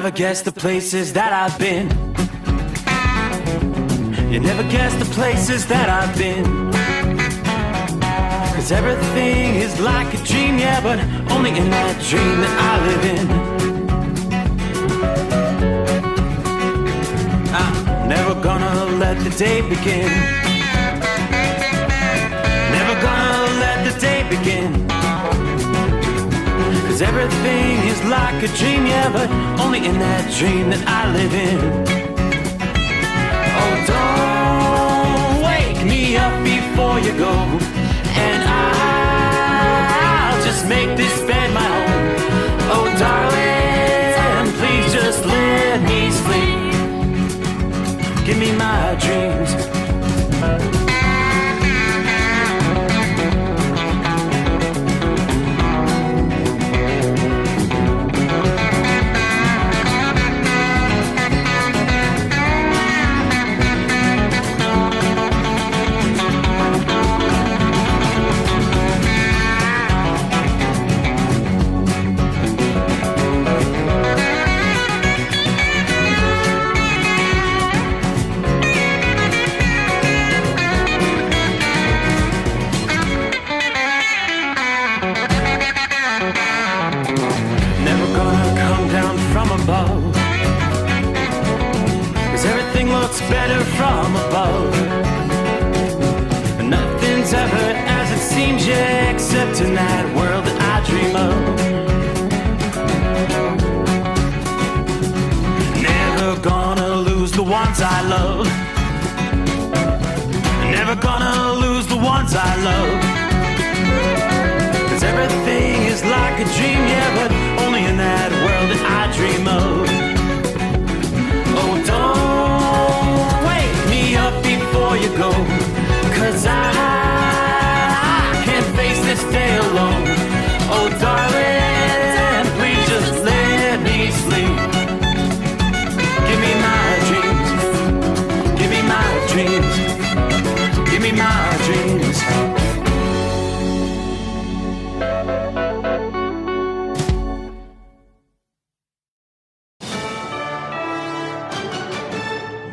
never guess the places that I've been. You never guess the places that I've been. 'Cause everything is like a dream, yeah, but only in that dream that I live in. I'm never gonna let the day begin. Never gonna let the day begin. 'Cause everything is like a dream, yeah, but only in that dream that I live in. Oh, don't wake me up before you go, and I'll just make this bed my home. Oh, darling, please just let me sleep. Give me my dreams. Better from above. Nothing's ever as it seems, yeah, except in that world that I dream of. Never gonna lose the ones I love. Never gonna lose the ones I love. 'Cause everything is like a dream, yeah, but only in that world that I dream of. Oh, don't up before you go, 'cause I can't face this day alone. Oh, darling, please just let me sleep. Give me my dreams. Give me my dreams. Give me my dreams.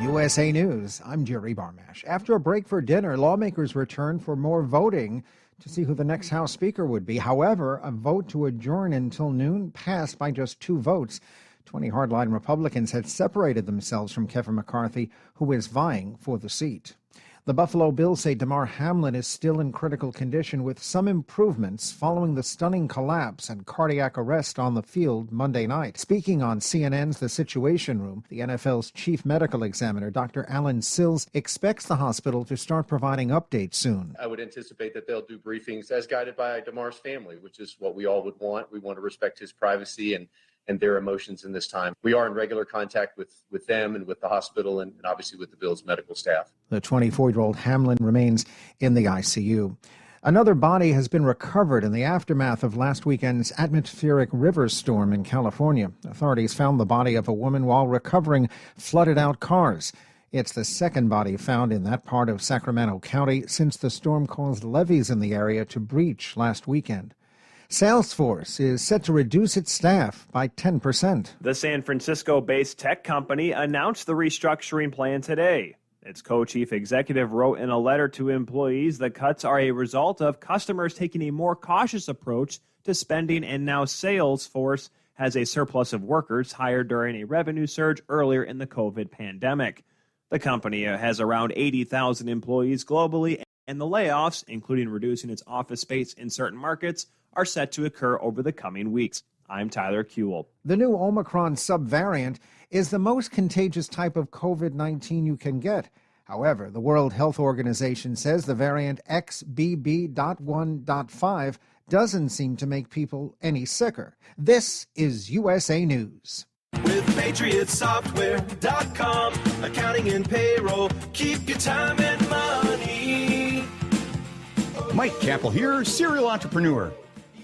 USA News, I'm Jerry Barmash. After a break for dinner, lawmakers return for more voting to see who the next House Speaker would be. However, a vote to adjourn until noon passed by just 2 votes. 20 hardline Republicans had separated themselves from Kevin McCarthy, who is vying for the seat. The Buffalo Bills say Damar Hamlin is still in critical condition with some improvements following the stunning collapse and cardiac arrest on the field Monday night. Speaking on CNN's The Situation Room, the NFL's chief medical examiner, Dr. Alan Sills, expects the hospital to start providing updates soon. I would anticipate that they'll do briefings as guided by Damar's family, which is what we all would want. We want to respect his privacy and their emotions in this time. We are in regular contact with them and with the hospital and obviously with the Bills medical staff. The 24-year-old Hamlin remains in the ICU. Another body has been recovered in the aftermath of last weekend's atmospheric river storm in California. Authorities found the body of a woman while recovering flooded-out cars. It's the second body found in that part of Sacramento County since the storm caused levees in the area to breach last weekend. Salesforce is set to reduce its staff by 10%. The San Francisco-based tech company announced the restructuring plan today. Its co-chief executive wrote in a letter to employees the cuts are a result of customers taking a more cautious approach to spending, and now Salesforce has a surplus of workers hired during a revenue surge earlier in the COVID pandemic. The company has around 80,000 employees globally, and the layoffs, including reducing its office space in certain markets, are set to occur over the coming weeks. I'm Tyler Kuehl. The new Omicron subvariant is the most contagious type of COVID-19 you can get. However, the World Health Organization says the variant XBB.1.5 doesn't seem to make people any sicker. This is USA News. With PatriotSoftware.com, accounting and payroll, keep your time and money. Mike Capel here, serial entrepreneur.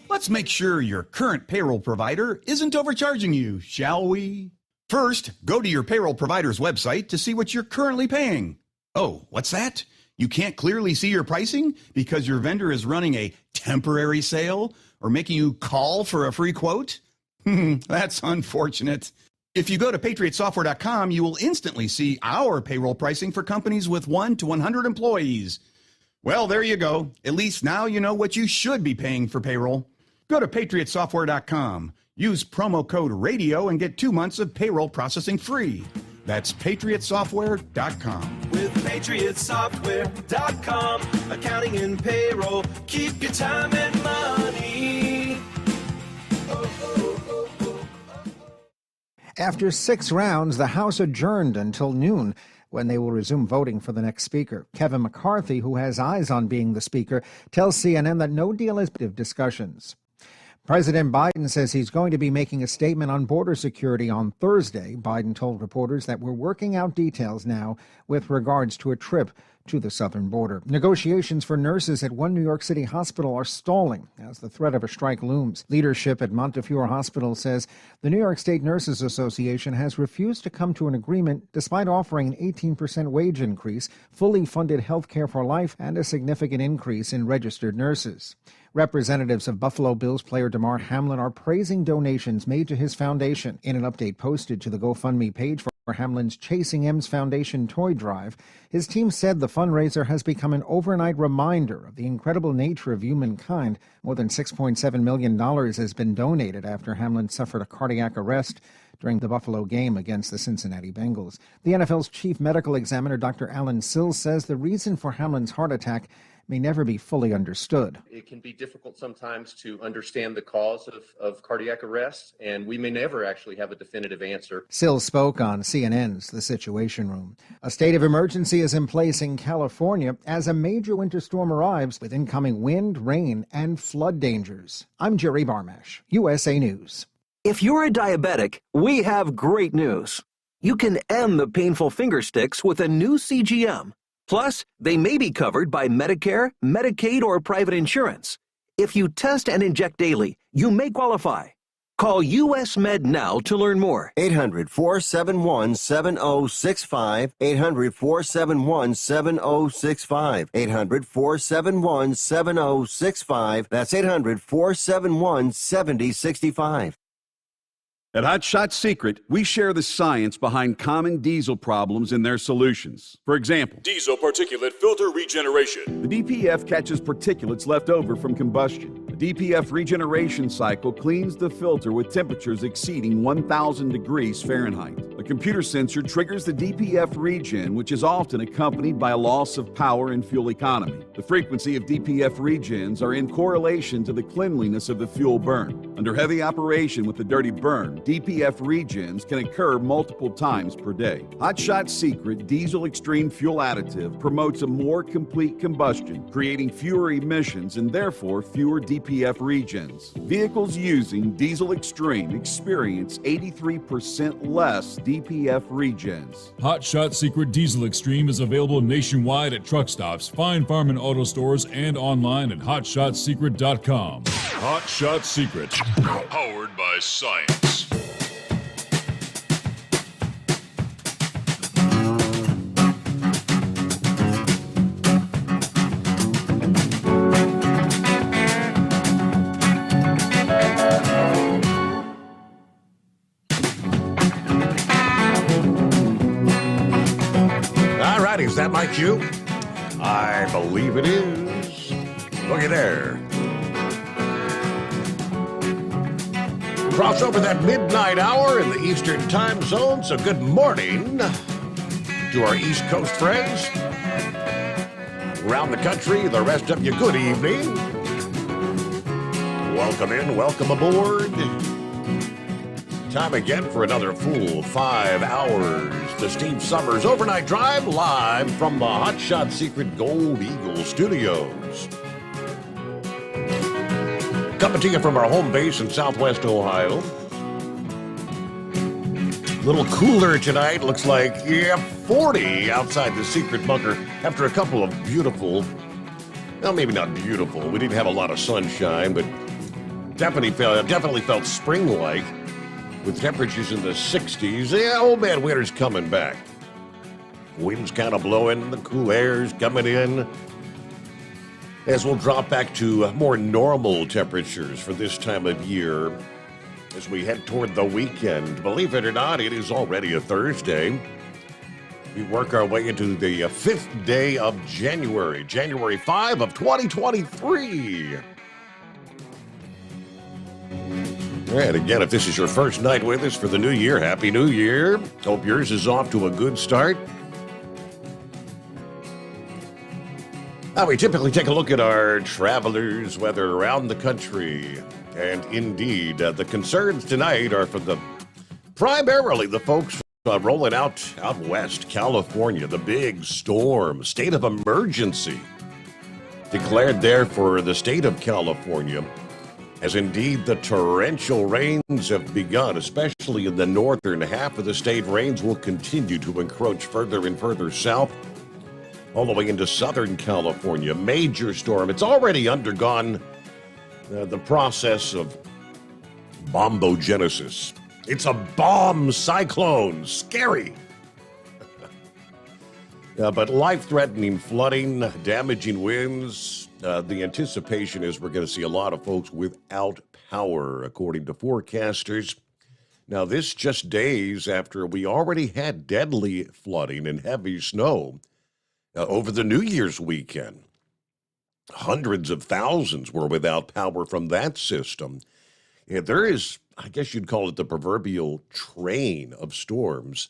Let's make sure your current payroll provider isn't overcharging you, shall we? First, go to your payroll provider's website to see what you're currently paying. Oh, what's that? You can't clearly see your pricing because your vendor is running a temporary sale or making you call for a free quote? That's unfortunate. If you go to patriotsoftware.com, you will instantly see our payroll pricing for companies with 1 to 100 employees. Well, there you go. At least now you know what you should be paying for payroll. Go to patriotsoftware.com. Use promo code RADIO and get 2 months of payroll processing free. That's patriotsoftware.com. With patriotsoftware.com, accounting and payroll, keep your time and money. After 6 rounds, the House adjourned until noon, when they will resume voting for the next speaker. Kevin McCarthy, who has eyes on being the speaker, tells CNN that no deal is discussions. President Biden says he's going to be making a statement on border security on Thursday. Biden told reporters that we're working out details now with regards to a trip to the southern border. Negotiations for nurses at one New York City hospital are stalling as the threat of a strike looms. Leadership at Montefiore Hospital says the New York State Nurses Association has refused to come to an agreement despite offering an 18% wage increase, fully funded health care for life, and a significant increase in registered nurses. Representatives of Buffalo Bills player Damar Hamlin are praising donations made to his foundation. In an update posted to the GoFundMe page for Hamlin's Chasing M's Foundation toy drive, his team said the fundraiser has become an overnight reminder of the incredible nature of humankind. More than $6.7 million has been donated after Hamlin suffered a cardiac arrest during the Buffalo game against the Cincinnati Bengals. The NFL's chief medical examiner, Dr. Alan Sills, says the reason for Hamlin's heart attack may never be fully understood. It can be difficult sometimes to understand the cause of cardiac arrest, and we may never actually have a definitive answer. Sills spoke on CNN's The Situation Room. A state of emergency is in place in California as a major winter storm arrives with incoming wind, rain, and flood dangers. I'm Jerry Barmash, USA News. If you're a diabetic, we have great news. You can end the painful finger sticks with a new CGM. Plus, they may be covered by Medicare, Medicaid, or private insurance. If you test and inject daily, you may qualify. Call US Med now to learn more. 800-471-7065. 800-471-7065. 800-471-7065. That's 800-471-7065. At Hot Shot Secret, we share the science behind common diesel problems and their solutions. For example, diesel particulate filter regeneration. The DPF catches particulates left over from combustion. The DPF regeneration cycle cleans the filter with temperatures exceeding 1,000 degrees Fahrenheit. A computer sensor triggers the DPF regen, which is often accompanied by a loss of power and fuel economy. The frequency of DPF regens are in correlation to the cleanliness of the fuel burn. Under heavy operation with the dirty burn, DPF regens can occur multiple times per day. Hot Shot Secret Diesel Extreme Fuel Additive promotes a more complete combustion, creating fewer emissions and therefore fewer DPF regens. Vehicles using Diesel Extreme experience 83% less DPF regens. Hot Shot Secret Diesel Extreme is available nationwide at truck stops, Fine Farm and auto stores, and online at hotshotsecret.com. Hot Shot Secret, powered by science. Is that my cue? I believe it is. Look at there. Cross over that midnight hour in the Eastern time zone, so good morning to our East Coast friends. Around the country, the rest of you, good evening. Welcome in, welcome aboard. Time again for another full 5 hours. The Steve Sommers Overnight Drive live from the Hot Shot Secret Gold Eagle Studios. Coming to you from our home base in Southwest Ohio. A little cooler tonight. Looks like, 40 outside the secret bunker after a couple of beautiful, well, maybe not beautiful. We didn't have a lot of sunshine, but definitely felt spring-like. With temperatures in the 60s, old man winter's coming back. Wind's kind of blowing, the cool air's coming in. As we'll drop back to more normal temperatures for this time of year. as we head toward the weekend. Believe it or not, it is already a Thursday. We work our way into the 5th day of January, January 5 of 2023. And again, if this is your first night with us for the new year, Happy New Year. Hope yours is off to a good start. We typically take a look at our travelers' weather around the country. And indeed, the concerns tonight are for primarily the folks rolling out west, California. The big storm, state of emergency declared there for the state of California, as indeed the torrential rains have begun, especially in the northern half of the state. Rains will continue to encroach further and further south, all the way into Southern California. Major storm. It's already undergone the process of bombogenesis. It's a bomb cyclone. Scary. But life-threatening flooding, damaging winds. The anticipation is we're going to see a lot of folks without power, according to forecasters. Now, this just days after we already had deadly flooding and heavy snow over the New Year's weekend. Hundreds of thousands were without power from that system. And there is, I guess you'd call it the proverbial train of storms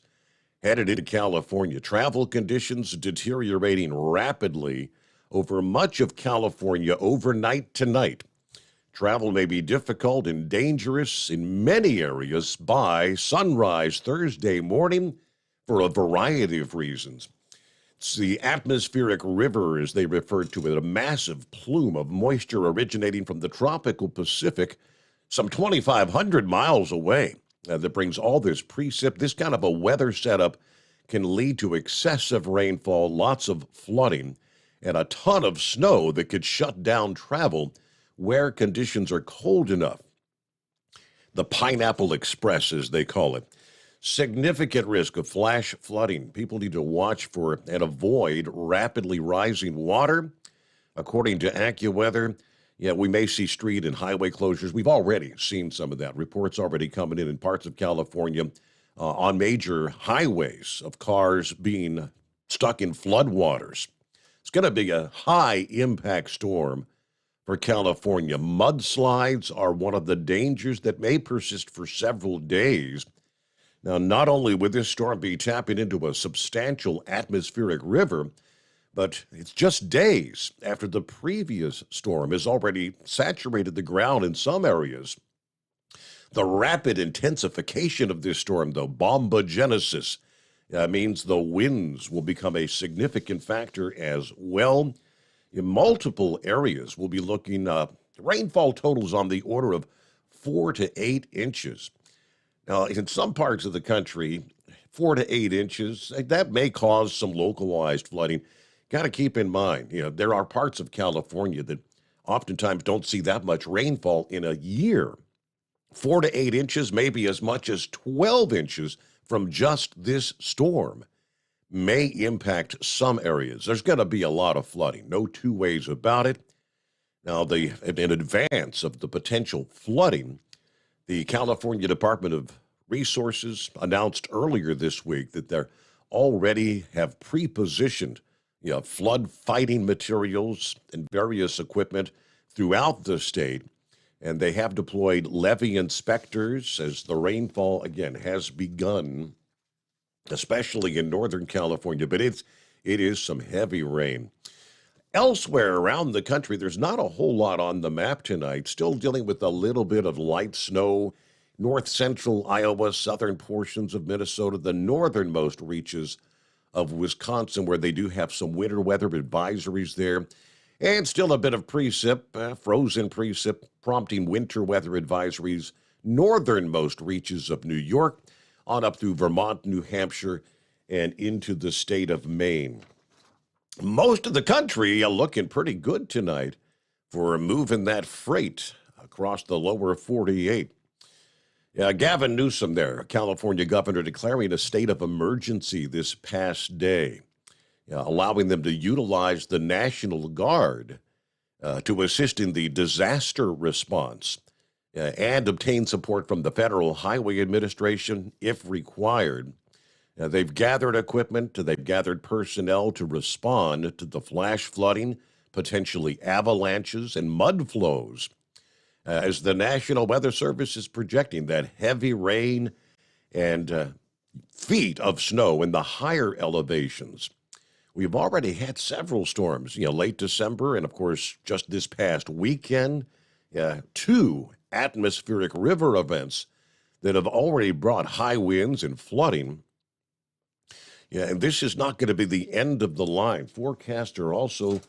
headed into California. Travel conditions deteriorating rapidly over much of California overnight tonight. Travel may be difficult and dangerous in many areas by sunrise Thursday morning for a variety of reasons. It's the atmospheric river, as they refer to it, a massive plume of moisture originating from the tropical Pacific, some 2,500 miles away, that brings all this precip. This kind of a weather setup can lead to excessive rainfall, lots of flooding, and a ton of snow that could shut down travel where conditions are cold enough. The Pineapple Express, as they call it. Significant risk of flash flooding. People need to watch for and avoid rapidly rising water. According to AccuWeather, we may see street and highway closures. We've already seen some of that. Reports already coming in parts of California on major highways of cars being stuck in floodwaters. It's going to be a high-impact storm for California. Mudslides are one of the dangers that may persist for several days. Now, not only would this storm be tapping into a substantial atmospheric river, but it's just days after the previous storm has already saturated the ground in some areas. The rapid intensification of this storm, though, bombogenesis, means the winds will become a significant factor as well. In multiple areas, we'll be looking rainfall totals on the order of 4 to 8 inches. Now, in some parts of the country, 4 to 8 inches, that may cause some localized flooding. Got to keep in mind, there are parts of California that oftentimes don't see that much rainfall in a year. 4 to 8 inches, maybe as much as 12 inches from just this storm may impact some areas. There's going to be a lot of flooding, no two ways about it. Now, in advance of the potential flooding, the California Department of Resources announced earlier this week that they already have pre-positioned flood fighting materials and various equipment throughout the state. And they have deployed levee inspectors as the rainfall, again, has begun, especially in Northern California. But it is some heavy rain. Elsewhere around the country, there's not a whole lot on the map tonight. Still dealing with a little bit of light snow. North central Iowa, southern portions of Minnesota, the northernmost reaches of Wisconsin, where they do have some winter weather advisories there. And still a bit of precip, frozen precip, prompting winter weather advisories. Northernmost reaches of New York, on up through Vermont, New Hampshire, and into the state of Maine. Most of the country looking pretty good tonight for moving that freight across the lower 48. Gavin Newsom there, California governor, declaring a state of emergency this past day, allowing them to utilize the National Guard to assist in the disaster response. and obtain support from the Federal Highway Administration if required. They've gathered equipment, they've gathered personnel to respond to the flash flooding, potentially avalanches and mud flows. As the National Weather Service is projecting that heavy rain and feet of snow in the higher elevations. We've already had several storms, late December, and of course, just this past weekend, 2 atmospheric river events that have already brought high winds and flooding. And this is not going to be the end of the line. Forecasts are also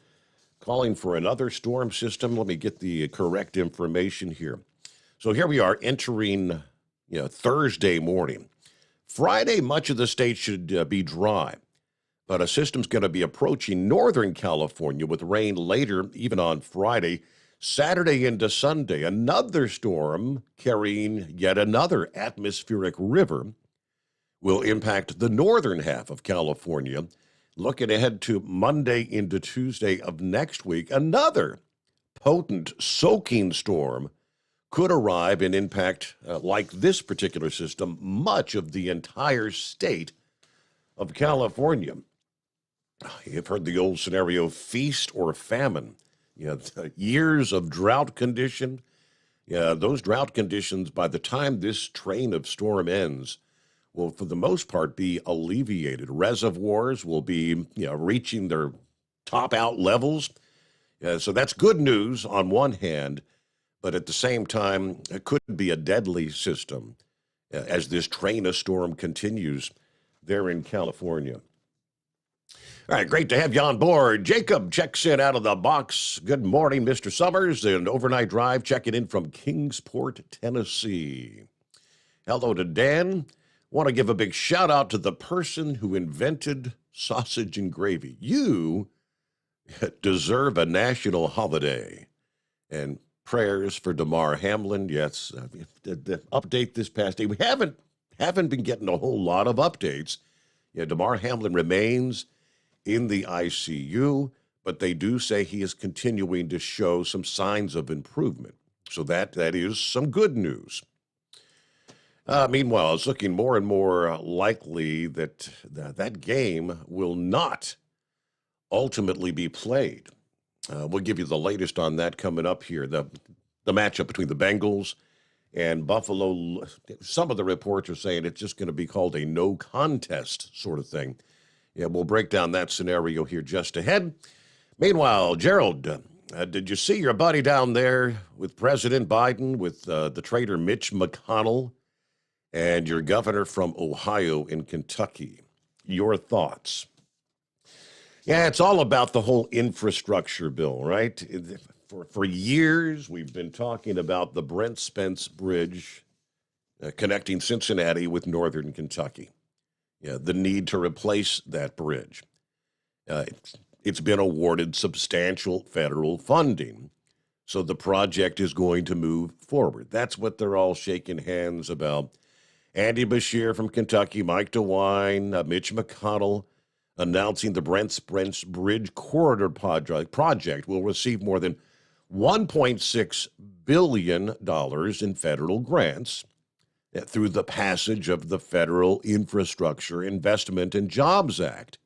calling for another storm system. Let me get the correct information here. So here we are entering, Thursday morning. Friday, much of the state should be dry, but a system's going to be approaching Northern California with rain later, even on Friday. Saturday into Sunday, another storm carrying yet another atmospheric river will impact the northern half of California. Looking ahead to Monday into Tuesday of next week, another potent soaking storm could arrive and impact, like this particular system, much of the entire state of California. You've heard the old scenario, feast or famine. Years of drought condition. Those drought conditions, by the time this train of storm ends, will, for the most part, be alleviated. Reservoirs will be, reaching their top-out levels. So that's good news on one hand, but at the same time, it could be a deadly system as this train of storm continues there in California. All right, great to have you on board. Jacob checks in out of the box. Good morning, Mr. Sommers. An overnight drive checking in from Kingsport, Tennessee. Hello to Dan. Want to give a big shout out to the person who invented sausage and gravy. You deserve a national holiday. And prayers for Damar Hamlin. Yes, the update this past day. We haven't been getting a whole lot of updates. Damar Hamlin remains in the ICU, but they do say he is continuing to show some signs of improvement. So that is some good news. Meanwhile, it's looking more and more likely that that game will not ultimately be played. We'll give you the latest on that coming up here. The matchup between the Bengals and Buffalo. Some of the reports are saying it's just going to be called a no contest sort of thing. We'll break down that scenario here just ahead. Meanwhile, Gerald, did you see your buddy down there with President Biden, with the traitor Mitch McConnell, and your governor from Ohio and Kentucky? Your thoughts? Yeah, it's all about the whole infrastructure bill, right? For years, we've been talking about the Brent Spence Bridge connecting Cincinnati with northern Kentucky. The need to replace that bridge. It's been awarded substantial federal funding, so the project is going to move forward. That's what they're all shaking hands about. Andy Beshear from Kentucky, Mike DeWine, Mitch McConnell, announcing the Brent Spence Bridge Corridor project will receive more than $1.6 billion in federal grants through the passage of the Federal Infrastructure Investment and Jobs Act.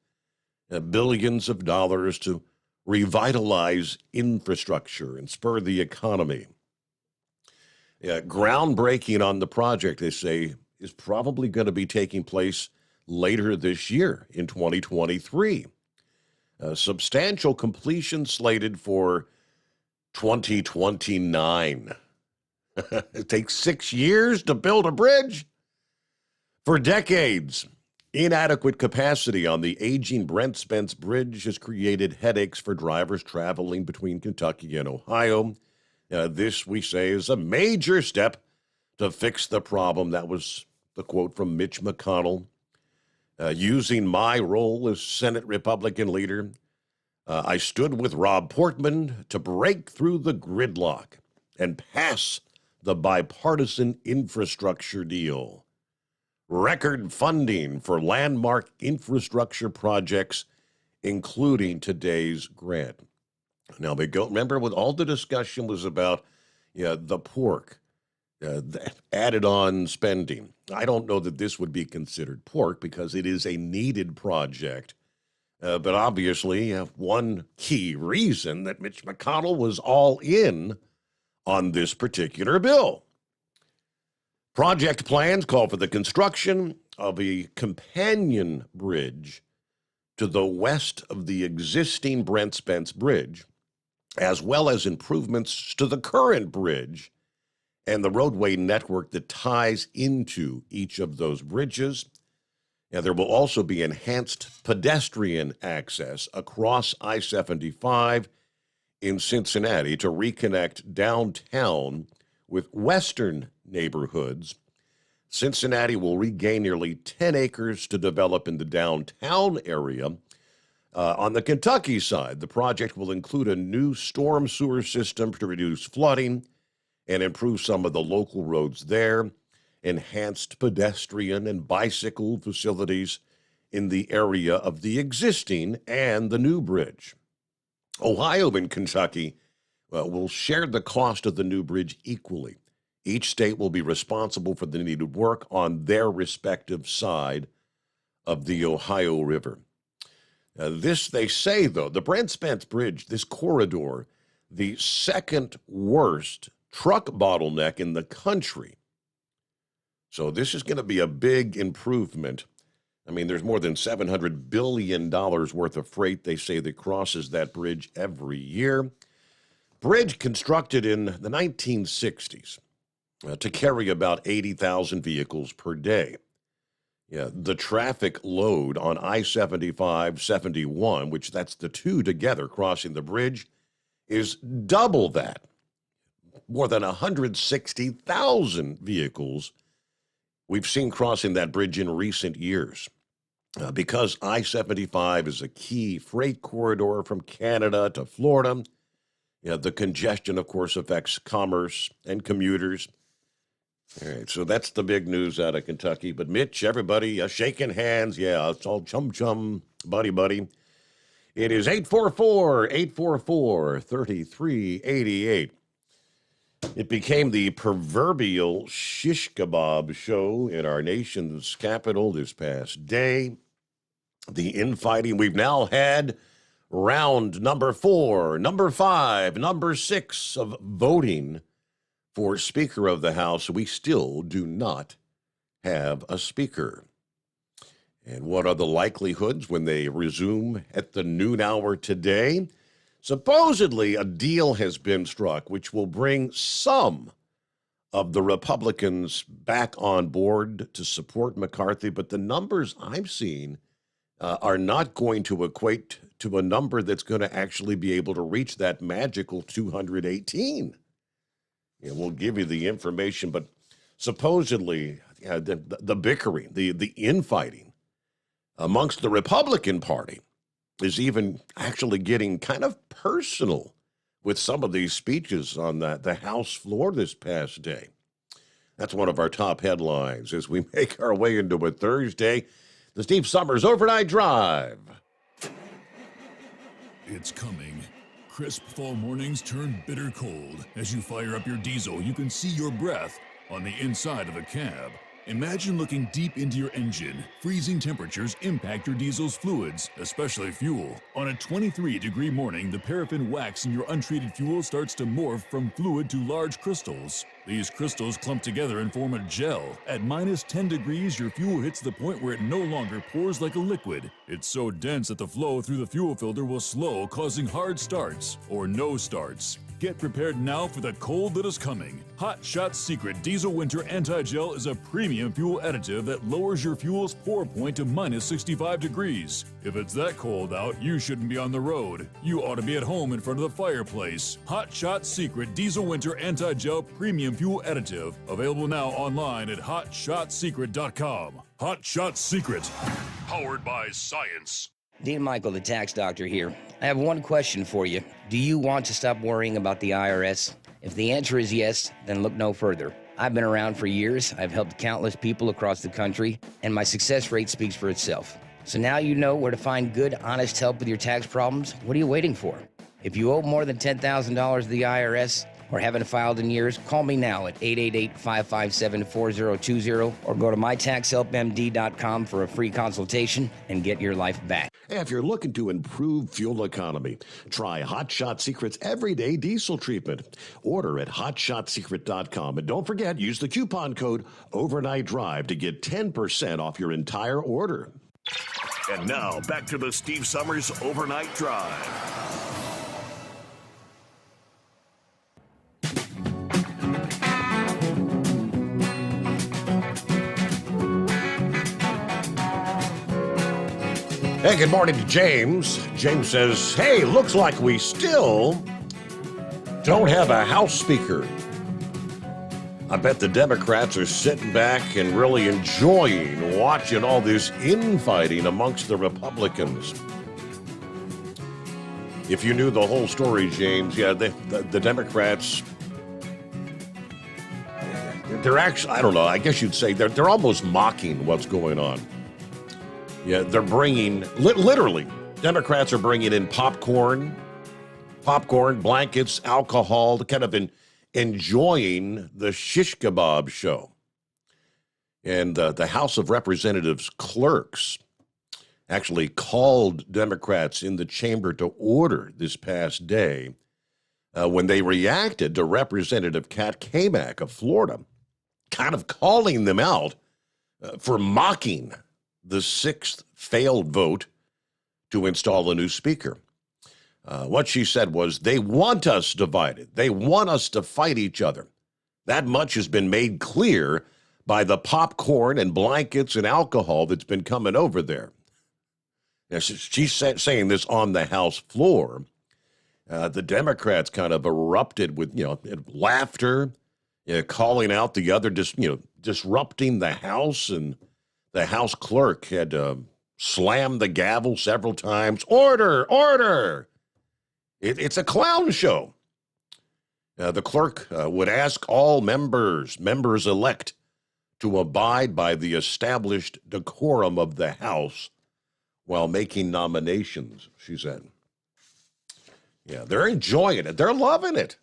Billions of dollars to revitalize infrastructure and spur the economy. Groundbreaking on the project, they say, is probably going to be taking place later this year in 2023. Substantial completion slated for 2029. It takes 6 years to build a bridge? For decades, inadequate capacity on the aging Brent Spence Bridge has created headaches for drivers traveling between Kentucky and Ohio. This, we say, is a major step to fix the problem. That was the quote from Mitch McConnell. Using my role as Senate Republican leader, I stood with Rob Portman to break through the gridlock and pass the bipartisan infrastructure deal. Record funding for landmark infrastructure projects, including today's grant. Now, remember what all the discussion was about? The pork added on spending. I don't know that this would be considered pork because it is a needed project. But obviously, one key reason that Mitch McConnell was all in on this particular bill. Project plans call for the construction of a companion bridge to the west of the existing Brent Spence Bridge, as well as improvements to the current bridge and the roadway network that ties into each of those bridges. And there will also be enhanced pedestrian access across I-75 in Cincinnati to reconnect downtown with western neighborhoods. Cincinnati will regain nearly 10 acres to develop in the downtown area. On the Kentucky side, the project will include a new storm sewer system to reduce flooding and improve some of the local roads there, enhanced pedestrian and bicycle facilities in the area of the existing and the new bridge. Ohio and Kentucky will share the cost of the new bridge equally. Each state will be responsible for the needed work on their respective side of the Ohio River. This, they say, though, the Brent Spence Bridge, this corridor, the second worst truck bottleneck in the country. So this is going to be a big improvement. I mean, there's more than $700 billion worth of freight, they say, that crosses that bridge every year. Bridge constructed in the 1960s to carry about 80,000 vehicles per day. Yeah, the traffic load on I-75, 71, which that's the two together crossing the bridge, is double that. More than 160,000 vehicles we've seen crossing that bridge in recent years. Because I-75 is a key freight corridor from Canada to Florida, the congestion, of course, affects commerce and commuters. All right, so that's the big news out of Kentucky. But Mitch, everybody, shaking hands. Yeah, it's all chum-chum, buddy. It is 844-3388. It became the proverbial shish kebab show in our nation's capital this past day. The infighting, we've now had round number 4, number 5, number 6 of voting for Speaker of the House. We still do not have a speaker. And what are the likelihoods when they resume at the noon hour today? Supposedly, a deal has been struck which will bring some of the Republicans back on board to support McCarthy, but the numbers I'm seeing are not going to equate to a number that's going to actually be able to reach that magical 218. And we'll give you the information, but supposedly the bickering, the infighting amongst the Republican Party is even actually getting kind of personal with some of these speeches on the House floor this past day. That's one of our top headlines as we make our way into a Thursday. The Steve Sommers Overnight Drive. It's coming. Crisp fall mornings turn bitter cold. As you fire up your diesel, you can see your breath on the inside of a cab. Imagine looking deep into your engine. Freezing temperatures impact your diesel's fluids, especially fuel. On a 23-degree morning, the paraffin wax in your untreated fuel starts to morph from fluid to large crystals. These crystals clump together and form a gel. At minus 10 degrees, your fuel hits the point where it no longer pours like a liquid. It's so dense that the flow through the fuel filter will slow, causing hard starts or no starts. Get prepared now for the cold that is coming. Hot Shot Secret Diesel Winter Anti-Gel is a premium fuel additive that lowers your fuel's pour point to minus 65 degrees. If it's that cold out, you shouldn't be on the road. You ought to be at home in front of the fireplace. Hot Shot Secret Diesel Winter Anti-Gel Premium Fuel Additive. Available now online at hotshotsecret.com. Hot Shot Secret. Powered by science. Dean Michael, the tax doctor here. I have one question for you. Do you want to stop worrying about the IRS? If the answer is yes, then look no further. I've been around for years. I've helped countless people across the country, and my success rate speaks for itself. So now you know where to find good, honest help with your tax problems. What are you waiting for? If you owe more than $10,000 to the IRS, or haven't filed in years, call me now at 888-557-4020 or go to mytaxhelpmd.com for a free consultation and get your life back. If you're looking to improve fuel economy, try Hot Shot Secret's Everyday Diesel Treatment. Order at hotshotsecret.com. And don't forget, use the coupon code Overnight Drive to get 10% off your entire order. And now, back to the Steve Sommers Overnight Drive. Hey, good morning to James. James says, hey, looks like we still don't have a House Speaker. I bet the Democrats are sitting back and really enjoying watching all this infighting amongst the Republicans. If you knew the whole story, James, yeah, the Democrats, they're actually, I don't know, I guess you'd say they're almost mocking what's going on. Yeah, they're bringing, literally, Democrats are bringing in popcorn, blankets, alcohol, kind of enjoying the shish kebab show. And the House of Representatives clerks actually called Democrats in the chamber to order this past day when they reacted to Representative Kat Cammack of Florida, kind of calling them out for mocking the sixth failed vote to install a new speaker. What she said was, they want us divided. They want us to fight each other. That much has been made clear by the popcorn and blankets and alcohol that's been coming over there. Now, she's saying this on the House floor. The Democrats kind of erupted with, laughter, calling out the other, disrupting the House, and the House clerk had slammed the gavel several times. Order, order! It's a clown show. The clerk would ask all members-elect, to abide by the established decorum of the House while making nominations, she said. Yeah, they're enjoying it. They're loving it.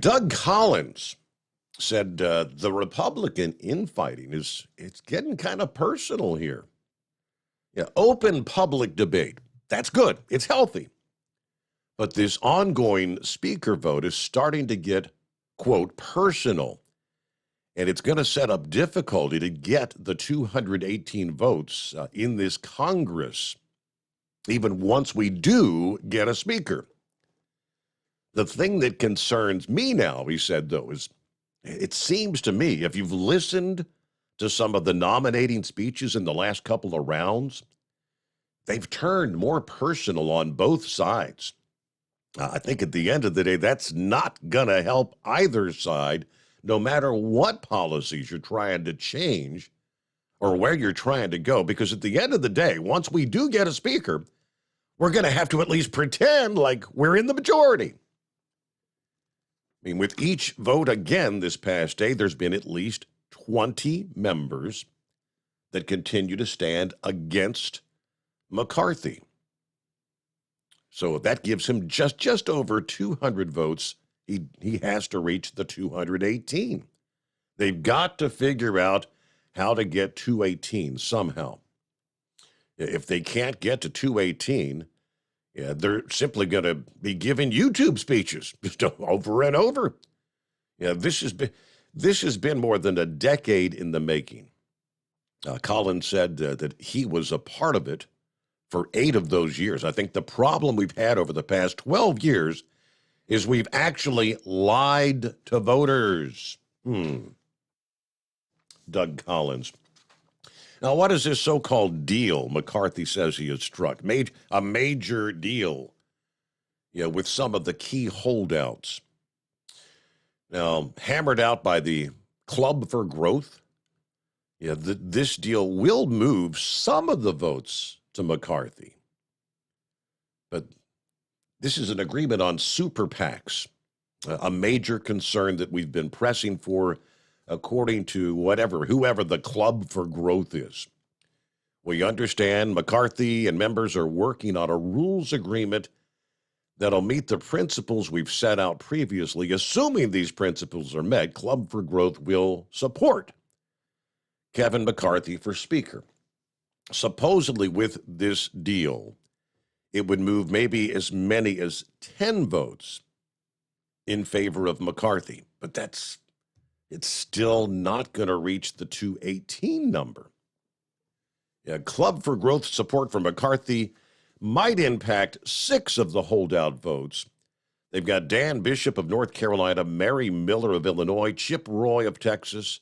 Doug Collins said the Republican infighting it's getting kind of personal here. Yeah, open public debate. That's good. It's healthy. But this ongoing speaker vote is starting to get, quote, personal. And it's going to set up difficulty to get the 218 votes in this Congress, even once we do get a speaker. The thing that concerns me now, he said, though, is it seems to me, if you've listened to some of the nominating speeches in the last couple of rounds, they've turned more personal on both sides. I think at the end of the day, that's not going to help either side, no matter what policies you're trying to change or where you're trying to go. Because at the end of the day, once we do get a speaker, we're going to have to at least pretend like we're in the majority. I mean, with each vote again this past day, there's been at least 20 members that continue to stand against McCarthy. So that gives him just over 200 votes. He has to reach the 218. They've got to figure out how to get 218 somehow. If they can't get to 218, yeah, they're simply going to be giving YouTube speeches just over and over. Yeah, this has been more than a decade in the making. Collins said that he was a part of it for 8 of those years. I think the problem we've had over the past 12 years is we've actually lied to voters. Doug Collins. Now, what is this so-called deal McCarthy says he has struck? Made a major deal, with some of the key holdouts. Now, hammered out by the Club for Growth, this deal will move some of the votes to McCarthy. But this is an agreement on super PACs, a major concern that we've been pressing for, according to whoever the Club for Growth is. We understand McCarthy and members are working on a rules agreement that'll meet the principles we've set out previously. Assuming these principles are met, Club for Growth will support Kevin McCarthy for Speaker. Supposedly, with this deal, it would move maybe as many as 10 votes in favor of McCarthy. But it's still not going to reach the 218 number. Yeah, Club for Growth support for McCarthy might impact 6 of the holdout votes. They've got Dan Bishop of North Carolina, Mary Miller of Illinois, Chip Roy of Texas,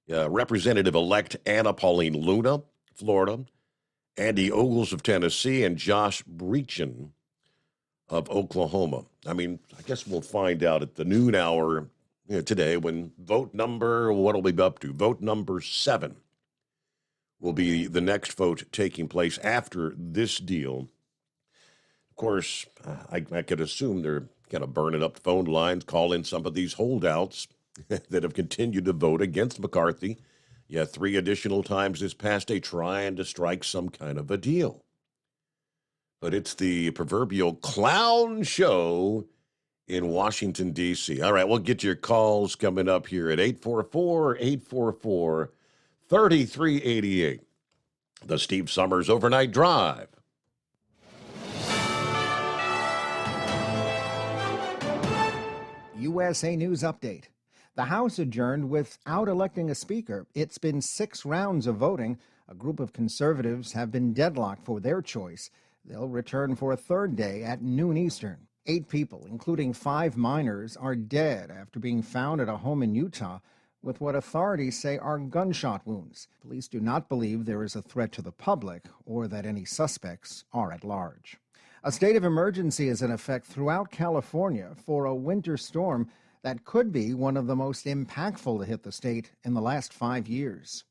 Representative-elect Anna Pauline Luna, Florida, Andy Ogles of Tennessee, and Josh Breachin of Oklahoma. I mean, I guess we'll find out at the noon hour today when vote number 7 will be the next vote taking place after this deal. Of course, I could assume they're kind of burning up the phone lines, calling some of these holdouts that have continued to vote against McCarthy. 3 additional times this past day, trying to strike some kind of a deal. But it's the proverbial clown show in Washington, D.C. All right, we'll get your calls coming up here at 844-844-3388. The Steve Sommers Overnight Drive. USA News Update. The House adjourned without electing a speaker. It's been 6 rounds of voting. A group of conservatives have been deadlocked for their choice. They'll return for a 3rd day at noon Eastern. 8 people, including 5 minors, are dead after being found at a home in Utah with what authorities say are gunshot wounds. Police do not believe there is a threat to the public or that any suspects are at large. A state of emergency is in effect throughout California for a winter storm that could be one of the most impactful to hit the state in the last 5 years.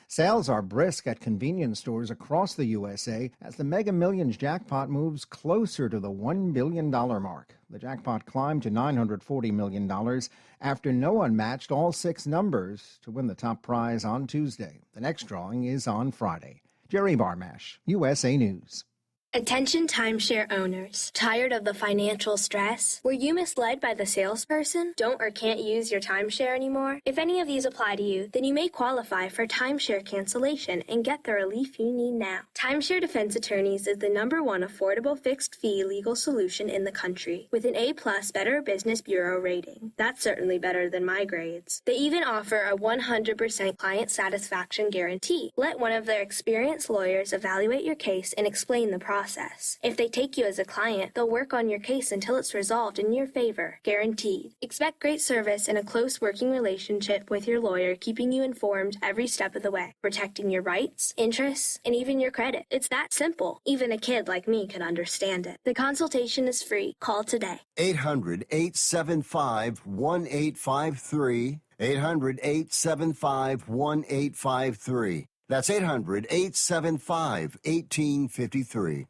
Sales are brisk at convenience stores across the USA as the Mega Millions jackpot moves closer to the $1 billion mark. The jackpot climbed to $940 million after no one matched all 6 numbers to win the top prize on Tuesday. The next drawing is on Friday. Jerry Barmash, USA News. Attention timeshare owners. Tired of the financial stress? Were you misled by the salesperson? Don't or can't use your timeshare anymore? If any of these apply to you, then you may qualify for timeshare cancellation and get the relief you need now. Timeshare Defense Attorneys is the #1 affordable fixed-fee legal solution in the country, with an A+ Better Business Bureau rating. That's certainly better than my grades. They even offer a 100% client satisfaction guarantee. Let one of their experienced lawyers evaluate your case and explain the process. If they take you as a client, they'll work on your case until it's resolved in your favor, guaranteed. Expect great service and a close working relationship with your lawyer, keeping you informed every step of the way, protecting your rights, interests, and even your credit. It's that simple. Even a kid like me can understand it. The consultation is free. Call today. 800-875-1853. 800-875-1853. That's 800-875-1853.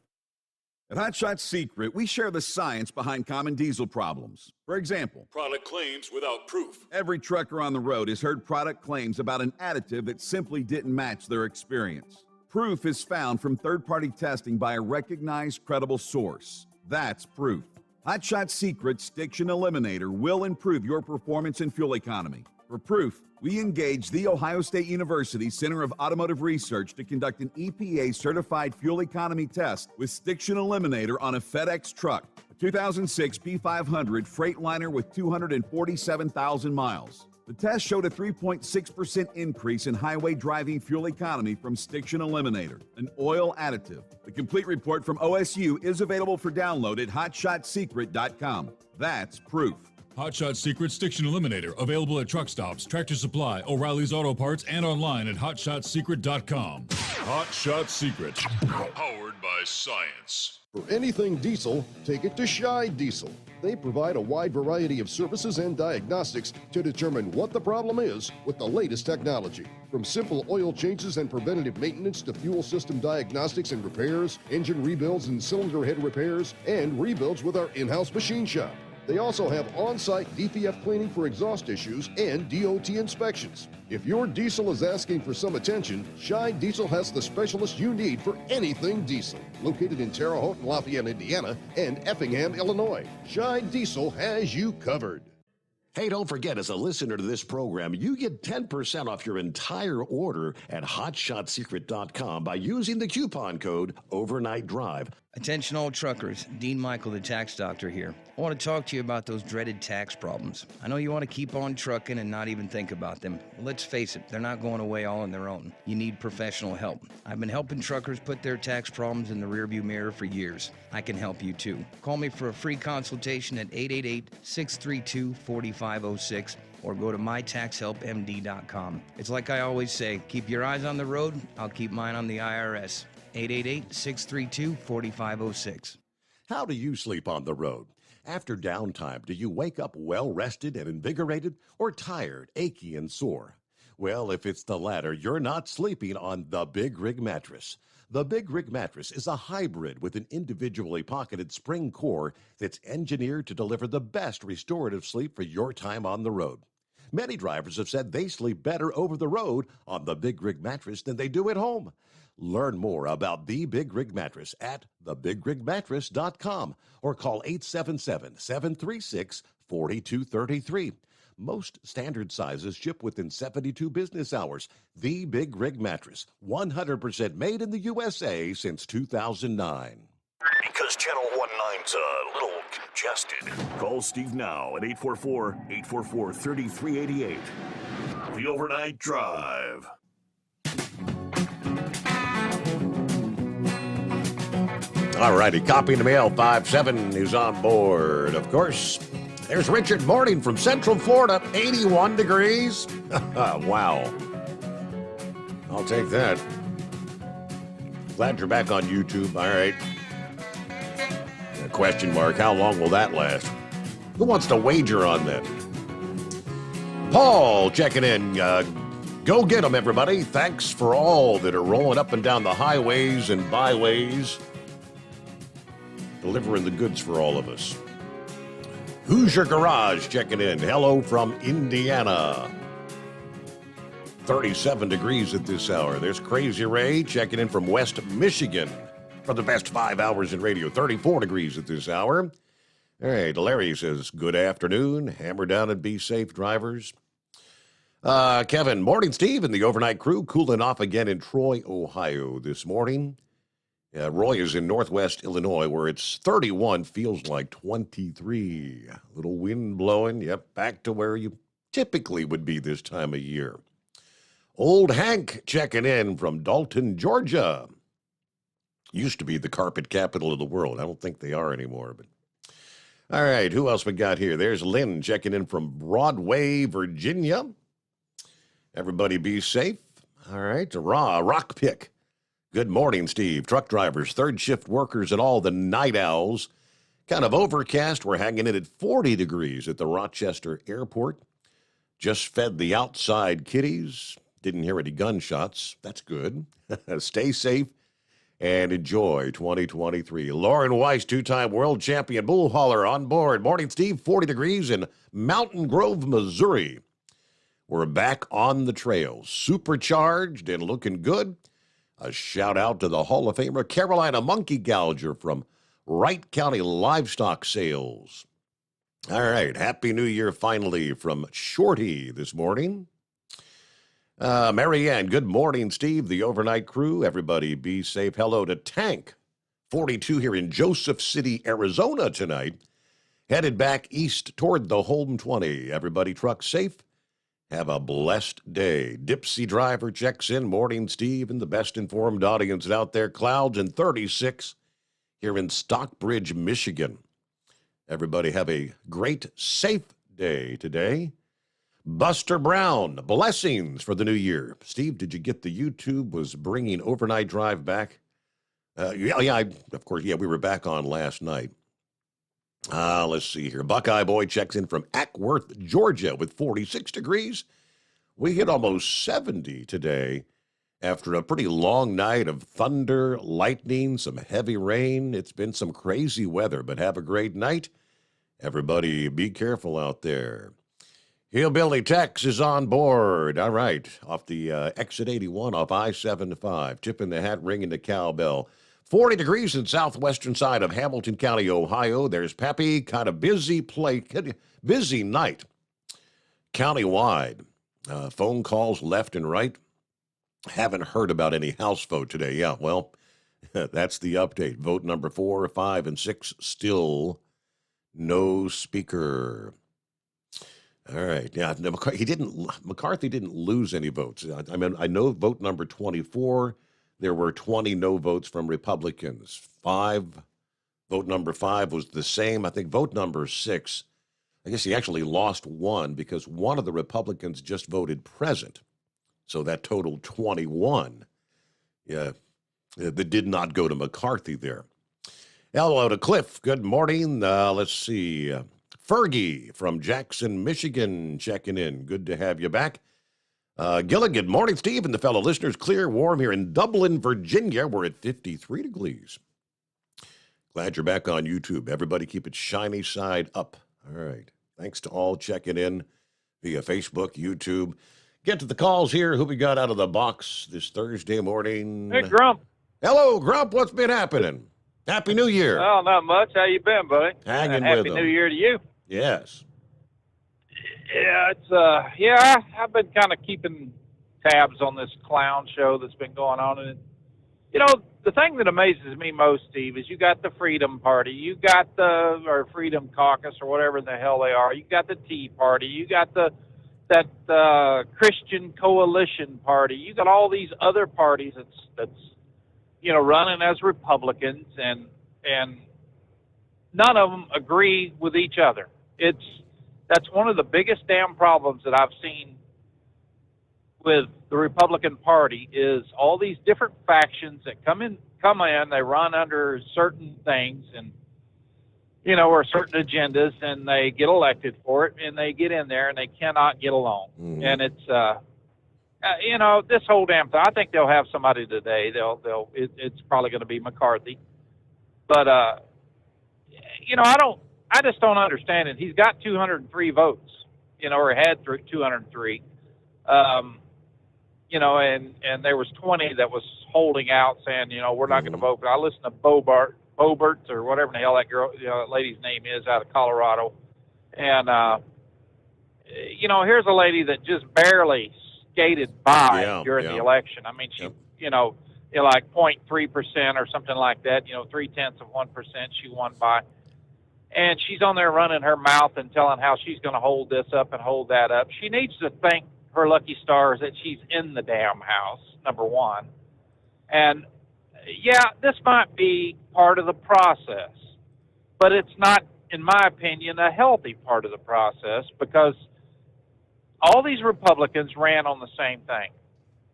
At Hot Shot Secret, we share the science behind common diesel problems. For example, product claims without proof. Every trucker on the road has heard product claims about an additive that simply didn't match their experience. Proof is found from third-party testing by a recognized, credible source. That's proof. Hot Shot Secret's Stiction Eliminator will improve your performance and fuel economy. For proof, we engaged the Ohio State University Center of Automotive Research to conduct an EPA-certified fuel economy test with Stiction Eliminator on a FedEx truck, a 2006 P500 Freightliner with 247,000 miles. The test showed a 3.6% increase in highway driving fuel economy from Stiction Eliminator, an oil additive. The complete report from OSU is available for download at hotshotsecret.com. That's proof. Hot Shot Secret Stiction Eliminator, available at truck stops, Tractor Supply, O'Reilly's Auto Parts, and online at hotshotsecret.com. Hot Shot Secret, powered by science. For anything diesel, take it to Shy Diesel. They provide a wide variety of services and diagnostics to determine what the problem is with the latest technology. From simple oil changes and preventative maintenance to fuel system diagnostics and repairs, engine rebuilds and cylinder head repairs, and rebuilds with our in-house machine shop. They also have on-site DPF cleaning for exhaust issues and DOT inspections. If your diesel is asking for some attention, Shine Diesel has the specialist you need for anything diesel. Located in Terre Haute, Lafayette, Indiana, and Effingham, Illinois, Shine Diesel has you covered. Hey, don't forget, as a listener to this program, you get 10% off your entire order at hotshotsecret.com by using the coupon code Overnight Drive. Attention all truckers, Dean Michael, the tax doctor here. I want to talk to you about those dreaded tax problems. I know you want to keep on trucking and not even think about them. Well, let's face it, they're not going away all on their own. You need professional help. I've been helping truckers put their tax problems in the rearview mirror for years. I can help you too. Call me for a free consultation at 888-632-4506 or go to mytaxhelpmd.com. It's like I always say, keep your eyes on the road, I'll keep mine on the IRS. 888-632-4506. How do you sleep on the road? After downtime, do you wake up well-rested and invigorated or tired, achy, and sore? Well, if it's the latter, you're not sleeping on the Big Rig Mattress. The Big Rig Mattress is a hybrid with an individually pocketed spring core that's engineered to deliver the best restorative sleep for your time on the road. Many drivers have said they sleep better over the road on the Big Rig Mattress than they do at home. Learn more about the Big Rig Mattress at thebigrigmattress.com or call 877-736-4233. Most standard sizes ship within 72 business hours. The Big Rig Mattress, 100% made in the USA since 2009. Because Channel 19's a little congested. Call Steve now at 844-844-3388. The Overnight Drive. All righty, copy in the mail, 5-7 is on board. Of course, there's Richard Morning from Central Florida, 81 degrees. Wow. I'll take that. Glad you're back on YouTube. All right. Question mark, how long will that last? Who wants to wager on that? Paul checking in. Go get them, everybody. Thanks for all that are rolling up and down the highways and byways, delivering the goods for all of us. Who's Your Garage checking in? Hello from Indiana. 37 degrees at this hour. There's Crazy Ray checking in from West Michigan for the best 5 hours in radio. 34 degrees at this hour. All right, Larry says, good afternoon. Hammer down and be safe, drivers. Kevin, morning, Steve, and the overnight crew cooling off again in Troy, Ohio this morning. Roy is in northwest Illinois, where it's 31, feels like 23. A little wind blowing, yep, back to where you typically would be this time of year. Old Hank checking in from Dalton, Georgia. Used to be the carpet capital of the world. I don't think they are anymore. But all right, who else we got here? There's Lynn checking in from Broadway, Virginia. Everybody be safe. All right, Rock Pick. Good morning, Steve. Truck drivers, third shift workers, and all the night owls. Kind of overcast. We're hanging in at 40 degrees at the Rochester Airport. Just fed the outside kitties. Didn't hear any gunshots. That's good. Stay safe and enjoy 2023. Lauren Weiss, two-time world champion bull hauler on board. Morning, Steve. 40 degrees in Mountain Grove, Missouri. We're back on the trail, supercharged and looking good. A shout out to the Hall of Famer Carolina Monkey Gouger from Wright County Livestock Sales. All right, Happy New Year finally from Shorty this morning. Marianne, good morning, Steve, the overnight crew. Everybody be safe. Hello to Tank, 42 here in Joseph City, Arizona tonight. Headed back east toward the home 20. Everybody truck safe. Have a blessed day. Dipsy Driver checks in. Morning, Steve, and the best informed audience out there. Clouds and 36 here in Stockbridge, Michigan. Everybody have a great, safe day today. Buster Brown, blessings for the new year. Steve, did you get the YouTube was bringing Overnight Drive back? We were back on last night. Let's see here. Buckeye Boy checks in from Ackworth, Georgia with 46 degrees. We hit almost 70 today after a pretty long night of thunder, lightning, some heavy rain. It's been some crazy weather, but have a great night Everybody be careful out there. Hillbilly Tex is on board. All right. Off the exit 81 off I-75. Tipping the hat, ringing the cowbell. 40 degrees in southwestern side of Hamilton County, Ohio. There's Pappy. Kind of busy night. Countywide. Phone calls left and right. Haven't heard about any House vote today. Yeah, well, that's the update. Vote number 4, 5, and 6 still no speaker. All right. Yeah, McCarthy didn't lose any votes. I mean, I know vote number 24, there were 20 no votes from Republicans. Vote number 5 was the same. I think vote number 6, I guess he actually lost one because one of the Republicans just voted present. So that totaled 21. Yeah, that did not go to McCarthy there. Hello to Cliff. Good morning. Let's see. Fergie from Jackson, Michigan, checking in. Good to have you back. Gilligan, good morning, Steve, and the fellow listeners. Clear, warm here in Dublin, Virginia. We're at 53 degrees. Glad you're back on YouTube. Everybody keep it shiny side up. All right. Thanks to all checking in via Facebook, YouTube. Get to the calls here. Who we got out of the box this Thursday morning? Hey, Grump. Hello, Grump. What's been happening? Happy New Year. Oh, not much. How you been, buddy? Hanging Happy with them. New Year to you. Yes. Yeah, I've been kind of keeping tabs on this clown show that's been going on. And, the thing that amazes me most, Steve, is you got the Freedom Party, you got or Freedom Caucus or whatever the hell they are, you got the Tea Party, you got that Christian Coalition Party, you got all these other parties that's running as Republicans, and none of them agree with each other. That's one of the biggest damn problems that I've seen with the Republican Party is all these different factions that come in, they run under certain things and, or certain agendas, and they get elected for it, and they get in there and they cannot get along. Mm-hmm. And it's, this whole damn thing, I think they'll have somebody today. It's probably going to be McCarthy. But, I just don't understand it. He's got 203 votes, or had 203. And there was 20 that was holding out saying, we're not going to vote. But I listened to Bobert or whatever the hell that girl, that lady's name is out of Colorado. And, here's a lady that just barely skated by during the election. I mean, she, like 0.3% or something like that, 0.3% she won by. And she's on there running her mouth and telling how she's going to hold this up and hold that up. She needs to thank her lucky stars that she's in the damn house, number one. And, this might be part of the process, but it's not, in my opinion, a healthy part of the process, because all these Republicans ran on the same thing.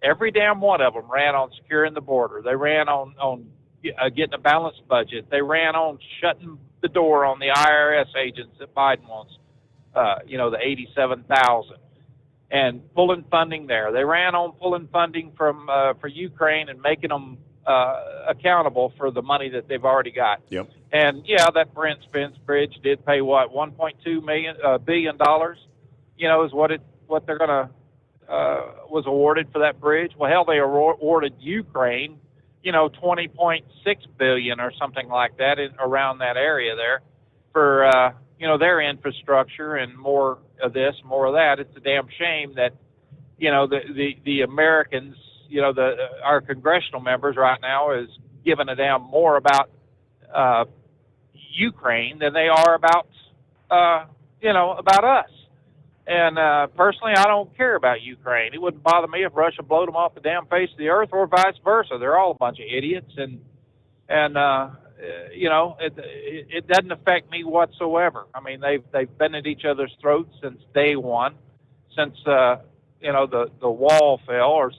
Every damn one of them ran on securing the border. They ran on getting a balanced budget. They ran on shutting the door on the IRS agents that Biden wants, the 87,000, and pulling funding there. They ran on pulling funding from for Ukraine and making them accountable for the money that they've already got. Yep. And that Brent Spence bridge did pay what, $1.2 billion, is what they're gonna was awarded for that bridge. Well, hell, they awarded Ukraine, $20.6 billion or something like that around that area there for, their infrastructure and more of this, more of that. It's a damn shame that, the Americans, our congressional members right now is giving a damn more about, Ukraine than they are about, about us. And personally, I don't care about Ukraine. It wouldn't bother me if Russia blowed them off the damn face of the earth, or vice versa. They're all a bunch of idiots, and it doesn't affect me whatsoever. I mean, they've been at each other's throats since day one, since the wall fell, or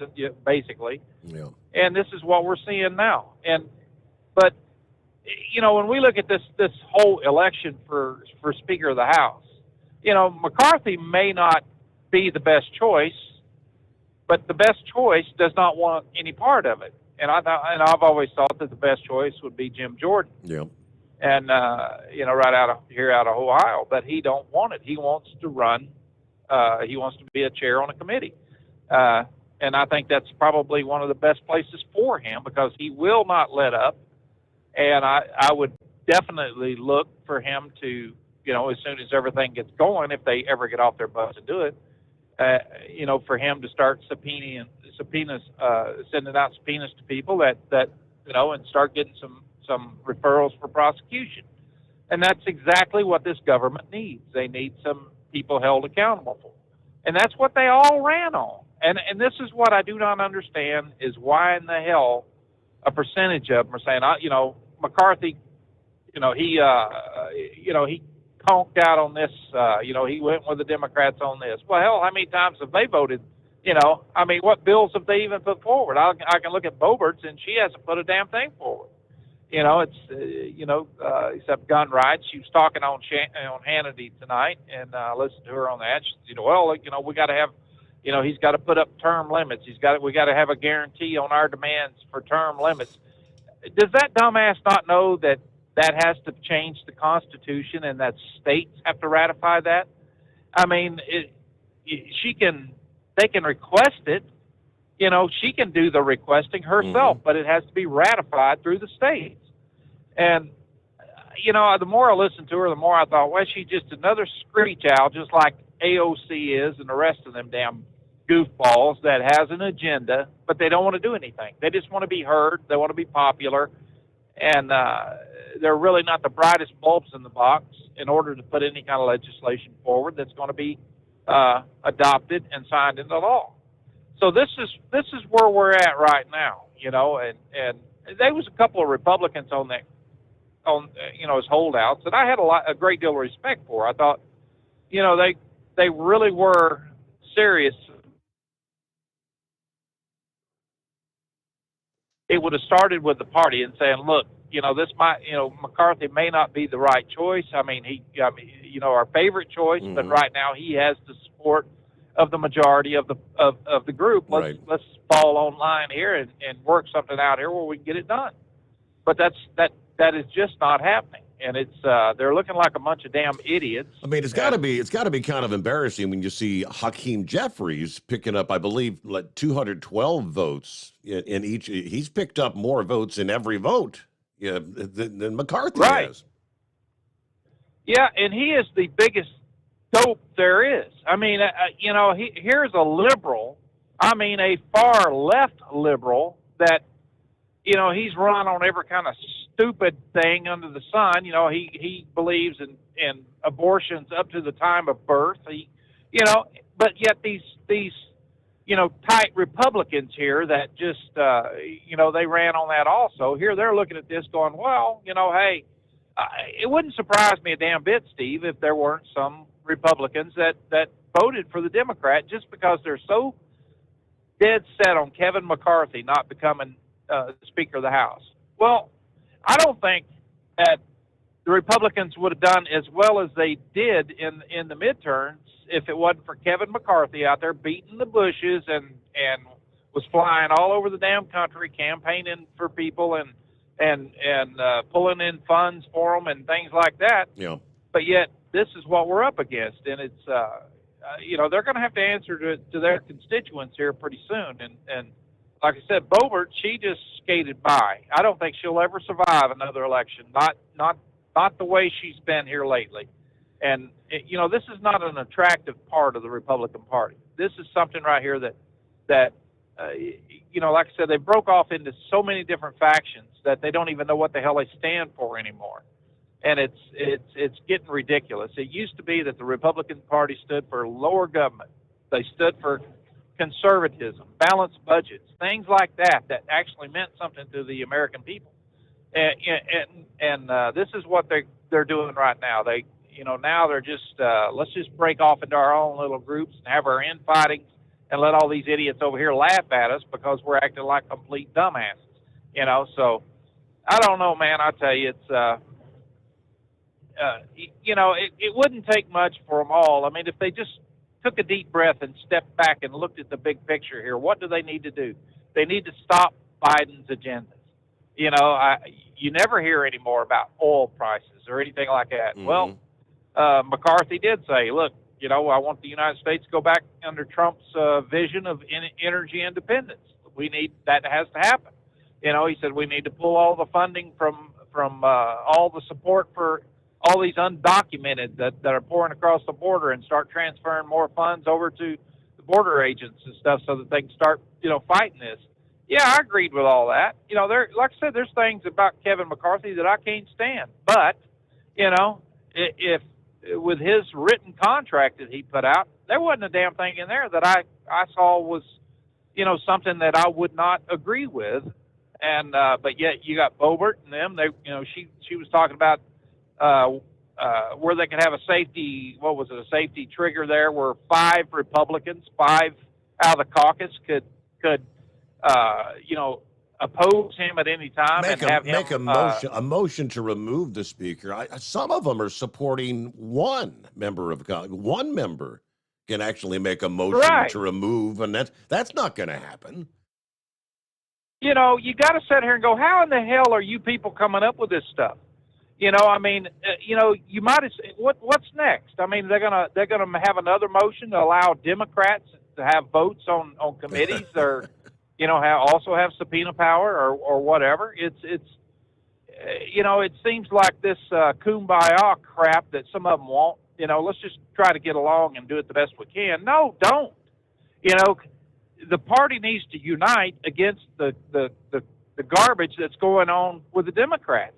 basically. Yeah. And this is what we're seeing now. But when we look at this whole election for Speaker of the House, McCarthy may not be the best choice, but the best choice does not want any part of it. And I've always thought that the best choice would be Jim Jordan. Yeah. and right out of Ohio. But he don't want it. He wants to run. He wants to be a chair on a committee, and I think that's probably one of the best places for him because he will not let up. And I would definitely look for him to, as soon as everything gets going, if they ever get off their butts and do it, for him to start sending out subpoenas to people that and start getting some referrals for prosecution. And that's exactly what this government needs. They need some people held accountable for. And that's what they all ran on. And this is what I do not understand is why in the hell a percentage of them are saying, McCarthy, he conked out on this, he went with the Democrats on this. Well, hell, how many times have they voted? What bills have they even put forward? I can look at Boebert's, and she hasn't put a damn thing forward. Except gun rights. She was talking on Hannity tonight, and I listened to her on that. She said, we got to have, he's got to put up term limits. We got to have a guarantee on our demands for term limits. Does that dumbass not know that has to change the Constitution and that states have to ratify that? They can request it. She can do the requesting herself, but it has to be ratified through the states. And, the more I listened to her, the more I thought, well, she's just another screech owl, just like AOC is and the rest of them damn goofballs that has an agenda, but they don't want to do anything. They just want to be heard. They want to be popular. And they're really not the brightest bulbs in the box in order to put any kind of legislation forward that's going to be adopted and signed into law. So this is where we're at right now, and there was a couple of Republicans on as holdouts that I had a great deal of respect for. I thought, they really were serious. It would have started with the party and saying, look, this might, McCarthy may not be the right choice. Our favorite choice, but right now he has the support of the majority of the group. Let's fall online here and work something out here where we can get it done. But that is just not happening, and it's they're looking like a bunch of damn idiots. It's got to be kind of embarrassing when you see Hakeem Jeffries picking up, I believe, 212 votes in each. He's picked up more votes in every vote than McCarthy has. Yeah, and he is the biggest dope there is. Here's a liberal, a far left liberal that, he's run on every kind of stupid thing under the sun. He believes in abortions up to the time of birth. But yet these tight Republicans here that just, they ran on that also. Here they're looking at this going, well, hey, it wouldn't surprise me a damn bit, Steve, if there weren't some Republicans that voted for the Democrat just because they're so dead set on Kevin McCarthy not becoming Speaker of the House. Well, I don't think that the Republicans would have done as well as they did in the midterms if it wasn't for Kevin McCarthy out there beating the bushes and was flying all over the damn country campaigning for people and pulling in funds for them and things like that. Yeah. But yet this is what we're up against, and it's they're going to have to answer to their constituents here pretty soon. And like I said, Boebert, she just skated by. I don't think she'll ever survive another election. Not the way she's been here lately. And this is not an attractive part of the Republican Party. This is something right here that like I said, they broke off into so many different factions that they don't even know what the hell they stand for anymore. And it's getting ridiculous. It used to be that the Republican Party stood for lower government. They stood for conservatism, balanced budgets, things like that actually meant something to the American people. And this is what they're doing right now. Now they're just let's just break off into our own little groups and have our infighting and let all these idiots over here laugh at us because we're acting like complete dumbasses. So I don't know, man. I tell you, it's it wouldn't take much for them all. If they just took a deep breath and stepped back and looked at the big picture here, what do they need to do? They need to stop Biden's agendas. You know, you never hear anymore about oil prices or anything like that. Mm-hmm. Well, McCarthy did say, look, you know, I want the United States to go back under Trump's vision of energy independence. That has to happen. You know, he said we need to pull all the funding from all the support for all these undocumented that are pouring across the border and start transferring more funds over to the border agents and stuff so that they can start, you know, fighting this. Yeah, I agreed with all that. You know, like I said, there's things about Kevin McCarthy that I can't stand. But, you know, if with his written contract that he put out, there wasn't a damn thing in there that I saw was, you know, something that I would not agree with. And but yet you got Boebert and them. They, you know, she was talking about where they could have a safety trigger there, where 5 Republicans, 5 out of the caucus could you know, oppose him at any time Make a motion to remove the speaker. Some of them are supporting one member of Congress. One member can actually make a motion to remove, and that's not going to happen. You know, you got to sit here and go, how in the hell are you people coming up with this stuff? You know, I mean, you know, you might have. What's next? I mean, they're gonna have another motion to allow Democrats to have votes on committees, or you know, also have subpoena power or whatever. It's you know, it seems like this kumbaya crap that some of them want. You know, let's just try to get along and do it the best we can. No, don't. You know, the party needs to unite against the garbage that's going on with the Democrats.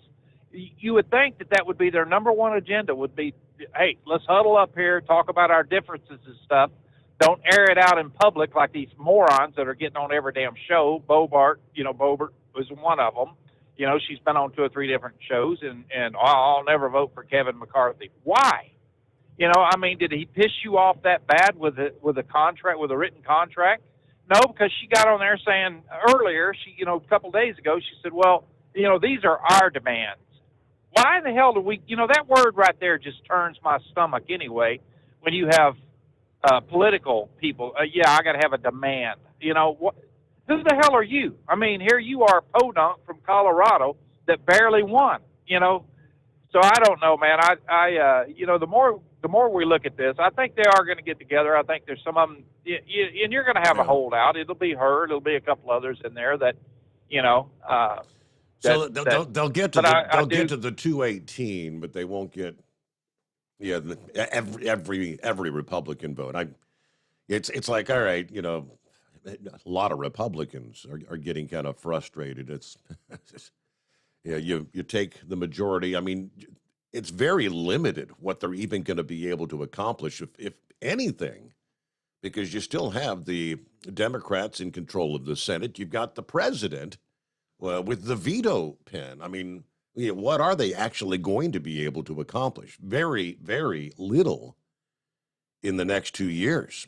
You would think that would be their number one agenda, would be, hey, let's huddle up here, talk about our differences and stuff. Don't air it out in public like these morons that are getting on every damn show. Boebert was one of them. You know, she's been on 2 or 3 different shows, and I'll never vote for Kevin McCarthy. Why? You know, I mean, did he piss you off that bad with a contract, with a written contract? No, because she got on there saying earlier, you know, a couple days ago, she said, well, you know, these are our demands. Why the hell do we, you know, that word right there just turns my stomach anyway, when you have political people. Yeah, I got to have a demand. You know, who the hell are you? I mean, here you are, podunk from Colorado that barely won, you know. So I don't know, man. I you know, the more we look at this, I think they are going to get together. I think there's some of them, and you're going to have a holdout. It'll be her. It'll be a couple others in there that, you know. So they'll get to the 218, but they won't get every Republican vote. It's like, all right, you know, a lot of Republicans are getting kind of frustrated. It's you take the majority. I mean, it's very limited what they're even going to be able to accomplish, if anything, because you still have the Democrats in control of the Senate. You've got the president with the veto pen. I mean, what are they actually going to be able to accomplish? Very, very little in the next 2 years.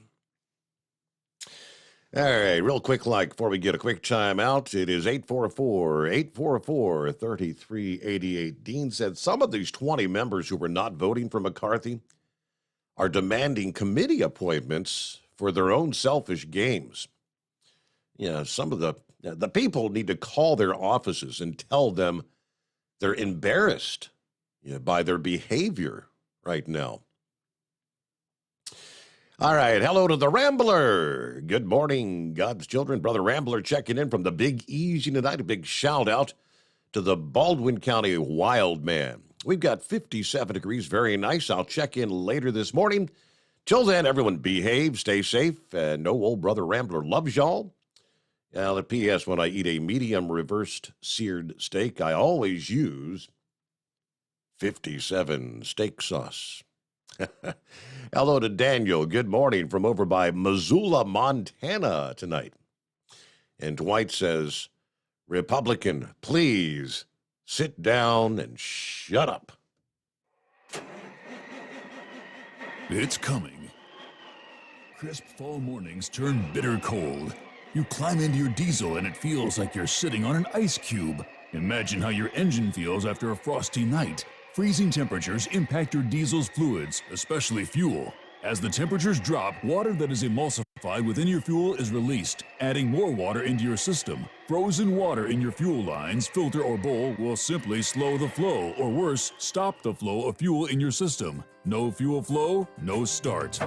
All right, real quick, before we get a quick time out, it is 844-3388. Dean said some of these 20 members who were not voting for McCarthy are demanding committee appointments for their own selfish games. Yeah, some of the people need to call their offices and tell them they're embarrassed by their behavior right now. All right, hello to the Rambler. Good morning, God's children. Brother Rambler checking in from the Big Easy tonight. A big shout out to the Baldwin County Wild Man. We've got 57 degrees, very nice. I'll check in later this morning. Till then, everyone behave, stay safe, and know old Brother Rambler loves y'all. The P.S. When I eat a medium reversed seared steak, I always use 57 steak sauce. Hello to Daniel. Good morning from over by Missoula, Montana tonight. And Dwight says, Republican, please sit down and shut up. It's coming. Crisp fall mornings turn bitter cold. You climb into your diesel and it feels like you're sitting on an ice cube. Imagine how your engine feels after a frosty night. Freezing temperatures impact your diesel's fluids, especially fuel. As the temperatures drop, water that is emulsified within your fuel is released. Adding more water into your system, frozen water in your fuel lines, filter, or bowl will simply slow the flow, or worse, stop the flow of fuel in your system. No fuel flow, no start.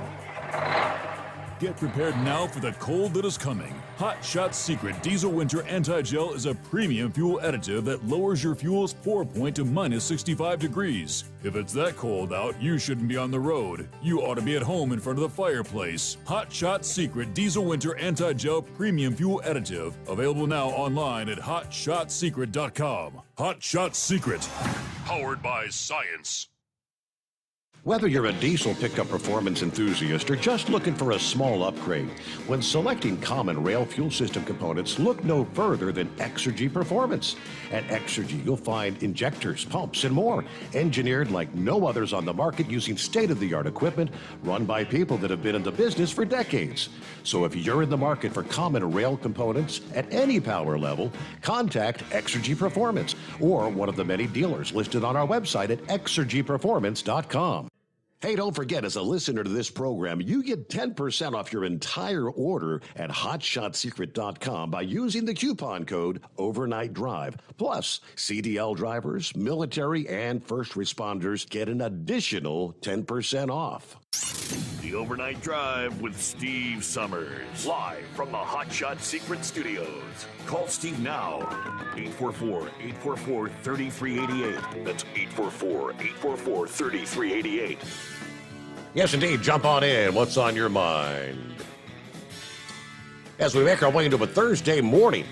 Get prepared now for the cold that is coming. Hot Shot Secret Diesel Winter Anti-Gel is a premium fuel additive that lowers your fuel's pour point to minus 65 degrees. If it's that cold out, you shouldn't be on the road. You ought to be at home in front of the fireplace. Hot Shot Secret Diesel Winter Anti-Gel Premium Fuel Additive. Available now online at hotshotsecret.com. Hot Shot Secret. Powered by science. Whether you're a diesel pickup performance enthusiast or just looking for a small upgrade, when selecting common rail fuel system components, look no further than Exergy Performance. At Exergy, you'll find injectors, pumps, and more, engineered like no others on the market using state-of-the-art equipment run by people that have been in the business for decades. So if you're in the market for common rail components at any power level, contact Exergy Performance or one of the many dealers listed on our website at exergyperformance.com. Hey, don't forget, as a listener to this program, you get 10% off your entire order at hotshotsecret.com by using the coupon code Overnight Drive. Plus, CDL drivers, military, and first responders get an additional 10% off. The Overnight Drive with Steve Sommers. Live from the Hot Shot Secret Studios. Call Steve now. 844-844-3388. That's 844-844-3388. Yes, indeed. Jump on in. What's on your mind? As we make our way into a Thursday morning,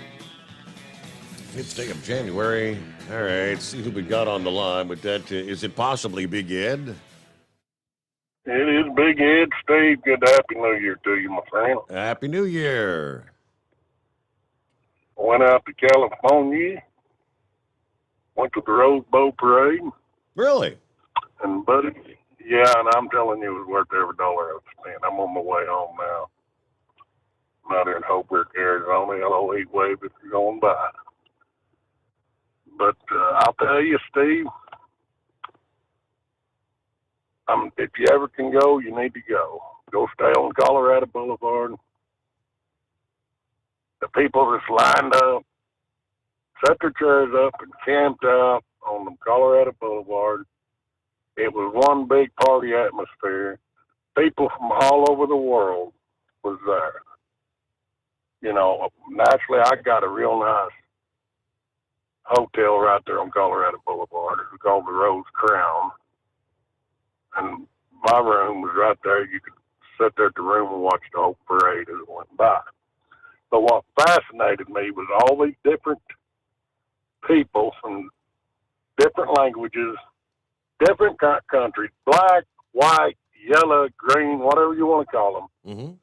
5th day of January. All right, see who we got on the line with that. Is it possibly Big Ed? It is Big Ed. Steve, good Happy New Year to you, my friend. Happy New Year. Went out to California. Went to the Rose Bowl Parade. Really? And, buddy, yeah, and I'm telling you, it was worth every dollar I've spent. I'm on my way home now. I'm out here in Hope Rick, Arizona. Hello, heat wave if you're going by. But I'll tell you, Steve, if you ever can go, you need to go. Go stay on Colorado Boulevard. The people just lined up, set their chairs up, and camped out on the Colorado Boulevard. It was one big party atmosphere. People from all over the world was there. You know, naturally, I got a real nice hotel right there on Colorado Boulevard. It was called the Rose Crown. And my room was right there. You could sit there at the room and watch the whole parade as it went by. But what fascinated me was all these different people from different languages, different countries, black, white, yellow, green, whatever you want to call them,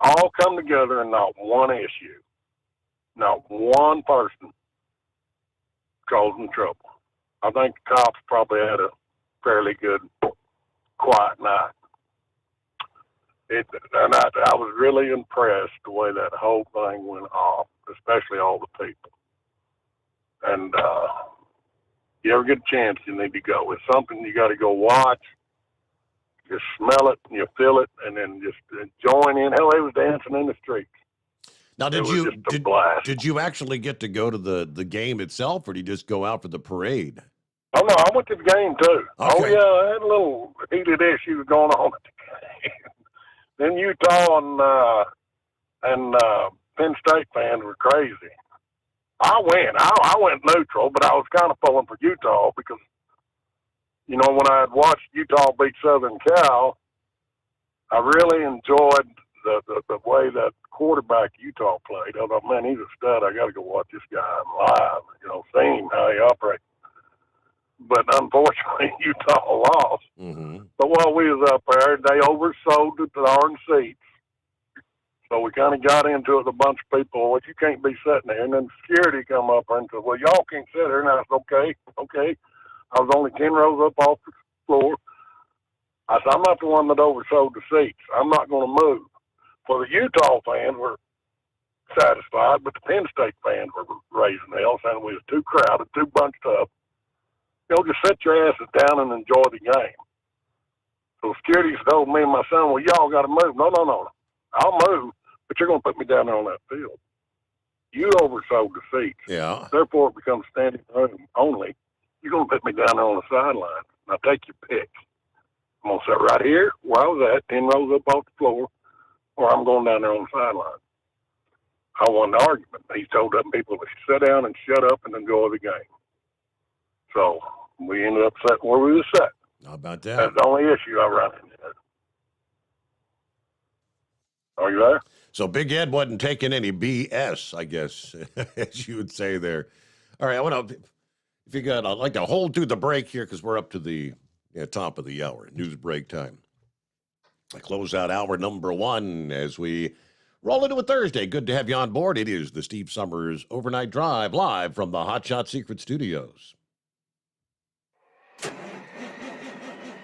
all come together and not one issue, not one person causing trouble. I think the cops probably had a fairly good, quiet night. And I was really impressed the way that whole thing went off, especially all the people. And you ever get a chance, you need to go. It's something you got to go watch. You smell it and you feel it, and then just join in. Hell, they was dancing in the streets. Now, did you actually get to go to the game itself, or did you just go out for the parade? Oh no, I went to the game too. Okay. Oh yeah, I had a little heated issues going on at the game. Then Utah and Penn State fans were crazy. I went neutral, but I was kind of pulling for Utah because, you know, when I had watched Utah beat Southern Cal, I really enjoyed the way that quarterback Utah played. I thought, man, he's a stud. I got to go watch this guy live, you know, see him, how he operates. But unfortunately, Utah lost. But while we was up there, they oversold the darn seats. So we kind of got into it with a bunch of people. Well, you can't be sitting there. And then security come up and said, well, y'all can't sit here. And I said, okay. I was only 10 rows up off the floor. I said, I'm not the one that oversold the seats. I'm not going to move. Well, the Utah fans were satisfied, but the Penn State fans were raising hell, saying we was too crowded, too bunched up. You know, just sit your asses down and enjoy the game. So security told me and my son, well, y'all got to move. No. I'll move, but you're going to put me down there on that field. You oversold the seats. Yeah. Therefore, it becomes standing room only. You're going to put me down there on the sideline. Now, take your pick. I'm going to sit right here where I was at, 10 rows up off the floor, or I'm going down there on the sideline. I won the argument. He told them people to sit down and shut up and then go over the game. So we ended up sitting where we were sat. How about that? That's the only issue I run into. Are you there? So Big Ed wasn't taking any BS, I guess, as you would say there. All right, I want to, if you got, I'd like to hold through the break here because we're up to the top of the hour, news break time. I close out hour number 1 as we roll into a Thursday. Good to have you on board. It is the Steve Sommers Overnight Drive live from the Hot Shot Secret Studios.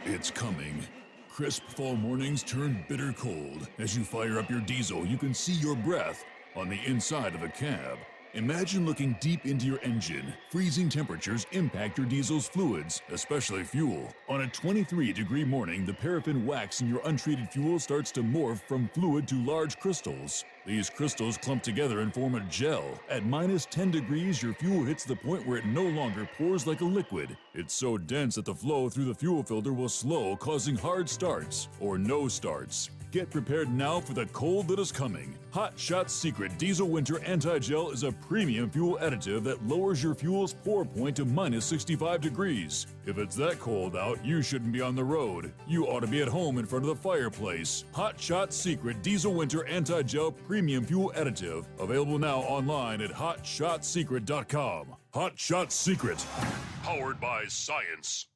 It's coming. Crisp fall mornings turn bitter cold. As you fire up your diesel, you can see your breath on the inside of the cab. Imagine looking deep into your engine. Freezing temperatures impact your diesel's fluids, especially fuel. On a 23-degree morning, the paraffin wax in your untreated fuel starts to morph from fluid to large crystals. These crystals clump together and form a gel. At minus 10 degrees, your fuel hits the point where it no longer pours like a liquid. It's so dense that the flow through the fuel filter will slow, causing hard starts or no starts. Get prepared now for the cold that is coming. Hot Shot Secret Diesel Winter Anti-Gel is a premium fuel additive that lowers your fuel's pour point to minus 65 degrees. If it's that cold out, you shouldn't be on the road. You ought to be at home in front of the fireplace. Hot Shot Secret Diesel Winter Anti-Gel Premium Fuel Additive. Available now online at hotshotsecret.com. Hot Shot Secret. Powered by science.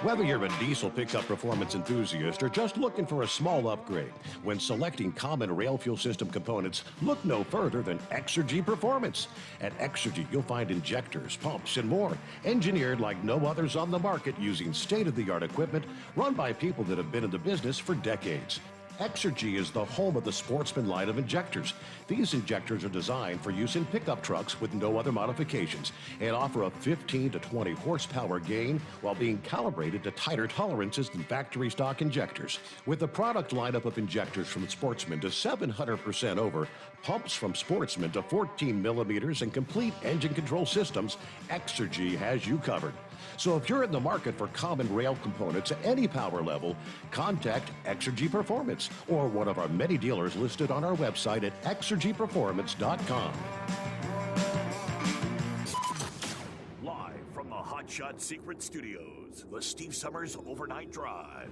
Whether you're a diesel pickup performance enthusiast or just looking for a small upgrade, when selecting common rail fuel system components, look no further than Exergy Performance. At Exergy, you'll find injectors, pumps, and more, engineered like no others on the market using state-of-the-art equipment run by people that have been in the business for decades. Exergy is the home of the Sportsman line of injectors. These injectors are designed for use in pickup trucks with no other modifications and offer a 15 to 20 horsepower gain while being calibrated to tighter tolerances than factory stock injectors. With the product lineup of injectors from Sportsman to 700% over, pumps from Sportsman to 14 millimeters, and complete engine control systems, Exergy has you covered. So if you're in the market for common rail components at any power level, contact Exergy Performance or one of our many dealers listed on our website at exergyperformance.com. Live from the Hot Shot Secret Studios, the Steve Sommers Overnight Drive.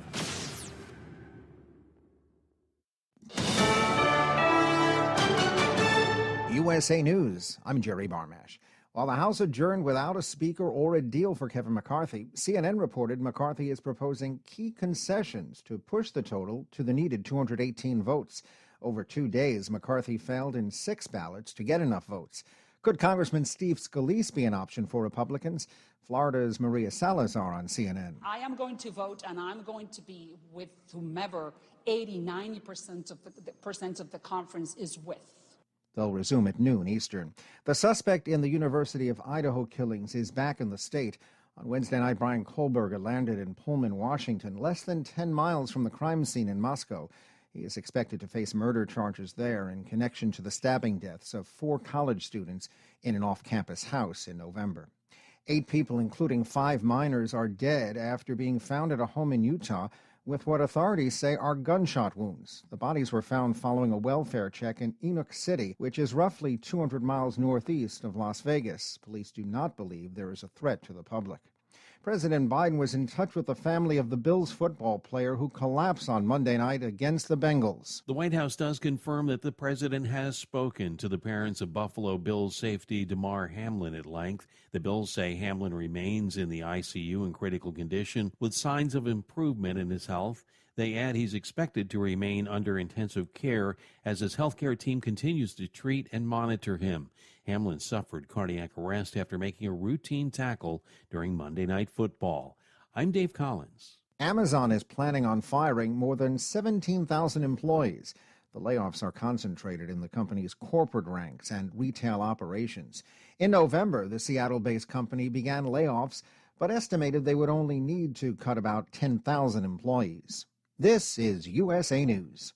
USA News. I'm Jerry Barmash. While the House adjourned without a speaker or a deal for Kevin McCarthy, CNN reported McCarthy is proposing key concessions to push the total to the needed 218 votes. Over 2 days, McCarthy failed in 6 ballots to get enough votes. Could Congressman Steve Scalise be an option for Republicans? Florida's Maria Salazar on CNN. I am going to vote, and I'm going to be with whomever 80-90% of the conference is with. They'll resume at noon Eastern. The suspect in the University of Idaho killings is back in the state. On Wednesday night, Brian Kohlberger landed in Pullman, Washington, less than 10 miles from the crime scene in Moscow. He is expected to face murder charges there in connection to the stabbing deaths of 4 college students in an off-campus house in November. 8 people, including 5 minors, are dead after being found at a home in Utah with what authorities say are gunshot wounds. The bodies were found following a welfare check in Enoch City, which is roughly 200 miles northeast of Las Vegas. Police do not believe there is a threat to the public. President Biden was in touch with the family of the Bills football player who collapsed on Monday night against the Bengals. The White House does confirm that the president has spoken to the parents of Buffalo Bills safety Damar Hamlin at length. The Bills say Hamlin remains in the ICU in critical condition with signs of improvement in his health. They add he's expected to remain under intensive care as his healthcare team continues to treat and monitor him. Hamlin suffered cardiac arrest after making a routine tackle during Monday Night Football. I'm Dave Collins. Amazon is planning on firing more than 17,000 employees. The layoffs are concentrated in the company's corporate ranks and retail operations. In November, the Seattle-based company began layoffs but estimated they would only need to cut about 10,000 employees. This is USA News.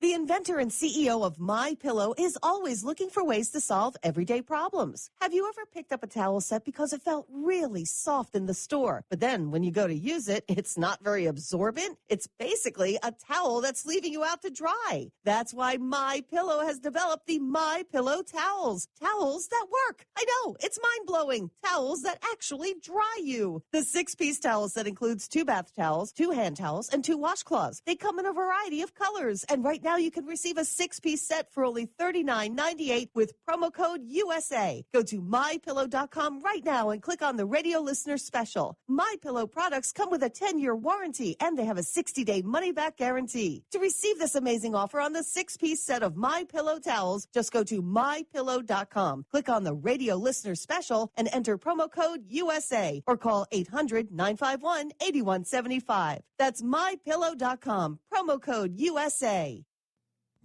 The inventor and CEO of MyPillow is always looking for ways to solve everyday problems. Have you ever picked up a towel set because it felt really soft in the store, but then when you go to use it, it's not very absorbent? It's basically a towel that's leaving you out to dry. That's why MyPillow has developed the MyPillow towels. Towels that work. I know, it's mind-blowing. Towels that actually dry you. The 6-piece towel set includes 2 bath towels, 2 hand towels, and 2 washcloths. They come in a variety of colors, and right now you can receive a 6-piece set for only $39.98 with promo code USA. Go to MyPillow.com right now and click on the radio listener special. MyPillow products come with a 10-year warranty and they have a 60-day money-back guarantee. To receive this amazing offer on the 6-piece set of MyPillow towels, just go to MyPillow.com, click on the radio listener special, and enter promo code USA or call 800-951-8175. That's MyPillow.com, promo code USA.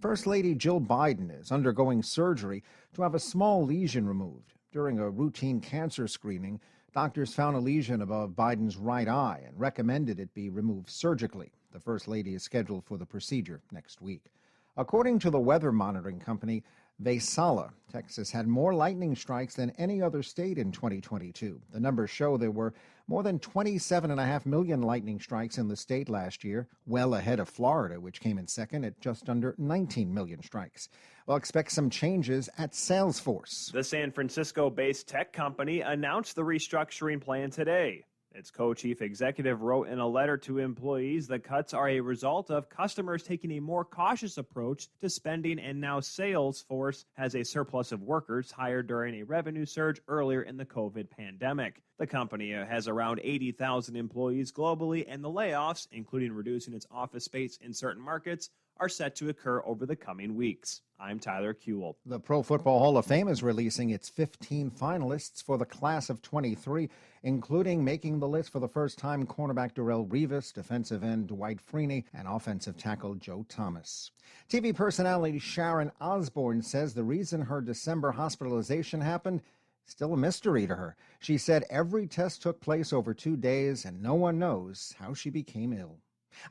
First Lady Jill Biden is undergoing surgery to have a small lesion removed. During a routine cancer screening, doctors found a lesion above Biden's right eye and recommended it be removed surgically. The First Lady is scheduled for the procedure next week. According to the weather monitoring company Vaisala, Texas had more lightning strikes than any other state in 2022. The numbers show there were more than 27.5 million lightning strikes in the state last year, well ahead of Florida, which came in second at just under 19 million strikes. We'll expect some changes at Salesforce. The San Francisco-based tech company announced the restructuring plan today. Its co-chief executive wrote in a letter to employees the cuts are a result of customers taking a more cautious approach to spending, and now Salesforce has a surplus of workers hired during a revenue surge earlier in the COVID pandemic. The company has around 80,000 employees globally, and the layoffs, including reducing its office space in certain markets, are set to occur over the coming weeks. I'm Tyler Kuehl. The Pro Football Hall of Fame is releasing its 15 finalists for the class of 23, including making the list for the first time cornerback Darrelle Revis, defensive end Dwight Freeney, and offensive tackle Joe Thomas. TV personality Sharon Osbourne says the reason her December hospitalization happened still a mystery to her. She said every test took place over 2 days and no one knows how she became ill.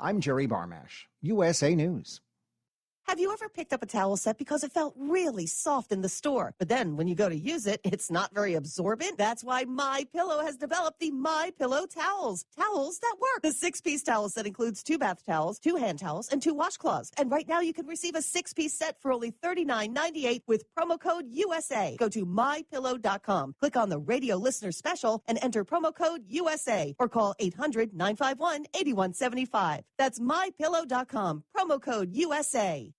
I'm Jerry Barmash, USA News. Have you ever picked up a towel set because it felt really soft in the store, but then when you go to use it, it's not very absorbent? That's why MyPillow has developed the MyPillow towels. Towels that work. The 6-piece towel set includes 2 bath towels, 2 hand towels, and 2 washcloths. And right now you can receive a 6-piece set for only $39.98 with promo code USA. Go to MyPillow.com, click on the radio listener special, and enter promo code USA or call 800-951-8175. That's MyPillow.com, promo code USA.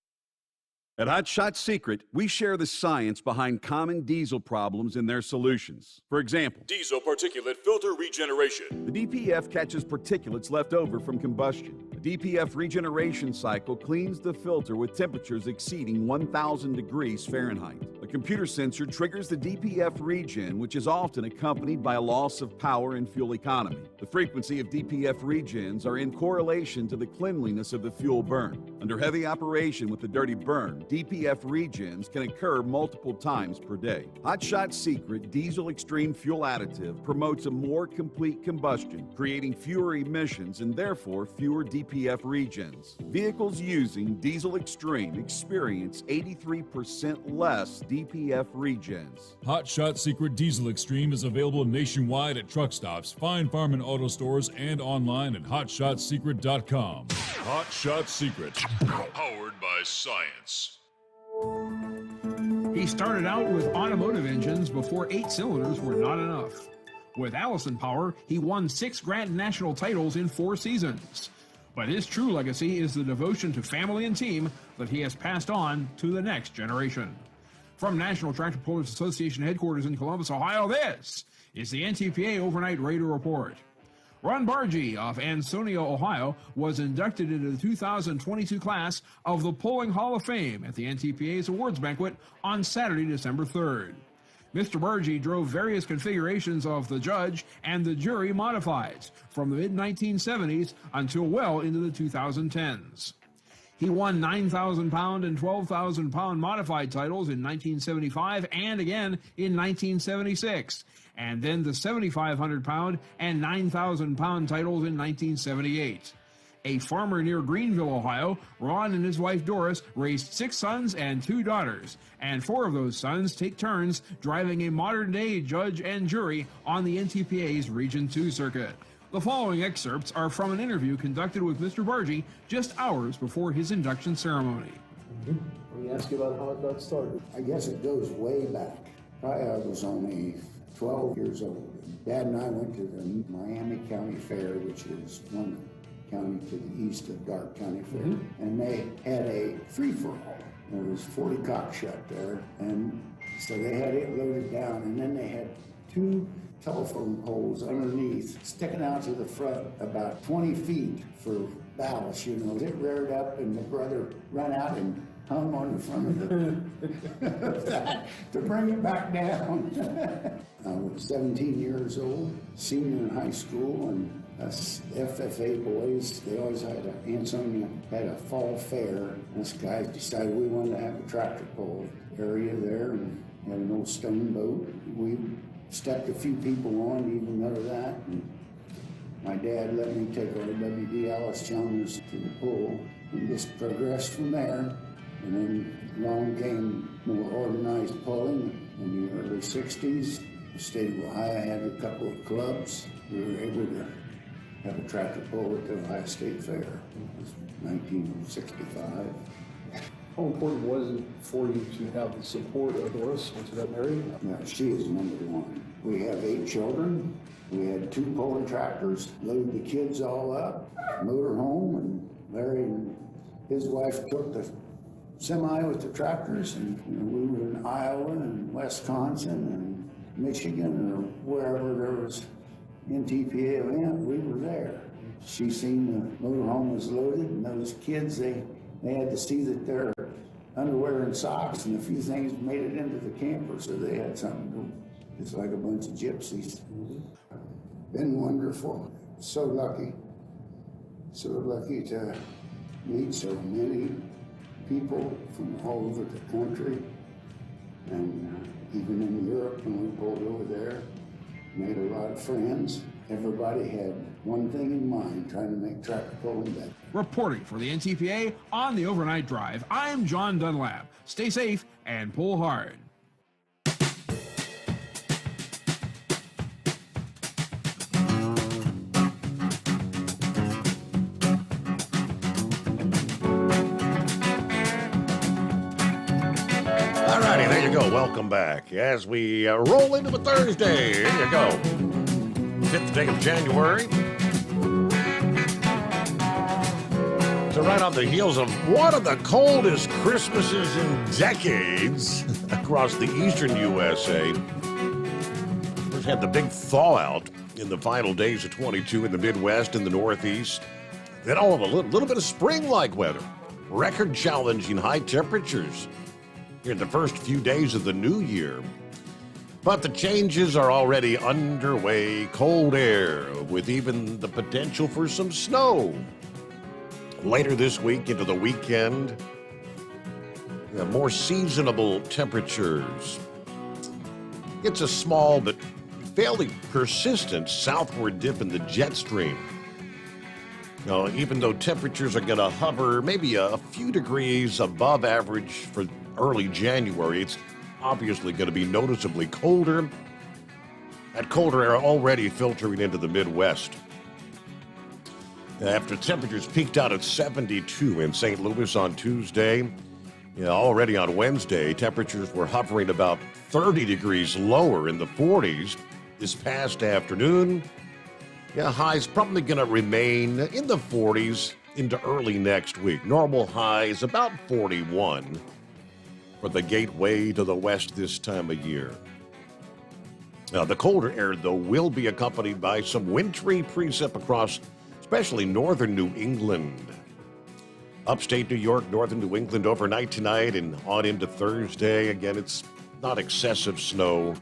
At Hot Shot Secret, we share the science behind common diesel problems and their solutions. For example, diesel particulate filter regeneration. The DPF catches particulates left over from combustion. The DPF regeneration cycle cleans the filter with temperatures exceeding 1,000 degrees Fahrenheit. A computer sensor triggers the DPF regen, which is often accompanied by a loss of power and fuel economy. The frequency of DPF regens are in correlation to the cleanliness of the fuel burn. Under heavy operation with the dirty burn, DPF regens can occur multiple times per day. Hot Shot Secret Diesel Extreme Fuel Additive promotes a more complete combustion, creating fewer emissions and therefore fewer DPF regens. Vehicles using Diesel Extreme experience 83% less DPF regens. Hot Shot Secret Diesel Extreme is available nationwide at truck stops, fine farm and auto stores, and online at hotshotsecret.com. Hot Shot Secret, powered by science. He started out with automotive engines before 8 cylinders were not enough. With Allison Power, he won 6 Grand National titles in 4 seasons. But his true legacy is the devotion to family and team that he has passed on to the next generation. From National Tractor Pullers Association headquarters in Columbus, Ohio, this is the NTPA Overnight Raider Report. Ron Bargy of Ansonia, Ohio, was inducted into the 2022 class of the Pulling Hall of Fame at the NTPA's awards banquet on Saturday, December 3rd. Mr. Bargy drove various configurations of the judge and the jury modifieds from the mid-1970s until well into the 2010s. He won 9,000-pound and 12,000-pound modified titles in 1975 and again in 1976, and then the 7,500-pound and 9,000-pound titles in 1978. A farmer near Greenville, Ohio, Ron and his wife Doris raised 6 sons and 2 daughters, and 4 of those sons take turns driving a modern-day judge and jury on the NTPA's Region 2 circuit. The following excerpts are from an interview conducted with Mr. Bargy just hours before his induction ceremony. Let me ask you about how it got started. I guess it goes way back. I was only 12 years old. Dad and I went to the Miami County Fair, which is one county to the east of Darke County Fair, and they had a free-for-all. There was 40 cockshut there, and so they had it loaded down, and then they had 2 telephone poles underneath, sticking out to the front about 20 feet for ballast, you know. It reared up, and my brother ran out and hung on the front of that to bring it back down. I was 17 years old, senior in high school, and us FFA boys, they always had Ansonia had a fall fair. Us guys decided we wanted to have a tractor pull area there and had an old stone boat. We stepped a few people on, even though that. And my dad let me take our W.D. Ellis Chalmers to the pool and just progressed from there. And then along came more organized pulling in the early 60s. The state of Ohio had a couple of clubs. We were able to have a tractor pull at the Ohio State Fair. It was 1965. How important was it for you to have the support of Doris once you got married? Yeah, she is number one. We have 8 children. We had 2 pulling tractors, loaded the kids all up, motor home, and Larry and his wife took the semi with the tractors, and we were in Iowa and Wisconsin and Michigan or wherever there was NTPA event, we were there. She seen the motorhome was loaded, and those kids, they had to see that their underwear and socks and a few things made it into the camper, so they had something to do. It's like a bunch of gypsies. Been wonderful. So lucky to meet so many people from all over the country, and even in Europe when we pulled over there. Made a lot of friends. Everybody had one thing in mind, trying to make tractor pulling better. Reporting for the NTPA on the Overnight Drive, I'm John Dunlap. Stay safe and pull hard. Alrighty, there you go. Welcome back. As we roll into a Thursday, here you go. 5th day of January. So right on the heels of one of the coldest Christmases in decades across the eastern USA. We've had the big thaw out in the final days of 22 in the Midwest and the Northeast. Then all of a little bit of spring-like weather. Record-challenging high temperatures in the first few days of the new year. But the changes are already underway. Cold air with even the potential for some snow. Later this week into the weekend, more seasonable temperatures. It's a small but fairly persistent southward dip in the jet stream. Now, even though temperatures are going to hover maybe a few degrees above average for early January, it's obviously going to be noticeably colder. That colder air already filtering into the Midwest. After temperatures peaked out at 72 in St. Louis on Tuesday, already on Wednesday, temperatures were hovering about 30 degrees lower in the 40s this past afternoon. Highs probably going to remain in the 40s into early next week. Normal highs about 41 for the gateway to the west this time of year. Now, the colder air, though, will be accompanied by some wintry precip across especially northern New England. Upstate New York, northern New England overnight tonight and on into Thursday. Again, it's not excessive snow.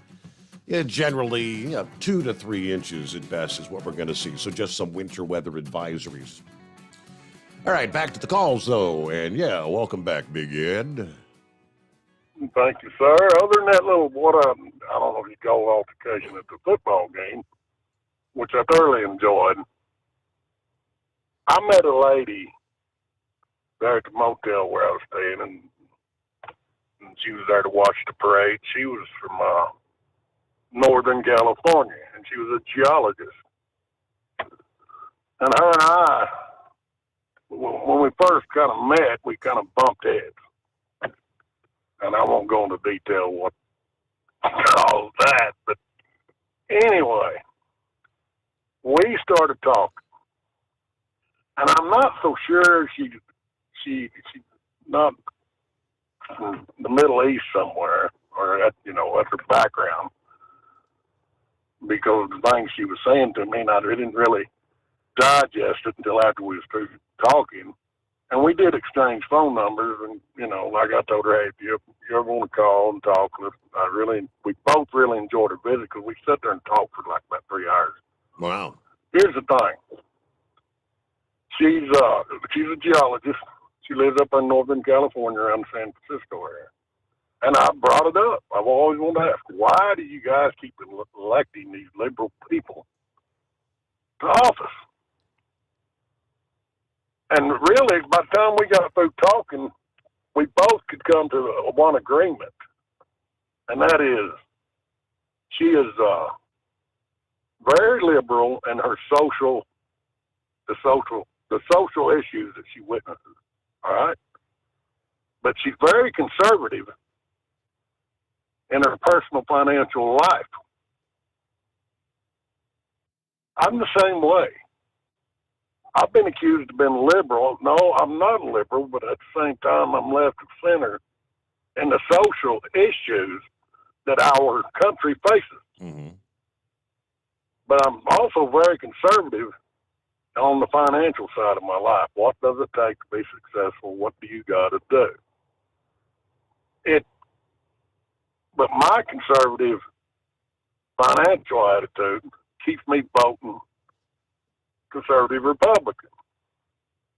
Generally, 2 to 3 inches at best is what we're going to see. So just some winter weather advisories. All right, back to the calls, though. And, yeah, welcome back, Big Ed. Thank you, sir. Other than that little, I don't know if you call altercation at the football game, which I thoroughly enjoyed, I met a lady there at the motel where I was staying, and she was there to watch the parade. She was from Northern California, and she was a geologist. And her and I, when we first kind of met, we kind of bumped heads. And I won't go into detail what caused that, but anyway, we started talking. And I'm not so sure she's not from the Middle East somewhere, or that's her background, because the things she was saying to me, and I didn't really digest it until after we was through talking. And we did exchange phone numbers, and like I told her, hey, if you ever want to call and talk, we both really enjoyed her visit because we sat there and talked for like about 3 hours. Wow. Here's the thing. She's a geologist. She lives up in Northern California around the San Francisco area. And I brought it up. I've always wanted to ask, why do you guys keep electing these liberal people to office? And really, by the time we got through talking, we both could come to one agreement. And that is, she is very liberal in her the social issues that she witnesses. All right? But she's very conservative in her personal financial life. I'm the same way. I've been accused of being liberal. No, I'm not a liberal, but at the same time, I'm left of center in the social issues that our country faces. Mm-hmm. But I'm also very conservative on the financial side of my life. What does it take to be successful? What do you got to do? But my conservative financial attitude keeps me voting conservative Republican.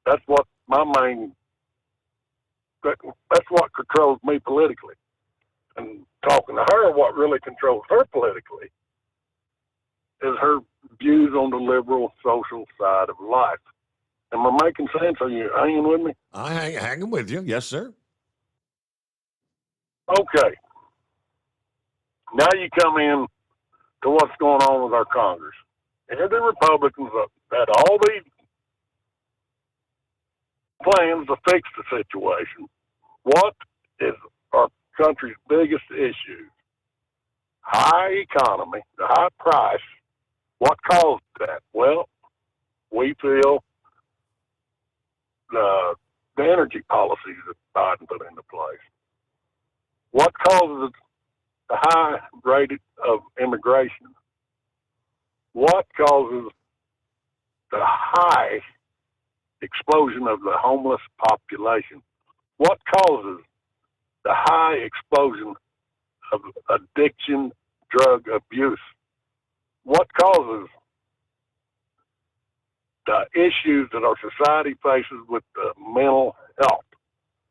That's what that's what controls me politically. And talking to her, what really controls her politically is her views on the liberal social side of life. Am I making sense? Are you hanging with me? I'm hanging with you. Yes, sir. Okay. Now you come in to what's going on with our Congress. Here the Republicans had all these plans to fix the situation. What is our country's biggest issue? High economy, the high price. What caused that? Well, we feel the energy policies that Biden put into place. What causes the high rate of immigration? What causes the high explosion of the homeless population? What causes the high explosion of addiction, drug abuse? What causes the issues that our society faces with mental health?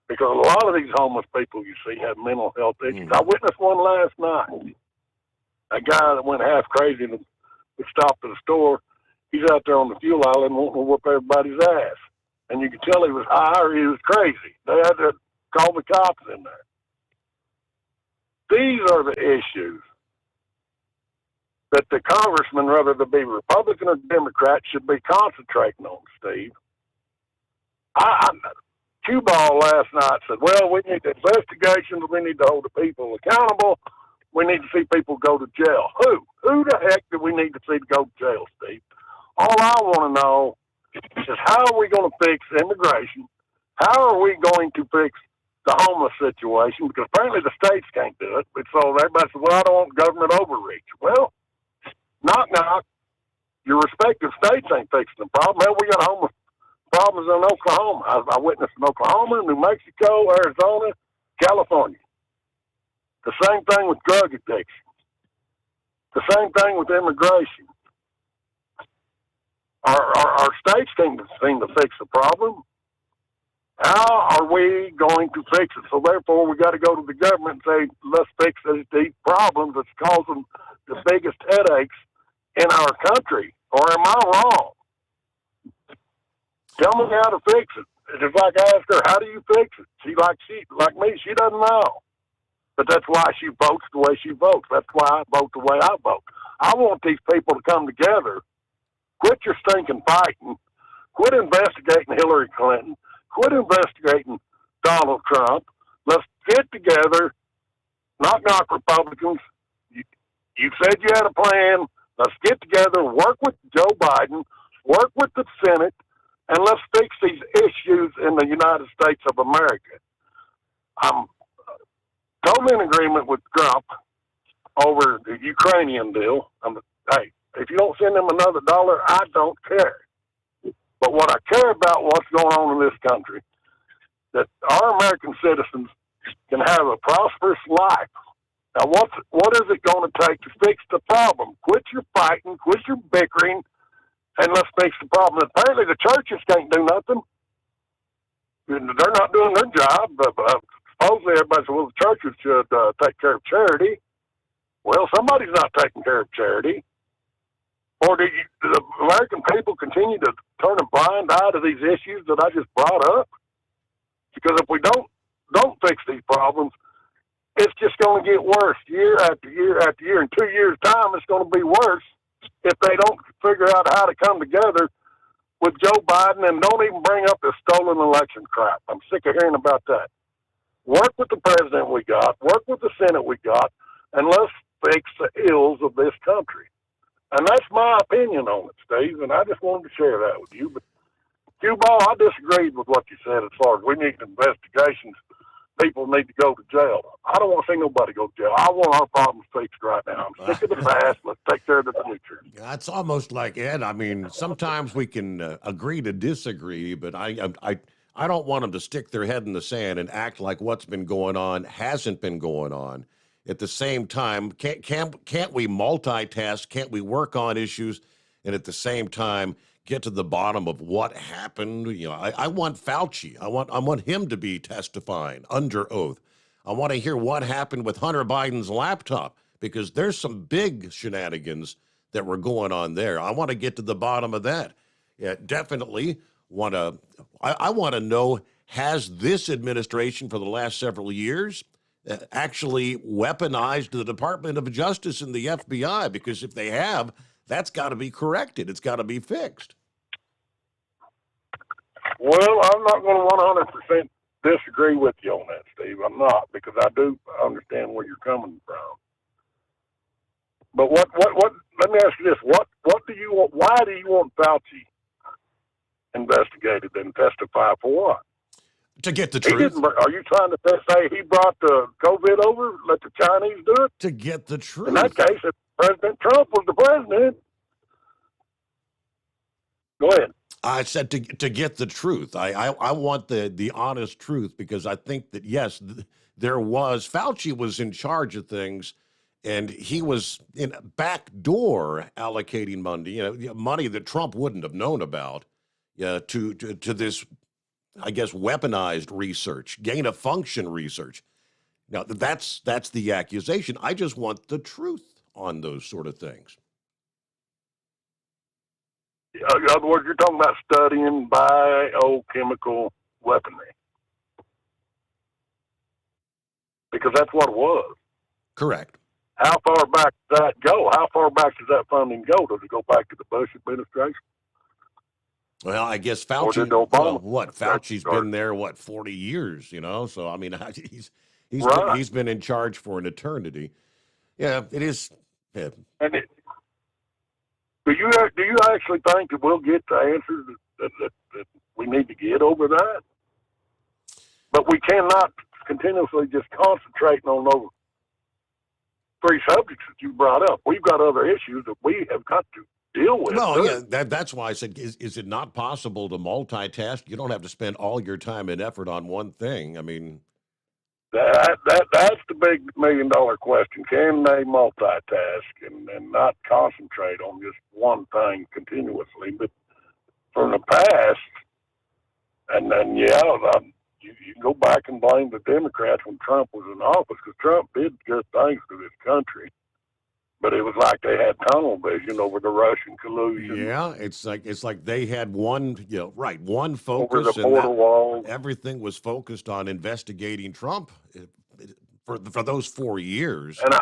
Because a lot of these homeless people you see have mental health issues. I witnessed one last night. A guy that went half crazy and stopped at the store. He's out there on the fuel island wanting to whoop everybody's ass. And you could tell he was high or he was crazy. They had to call the cops in there. These are the issues that the congressman, whether they be Republican or Democrat, should be concentrating on, Steve. Q-Ball last night said, well, we need investigations, we need to hold the people accountable, we need to see people go to jail. Who the heck do we need to see to go to jail, Steve? All I want to know is how are we going to fix immigration? How are we going to fix the homeless situation? Because apparently the states can't do it. So everybody says, well, I don't want government overreach. Well, knock, knock. Your respective states ain't fixing the problem. Hell, we got homeless problems in Oklahoma. I witnessed in Oklahoma, New Mexico, Arizona, California. The same thing with drug addiction. The same thing with immigration. Our states seem to fix the problem. How are we going to fix it? So therefore, we got to go to the government and say, let's fix these problems that's causing the biggest headaches in our country. Or am I wrong? Tell me how to fix it. It's like I asked her, how do you fix it? Like me, she doesn't know. But that's why she votes the way she votes. That's why I vote the way I vote. I want these people to come together. Quit your stinking fighting. Quit investigating Hillary Clinton. Quit investigating Donald Trump. Let's get together. Knock, knock, Republicans. You said you had a plan. Let's get together, work with Joe Biden, work with the Senate, and let's fix these issues in the United States of America. I'm totally in agreement with Trump over the Ukrainian deal. Hey, if you don't send them another dollar, I don't care. But what I care about, what's going on in this country, that our American citizens can have a prosperous life. Now, what is it going to take to fix the problem? Quit your fighting, quit your bickering, and let's fix the problem. Apparently, the churches can't do nothing. They're not doing their job. Supposedly, everybody says, well, the churches should take care of charity. Well, somebody's not taking care of charity. Or do the American people continue to turn a blind eye to these issues that I just brought up? Because if we don't fix these problems, it's just going to get worse year after year after year. In 2 years' time, it's going to be worse if they don't figure out how to come together with Joe Biden and don't even bring up the stolen election crap. I'm sick of hearing about that. Work with the president we got, work with the Senate we got, and let's fix the ills of this country. And that's my opinion on it, Steve, and I just wanted to share that with you. But, Q-Ball, I disagreed with what you said as far as we need investigations. People need to go to jail. I don't want to see nobody go to jail. I want our problems fixed right now. I'm sick of the past. Let's take care of the future. It's almost like, Ed, I mean, sometimes we can agree to disagree, but I don't want them to stick their head in the sand and act like what's been going on hasn't been going on. At the same time, can't we multitask? Can't we work on issues and at the same time get to the bottom of what happened? You know, I want Fauci. I want him to be testifying under oath. I want to hear what happened with Hunter Biden's laptop because there's some big shenanigans that were going on there. I want to get to the bottom of that. Yeah, definitely want to. I want to know, has this administration for the last several years actually weaponized the Department of Justice and the FBI? Because if they have, that's got to be corrected. It's got to be fixed. Well, I'm not going to 100% disagree with you on that, Steve. I'm not, because I do understand where you're coming from. But what? Let me ask you this: what do you want? Why do you want Fauci investigated and testify for what? To get the truth. Are you trying to say he brought the COVID over? Let the Chinese do it? To get the truth. In that case, if President Trump was the president. Go ahead. I said to get the truth. I want the honest truth because I think that, yes, there was, Fauci was in charge of things and he was in backdoor allocating money, money that Trump wouldn't have known about to this, I guess, weaponized research, gain of function research. Now, that's the accusation. I just want the truth on those sort of things. In other words, you're talking about studying biochemical weaponry. Because that's what it was. Correct. How far back does that go? How far back does that funding go? Does it go back to the Bush administration? Well, I guess Fauci, Fauci's been there, 40 years, So, I mean, he's been in charge for an eternity. Yeah, it is. Yeah. And do you actually think that we'll get the answers that we need to get over that? But we cannot continuously just concentrating on those three subjects that you brought up. We've got other issues that we have got to deal with. Well, yeah, that's why I said, is it not possible to multitask? You don't have to spend all your time and effort on one thing. I mean, that's the big $1 million question. Can they multitask and not concentrate on just one thing continuously? But from the past, And then, you can go back and blame the Democrats when Trump was in office, because Trump did good things to this country. But it was like they had tunnel vision over the Russian collusion. Yeah, it's like they had one Over focus, the border walls. everything was focused on investigating Trump for those 4 years. And I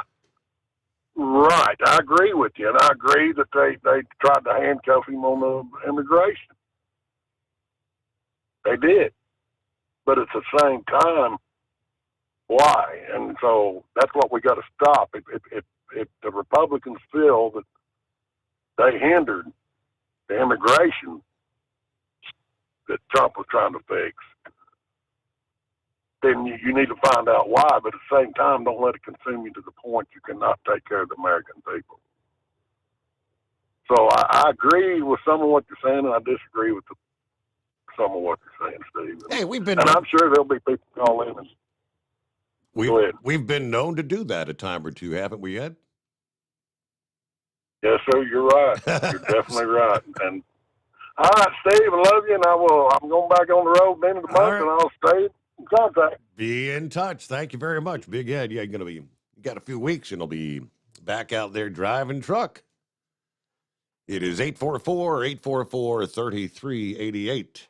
agree with you, and I agree that they tried to handcuff him on the immigration. They did, but at the same time, why? And so that's what we got to stop. If the Republicans feel that they hindered the immigration that Trump was trying to fix, then you need to find out why. But at the same time, don't let it consume you to the point you cannot take care of the American people. So I agree with some of what you're saying, and I disagree with some of what you're saying, Steve. Hey, and I'm sure there'll be people call in and we've been known to do that a time or two, haven't we, Ed? Yes, sir. You're right. You're definitely right. And all right, Steve, I love you, and I'm going back on the road at the end of the month, and I'll stay in contact. Be in touch. Thank you very much, Big Ed. Yeah, you got a few weeks, and he'll be back out there driving truck. It is 844-3388.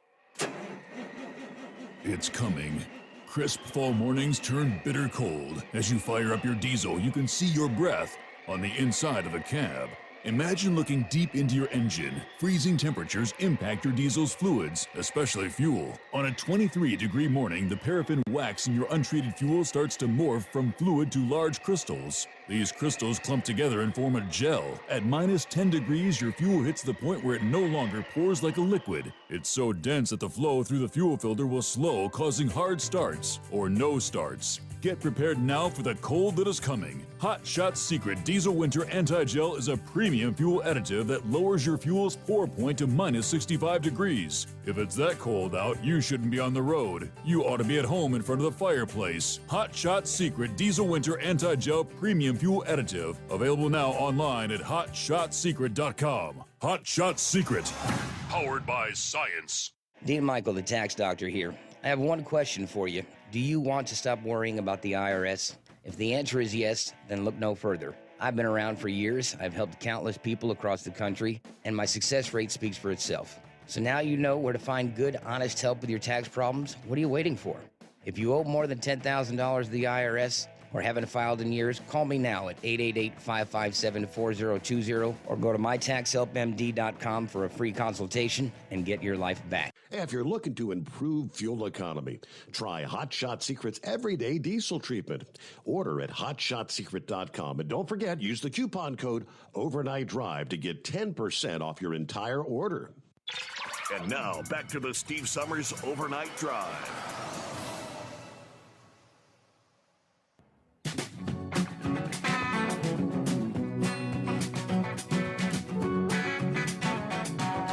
It's coming. Crisp fall mornings turn bitter cold. As you fire up your diesel, you can see your breath on the inside of the cab. Imagine looking deep into your engine. Freezing temperatures impact your diesel's fluids, especially fuel. On a 23-degree morning, the paraffin wax in your untreated fuel starts to morph from fluid to large crystals. These crystals clump together and form a gel. At minus 10 degrees, your fuel hits the point where it no longer pours like a liquid. It's so dense that the flow through the fuel filter will slow, causing hard starts or no starts. Get prepared now for the cold that is coming. Hot Shot Secret Diesel Winter Anti-Gel is a premium fuel additive that lowers your fuel's pour point to minus 65 degrees. If it's that cold out, you shouldn't be on the road. You ought to be at home in front of the fireplace. Hot Shot Secret Diesel Winter Anti-Gel Premium Fuel Additive. Available now online at hotshotsecret.com. Hot Shot Secret. Powered by science. Dean Michael, the tax doctor here. I have one question for you. Do you want to stop worrying about the IRS? If the answer is yes, then look no further. I've been around for years. I've helped countless people across the country, and my success rate speaks for itself. So now you know where to find good, honest help with your tax problems. What are you waiting for? If you owe more than $10,000 to the IRS or haven't filed in years, call me now at 888-557-4020 or go to mytaxhelpmd.com for a free consultation and get your life back. If you're looking to improve fuel economy, try Hot Shot Secret's everyday diesel treatment. Order at hotshotsecret.com. And don't forget, use the coupon code Overnight Drive to get 10% off your entire order. And now, back to the Steve Sommers Overnight Drive.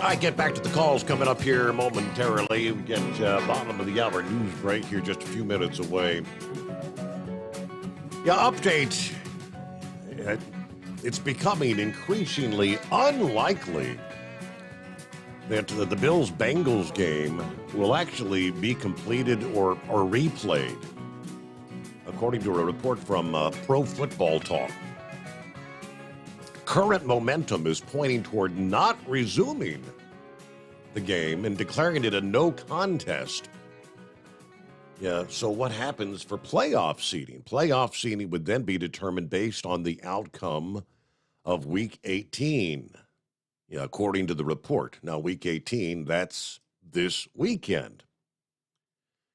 I get back to the calls coming up here momentarily. We get bottom of the hour news break here just a few minutes away. Yeah, update. It's becoming increasingly unlikely that the Bills-Bengals game will actually be completed or replayed, according to a report from Pro Football Talk. Current momentum is pointing toward not resuming the game and declaring it a no contest. Yeah, so what happens for playoff seeding? Playoff seeding would then be determined based on the outcome of Week 18, according to the report. Now, Week 18, that's this weekend.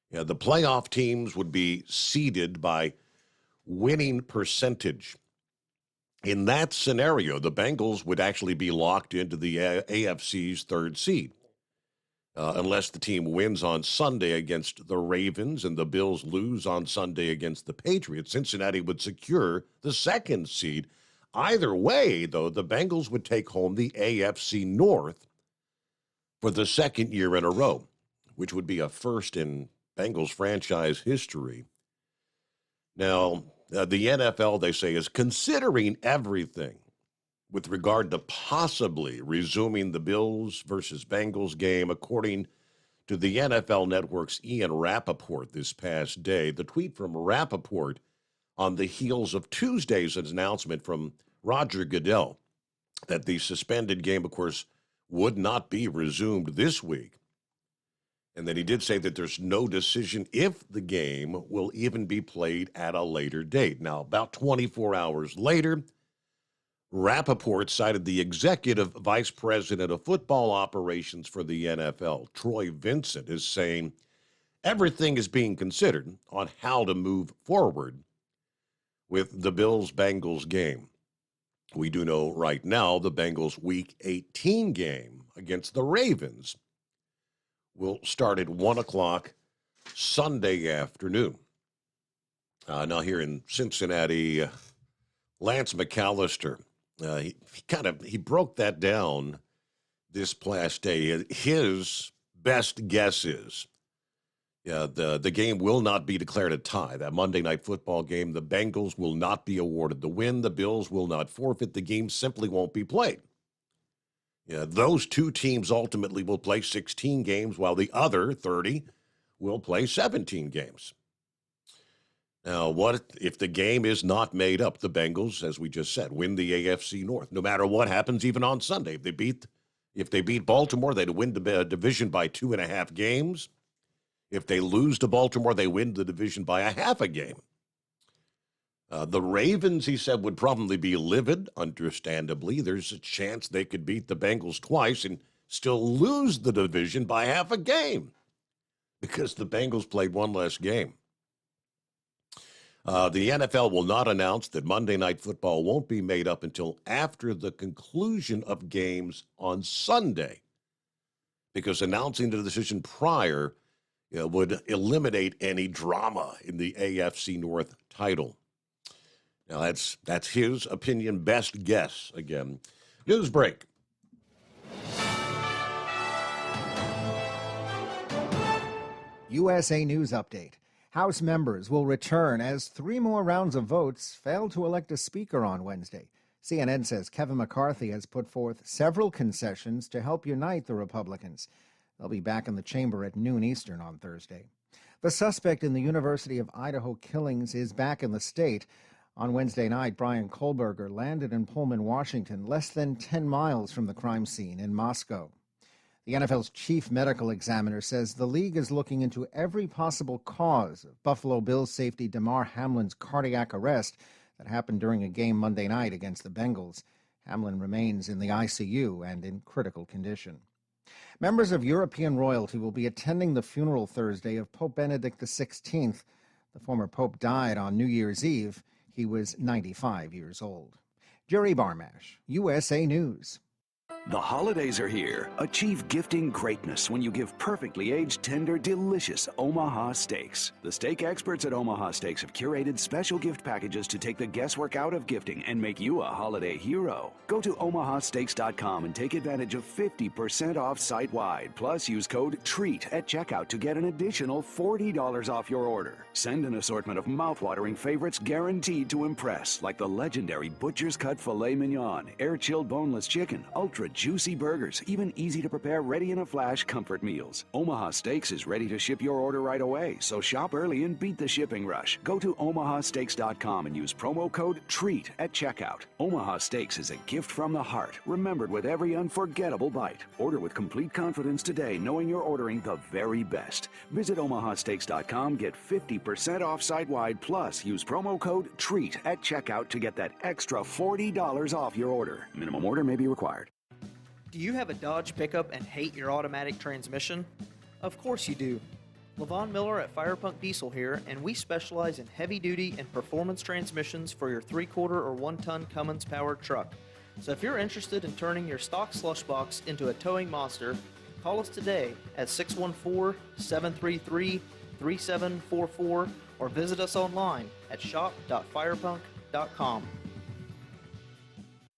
Yeah, the playoff teams would be seeded by winning percentage. In that scenario, the Bengals would actually be locked into the AFC's third seed. Unless the team wins on Sunday against the Ravens and the Bills lose on Sunday against the Patriots, Cincinnati would secure the second seed. Either way, though, the Bengals would take home the AFC North for the second year in a row, which would be a first in Bengals franchise history. Now, the NFL, they say, is considering everything with regard to possibly resuming the Bills versus Bengals game, according to the NFL Network's Ian Rappaport this past day. The tweet from Rappaport on the heels of Tuesday's announcement from Roger Goodell that the suspended game, of course, would not be resumed this week. And then he did say that there's no decision if the game will even be played at a later date. Now, about 24 hours later, Rappaport cited the executive vice president of football operations for the NFL, Troy Vincent, as saying everything is being considered on how to move forward with the Bills-Bengals game. We do know right now the Bengals' Week 18 game against the Ravens will start at 1 o'clock Sunday afternoon. Now here in Cincinnati, Lance McAllister, he broke that down this past day. His best guess is the game will not be declared a tie. That Monday Night Football game, the Bengals will not be awarded the win. The Bills will not forfeit. The game simply won't be played. Those two teams ultimately will play 16 games, while the other 30 will play 17 games. Now, what if the game is not made up? The Bengals, as we just said, win the AFC North, no matter what happens, even on Sunday. If they beat Baltimore, they'd win the division by 2.5 games. If they lose to Baltimore, they win the division by a half a game. The Ravens, he said, would probably be livid, understandably. There's a chance they could beat the Bengals twice and still lose the division by half a game because the Bengals played one less game. The NFL will not announce that Monday Night Football won't be made up until after the conclusion of games on Sunday, because announcing the decision prior would eliminate any drama in the AFC North title. Now, that's his opinion, best guess again. News break. USA News Update. House members will return as 3 more rounds of votes failed to elect a speaker on Wednesday. CNN says Kevin McCarthy has put forth several concessions to help unite the Republicans. They'll be back in the chamber at noon Eastern on Thursday. The suspect in the University of Idaho killings is back in the state. On Wednesday night, Brian Kohlberger landed in Pullman, Washington, less than 10 miles from the crime scene in Moscow. The NFL's chief medical examiner says the league is looking into every possible cause of Buffalo Bills safety Damar Hamlin's cardiac arrest that happened during a game Monday night against the Bengals. Hamlin remains in the ICU and in critical condition. Members of European royalty will be attending the funeral Thursday of Pope Benedict XVI. The former pope died on New Year's Eve. He was 95 years old. Jerry Barmash, USA News. The holidays are here. Achieve gifting greatness when you give perfectly aged, tender, delicious Omaha steaks. The steak experts at Omaha Steaks have curated special gift packages to take the guesswork out of gifting and make you a holiday hero. Go to omahasteaks.com and take advantage of 50% off site-wide. Plus, use code TREAT at checkout to get an additional $40 off your order. Send an assortment of mouthwatering favorites guaranteed to impress, like the legendary Butcher's Cut Filet Mignon, air-chilled boneless chicken, ultra juicy burgers, even easy-to-prepare, ready-in-a-flash comfort meals. Omaha Steaks is ready to ship your order right away, so shop early and beat the shipping rush. Go to omahasteaks.com and use promo code TREAT at checkout. Omaha Steaks is a gift from the heart, remembered with every unforgettable bite. Order with complete confidence today, knowing you're ordering the very best. Visit omahasteaks.com, get 50% off site-wide, plus use promo code TREAT at checkout to get that extra $40 off your order. Minimum order may be required. Do you have a Dodge pickup and hate your automatic transmission? Of course you do. LaVon Miller at Firepunk Diesel here, and we specialize in heavy-duty and performance transmissions for your 3-quarter or 1-ton Cummins-powered truck. So if you're interested in turning your stock slush box into a towing monster, call us today at 614-733-3744 or visit us online at shop.firepunk.com.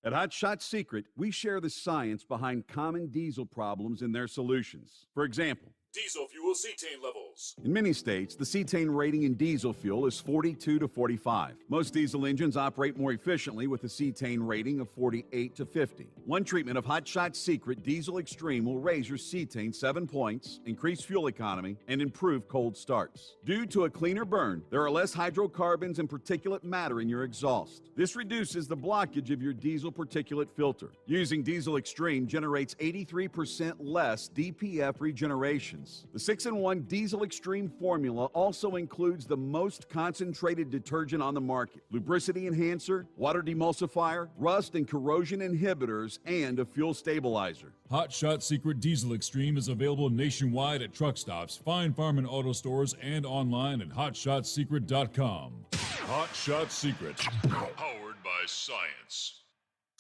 At Hot Shot Secret, we share the science behind common diesel problems and their solutions. For example, diesel fuel cetane levels. In many states, the cetane rating in diesel fuel is 42 to 45. Most diesel engines operate more efficiently with a cetane rating of 48 to 50. One treatment of Hot Shot Secret Diesel Extreme will raise your cetane 7 points, increase fuel economy, and improve cold starts. Due to a cleaner burn, there are less hydrocarbons and particulate matter in your exhaust. This reduces the blockage of your diesel particulate filter. Using Diesel Extreme generates 83% less DPF regenerations. The 6-in-1 Diesel Extreme formula also includes the most concentrated detergent on the market, lubricity enhancer, water demulsifier, rust and corrosion inhibitors, and a fuel stabilizer. Hot Shot Secret Diesel Extreme is available nationwide at truck stops, Fine Farm and auto stores, and online at hotshotsecret.com. Hot Shot Secret, powered by science.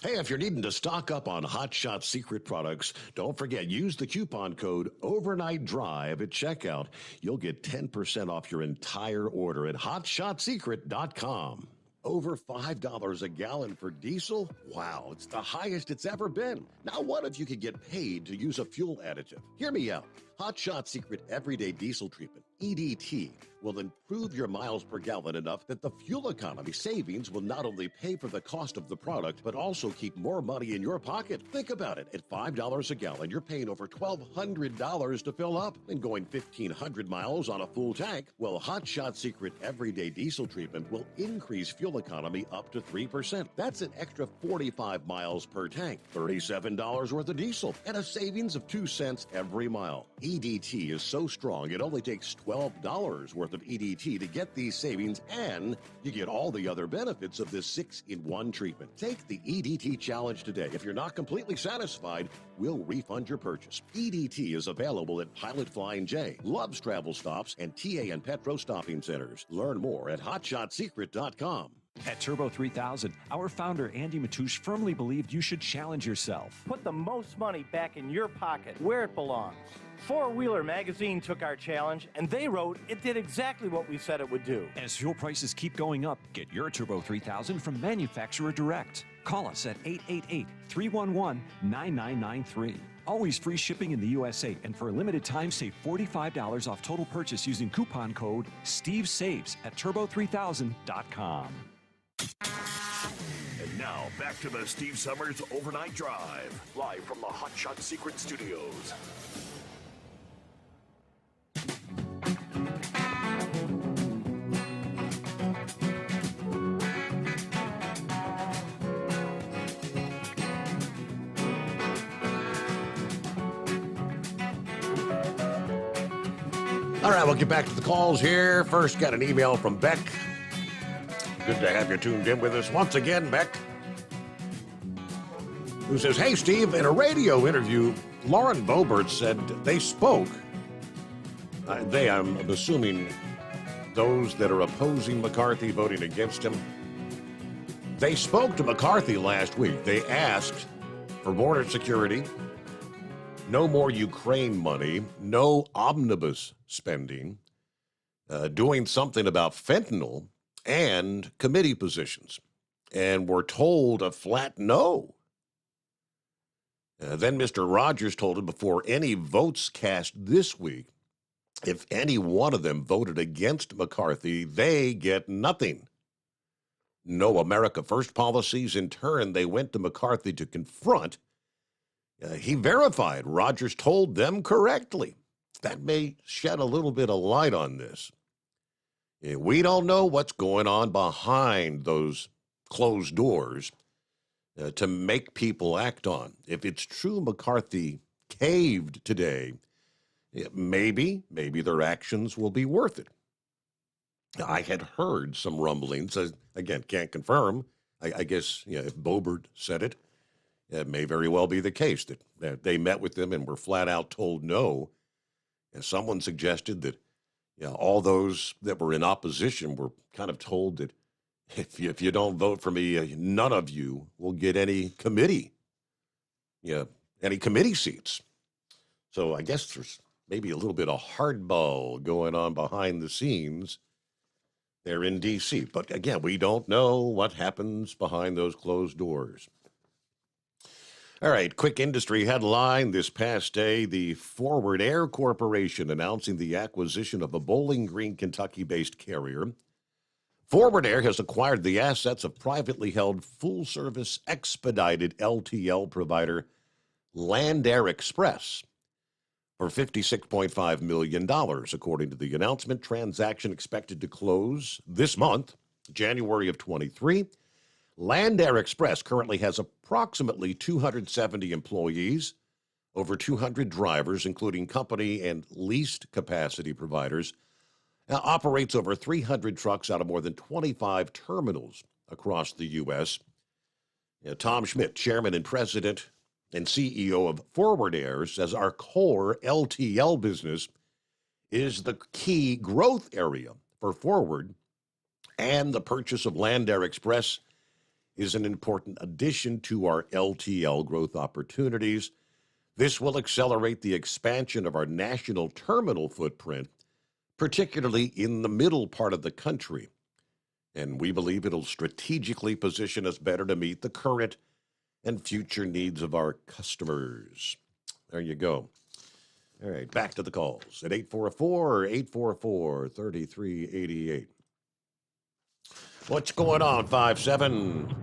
Hey, if you're needing to stock up on Hot Shot Secret products, don't forget, use the coupon code Overnight Drive at checkout. You'll get 10% off your entire order at hotshotsecret.com. Over $5 a gallon for diesel? Wow, it's the highest it's ever been. Now, what if you could get paid to use a fuel additive? Hear me out. Hot Shot Secret Everyday Diesel Treatment, EDT, will improve your miles per gallon enough that the fuel economy savings will not only pay for the cost of the product, but also keep more money in your pocket. Think about it. At $5 a gallon, you're paying over $1,200 to fill up and going 1,500 miles on a full tank. Well, Hot Shot Secret Everyday Diesel Treatment will increase fuel economy up to 3%. That's an extra 45 miles per tank, $37 worth of diesel, and a savings of 2 cents every mile. EDT is so strong, it only takes $12 worth of EDT to get these savings, and you get all the other benefits of this 6-in-1 treatment. Take the EDT challenge today. If you're not completely satisfied, we'll refund your purchase. EDT is available at Pilot Flying J, Love's Travel Stops, and TA and Petro Stopping Centers. Learn more at hotshotsecret.com. At Turbo 3000, our founder Andy Matouche firmly believed you should challenge yourself. Put the most money back in your pocket, where it belongs. Four Wheeler Magazine took our challenge, and they wrote it did exactly what we said it would do. As fuel prices keep going up, get your Turbo 3000 from manufacturer direct. Call us at 888-311-9993. Always free shipping in the USA, and for a limited time, save $45 off total purchase using coupon code STEVESAVES at turbo3000.com. And now, back to the Steve Summers Overnight Drive, live from the Hot Shot Secret Studios. All right, we'll get back to the calls here. First, got an email from Beck. Good to have you tuned in with us once again, Beck, who says, "Hey, Steve, in a radio interview, Lauren Boebert said they spoke. I'm assuming those that are opposing McCarthy, voting against him. They spoke to McCarthy last week. They asked for border security, no more Ukraine money, no omnibus spending, doing something about fentanyl, and committee positions, and were told a flat no. Then Mr. Rogers told him before any votes cast this week, if any one of them voted against McCarthy, they get nothing. No America First policies. In turn, they went to McCarthy to confront. He verified Rogers told them correctly. That may shed a little bit of light on this. We don't know what's going on behind those closed doors to make people act on. If it's true McCarthy caved today, maybe their actions will be worth it. I had heard some rumblings. Again, can't confirm. I guess if Boebert said it, it may very well be the case that they met with them and were flat out told no. And someone suggested that all those that were in opposition were kind of told that if you don't vote for me, none of you will get any committee seats. So I guess there's maybe a little bit of hardball going on behind the scenes there in D.C. But again, we don't know what happens behind those closed doors. All right, quick industry headline. This past day, the Forward Air Corporation announcing the acquisition of a Bowling Green, Kentucky-based carrier. Forward Air has acquired the assets of privately held full-service expedited LTL provider Land Air Express for $56.5 million, according to the announcement. Transaction expected to close this month, January of 23. Land Air Express currently has approximately 270 employees, over 200 drivers, including company and leased capacity providers, operates over 300 trucks out of more than 25 terminals across the U.S. Tom Schmidt, chairman and president and CEO of Forward Air, says our core LTL business is the key growth area for Forward, and the purchase of Land Air Express is an important addition to our LTL growth opportunities. This will accelerate the expansion of our national terminal footprint, particularly in the middle part of the country. And we believe it'll strategically position us better to meet the current and future needs of our customers. There you go. All right, back to the calls at 844-844-3388. What's going on, 5-7?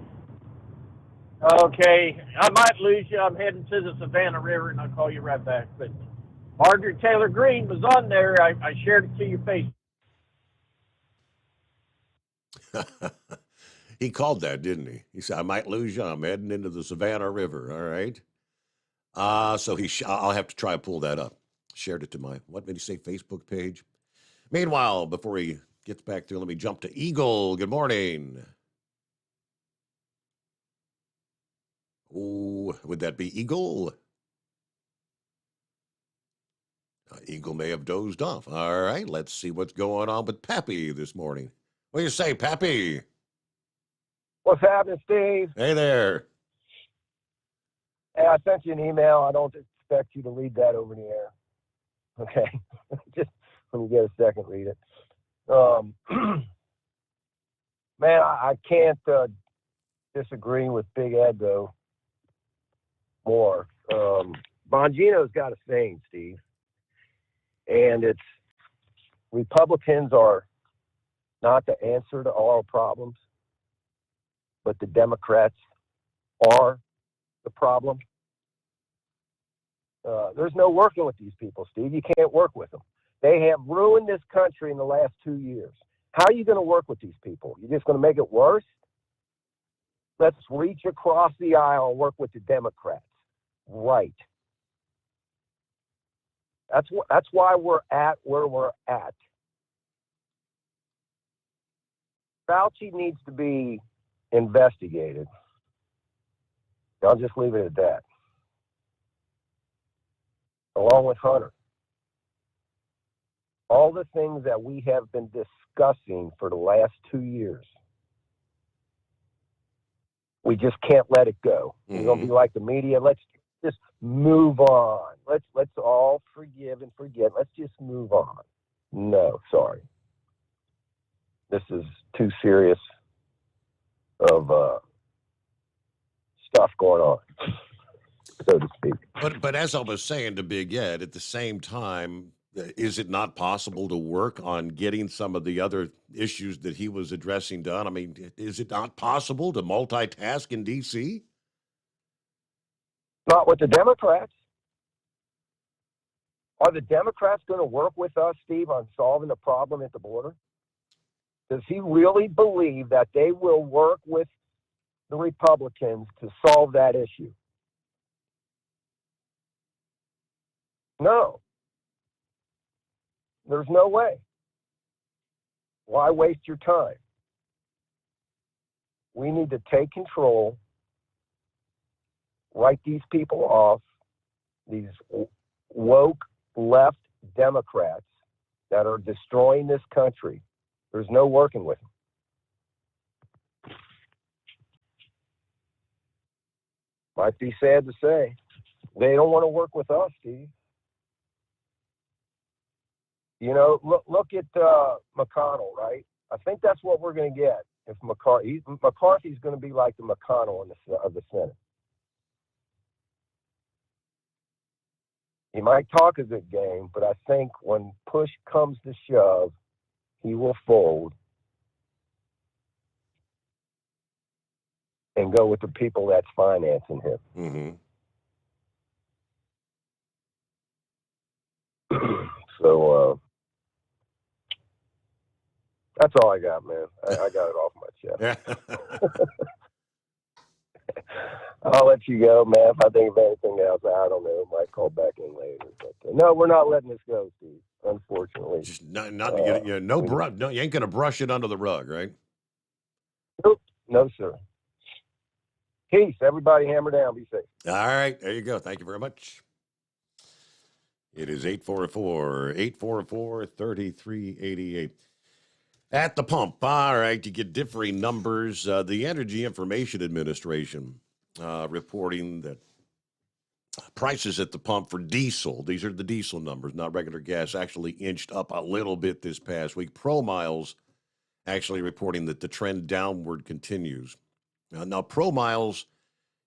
Okay, I might lose you. I'm heading to the Savannah River, and I'll call you right back. But Margaret Taylor Greene was on there. I shared it to your face. He called that, didn't he? He said, I might lose you. I'm heading into the Savannah River. All right. So I'll have to try to pull that up. Shared it to my, what did he say, Facebook page? Meanwhile, before he gets back there, let me jump to Eagle. Good morning. Oh, would that be Eagle? Eagle may have dozed off. All right, let's see what's going on with Pappy this morning. What do you say, Pappy? What's happening, Steve? Hey there. Hey, I sent you an email. I don't expect you to read that over the air. Okay? Just when you get a second, read it. Man, I can't disagree with Big Ed, though, more. Bongino's got a saying, Steve, and it's Republicans are not the answer to all our problems, but the Democrats are the problem. There's no working with these people, Steve. You can't work with them. They have ruined this country in the last 2 years. How are you going to work with these people? You're just going to make it worse? Let's reach across the aisle and work with the Democrats. Right. That's why we're at where we're at. Fauci needs to be investigated. I'll just leave it at that. Along with Hunter. All the things that we have been discussing for the last 2 years. We just can't let it go. We're going to be like the media. Let's just move on. Let's all forgive and forget. Let's just move on. No, sorry. This is too serious of stuff going on, so to speak. But as I was saying to Big Ed, at the same time, is it not possible to work on getting some of the other issues that he was addressing done? I mean, is it not possible to multitask in D.C.? Not with the Democrats. Are the Democrats going to work with us, Steve, on solving the problem at the border? Does he really believe that they will work with the Republicans to solve that issue? No. There's no way. Why waste your time? We need to take control, write these people off, these woke left Democrats that are destroying this country. There's no working with them. Might be sad to say. They don't want to work with us, Steve. You know, look at McConnell, right? I think that's what we're going to get. If McCarthy's going to be like the McConnell of the Senate. He might talk a good game, but I think when push comes to shove, he will fold and go with the people that's financing him. So that's all I got, man. I got it off my chest. I'll let you go, man. If I think of anything else, I don't know. Might call back in later. But no, we're not letting this go, Steve. Unfortunately, Just not no, you ain't gonna brush it under the rug, right? Nope, no, sir. Peace, everybody. Hammer down. Be safe. All right, there you go. Thank you very much. It is 844-3388. At the pump. All right, you get differing numbers. The Energy Information Administration reporting that prices at the pump for diesel, these are the diesel numbers, not regular gas, actually inched up a little bit this past week. Pro Miles actually reporting that the trend downward continues. Now, Pro Miles,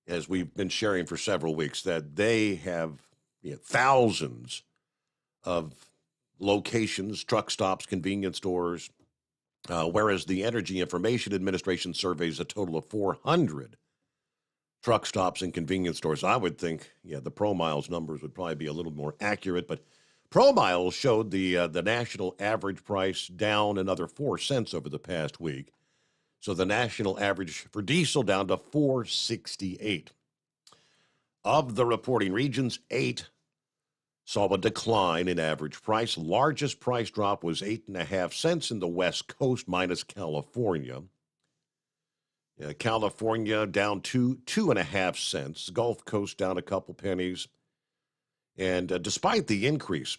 as we've been sharing for several weeks, that they have thousands of locations, truck stops, convenience stores, whereas the Energy Information Administration surveys a total of 400 truck stops and convenience stores. I would think, the Pro Miles numbers would probably be a little more accurate, but Pro Miles showed the national average price down another 4 cents over the past week. So the national average for diesel down to $4.68. Of the reporting regions, 8 saw a decline in average price. Largest price drop was 8.5 cents in the West Coast, minus California. California down 2.5 cents. Gulf Coast down a couple pennies. And despite the increase,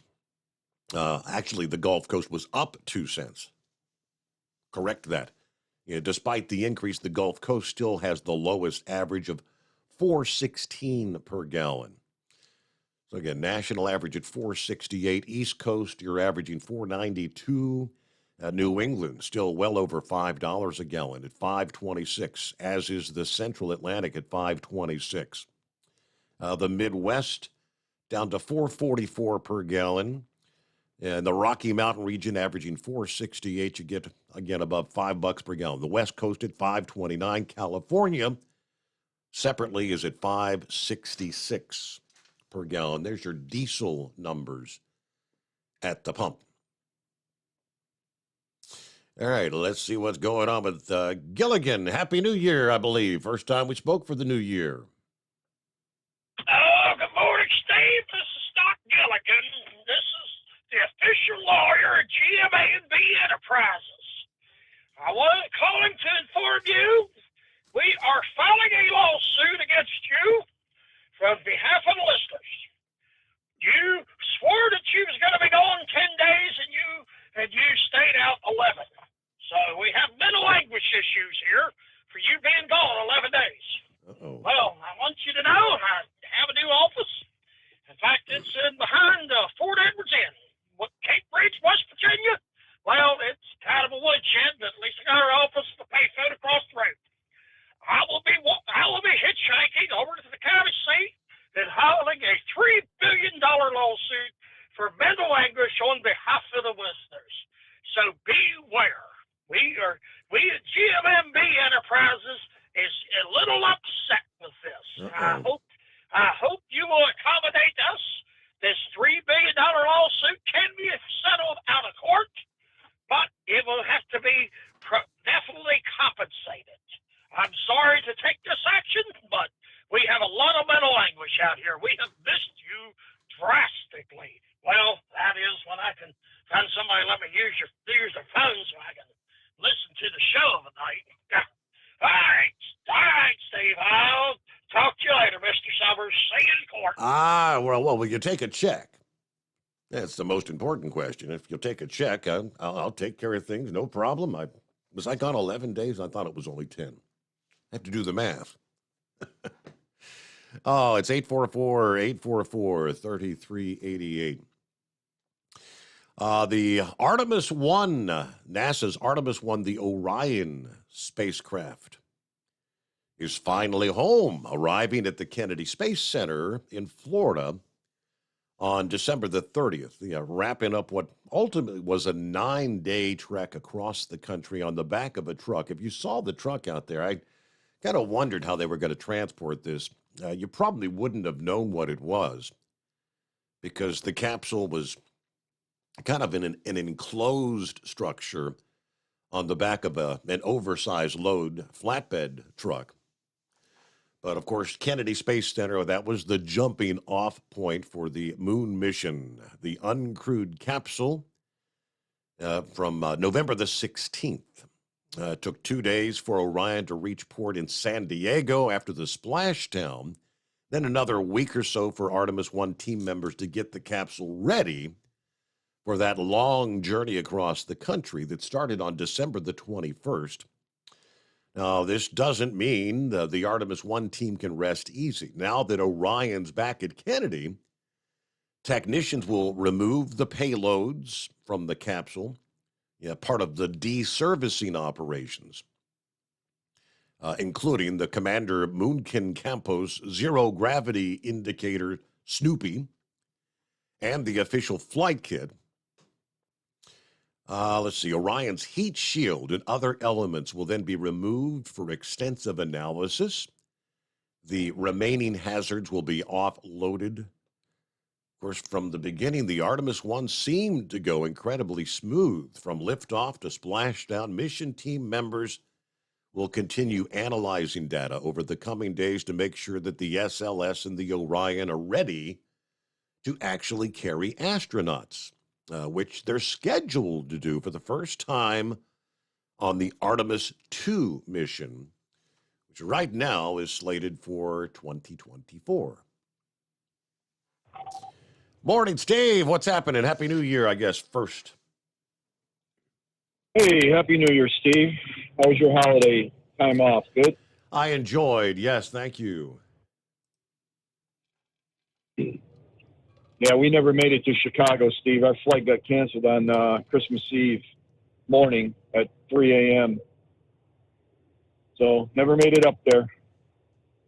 actually the Gulf Coast was up 2 cents. Correct that. Despite the increase, the Gulf Coast still has the lowest average of $4.16 per gallon. So again, national average at $4.68. East Coast, you're averaging $4.92. New England still well over $5 a gallon at $5.26, as is the Central Atlantic at $5.26. The Midwest down to $4.44 per gallon. And the Rocky Mountain region averaging $4.68. You get, again, above $5 per gallon. The West Coast at $5.29. California, separately, is at $5.66 per gallon. There's your diesel numbers at the pump. All right, let's see what's going on with Gilligan. Happy New Year, I believe. First time we spoke for the new year. Oh, good morning, Steve. This is Stock Gilligan. This is the official lawyer at GMA&B Enterprises. I was calling to inform you we are filing a lawsuit against you on behalf of the listeners. You swore that you was going to be gone 10 days, and you stayed out 11. So we have mental anguish issues here for you being gone 11 days. Uh-oh. Well, I want you to know I have a new office. In fact, it's behind Fort Edwards Inn, Cape Bridge, West Virginia. Well, it's kind of a woodshed, but at least I got our office, the payphone across the road. I will be hitchhiking over to the county seat and filing a $3 billion lawsuit for mental anguish on behalf of the listeners. So beware. We at GMMB Enterprises is a little upset with this. I hope you will accommodate us. This $3 billion lawsuit can be settled out of court, but it will have to be definitely compensated. I'm sorry to take this action, but we have a lot of mental anguish out here. We have missed you drastically. Well, that is when I can find somebody let me use their phone so I can listen to the show of the night. All right, Steve. I'll talk to you later, Mr. Sommers. See you in court. Will you take a check? That's the most important question. If you'll take a check, I'll take care of things, no problem. Was I gone 11 days? I thought it was only 10. I have to do the math. Oh, it's 844-3388. The Artemis 1, NASA's Artemis 1, the Orion spacecraft, is finally home, arriving at the Kennedy Space Center in Florida on December the 30th, wrapping up what ultimately was a 9-day trek across the country on the back of a truck. If you saw the truck out there, I kind of wondered how they were going to transport this. You probably wouldn't have known what it was because the capsule was kind of in an enclosed structure on the back of an oversized load flatbed truck. But, of course, Kennedy Space Center, that was the jumping off point for the moon mission, the uncrewed capsule from November the 16th. It took 2 days for Orion to reach port in San Diego after the splashdown, then another week or so for Artemis 1 team members to get the capsule ready for that long journey across the country that started on December the 21st. Now, this doesn't mean the Artemis 1 team can rest easy. Now that Orion's back at Kennedy, technicians will remove the payloads from the capsule, part of the deservicing operations, including the Commander Moonkin Campos zero-gravity indicator Snoopy and the official flight kit. Let's see, Orion's heat shield and other elements will then be removed for extensive analysis. The remaining hazards will be offloaded. Of course, from the beginning, the Artemis 1 seemed to go incredibly smooth. From liftoff to splashdown, mission team members will continue analyzing data over the coming days to make sure that the SLS and the Orion are ready to actually carry astronauts. Which they're scheduled to do for the first time on the Artemis 2 mission, which right now is slated for 2024. Morning, Steve. What's happening? Happy New Year, I guess, first. Hey, Happy New Year, Steve. How was your holiday time off? Good? I enjoyed. Yes, thank you. Yeah, we never made it to Chicago, Steve. Our flight got canceled on Christmas Eve morning at 3 a.m. So never made it up there,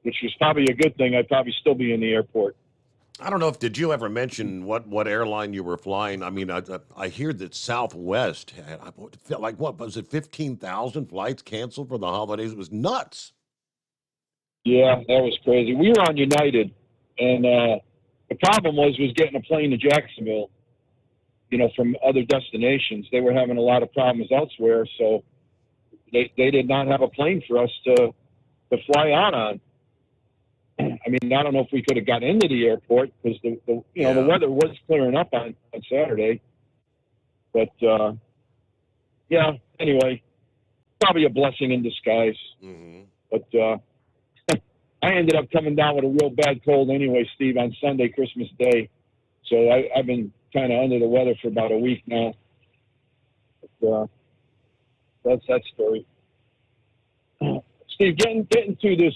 which was probably a good thing. I'd probably still be in the airport. I don't know did you ever mention what airline you were flying? I mean, I hear that Southwest had, felt like, what was it, 15,000 flights canceled for the holidays? It was nuts. Yeah, that was crazy. We were on United, and the problem was getting a plane to Jacksonville, from other destinations. They were having a lot of problems elsewhere, so they did not have a plane for us to fly on. I mean, I don't know if we could have got into the airport because the weather was clearing up on Saturday. But, anyway, probably a blessing in disguise. Mm-hmm. But I ended up coming down with a real bad cold anyway, Steve, on Sunday, Christmas Day. So I've been kind of under the weather for about a week now. But, that's that story. Steve, getting to this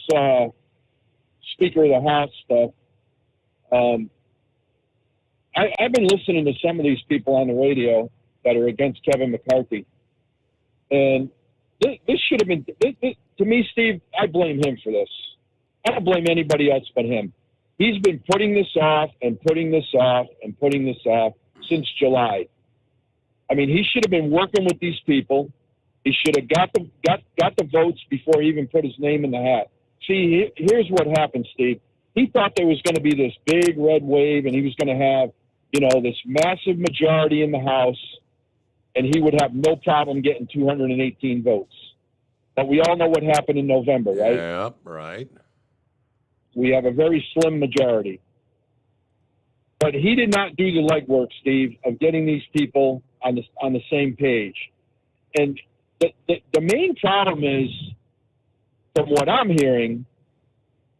Speaker of the House stuff, I've been listening to some of these people on the radio that are against Kevin McCarthy. And this should have been, to me, Steve, I blame him for this. I don't blame anybody else but him. He's been putting this off and putting this off and putting this off since July. I mean, he should have been working with these people. He should have got the votes before he even put his name in the hat. See, here's what happened, Steve. He thought there was going to be this big red wave and he was going to have, this massive majority in the House, and he would have no problem getting 218 votes. But we all know what happened in November, right? Yeah, right. We have a very slim majority. But he did not do the legwork, Steve, of getting these people on the same page. And the main problem is, from what I'm hearing,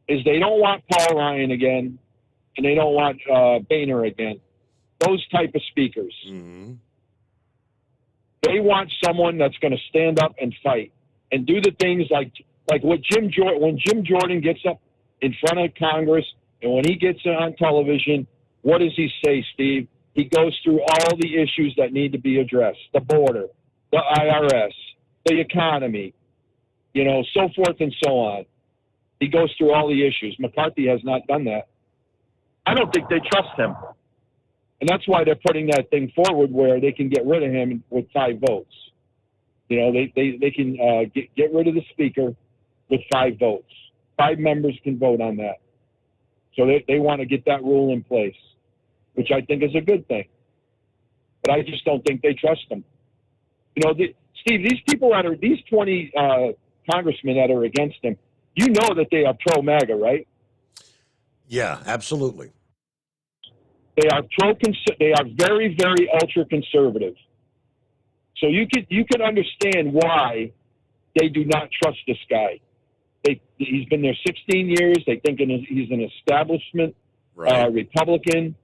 is they don't want Paul Ryan again, and they don't want Boehner again. Those type of speakers. Mm-hmm. They want someone that's going to stand up and fight and do the things like what when Jim Jordan gets up in front of Congress and when he gets on television, what does he say, Steve? He goes through all the issues that need to be addressed: the border, the IRS, the economy, so forth and so on. He goes through all the issues. McCarthy has not done that. I don't think they trust him. And that's why they're putting that thing forward where they can get rid of him with 5 votes. You know, they can get rid of the speaker with 5 votes. 5 members can vote on that. So they want to get that rule in place, which I think is a good thing. But I just don't think they trust him. You know, Steve, these people these 20 congressmen that are against him, you know that they are pro-MAGA, right? Yeah, absolutely. They are they are very, very ultra-conservative. So you can understand why they do not trust this guy. He's been there 16 years. They think he's an establishment Republican,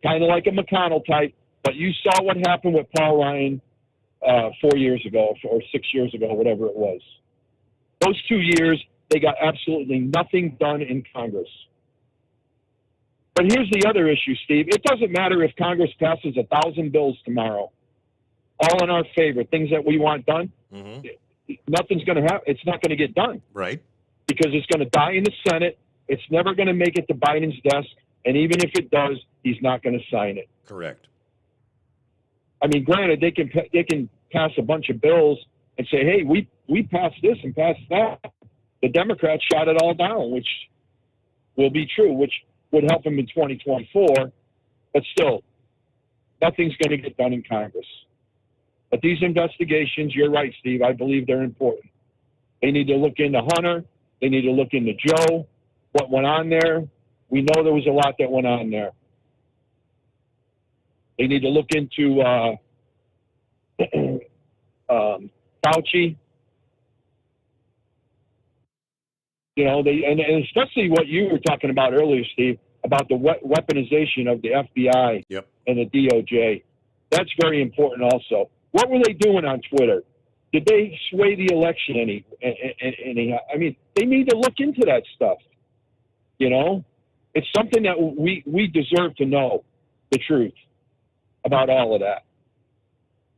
kind of like a McConnell type. But you saw what happened with Paul Ryan 4 years ago or 6 years ago, whatever it was. Those 2 years, they got absolutely nothing done in Congress. But here's the other issue, Steve. It doesn't matter if Congress passes 1,000 bills tomorrow, all in our favor, things that we want done. Mm-hmm. Nothing's going to happen. It's not going to get done. Right. Because it's going to die in the Senate. It's never going to make it to Biden's desk. And even if it does, he's not going to sign it. Correct. I mean, granted, they can pass a bunch of bills and say, hey, we passed this and passed that. The Democrats shot it all down, which will be true, which would help them in 2024. But still, nothing's going to get done in Congress. But these investigations, you're right, Steve, I believe they're important. They need to look into Hunter. They need to look into Joe, what went on there. We know there was a lot that went on there. They need to look into Fauci. You know, and especially what you were talking about earlier, Steve, about the weaponization of the FBI and the DOJ. That's very important also. What were they doing on Twitter? Did they sway the election any? I mean, they need to look into that stuff. You know, it's something that we deserve to know the truth about all of that.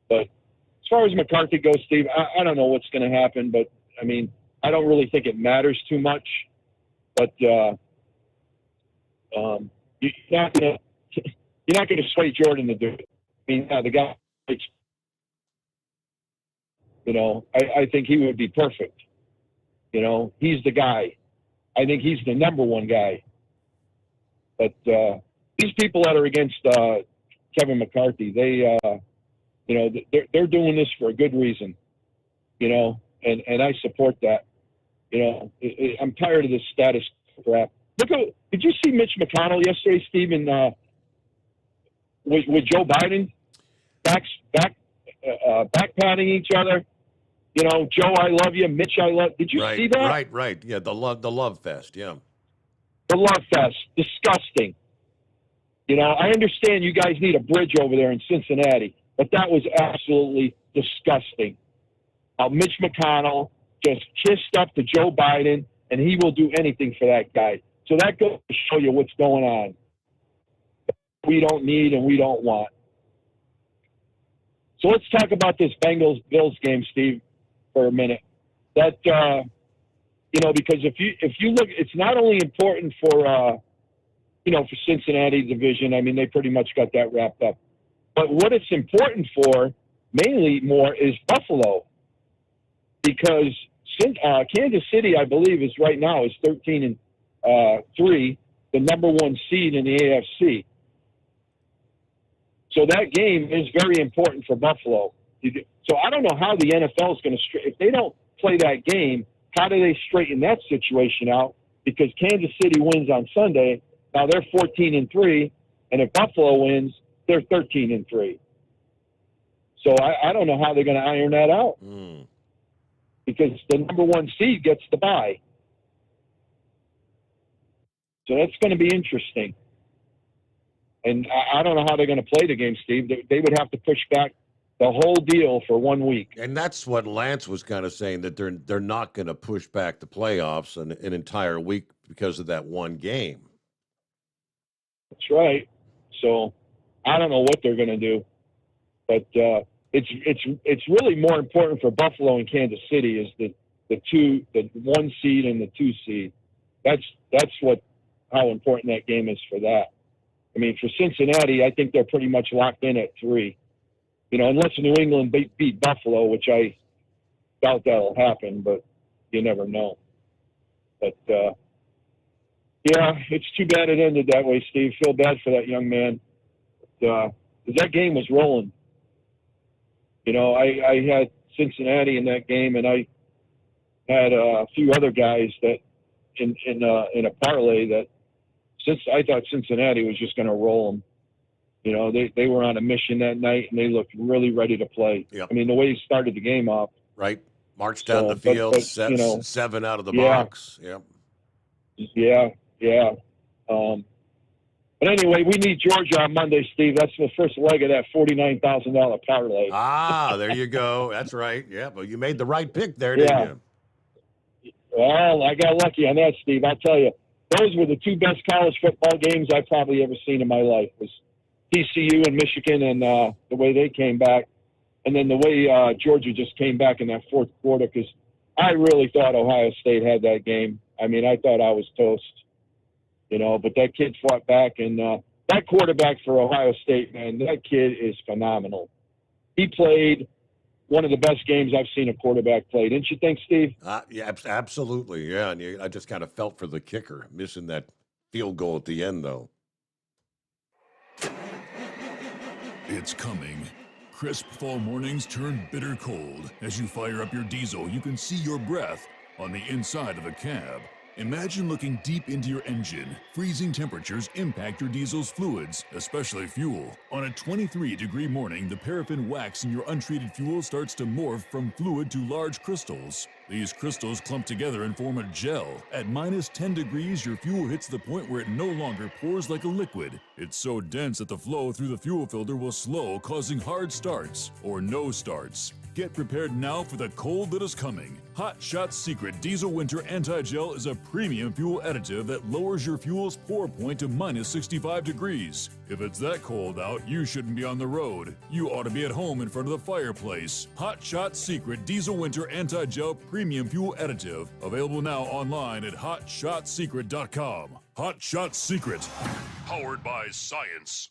But as far as McCarthy goes, Steve, I don't know what's going to happen, but I mean, I don't really think it matters too much. But you're not going to sway Jordan to do it. I mean, the guy. You know, I think he would be perfect. You know, he's the guy. I think he's the number one guy. But these people that are against Kevin McCarthy, they, you know, they're doing this for a good reason. You know, and I support that. You know, I'm tired of this status crap. Did you see Mitch McConnell yesterday, Stephen, with Joe Biden back patting each other? You know, Joe, I love you. Mitch, I love. Did you see that? Right. Yeah, the love fest. Yeah, the love fest. Disgusting. You know, I understand you guys need a bridge over there in Cincinnati, but that was absolutely disgusting. Mitch McConnell just kissed up to Joe Biden, and he will do anything for that guy. So that goes to show you what's going on. We don't need and we don't want. So let's talk about this Bengals-Bills game, Steve, for a minute. That you know, because if you look, it's not only important for you know, for Cincinnati division. I mean, they pretty much got that wrapped up. But what it's important for, mainly more, is Buffalo, because Kansas City, I believe, is right now is 13-3, the number one seed in the AFC. So that game is very important for Buffalo. So I don't know how the NFL is going to if they don't play that game, how do they straighten that situation out? Because Kansas City wins on Sunday. Now they're 14-3, and if Buffalo wins, they're 13-3. So I don't know how they're going to iron that out. Because the number one seed gets the bye. So that's going to be interesting. And I don't know how they're going to play the game, Steve. They would have to push back the whole deal for 1 week. And that's what Lance was kind of saying, that they're not going to push back the playoffs an entire week because of that one game. That's right. So I don't know what they're going to do. But it's really more important for Buffalo and Kansas City is the 1 seed and the 2 seed. That's how important that game is for that. I mean, for Cincinnati, I think they're pretty much locked in at 3. You know, unless New England beat Buffalo, which I doubt that'll happen, but you never know. But, yeah, it's too bad it ended that way, Steve. Feel bad for that young man. But, 'cause that game was rolling. You know, I had Cincinnati in that game, and I had a few other guys that in a parlay that I thought Cincinnati was just going to roll them. You know, they were on a mission that night, and they looked really ready to play. Yep. I mean, the way he started the game off. Right. Marched down the field, you know, 7 out of the box. Yep. Yeah. But anyway, we need Georgia on Monday, Steve. That's the first leg of that $49,000 parlay. Ah, there you go. That's right. Yeah, but you made the right pick there, didn't you? Well, I got lucky on that, Steve. I'll tell you, those were the 2 best college football games I've probably ever seen in my life. Was TCU and Michigan, and the way they came back, and then the way Georgia just came back in that fourth quarter. Because I really thought Ohio State had that game. I mean, I thought I was toast. You know, but that kid fought back, and that quarterback for Ohio State, man, that kid is phenomenal. He played one of the best games I've seen a quarterback play. Didn't you think, Steve? Yeah, absolutely. Yeah, and I just kind of felt for the kicker, missing that field goal at the end, though. It's coming. Crisp fall mornings turn bitter cold. As you fire up your diesel, you can see your breath on the inside of the cab. Imagine looking deep into your engine. Freezing temperatures impact your diesel's fluids, especially fuel. On a 23-degree morning, the paraffin wax in your untreated fuel starts to morph from fluid to large crystals. These crystals clump together and form a gel. At minus 10 degrees, your fuel hits the point where it no longer pours like a liquid. It's so dense that the flow through the fuel filter will slow, causing hard starts or no starts. Get prepared now for the cold that is coming. Hot Shot Secret Diesel Winter Anti-Gel is a premium fuel additive that lowers your fuel's pour point to minus 65 degrees. If it's that cold out, you shouldn't be on the road. You ought to be at home in front of the fireplace. Hot Shot Secret Diesel Winter Anti-Gel Premium Fuel Additive. Available now online at hotshotsecret.com. Hot Shot Secret. Powered by science.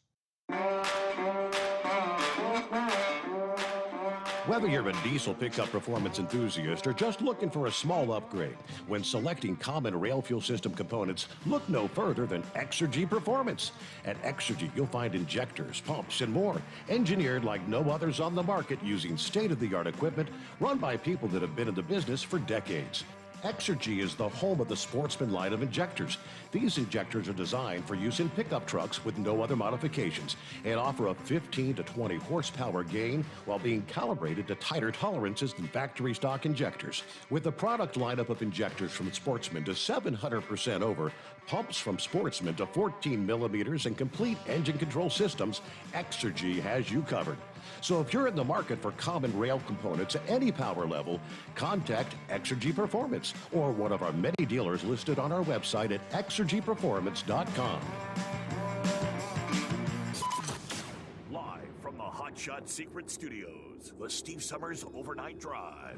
Whether you're a diesel pickup performance enthusiast or just looking for a small upgrade, when selecting common rail fuel system components, look no further than Exergy Performance. At Exergy, you'll find injectors, pumps, and more, engineered like no others on the market using state-of-the-art equipment run by people that have been in the business for decades. Exergy is the home of the Sportsman line of injectors. These injectors are designed for use in pickup trucks with no other modifications and offer a 15 to 20 horsepower gain while being calibrated to tighter tolerances than factory stock injectors. With a product lineup of injectors from Sportsman to 700% over, pumps from Sportsman to 14 millimeters, and complete engine control systems, Exergy has you covered. So if you're in the market for common rail components at any power level, contact Exergy Performance or one of our many dealers listed on our website at exergyperformance.com. Live from the Hot Shot Secret Studios, the Steve Sommers Overnight Drive.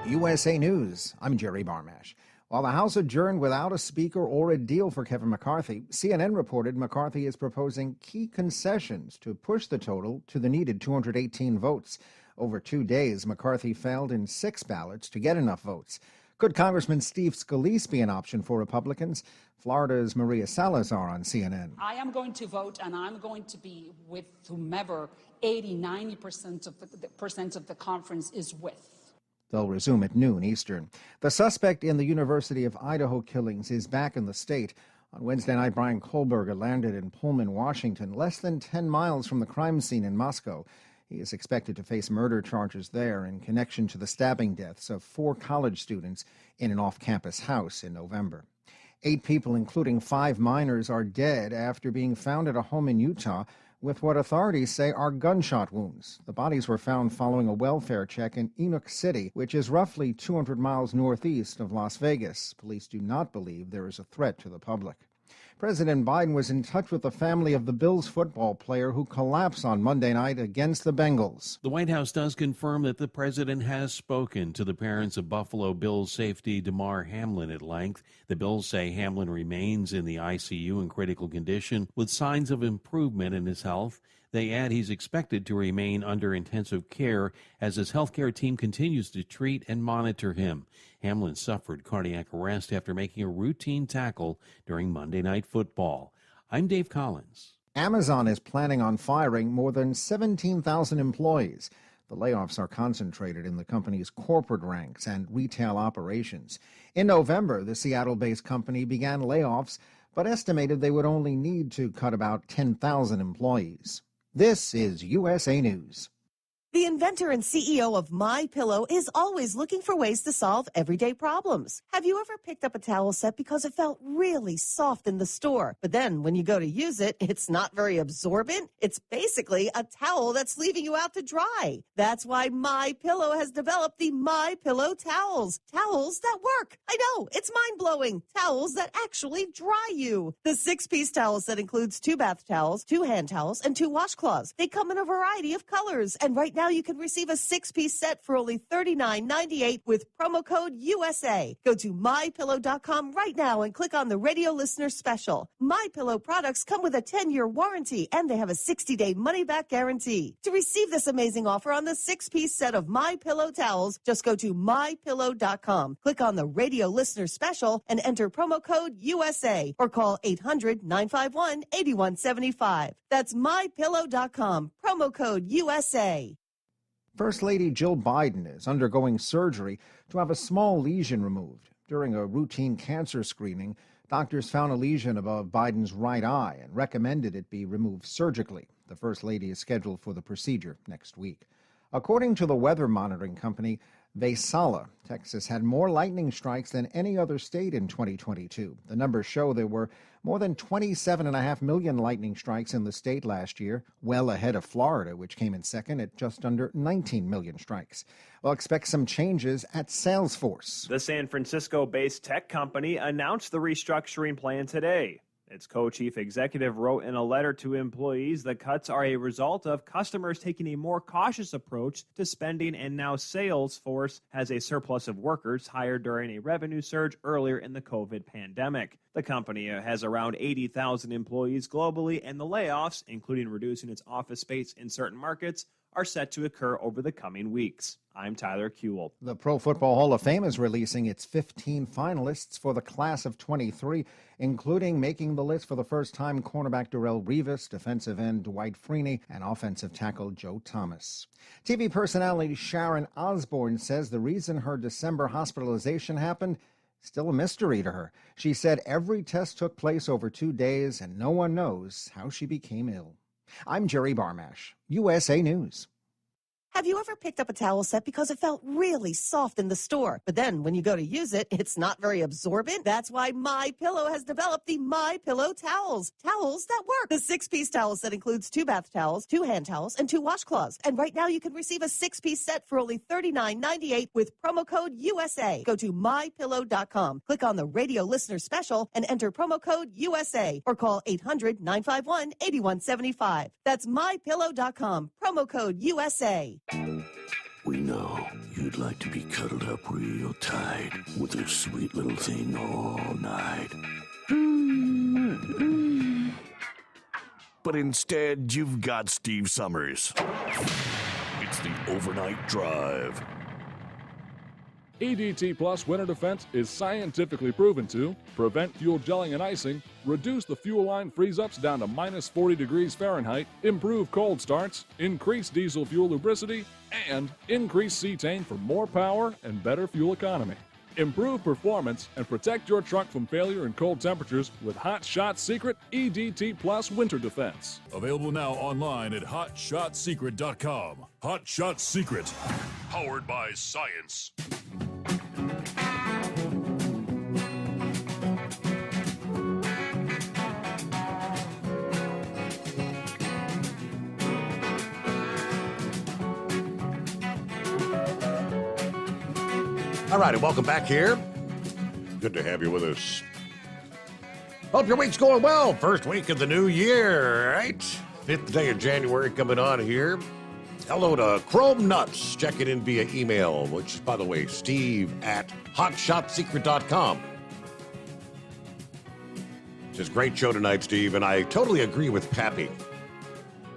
USA News. I'm Jerry Barmash. While the House adjourned without a speaker or a deal for Kevin McCarthy, CNN reported McCarthy is proposing key concessions to push the total to the needed 218 votes. Over 2 days, McCarthy failed in 6 ballots to get enough votes. Could Congressman Steve Scalise be an option for Republicans? Florida's Maria Salazar on CNN. I am going to vote, and I'm going to be with whomever 80-90% of the conference is with. They'll resume at noon Eastern. The suspect in the University of Idaho killings is back in the state. On Wednesday night, Brian Kohlberger landed in Pullman, Washington, less than 10 miles from the crime scene in Moscow. He is expected to face murder charges there in connection to the stabbing deaths of 4 college students in an off-campus house in November. 8 people, including 5 minors, are dead after being found at a home in Utah with what authorities say are gunshot wounds. The bodies were found following a welfare check in Enoch City, which is roughly 200 miles northeast of Las Vegas. Police do not believe there is a threat to the public. President Biden was in touch with the family of the Bills football player who collapsed on Monday night against the Bengals. The White House does confirm that the president has spoken to the parents of Buffalo Bills safety Damar Hamlin at length. The Bills say Hamlin remains in the ICU in critical condition with signs of improvement in his health. They add he's expected to remain under intensive care as his healthcare team continues to treat and monitor him. Hamlin suffered cardiac arrest after making a routine tackle during Monday Night Football. I'm Dave Collins. Amazon is planning on firing more than 17,000 employees. The layoffs are concentrated in the company's corporate ranks and retail operations. In November, the Seattle-based company began layoffs, but estimated they would only need to cut about 10,000 employees. This is USA News. The inventor and CEO of My Pillow is always looking for ways to solve everyday problems. Have you ever picked up a towel set because it felt really soft in the store, but then when you go to use it, it's not very absorbent? It's basically a towel that's leaving you out to dry. That's why My Pillow has developed the My Pillow towels. Towels that work. I know, it's mind-blowing. Towels that actually dry you. The 6-piece towel set includes 2 bath towels, 2 hand towels, and 2 washcloths. They come in a variety of colors, and right now you can receive a 6-piece set for only $39.98 with promo code USA. Go to MyPillow.com right now and click on the radio listener special. MyPillow products come with a 10-year warranty and they have a 60-day money-back guarantee. To receive this amazing offer on the 6-piece set of MyPillow towels, just go to MyPillow.com. Click on the radio listener special and enter promo code USA or call 800-951-8175. That's MyPillow.com. Promo code USA. First Lady Jill Biden is undergoing surgery to have a small lesion removed. During a routine cancer screening, doctors found a lesion above Biden's right eye and recommended it be removed surgically. The First Lady is scheduled for the procedure next week. According to the weather monitoring company Vaisala, Texas had more lightning strikes than any other state in 2022. The numbers show there were more than 27.5 million lightning strikes in the state last year, well ahead of Florida, which came in second at just under 19 million strikes. We'll expect some changes at Salesforce. The San Francisco-based tech company announced the restructuring plan today. Its co-chief executive wrote in a letter to employees the cuts are a result of customers taking a more cautious approach to spending, and now Salesforce has a surplus of workers hired during a revenue surge earlier in the COVID pandemic. The company has around 80,000 employees globally, and the layoffs, including reducing its office space in certain markets, are set to occur over the coming weeks. I'm Tyler Kuehl. The Pro Football Hall of Fame is releasing its 15 finalists for the class of 23, including making the list for the first time cornerback Darrelle Revis, defensive end Dwight Freeney, and offensive tackle Joe Thomas. TV personality Sharon Osbourne says the reason her December hospitalization happened still a mystery to her. She said every test took place over 2 days and no one knows how she became ill. I'm Jerry Barmash, USA News. Have you ever picked up a towel set because it felt really soft in the store, but then when you go to use it, it's not very absorbent? That's why My Pillow has developed the My Pillow towels. Towels that work. The 6-piece towel set includes 2 bath towels, 2 hand towels, and 2 washcloths. And right now you can receive a 6-piece set for only $39.98 with promo code USA. Go to MyPillow.com. Click on the radio listener special and enter promo code USA or call 800-951-8175. That's MyPillow.com. Promo code USA. We know you'd like to be cuddled up real tight with a sweet little thing all night. But instead, you've got Steve Summers. It's the Overnight Drive. EDT Plus Winter Defense is scientifically proven to prevent fuel gelling and icing, reduce the fuel line freeze-ups down to minus 40 degrees Fahrenheit, improve cold starts, increase diesel fuel lubricity, and increase cetane for more power and better fuel economy. Improve performance and protect your truck from failure in cold temperatures with Hot Shot Secret EDT Plus Winter Defense. Available now online at HotShotSecret.com. Hot Shot Secret, powered by science. All right, and welcome back here. Good to have you with us. Hope your week's going well. First week of the new year, right? 5th day of January coming on here. Hello to Chrome Nuts, checking in via email, which is, by the way, steve@hotshotsecret.com. Says, great show tonight, Steve, and I totally agree with Pappy.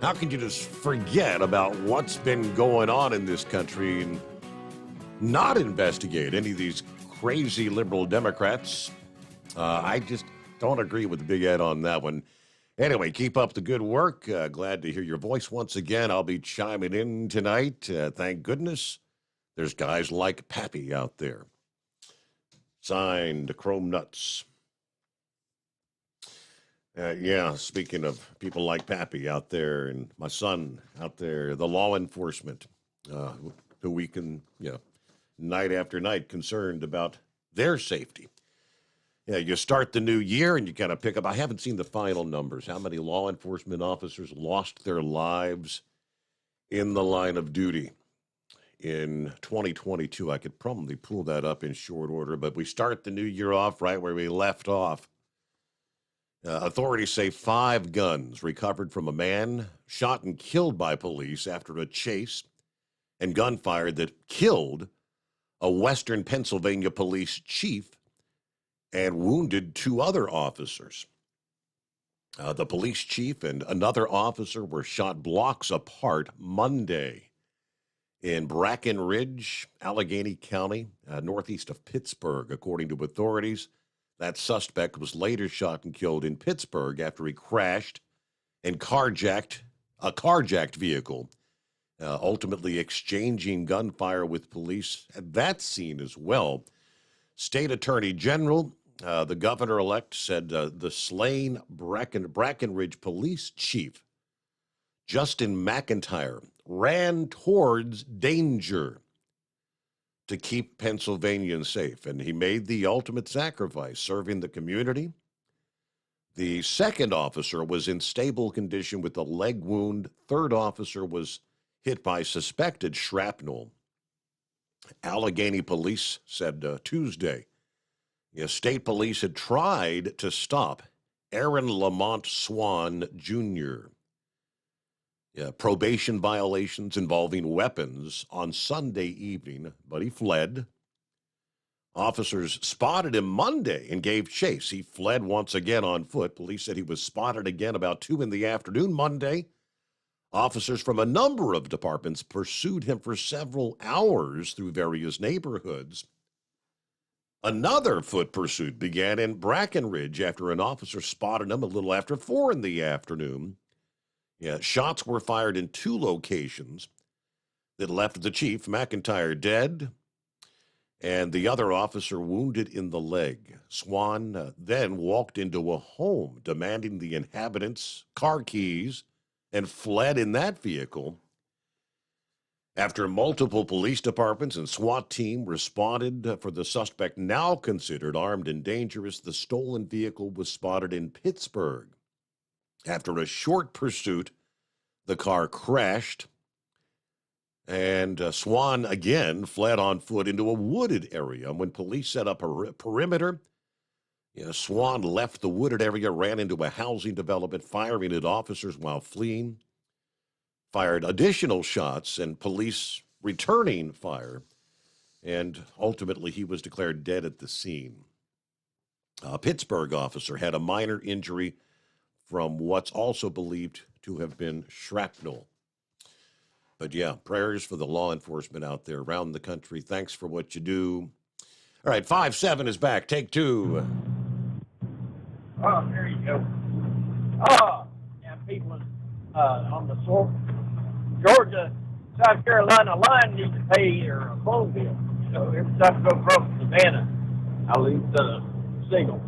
How can you just forget about what's been going on in this country and not investigate any of these crazy liberal Democrats? I just don't agree with Big Ed on that one. Anyway, keep up the good work. Glad to hear your voice once again. I'll be chiming in tonight. Thank goodness there's guys like Pappy out there. Signed, Chrome Nuts. Speaking of people like Pappy out there and my son out there, the law enforcement, who we can, night after night concerned about their safety. Yeah, you start the new year and you got to pick up. I haven't seen the final numbers. How many law enforcement officers lost their lives in the line of duty in 2022? I could probably pull that up in short order, but we start the new year off right where we left off. Authorities say 5 guns recovered from a man shot and killed by police after a chase and gunfire that killed a Western Pennsylvania police chief and wounded 2 other officers. The police chief and another officer were shot blocks apart Monday in Brackenridge, Allegheny County, northeast of Pittsburgh, according to authorities. That suspect was later shot and killed in Pittsburgh after he crashed and carjacked a carjacked vehicle, ultimately exchanging gunfire with police at that scene as well. State Attorney General, the governor-elect, said the slain Brackenridge police chief, Justin McIntyre, ran towards danger to keep Pennsylvanians safe, and he made the ultimate sacrifice, serving the community. The second officer was in stable condition with a leg wound. Third officer was hit by suspected shrapnel. Allegheny police said Tuesday, state police had tried to stop Aaron Lamont Swan Jr. Probation violations involving weapons on Sunday evening, but he fled. Officers spotted him Monday and gave chase. He fled once again on foot. Police said he was spotted again about 2 p.m. Monday. Officers from a number of departments pursued him for several hours through various neighborhoods. Another foot pursuit began in Brackenridge after an officer spotted him a little after 4 p.m. Shots were fired in 2 locations that left the chief, McIntyre, dead and the other officer wounded in the leg. Swan then walked into a home demanding the inhabitants' car keys and fled in that vehicle. After multiple police departments and SWAT team responded for the suspect, now considered armed and dangerous, the stolen vehicle was spotted in Pittsburgh. After a short pursuit, the car crashed, and Swan again fled on foot into a wooded area. When police set up a perimeter, Swan left the wooded area, ran into a housing development, firing at officers while fleeing, fired additional shots, and police returning fire, and ultimately he was declared dead at the scene. A Pittsburgh officer had a minor injury from what's also believed to have been shrapnel. But prayers for the law enforcement out there around the country. Thanks for what you do. All right, 5-7 is back. Take 2. Oh, there you go. People on the Georgia, South Carolina line need to pay their phone bill. So every time I go across Savannah, I lose the signal.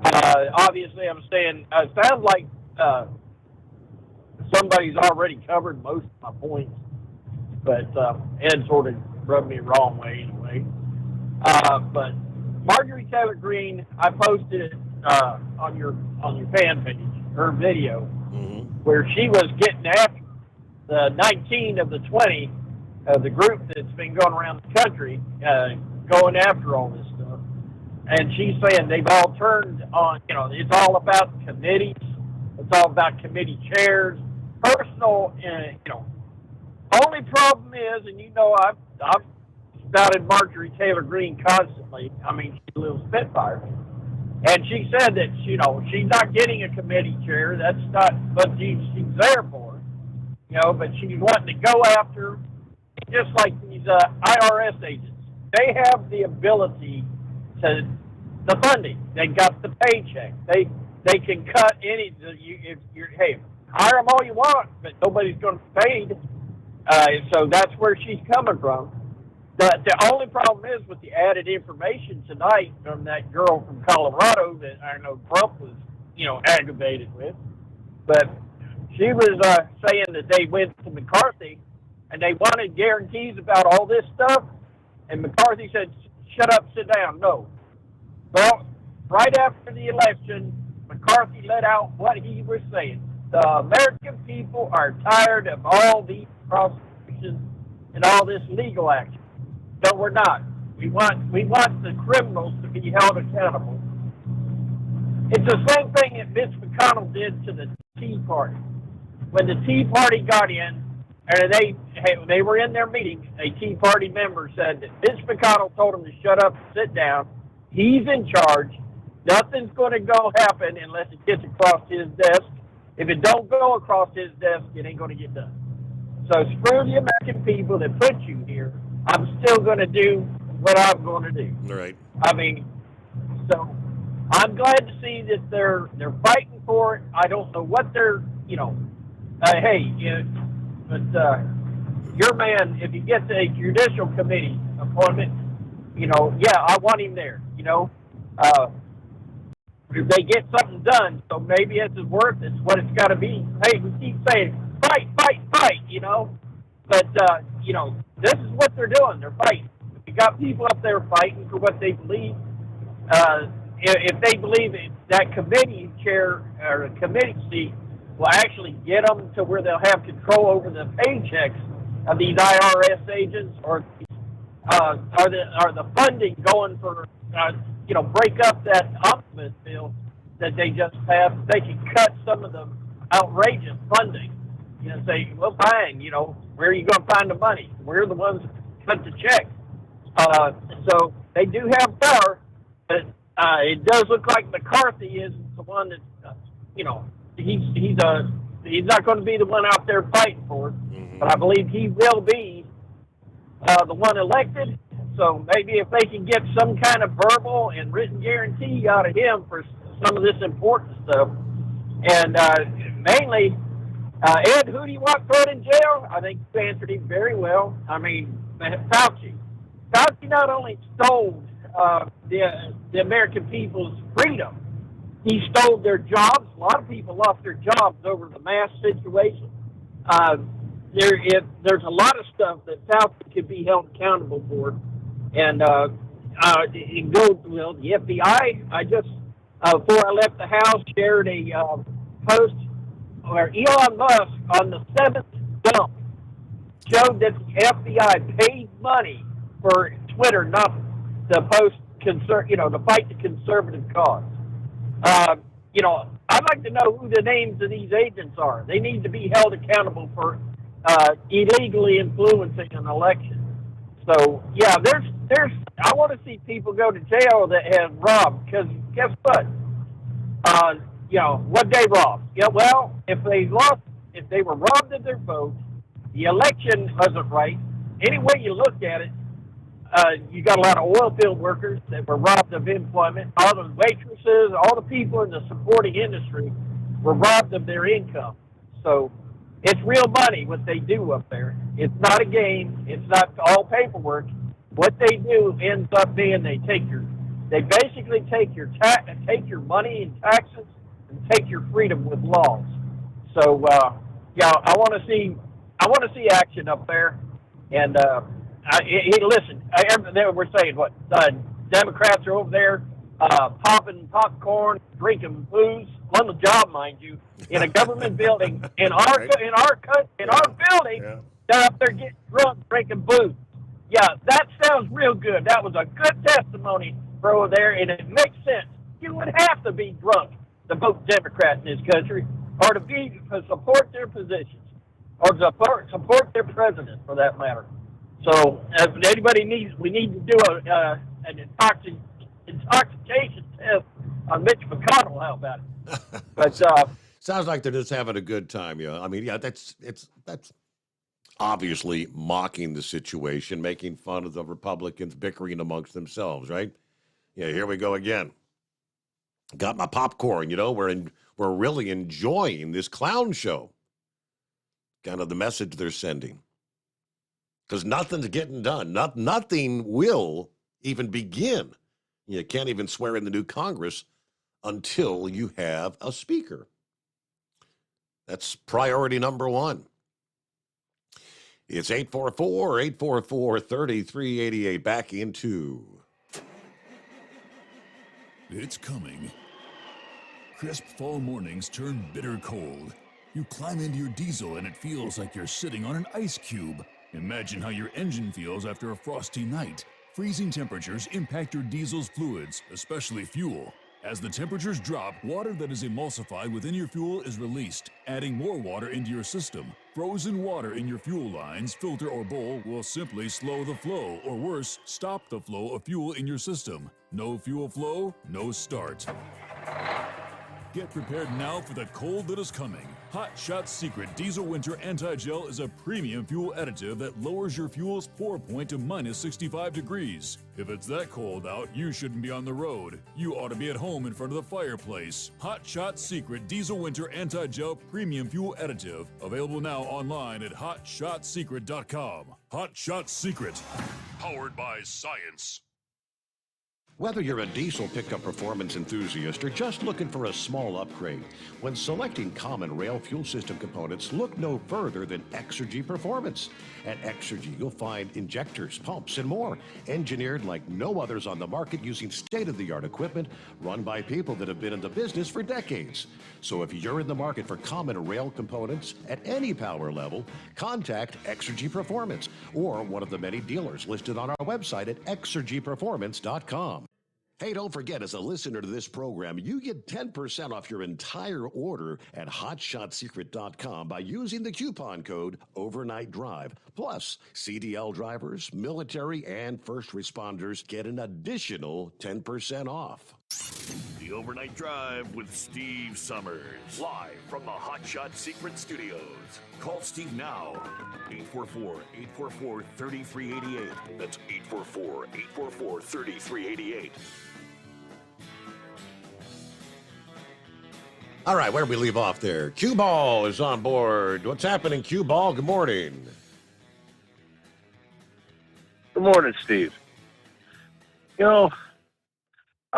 Obviously, I'm saying it sounds like somebody's already covered most of my points, but Ed sort of rubbed me the wrong way anyway. But Marjorie Taylor Greene, I posted it on your fan page, her video, where she was getting after the 19 of the 20 of the group that's been going around the country, going after all this stuff. and she's saying they've all turned on, it's all about committees. It's all about committee chairs, personal, only problem is, and I've spouted Marjorie Taylor Greene constantly. I mean, she's a little spitfire. And she said that, she's not getting a committee chair. That's not, but she's there for her, but she's wanting to go after, just like these IRS agents. They have the ability to, the funding. They got the paycheck. They can cut any, hey, hire them all you want, but nobody's going to be paid. So that's where she's coming from. The only problem is with the added information tonight from that girl from Colorado that I know Trump was, aggravated with. But she was saying that they went to McCarthy and they wanted guarantees about all this stuff. And McCarthy said, shut up, sit down. No. Well, right after the election, McCarthy let out what he was saying. The American people are tired of all these prosecutions and all this legal action. No, we're not. We want the criminals to be held accountable. It's the same thing that Mitch McConnell did to the Tea Party. When the Tea Party got in, and they were in their meeting, a Tea Party member said that Mitch McConnell told him to shut up and sit down. He's in charge. Nothing's going to go happen unless it gets across his desk. If it don't go across his desk, it ain't going to get done. So screw the American people that put you here. I'm still going to do what I'm going to do. Right. I mean, so I'm glad to see that they're fighting for it. I don't know what they're, but your man, if he gets a judicial committee appointment, I want him there. If they get something done, so maybe it's what it's got to be. Hey, we keep saying fight, fight, fight, But, this is what they're doing. They're fighting. You got people up there fighting for what they believe. If they believe that committee chair or committee seat will actually get them to where they'll have control over the paychecks of these IRS agents, or the funding going for, break up that omnibus bill that they just passed. They can cut some of the outrageous funding. Say, well, fine, where are you going to find the money? We're the ones that cut the check. So they do have power, but it does look like McCarthy is the one that, he's not going to be the one out there fighting for it. Mm-hmm. But I believe he will be the one elected. So maybe if they can get some kind of verbal and written guarantee out of him for some of this important stuff, and mainly. Ed, who do you want thrown in jail? I think you answered him very well. I mean, Fauci. Fauci not only stole the American people's freedom, he stole their jobs. A lot of people lost their jobs over the mask situation. There's a lot of stuff that Fauci could be held accountable for. And it goes, the FBI, I just, before I left the house, shared a post where Elon Musk, on the 7th dump, showed that the FBI paid money for Twitter not to post to fight the conservative cause. I'd like to know who the names of these agents are. They need to be held accountable for illegally influencing an election. So yeah, I want to see people go to jail that have robbed, because guess what? What they robbed? Yeah, well, if they were robbed of their vote, the election wasn't right. Any way you look at it, you got a lot of oil field workers that were robbed of employment. All the waitresses, all the people in the supporting industry were robbed of their income. So it's real money what they do up there. It's not a game. It's not all paperwork. What they do ends up being they basically take your money and taxes and take your freedom with laws. So I want to see action up there. And listen, we're saying what Democrats are over there popping popcorn, drinking booze on the job, mind you, in a government building in our building. Yeah. They're up there getting drunk, drinking booze. Yeah, that sounds real good. That was a good testimony throw there, and it makes sense. You would have to be drunk to vote Democrat in this country, or to support their positions, or to support their president, for that matter. So, if anybody we need to do an intoxication test on Mitch McConnell. How about it? But sounds like they're just having a good time. Yeah, I mean, yeah, that's obviously mocking the situation, making fun of the Republicans bickering amongst themselves, right? Yeah, here we go again. Got my popcorn. We're really enjoying this clown show. Kind of the message they're sending. Because nothing's getting done. Nothing will even begin. You can't even swear in the new Congress until you have a speaker. That's priority number one. It's 844-844-3388. Back into. It's coming. Crisp fall mornings turn bitter cold. You climb into your diesel and it feels like you're sitting on an ice cube. Imagine how your engine feels after a frosty night. Freezing temperatures impact your diesel's fluids, especially fuel. As the temperatures drop, water that is emulsified within your fuel is released, adding more water into your system. Frozen water in your fuel lines, filter, or bowl will simply slow the flow, or worse, stop the flow of fuel in your system. No fuel flow, no start. Get prepared now for the cold that is coming. Hot Shot Secret Diesel Winter Anti-Gel is a premium fuel additive that lowers your fuel's pour point to minus 65 degrees. If it's that cold out, you shouldn't be on the road. You ought to be at home in front of the fireplace. Hot Shot Secret Diesel Winter Anti-Gel Premium Fuel Additive. Available now online at hotshotsecret.com. Hot Shot Secret. Powered by science. Whether you're a diesel pickup performance enthusiast or just looking for a small upgrade, when selecting common rail fuel system components, look no further than Exergy Performance. At Exergy, you'll find injectors, pumps, and more, engineered like no others on the market using state-of-the-art equipment run by people that have been in the business for decades. So if you're in the market for common rail components at any power level, contact Exergy Performance or one of the many dealers listed on our website at exergyperformance.com. Hey, don't forget, as a listener to this program, you get 10% off your entire order at hotshotsecret.com by using the coupon code Overnight Drive. Plus, CDL drivers, military, and first responders get an additional 10% off. The Overnight Drive with Steve Summers. Live from the Hot Shot Secret Studios. Call Steve now. 844-844-3388. That's 844-844-3388. All right, where did we leave off there? Cue Ball is on board. What's happening, Cue Ball? Good morning. Good morning, Steve. I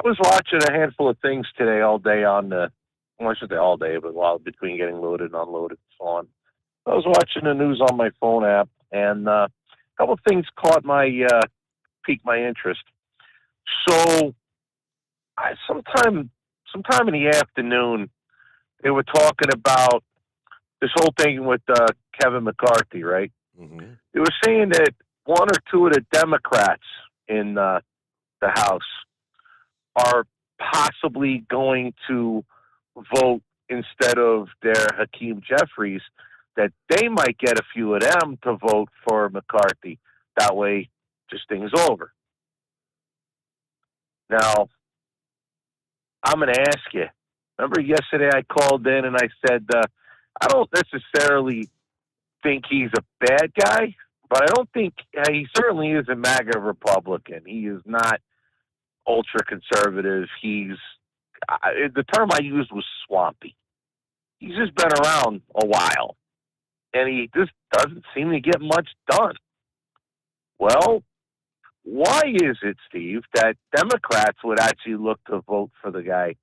was watching a handful of things today all day on the, well, I shouldn't say all day, but while between getting loaded and unloaded and so on. I was watching the news on my phone app, and a couple of things piqued my interest. So, sometime in the afternoon, they were talking about this whole thing with Kevin McCarthy, right? Mm-hmm. They were saying that one or two of the Democrats in the House are possibly going to vote instead of their Hakeem Jeffries, that they might get a few of them to vote for McCarthy. That way, just things over. Now, I'm going to ask you, remember yesterday I called in and I said, I don't necessarily think he's a bad guy, but I don't think he certainly is a MAGA Republican. He is not ultra conservative. The term I used was swampy. He's just been around a while, and he just doesn't seem to get much done. Well, why is it, Steve, that Democrats would actually look to vote for the guy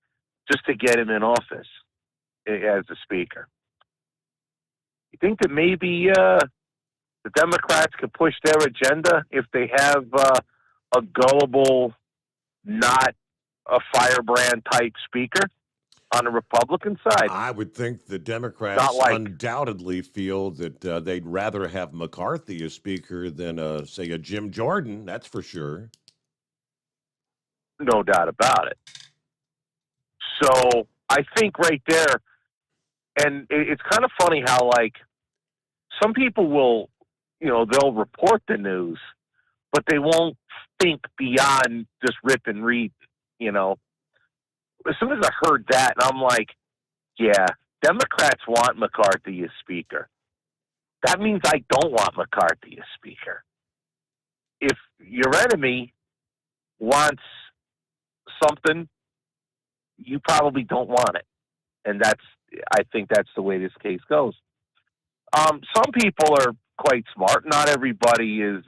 just to get him in office as the speaker? You think that maybe the Democrats could push their agenda if they have a gullible, not a firebrand type speaker on the Republican side? I would think the Democrats undoubtedly feel that they'd rather have McCarthy as speaker than, say, a Jim Jordan. That's for sure. No doubt about it. So I think right there, and it's kind of funny how, like, some people will, they'll report the news, but they won't think beyond just rip and read, As soon as I heard that, I'm like, yeah, Democrats want McCarthy as Speaker. That means I don't want McCarthy as Speaker. If your enemy wants something, you probably don't want it. And I think that's the way this case goes. Some people are quite smart. Not everybody is,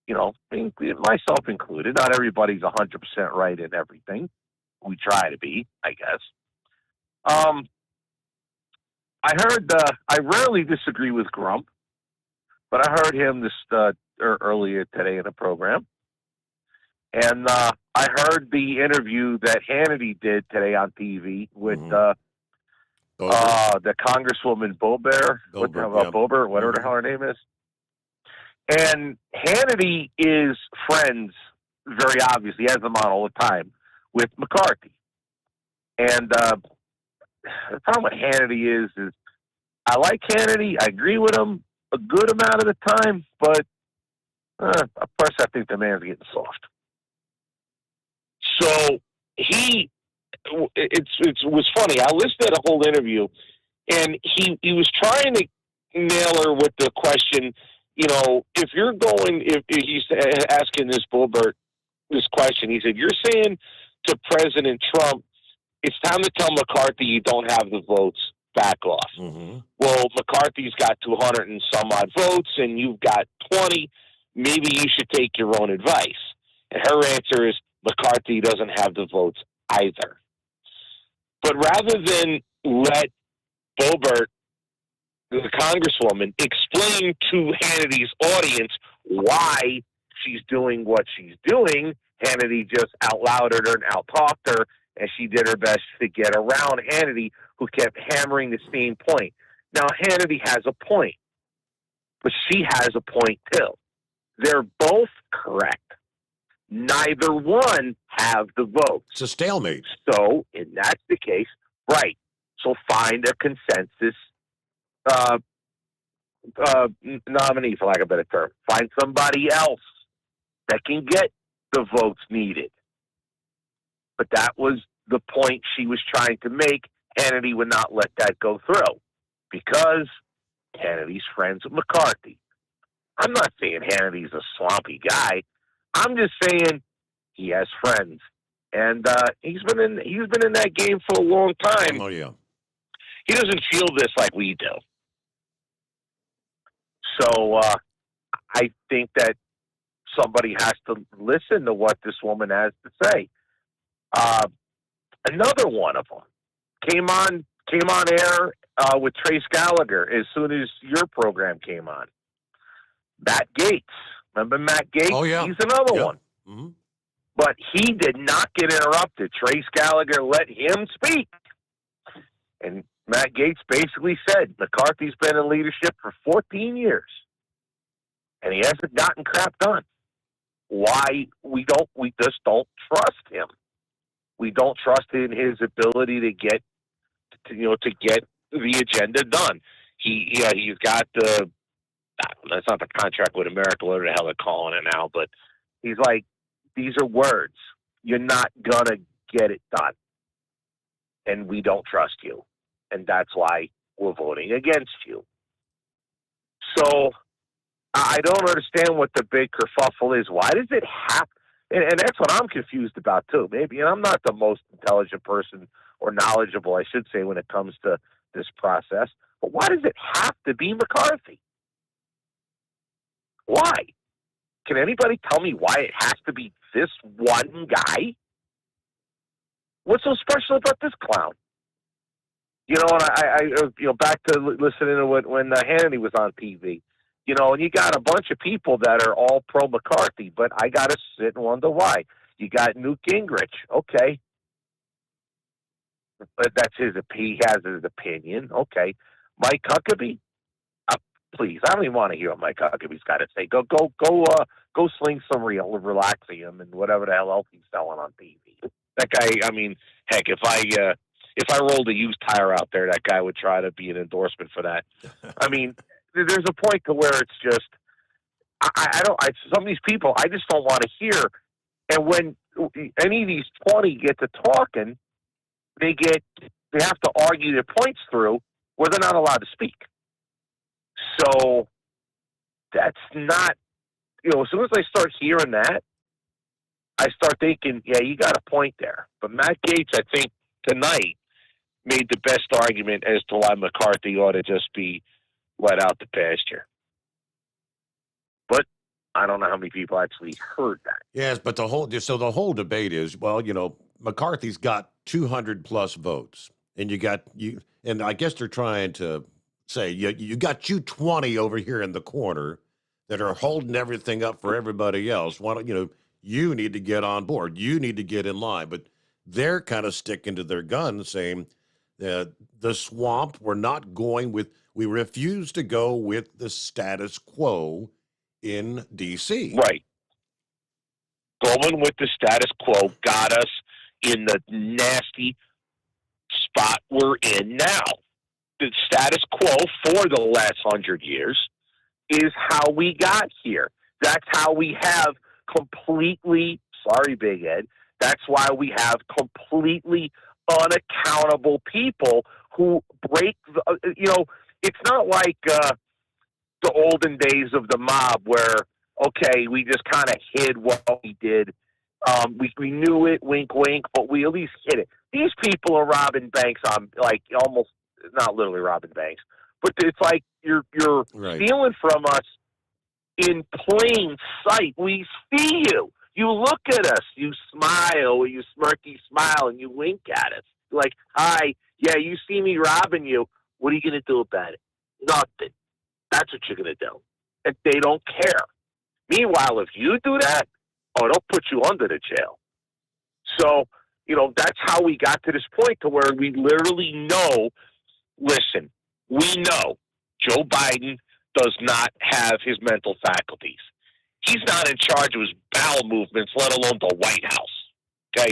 myself included, not everybody's 100% right in everything. We try to be, I guess. I heard, I rarely disagree with Grump, but I heard him earlier today in the program. And I heard the interview that Hannity did today on TV with the Congresswoman Boebert, Boebert, whatever the hell her name is. And Hannity is friends, very obviously, he has them on all the time, with McCarthy. And the problem with Hannity is I like Hannity, I agree with him a good amount of the time, but of course I think the man's getting soft. So it was funny. I listened to the whole interview, and he was trying to nail her with the question, if he's asking this Boebert this question, he said, you're saying to President Trump, it's time to tell McCarthy you don't have the votes, back off. Mm-hmm. Well, McCarthy's got 200 and some odd votes, and you've got 20. Maybe you should take your own advice. And her answer is, McCarthy doesn't have the votes either. But rather than let Boebert, the Congresswoman, explain to Hannity's audience why she's doing what she's doing, Hannity just out-louded her and out-talked her, and she did her best to get around Hannity, who kept hammering the same point. Now, Hannity has a point, but she has a point too. They're both correct. Neither one have the votes. It's a stalemate. So, and that's the case, right. So find a consensus nominee, for lack of a better term. Find somebody else that can get the votes needed. But that was the point she was trying to make. Hannity would not let that go through because Hannity's friends with McCarthy. I'm not saying Hannity's a swampy guy. I'm just saying he has friends, and he's been in that game for a long time. Oh yeah, he doesn't feel this like we do. So I think that somebody has to listen to what this woman has to say. Another one of them came on air with Trace Gallagher as soon as your program came on. Matt Gaetz. Remember Matt Gaetz? Oh, yeah. He's another one. Mm-hmm. But he did not get interrupted. Trace Gallagher let him speak. And Matt Gaetz basically said, McCarthy's been in leadership for 14 years. And he hasn't gotten crap done. Why? We just don't trust him. We don't trust in his ability to get the agenda done. He's got the, that's not the contract with America, whatever the hell they're calling it now, but he's like, these are words. You're not gonna get it done. And we don't trust you. And that's why we're voting against you. So I don't understand what the big kerfuffle is. Why does it have, and that's what I'm confused about too. Maybe, and I'm not the most intelligent person or knowledgeable, I should say, when it comes to this process. But why does it have to be McCarthy? Why? Can anybody tell me why it has to be this one guy? What's so special about this clown? And I back to listening to when Hannity was on TV. And you got a bunch of people that are all pro-McCarthy, but I got to sit and wonder why. You got Newt Gingrich. Okay. But that's he has his opinion. Okay. Mike Huckabee. Please, I don't even want to hear what Mike Huckabee's got to say. Go Go sling some Relaxium and whatever the hell else he's selling on TV. That guy, I mean, heck, if I rolled a used tire out there, that guy would try to be an endorsement for that. I mean, there's a point to where it's just, some of these people, I just don't want to hear. And when any of these 20 get to talking, they have to argue their points through where they're not allowed to speak. So that's not, as soon as I start hearing that, I start thinking, yeah, you got a point there. But Matt Gaetz, I think, tonight made the best argument as to why McCarthy ought to just be let out the pasture. But I don't know how many people actually heard that. Yes, but the whole debate is, well, McCarthy's got 200 plus votes, and and I guess they're trying to say you got you 20 over here in the corner that are holding everything up for everybody else. Why don't you need to get on board? You need to get in line. But they're kind of sticking to their guns, saying the swamp. We refuse to go with the status quo in D.C. Right. Going with the status quo got us in the nasty spot we're in now. The status quo for the last 100 years is how we got here. That's how we have completely, sorry, Big Ed, that's why we have completely unaccountable people who break, it's not like the olden days of the mob where, okay, we just kind of hid what we did. We knew it, wink, wink, but we at least hid it. These people are robbing banks on, like, almost, not literally robbing banks, but it's like you're right. stealing from us in plain sight. We see you. You look at us. You smile, or you smirky smile, and you wink at us. You're like, hi, yeah, you see me robbing you. What are you going to do about it? Nothing. That's what you're going to do. And they don't care. Meanwhile, if you do that, they'll put you under the jail. So, that's how we got to this point to where we literally know, listen, we know Joe Biden does not have his mental faculties. He's not in charge of his bowel movements, let alone the White House. Okay?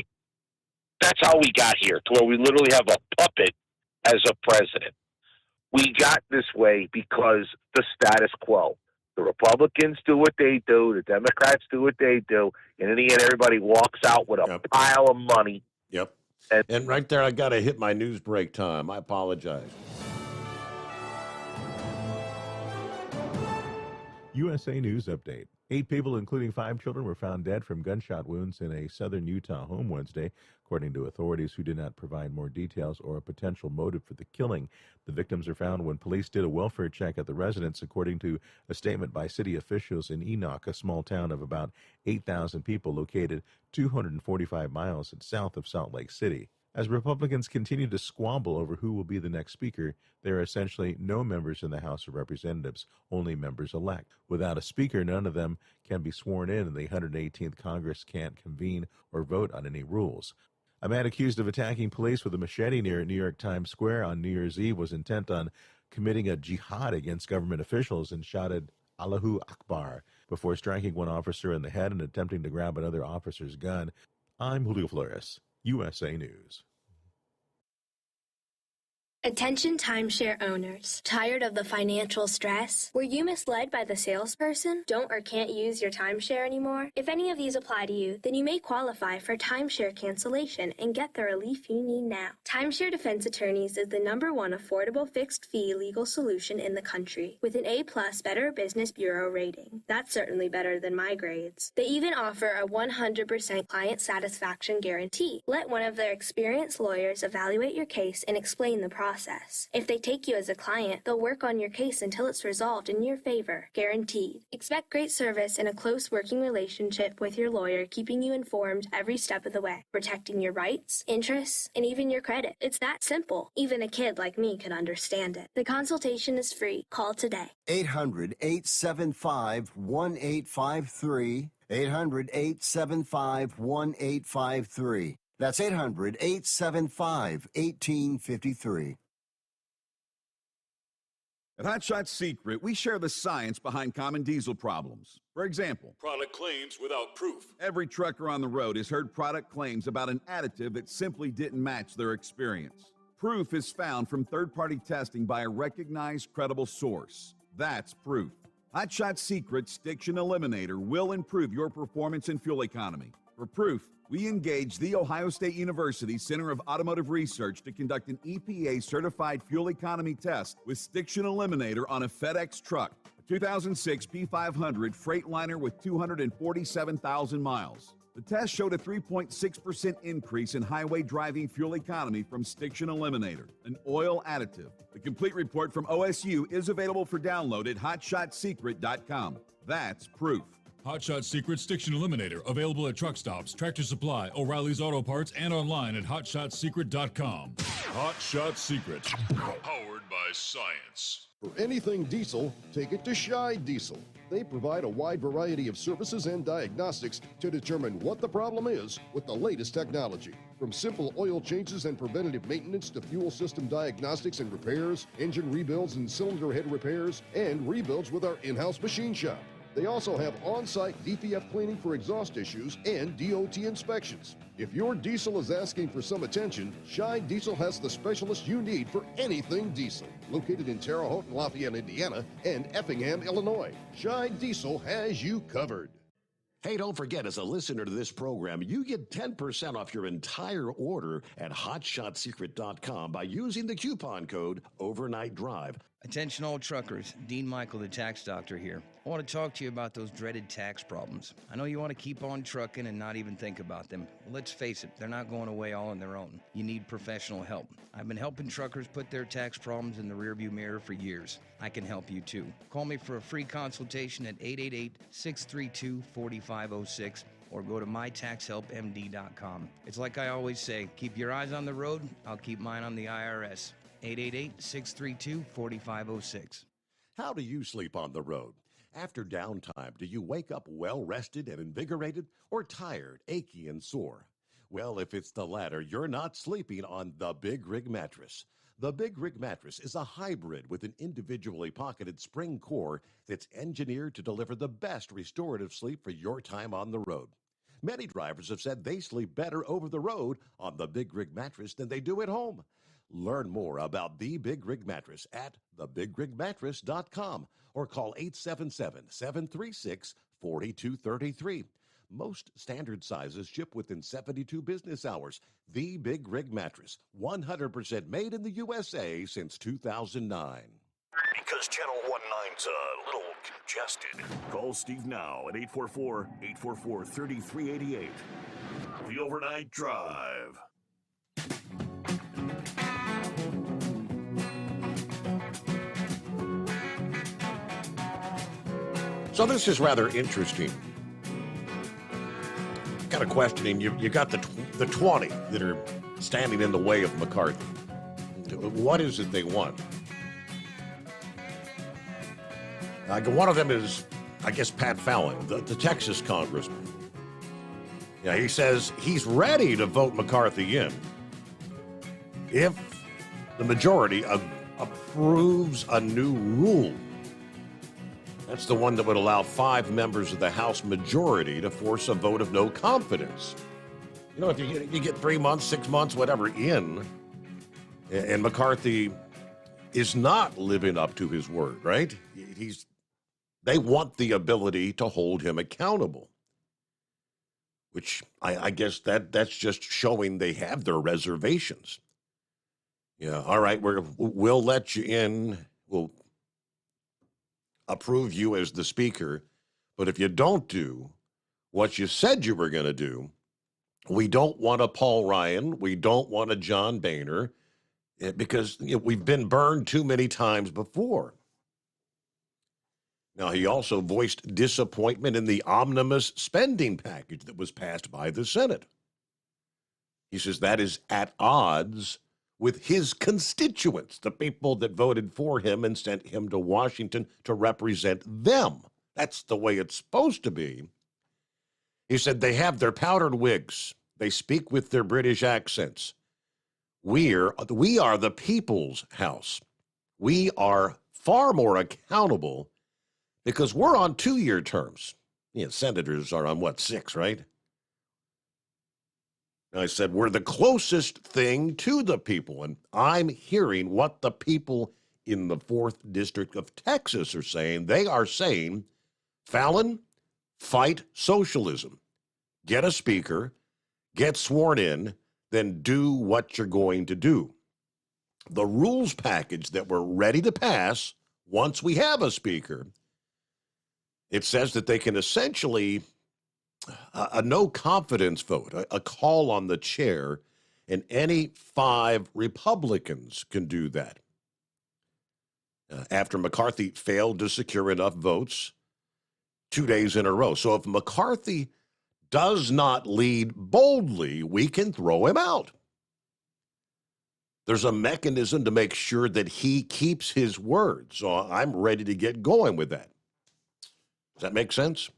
That's how we got here, to where we literally have a puppet as a president. We got this way because the status quo. The Republicans do what they do. The Democrats do what they do. And in the end, everybody walks out with a pile of money. Yep. And right there, I got to hit my news break time. I apologize. USA News Update. 8 people, including 5 children, were found dead from gunshot wounds in a southern Utah home Wednesday, according to authorities who did not provide more details or a potential motive for the killing. The victims are found when police did a welfare check at the residence, according to a statement by city officials in Enoch, a small town of about 8,000 people located 245 miles south of Salt Lake City. As Republicans continue to squabble over who will be the next speaker, there are essentially no members in the House of Representatives, only members-elect. Without a speaker, none of them can be sworn in, and the 118th Congress can't convene or vote on any rules. A man accused of attacking police with a machete near New York Times Square on New Year's Eve was intent on committing a jihad against government officials and shouted Allahu Akbar before striking one officer in the head and attempting to grab another officer's gun. I'm Julio Flores, USA News. Attention timeshare owners. Tired of the financial stress? Were you misled by the salesperson? Don't or can't use your timeshare anymore? If any of these apply to you, then you may qualify for timeshare cancellation and get the relief you need now. Timeshare Defense Attorneys is the #1 affordable fixed fee legal solution in the country with an A+ Better Business Bureau rating. That's certainly better than my grades. They even offer a 100% client satisfaction guarantee. Let one of their experienced lawyers evaluate your case and explain the process. If they take you as a client, they'll work on your case until it's resolved in your favor, guaranteed. Expect great service and a close working relationship with your lawyer, keeping you informed every step of the way, protecting your rights, interests, and even your credit. It's that simple. Even a kid like me could understand it. The consultation is free. Call today. 800-875-1853. 800-875-1853. That's 800-875-1853. At Hot Shot Secret, we share the science behind common diesel problems. For example, Product claims without proof. every trucker on the road has heard product claims about an additive that simply didn't match their experience. Proof is found from third-party testing by a recognized, credible source. That's proof. Hot Shot Secret Stiction Eliminator will improve your performance and fuel economy. For proof, we engaged the Ohio State University Center of Automotive Research to conduct an EPA-certified fuel economy test with Stiction Eliminator on a FedEx truck, a 2006 P500 Freightliner with 247,000 miles. The test showed a 3.6% increase in highway driving fuel economy from Stiction Eliminator, an oil additive. The complete report from OSU is available for download at hotshotsecret.com. That's proof. Hot Shot Secret Stiction Eliminator, available at truck stops, Tractor Supply, O'Reilly's Auto Parts, and online at hotshotsecret.com. Hot Shot Secret, powered by science. For anything diesel, take it to Scheid Diesel. They provide a wide variety of services and diagnostics to determine what the problem is with the latest technology. From simple oil changes and preventative maintenance to fuel system diagnostics and repairs, engine rebuilds and cylinder head repairs, and rebuilds with our in-house machine shop. They also have on-site DPF cleaning for exhaust issues and DOT inspections. If your diesel is asking for some attention, Scheid Diesel has the specialist you need for anything diesel. Located in Terre Haute and Lafayette, Indiana, and Effingham, Illinois, Scheid Diesel has you covered. Hey, don't forget, as a listener to this program, you get 10% off your entire order at hotshotsecret.com by using the coupon code Overnight Drive. Attention all truckers, Dean Michael, the tax doctor here. I want to talk to you about those dreaded tax problems. I know you want to keep on trucking and not even think about them. Well, let's face it, they're not going away all on their own. You need professional help. I've been helping truckers put their tax problems in the rearview mirror for years. I can help you too. Call me for a free consultation at 888-632-4506 or go to mytaxhelpmd.com. It's like I always say, keep your eyes on the road, I'll keep mine on the IRS. 888-632-4506. How do you sleep on the road? After downtime, do you wake up well-rested and invigorated or tired, achy, and sore? Well, if it's the latter, you're not sleeping on the Big Rig Mattress. The Big Rig Mattress is a hybrid with an individually pocketed spring core that's engineered to deliver the best restorative sleep for your time on the road. Many drivers have said they sleep better over the road on the Big Rig Mattress than they do at home. Learn more about the Big Rig Mattress at thebigrigmattress.com or call 877-736-4233. Most standard sizes ship within 72 business hours. The Big Rig Mattress, 100% made in the USA since 2009. Because Channel 19's a little congested. Call Steve now at 844-844-3388. The Overnight Drive. So this is rather interesting. Kind of questioning, you got the 20 that are standing in the way of McCarthy. What is it they want? One of them is, I guess, Pat Fallon, the Texas congressman. Yeah, he says he's ready to vote McCarthy in if the majority approves a new rule. That's the one that would allow 5 members of the House majority to force a vote of no confidence. You know, if you get 3 months, 6 months, whatever in, and McCarthy is not living up to his word, right? They want the ability to hold him accountable, which I guess that's just showing they have their reservations. Yeah, all right, we'll let you in. We'll approve you as the speaker, but if you don't do what you said you were going to do, we don't want a Paul Ryan, we don't want a John Boehner, because we've been burned too many times before. Now, he also voiced disappointment in the omnibus spending package that was passed by the Senate. He says that is at odds with his constituents, the people that voted for him and sent him to Washington to represent them. That's the way it's supposed to be. He said they have their powdered wigs. They speak with their British accents. We are the people's house. We are far more accountable because we're on 2-year terms. Senators are on, 6, right? I said, we're the closest thing to the people, and I'm hearing what the people in the 4th District of Texas are saying. They are saying, Fallon, fight socialism. Get a speaker, get sworn in, then do what you're going to do. The rules package that we're ready to pass once we have a speaker, it says that they can essentially a no confidence vote, a call on the chair, and any 5 Republicans can do that. After McCarthy failed to secure enough votes 2 days in a row. So if McCarthy does not lead boldly, we can throw him out. There's a mechanism to make sure that he keeps his word. So I'm ready to get going with that. Does that make sense?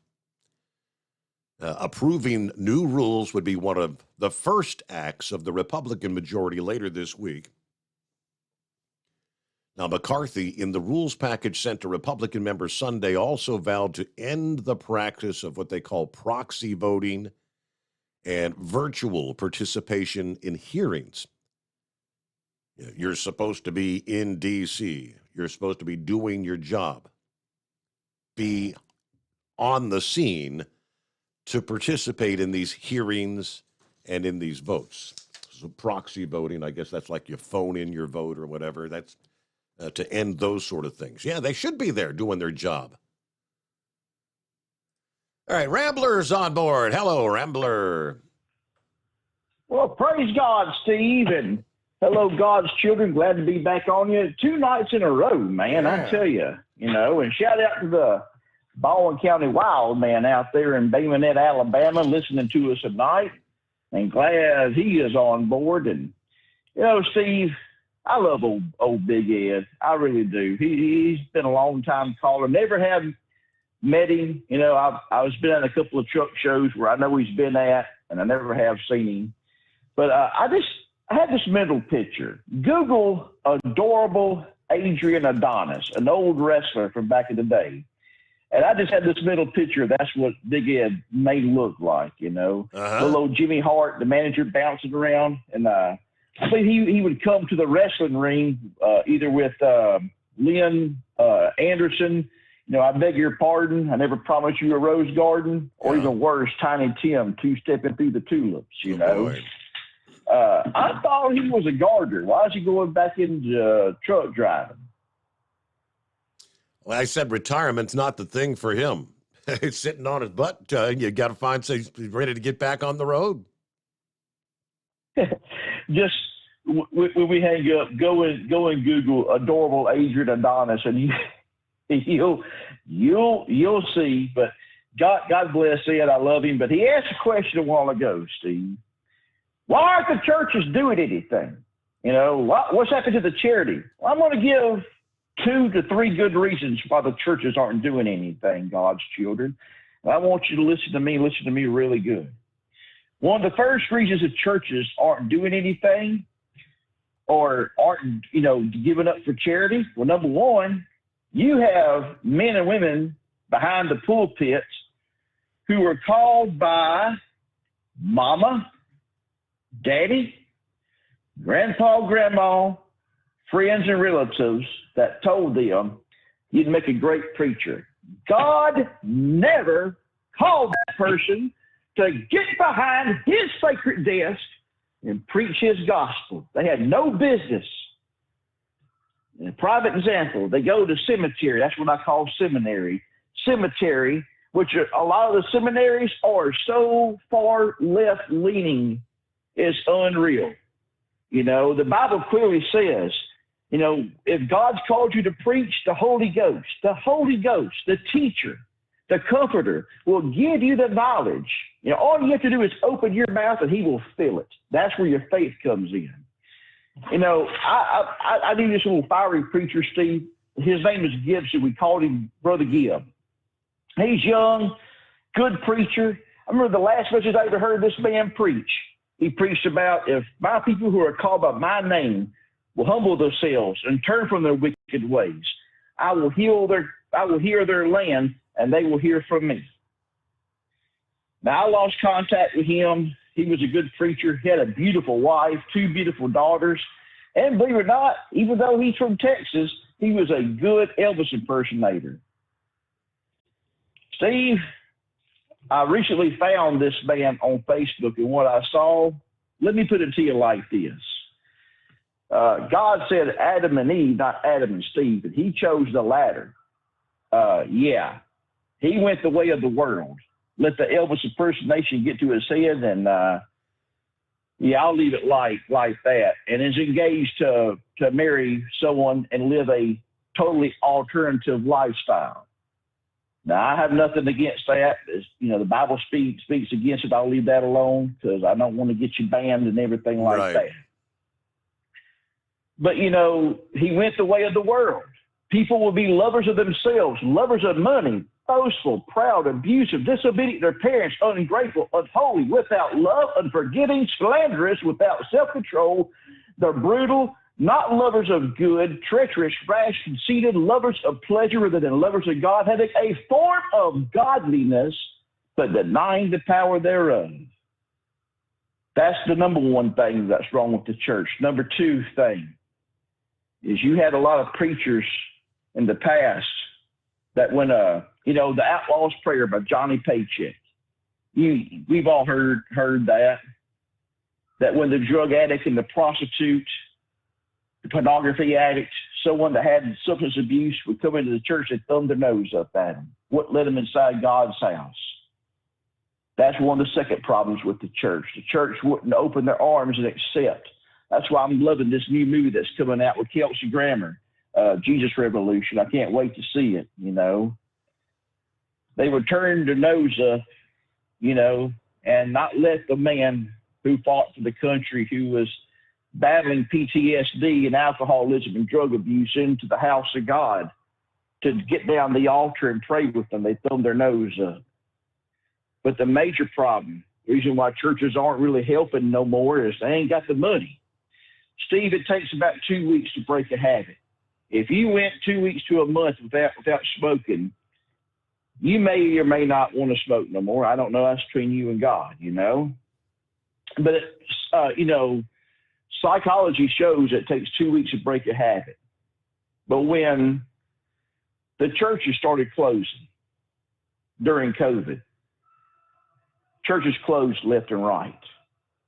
Approving new rules would be one of the first acts of the Republican majority later this week. Now, McCarthy, in the rules package sent to Republican members Sunday, also vowed to end the practice of what they call proxy voting and virtual participation in hearings. You're supposed to be in D.C. You're supposed to be doing your job. Be on the scene to participate in these hearings and in these votes. So proxy voting, I guess that's like you phone in your vote or whatever. That's to end those sort of things. Yeah, they should be there doing their job. All right, Rambler's on board. Hello, Rambler. Well, praise God, Steve, and hello, God's children. Glad to be back on you 2 nights in a row, man. Yeah. I tell you, and shout out to the Baldwin County Wild Man out there in Baymonette, Alabama, listening to us tonight, and glad he is on board. And, Steve, I love old Big Ed. I really do. He's been a long time caller. Never have met him. I was been at a couple of truck shows where I know he's been at, and I never have seen him. But I had this mental picture. Google adorable Adrian Adonis, an old wrestler from back in the day. And I just had this mental picture. That's what Big Ed may look like, Little old Jimmy Hart, the manager, bouncing around. And I think he would come to the wrestling ring either with Lynn Anderson, I beg your pardon, I never promised you a rose garden, or even worse, Tiny Tim, two-stepping through the tulips, Boy. I thought he was a gardener. Why is he going back into truck driving? Well, I said retirement's not the thing for him. He's sitting on his butt. You got to find so he's ready to get back on the road. Just when we hang up, go and Google adorable Adrian Adonis, and you'll see. But God bless Ed. I love him. But he asked a question a while ago, Steve. Why aren't the churches doing anything? What's happened to the charity? Well, I'm going to give 2 to 3 good reasons why the churches aren't doing anything, God's children. And I want you to listen to me really good. One of the first reasons the churches aren't doing anything or aren't, giving up for charity, well, number one, you have men and women behind the pulpits who are called by mama, daddy, grandpa, grandma, friends and relatives that told them you'd make a great preacher. God never called that person to get behind his sacred desk and preach his gospel. They had no business. A private example, they go to cemetery. That's what I call seminary. Cemetery, which a lot of the seminaries are so far left-leaning, it's unreal. The Bible clearly says, if God's called you to preach, the Holy Ghost, the teacher, the comforter will give you the knowledge. All you have to do is open your mouth and he will fill it. That's where your faith comes in. I knew this little fiery preacher, Steve. His name is Gibson. We called him Brother Gibb. He's young, good preacher. I remember the last message I ever heard this man preach. He preached about if my people who are called by my name will humble themselves and turn from their wicked ways, I will heal I will hear their land, and they will hear from me. Now, I lost contact with him. He was a good preacher. He had a beautiful wife, 2 beautiful daughters. And believe it or not, even though he's from Texas, he was a good Elvis impersonator. Steve, I recently found this man on Facebook, and what I saw, let me put it to you like this. God said Adam and Eve, not Adam and Steve, and he chose the latter. Yeah, he went the way of the world. Let the Elvis impersonation get to his head, and yeah, I'll leave it like that. And is engaged to marry someone and live a totally alternative lifestyle. Now, I have nothing against that. As, you know, the Bible speaks against it. I'll leave that alone because I don't want to get you banned and everything like that. But, you know, he went the way of the world. People will be lovers of themselves, lovers of money, boastful, proud, abusive, disobedient to their parents, ungrateful, unholy, without love, unforgiving, slanderous, without self-control. They're brutal, not lovers of good, treacherous, rash, conceited, lovers of pleasure rather than lovers of God, having a form of godliness, but denying the power thereof. That's the number one thing that's wrong with the church. Number 2 thing is you had a lot of preachers in the past that when, you know, the Outlaw's Prayer by Johnny Paycheck, we've all heard that when the drug addict and the prostitute, the pornography addict, someone that had substance abuse would come into the church, they thumb their nose up at him. Wouldn't let them inside God's house. That's one of the second problems with the church. The church wouldn't open their arms and accept. That's why I'm loving this new movie that's coming out with Kelsey Grammer, Jesus Revolution. I can't wait to see it, you know. They would turn their nose up, you know, and not let the man who fought for the country, who was battling PTSD and alcoholism and drug abuse into the house of God to get down the altar and pray with them. They thumb their nose up. But the major problem, the reason why churches aren't really helping no more is they ain't got the money. Steve, it takes about 2 weeks to break a habit. If you went 2 weeks to a month without smoking, you may or may not want to smoke no more. I don't know. That's between you and God, you know. But, you know, psychology shows it takes 2 weeks to break a habit. But when the churches started closing during COVID, churches closed left and right.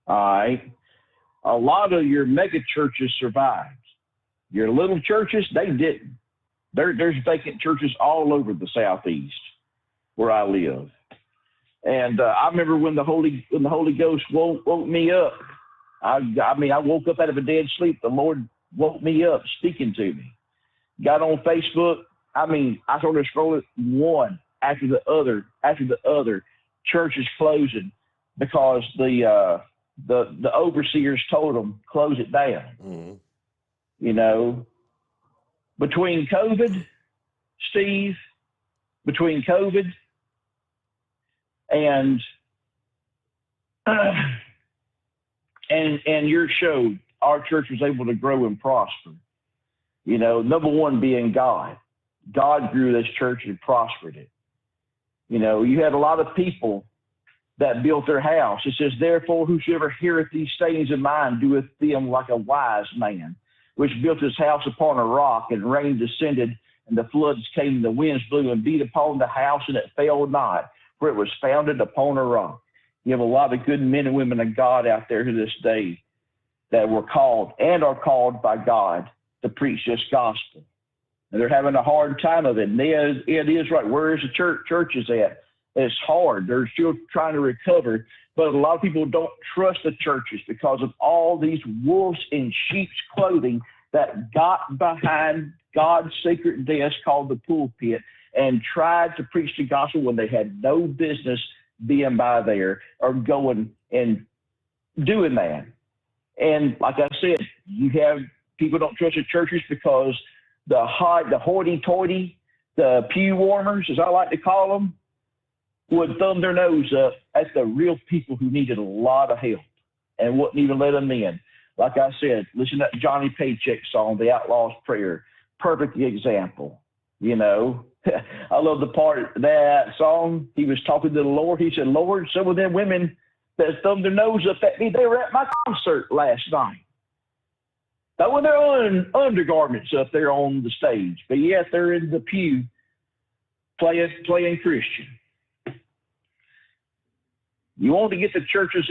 All right. A lot of your mega churches survived. Your little churches, they didn't. There's vacant churches all over the Southeast where I live. And I remember when the Holy Ghost woke me up. I mean, I woke up out of a dead sleep. The Lord woke me up speaking to me. Got on Facebook. I mean, I started scrolling one after the other, churches closing because the overseers told them close it down. Mm-hmm. You know, between COVID, Steve, between COVID and your show, our church was able to grow and prosper. You know, number one being God. God grew this church and prospered it. You know, you had a lot of people that built their house. It says, therefore, whosoever heareth these sayings of mine doeth them like a wise man, which built his house upon a rock, and rain descended, and the floods came, and the winds blew and beat upon the house, and it fell not, for it was founded upon a rock. You have a lot of good men and women of God out there to this day that were called and are called by God to preach this gospel. And they're having a hard time of it. And it is right. Where is the churches at? It's hard. They're still trying to recover. But a lot of people don't trust the churches because of all these wolves in sheep's clothing that got behind God's sacred desk called the pulpit and tried to preach the gospel when they had no business being by there or going and doing that. And like I said, you have people don't trust the churches because the hoity-toity, the pew warmers, as I like to call them, would thumb their nose up at the real people who needed a lot of help and wouldn't even let them in. Like I said, listen to that Johnny Paycheck song, The Outlaw's Prayer. Perfect example. You know, I love the part of that song. He was talking to the Lord. He said, Lord, some of them women that thumbed their nose up at me, they were at my concert last night. That was their undergarments up there on the stage, but yet they're in the pew playing Christian. You want to get the churches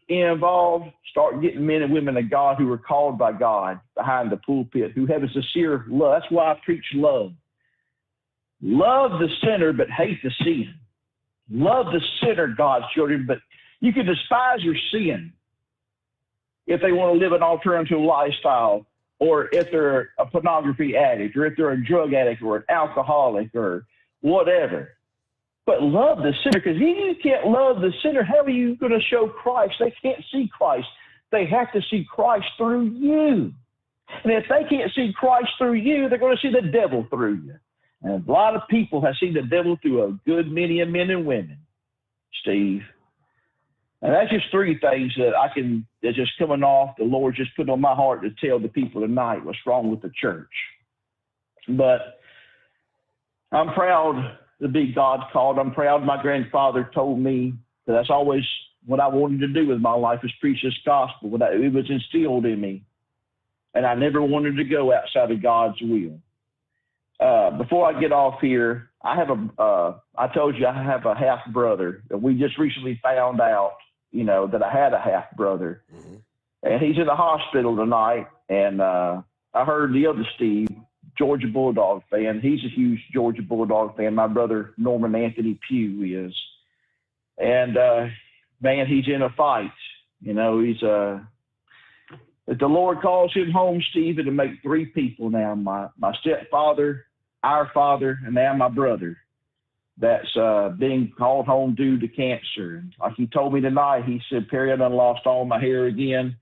involved, start getting men and women of God who are called by God behind the pulpit, who have a sincere love. That's why I preach love. Love the sinner, but hate the sin. Love the sinner, God's children, but you can despise your sin if they want to live an alternative lifestyle, or if they're a pornography addict, or if they're a drug addict, or an alcoholic, or whatever. But love the sinner, because if you can't love the sinner, how are you going to show Christ? They can't see Christ. They have to see Christ through you. And if they can't see Christ through you, they're going to see the devil through you. And a lot of people have seen the devil through a good many of men and women, Steve. And that's just three things that's just coming off. The Lord just put on my heart to tell the people tonight what's wrong with the church. But I'm proud to be God's called. I'm proud my grandfather told me that that's always what I wanted to do with my life, is preach this gospel. It was instilled in me. And I never wanted to go outside of God's will. Before I get off here, I told you I have a half brother. We just recently found out, that I had a half brother, and he's in the hospital tonight. And I heard the other Steve, Georgia Bulldog fan. He's a huge Georgia Bulldog fan. My brother Norman Anthony Pugh is, and man, he's in a fight. He's if the Lord calls him home, Steve, it'll make three people now: my stepfather, our father, and now my brother that's being called home due to cancer. And like he told me tonight, he said, Perry, I done lost all my hair again.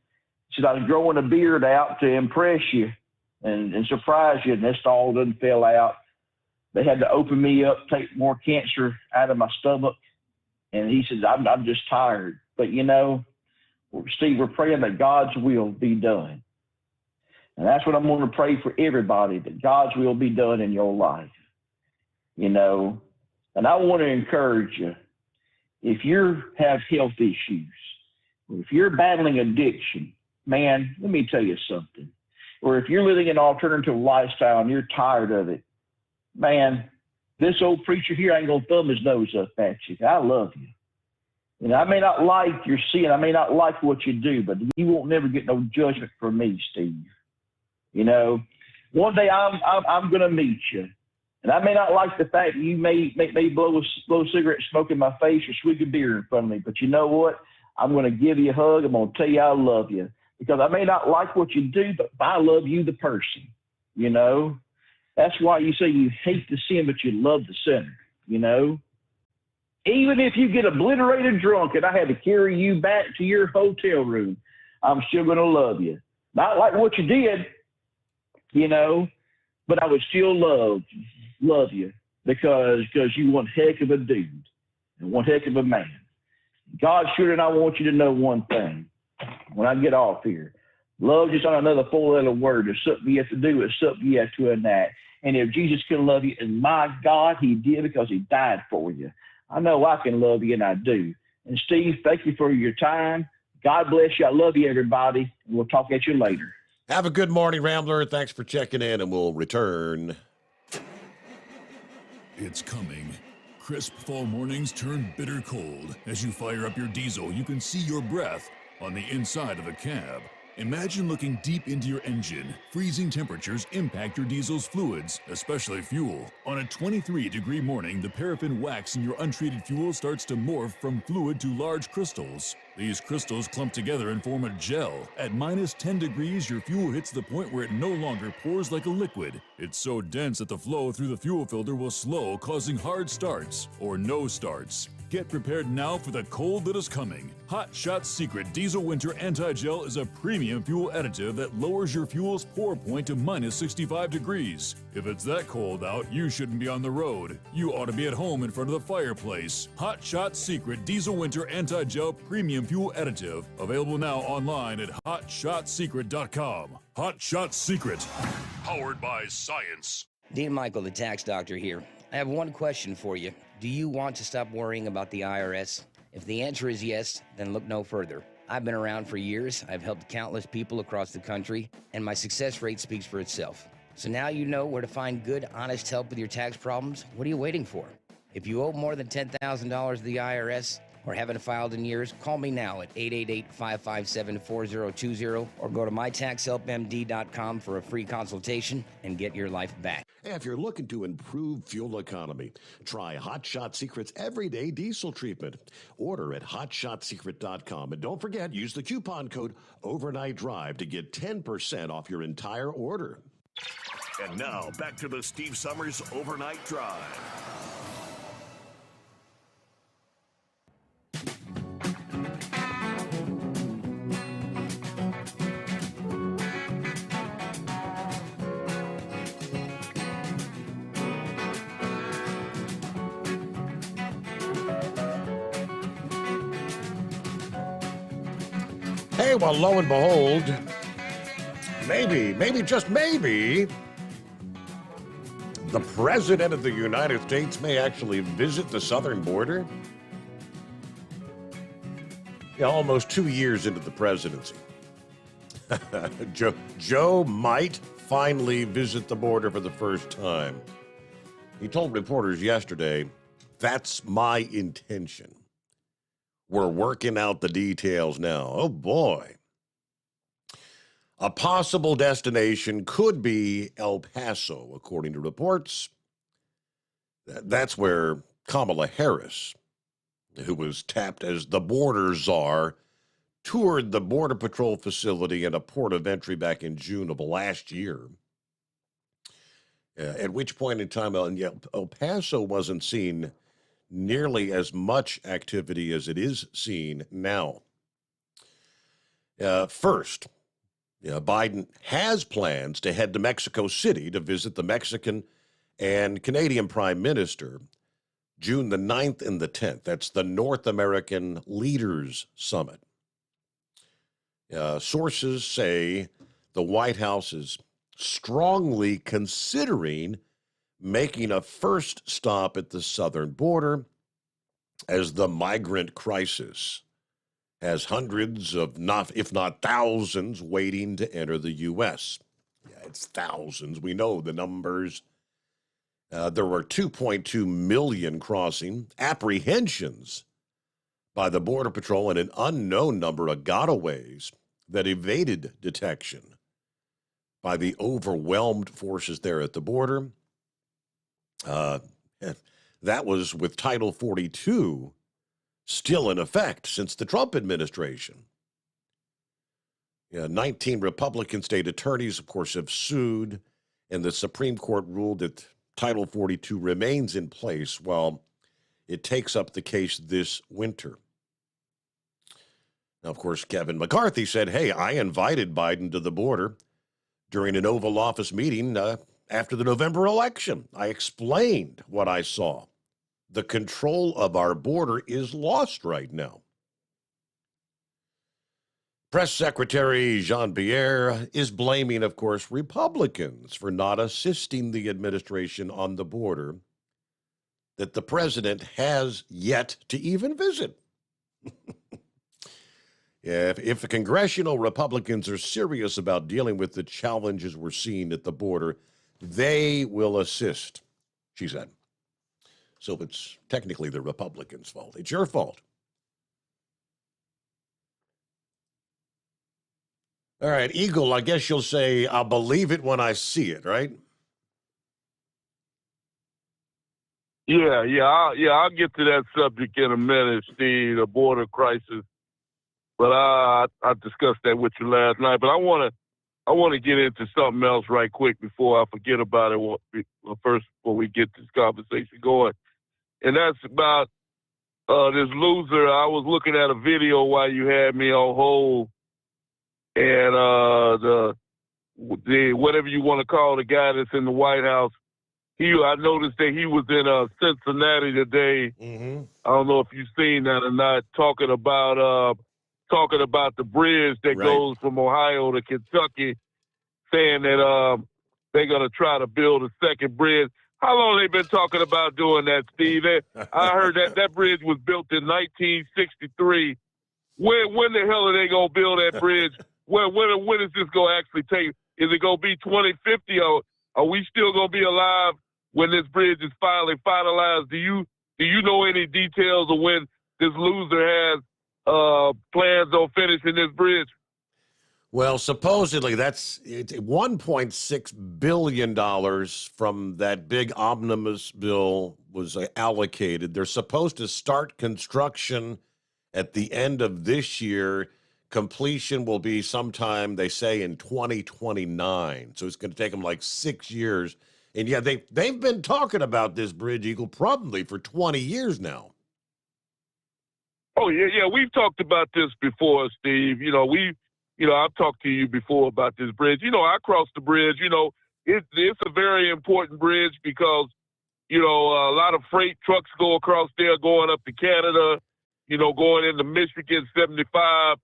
He said, I was growing a beard out to impress you and surprise you, and this all done fell out. They had to open me up, take more cancer out of my stomach. And he says, I'm just tired. But, Steve, we're praying that God's will be done. And that's what I'm going to pray for everybody, that God's will be done in your life. And I want to encourage you, if you have health issues, or if you're battling addiction, man, let me tell you something. Or if you're living an alternative lifestyle and you're tired of it, man, this old preacher here ain't going to thumb his nose up at you. I love you. I may not like your sin. I may not like what you do, but you won't never get no judgment from me, Steve. One day I'm going to meet you. And I may not like the fact that you may blow a cigarette smoke in my face or swig a beer in front of me, but you know what? I'm going to give you a hug. I'm going to tell you I love you, because I may not like what you do, but I love you, the person. That's why you say you hate the sin, but you love the sinner. Even if you get obliterated drunk and I had to carry you back to your hotel room, I'm still going to love you. Not like what you did, but I would still love you because you one heck of a dude and one heck of a man. God, sure, and I want you to know one thing when I get off here. Love just on another four-letter word. There's something you have to do. It's something you have to enact. And if Jesus can love you, and my God, he did, because he died for you. I know I can love you, and I do. And Steve, thank you for your time. God bless you. I love you, everybody. And we'll talk at you later. Have a good morning, Rambler. Thanks for checking in, and we'll return. It's coming. Crisp fall mornings turn bitter cold. As you fire up your diesel, you can see your breath on the inside of the cab. Imagine looking deep into your engine. Freezing temperatures impact your diesel's fluids, especially fuel. On a 23-degree morning, the paraffin wax in your untreated fuel starts to morph from fluid to large crystals. These crystals clump together and form a gel. At minus 10 degrees, your fuel hits the point where it no longer pours like a liquid. It's so dense that the flow through the fuel filter will slow, causing hard starts or no starts. Get prepared now for the cold that is coming. Hot Shot Secret Diesel Winter Anti-Gel is a premium fuel additive that lowers your fuel's pour point to minus 65 degrees. If it's that cold out, you shouldn't be on the road. You ought to be at home in front of the fireplace. Hot Shot Secret Diesel Winter Anti-Gel Premium Fuel Additive. Available now online at hotshotsecret.com. Hot Shot Secret. Powered by science. Dean Michael, the tax doctor here. I have one question for you. Do you want to stop worrying about the IRS? If the answer is yes, then look no further. I've been around for years, I've helped countless people across the country, and my success rate speaks for itself. So now you know where to find good, honest help with your tax problems. What are you waiting for? If you owe more than $10,000 to the IRS or haven't filed in years, call me now at 888-557-4020 or go to mytaxhelpmd.com for a free consultation and get your life back. If you're looking to improve fuel economy, try Hot Shot Secret's Everyday Diesel Treatment. Order at hotshotsecret.com. And don't forget, use the coupon code Overnight Drive to get 10% off your entire order. And now, back to the Steve Summers Overnight Drive. Hey, well, lo and behold, maybe, just maybe, the President of the United States may actually visit the southern border. Yeah, almost 2 years into the presidency. Joe might finally visit the border for the first time. He told reporters yesterday, "That's my intention. We're working out the details now." Oh, boy. A possible destination could be El Paso, according to reports. That's where Kamala Harris, who was tapped as the border czar, toured the Border Patrol facility and a port of entry back in June of last year. At which point in time, El Paso wasn't seen nearly as much activity as it is seen now. First, Biden has plans to head to Mexico City to visit the Mexican and Canadian Prime Minister June the 9th and the 10th. That's the North American Leaders Summit. Sources say the White House is strongly considering making a first stop at the southern border as the migrant crisis has hundreds of, if not thousands, waiting to enter the U.S. Yeah, it's thousands. We know the numbers. There were 2.2 million crossing, apprehensions by the Border Patrol, and an unknown number of gotaways that evaded detection by the overwhelmed forces there at the border. That was with Title 42 still in effect since the Trump administration. 19 Republican state attorneys, of course, have sued, and the Supreme Court ruled that Title 42 remains in place while it takes up the case this winter. Now, of course, Kevin McCarthy said, "Hey, I invited Biden to the border during an Oval Office meeting after the November election. I explained what I saw. The control of our border is lost right now." Press Secretary Jean-Pierre is blaming, of course, Republicans for not assisting the administration on the border that the president has yet to even visit. If the congressional Republicans are serious about dealing with the challenges we're seeing at the border, they will assist, she said. So it's technically the Republicans' fault. It's your fault. All right, Eagle, I guess you'll say, "I'll believe it when I see it," right? I'll get to that subject in a minute, Steve, the border crisis. But I discussed that with you last night. But I want to get into something else right quick before I forget about it. First, before we get this conversation going, and that's about this loser. I was looking at a video while you had me on hold, and the whatever you want to call the guy that's in the White House. I noticed that he was in Cincinnati today. Mm-hmm. I don't know if you've seen that or not. Talking about the bridge that goes from Ohio to Kentucky, saying that they're going to try to build a second bridge. How long they been talking about doing that, Steve? I heard that bridge was built in 1963. When the hell are they going to build that bridge? When is this going to actually take? Is it going to be 2050? Or are we still going to be alive when this bridge is finally finalized? Do you know any details of when this loser has plans on finishing this bridge? Well, supposedly that's $1.6 billion from that big omnibus bill was allocated. They're supposed to start construction at the end of this year. Completion will be sometime, they say, in 2029. So it's going to take them like 6 years. And yeah, they've been talking about this bridge, Eagle, probably for 20 years now. Oh, yeah. We've talked about this before, Steve. I've talked to you before about this bridge. I crossed the bridge. It's a very important bridge because, a lot of freight trucks go across there going up to Canada, going into Michigan, 75,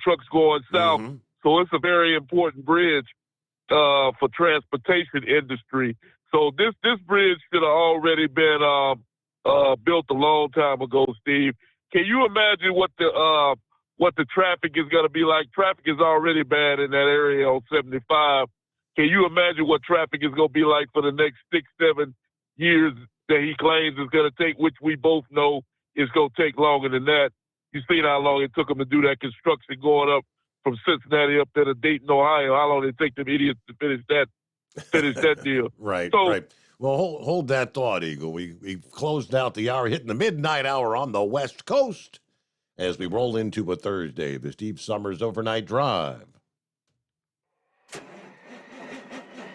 trucks going south. Mm-hmm. So it's a very important bridge for transportation industry. So this bridge should have already been built a long time ago, Steve. Can you imagine what the traffic is going to be like? Traffic is already bad in that area on 75. Can you imagine what traffic is going to be like for the next 6-7 years that he claims is going to take, which we both know is going to take longer than that? You've seen how long it took them to do that construction going up from Cincinnati up there to Dayton, Ohio. How long did it take them idiots to finish that deal? Right. Right. Well, hold that thought, Eagle. We've closed out the hour, hitting the midnight hour on the West Coast as we roll into a Thursday, the Steve Sommers Overnight Drive.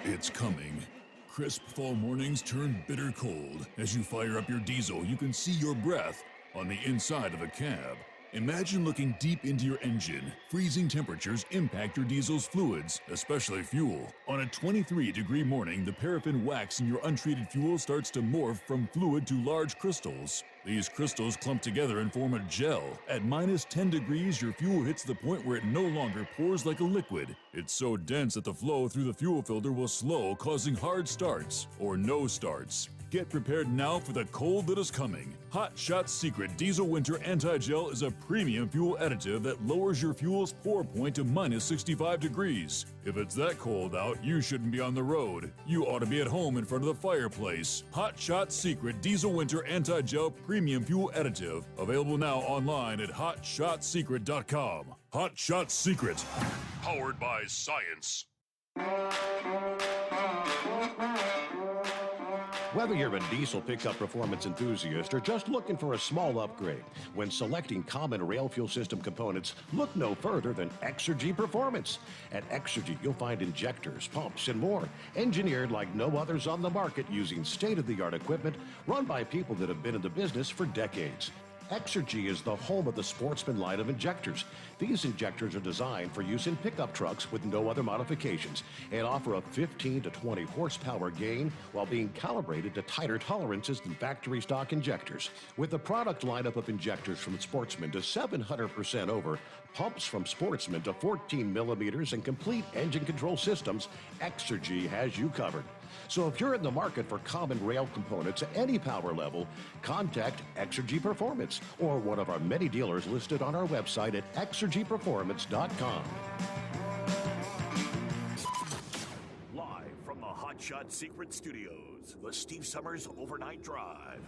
It's coming. Crisp fall mornings turn bitter cold. As you fire up your diesel, you can see your breath on the inside of a cab. Imagine looking deep into your engine. Freezing temperatures impact your diesel's fluids, especially fuel. On a 23-degree morning, the paraffin wax in your untreated fuel starts to morph from fluid to large crystals. These crystals clump together and form a gel. At minus 10 degrees, your fuel hits the point where it no longer pours like a liquid. It's so dense that the flow through the fuel filter will slow, causing hard starts or no starts. Get prepared now for the cold that is coming. Hot Shot's Secret Diesel Winter Anti-Gel is a premium fuel additive that lowers your fuel's pour point to minus 65 degrees. If it's that cold out, you shouldn't be on the road. You ought to be at home in front of the fireplace. Hot Shot's Secret Diesel Winter Anti-Gel Premium Fuel Additive. Available now online at hotshotsecret.com. Hot Shot Secret. Powered by science. Whether you're a diesel pickup performance enthusiast or just looking for a small upgrade, when selecting common rail fuel system components, look no further than Exergy Performance. At Exergy, you'll find injectors, pumps, and more, engineered like no others on the market using state-of-the-art equipment run by people that have been in the business for decades. Exergy is the home of the Sportsman line of injectors. These injectors are designed for use in pickup trucks with no other modifications and offer a 15 to 20 horsepower gain while being calibrated to tighter tolerances than factory stock injectors. With a product lineup of injectors from Sportsman to 700% over, pumps from Sportsman to 14 millimeters, and complete engine control systems, Exergy has you covered. So if you're in the market for common rail components at any power level, contact Exergy Performance or one of our many dealers listed on our website at exergyperformance.com. Live from the Hot Shot Secret Studios, the Steve Sommers Overnight Drive.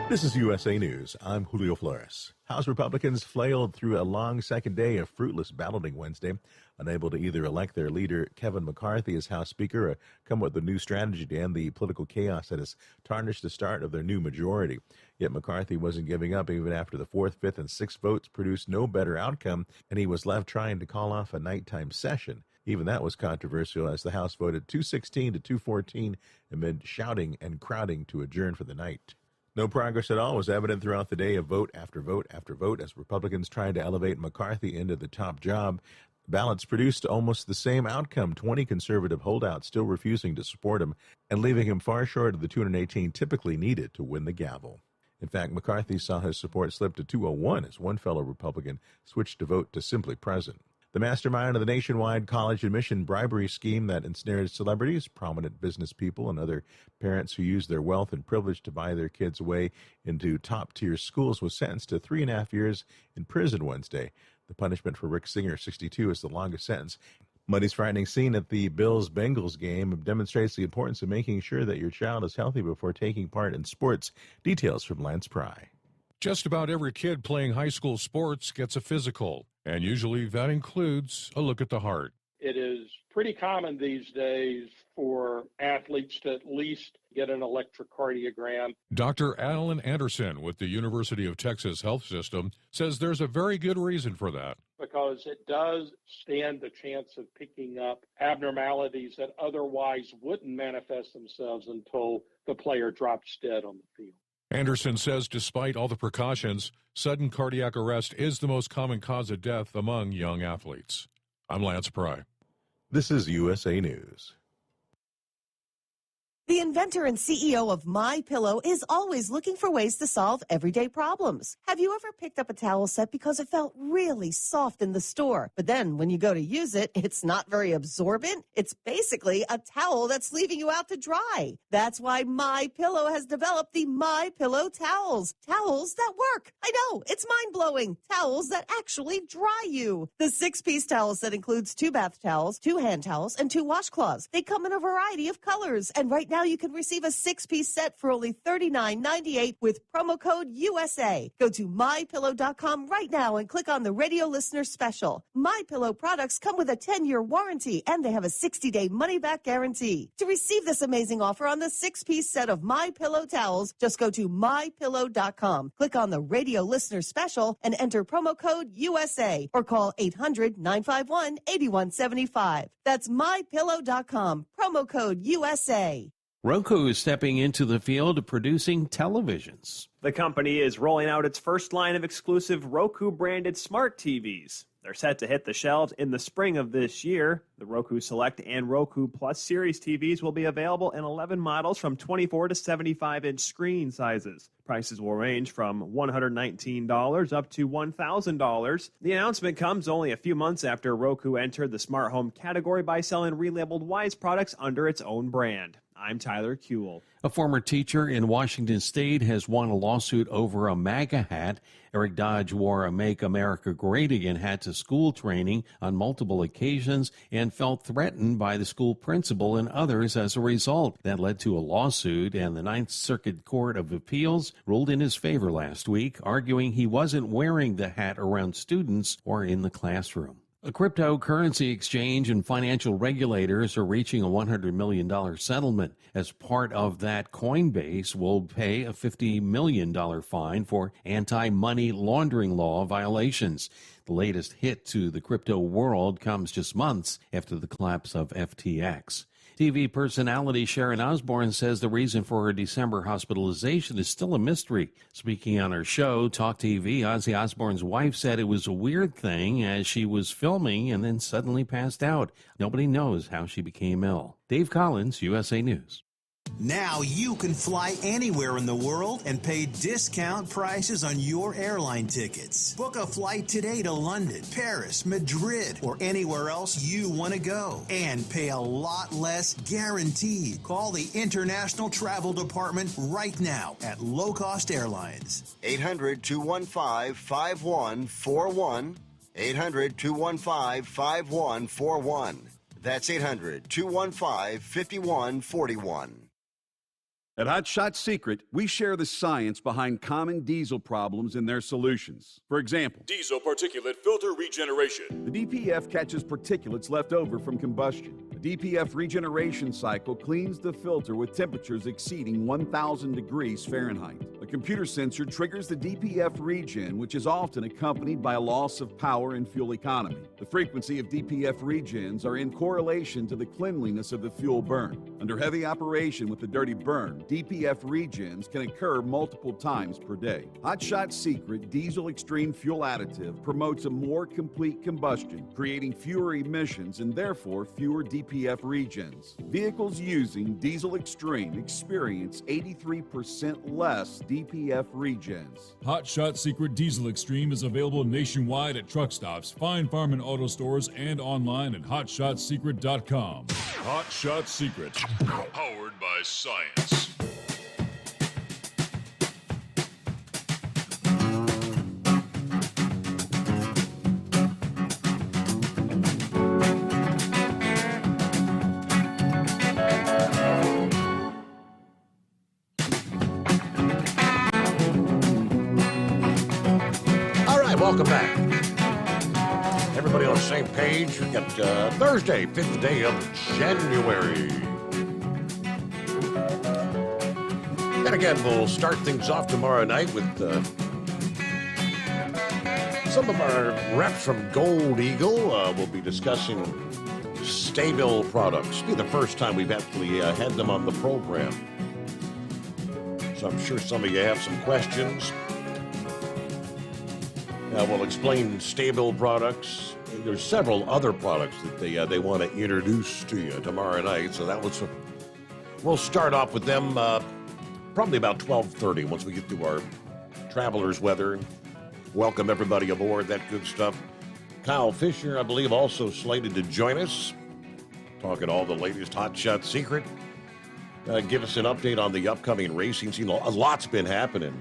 This is USA News. I'm Julio Flores. House Republicans flailed through a long second day of fruitless balloting Wednesday, unable to either elect their leader, Kevin McCarthy, as House Speaker or come up with a new strategy to end the political chaos that has tarnished the start of their new majority. Yet McCarthy wasn't giving up even after the 4th, 5th, and 6th votes produced no better outcome, and he was left trying to call off a nighttime session. Even that was controversial as the House voted 216 to 214 amid shouting and crowding to adjourn for the night. No progress at all was evident throughout the day of vote after vote after vote as Republicans tried to elevate McCarthy into the top job. Ballots produced almost the same outcome, 20 conservative holdouts still refusing to support him and leaving him far short of the 218 typically needed to win the gavel. In fact, McCarthy saw his support slip to 201 as one fellow Republican switched to vote to simply present. The mastermind of the nationwide college admission bribery scheme that ensnared celebrities, prominent business people, and other parents who used their wealth and privilege to buy their kids' way into top-tier schools was sentenced to 3.5 years in prison Wednesday. The punishment for Rick Singer, 62, is the longest sentence. Monday's frightening scene at the Bills-Bengals game demonstrates the importance of making sure that your child is healthy before taking part in sports. Details from Lance Pry. Just about every kid playing high school sports gets a physical, and usually that includes a look at the heart. It is pretty common these days for athletes to at least get an electrocardiogram. Dr. Alan Anderson with the University of Texas Health System says there's a very good reason for that. Because it does stand the chance of picking up abnormalities that otherwise wouldn't manifest themselves until the player drops dead on the field. Anderson says despite all the precautions, sudden cardiac arrest is the most common cause of death among young athletes. I'm Lance Pry. This is USA News. The inventor and CEO of MyPillow is always looking for ways to solve everyday problems. Have you ever picked up a towel set because it felt really soft in the store, but then when you go to use it, it's not very absorbent? It's basically a towel that's leaving you out to dry. That's why MyPillow has developed the MyPillow towels. Towels that work. I know, it's mind-blowing. Towels that actually dry you. The 6-piece towel set includes 2 bath towels, 2 hand towels, and 2 washcloths. They come in a variety of colors, and right now you can receive a 6-piece set for only $39.98 with promo code USA. Go to MyPillow.com right now and click on the radio listener special. MyPillow products come with a 10-year warranty and they have a 60-day money-back guarantee. To receive this amazing offer on the 6-piece set of MyPillow towels, just go to MyPillow.com. Click on the radio listener special and enter promo code USA or call 800-951-8175. That's MyPillow.com. Promo code USA. Roku is stepping into the field of producing televisions. The company is rolling out its first line of exclusive Roku-branded smart TVs. They're set to hit the shelves in the spring of this year. The Roku Select and Roku Plus Series TVs will be available in 11 models from 24 to 75-inch screen sizes. Prices will range from $119 up to $1,000. The announcement comes only a few months after Roku entered the smart home category by selling relabeled Wyze products under its own brand. I'm Tyler Kuehl. A former teacher in Washington State has won a lawsuit over a MAGA hat. Eric Dodge wore a Make America Great Again hat to school training on multiple occasions and felt threatened by the school principal and others as a result. That led to a lawsuit, and the Ninth Circuit Court of Appeals ruled in his favor last week, arguing he wasn't wearing the hat around students or in the classroom. A cryptocurrency exchange and financial regulators are reaching a $100 million settlement. As part of that, Coinbase will pay a $50 million fine for anti-money laundering law violations. The latest hit to the crypto world comes just months after the collapse of FTX. TV personality Sharon Osbourne says the reason for her December hospitalization is still a mystery. Speaking on her show, Talk TV, Ozzy Osbourne's wife said it was a weird thing as she was filming and then suddenly passed out. Nobody knows how she became ill. Dave Collins, USA News. Now you can fly anywhere in the world and pay discount prices on your airline tickets. Book a flight today to London, Paris, Madrid, or anywhere else you want to go. And pay a lot less guaranteed. Call the International Travel Department right now at Low Cost Airlines. 800-215-5141. 800-215-5141. That's 800-215-5141. At Hot Shot Secret, we share the science behind common diesel problems and their solutions. For example, diesel particulate filter regeneration. The DPF catches particulates left over from combustion. The DPF regeneration cycle cleans the filter with temperatures exceeding 1,000 degrees Fahrenheit. A computer sensor triggers the DPF regen, which is often accompanied by a loss of power and fuel economy. The frequency of DPF regens are in correlation to the cleanliness of the fuel burn. Under heavy operation with the dirty burn, DPF regens can occur multiple times per day. Hot Shot Secret Diesel Extreme Fuel Additive promotes a more complete combustion, creating fewer emissions and therefore fewer DPF DPF regions. Vehicles using Diesel Extreme experience 83% less DPF regions. Hot Shot Secret Diesel Extreme is available nationwide at truck stops, fine farm and auto stores, and online at hotshotsecret.com. Hot Shot Secret, powered by science. Welcome back. Everybody on the same page. We've got Thursday, 5th day of January. And again, we'll start things off tomorrow night with some of our reps from Gold Eagle. We'll be discussing Stay-Bill products. It'll be the first time we've actually had them on the program. So I'm sure some of you have some questions. We'll explain Stay-Bill products. There's several other products that they want to introduce to you tomorrow night. So we'll start off with them probably about 12:30 once we get through our traveler's weather. Welcome everybody aboard, that good stuff. Kyle Fisher, I believe, also slated to join us, talking all the latest Hot Shot Secret. Give us an update on the upcoming racing scene. A lot's been happening.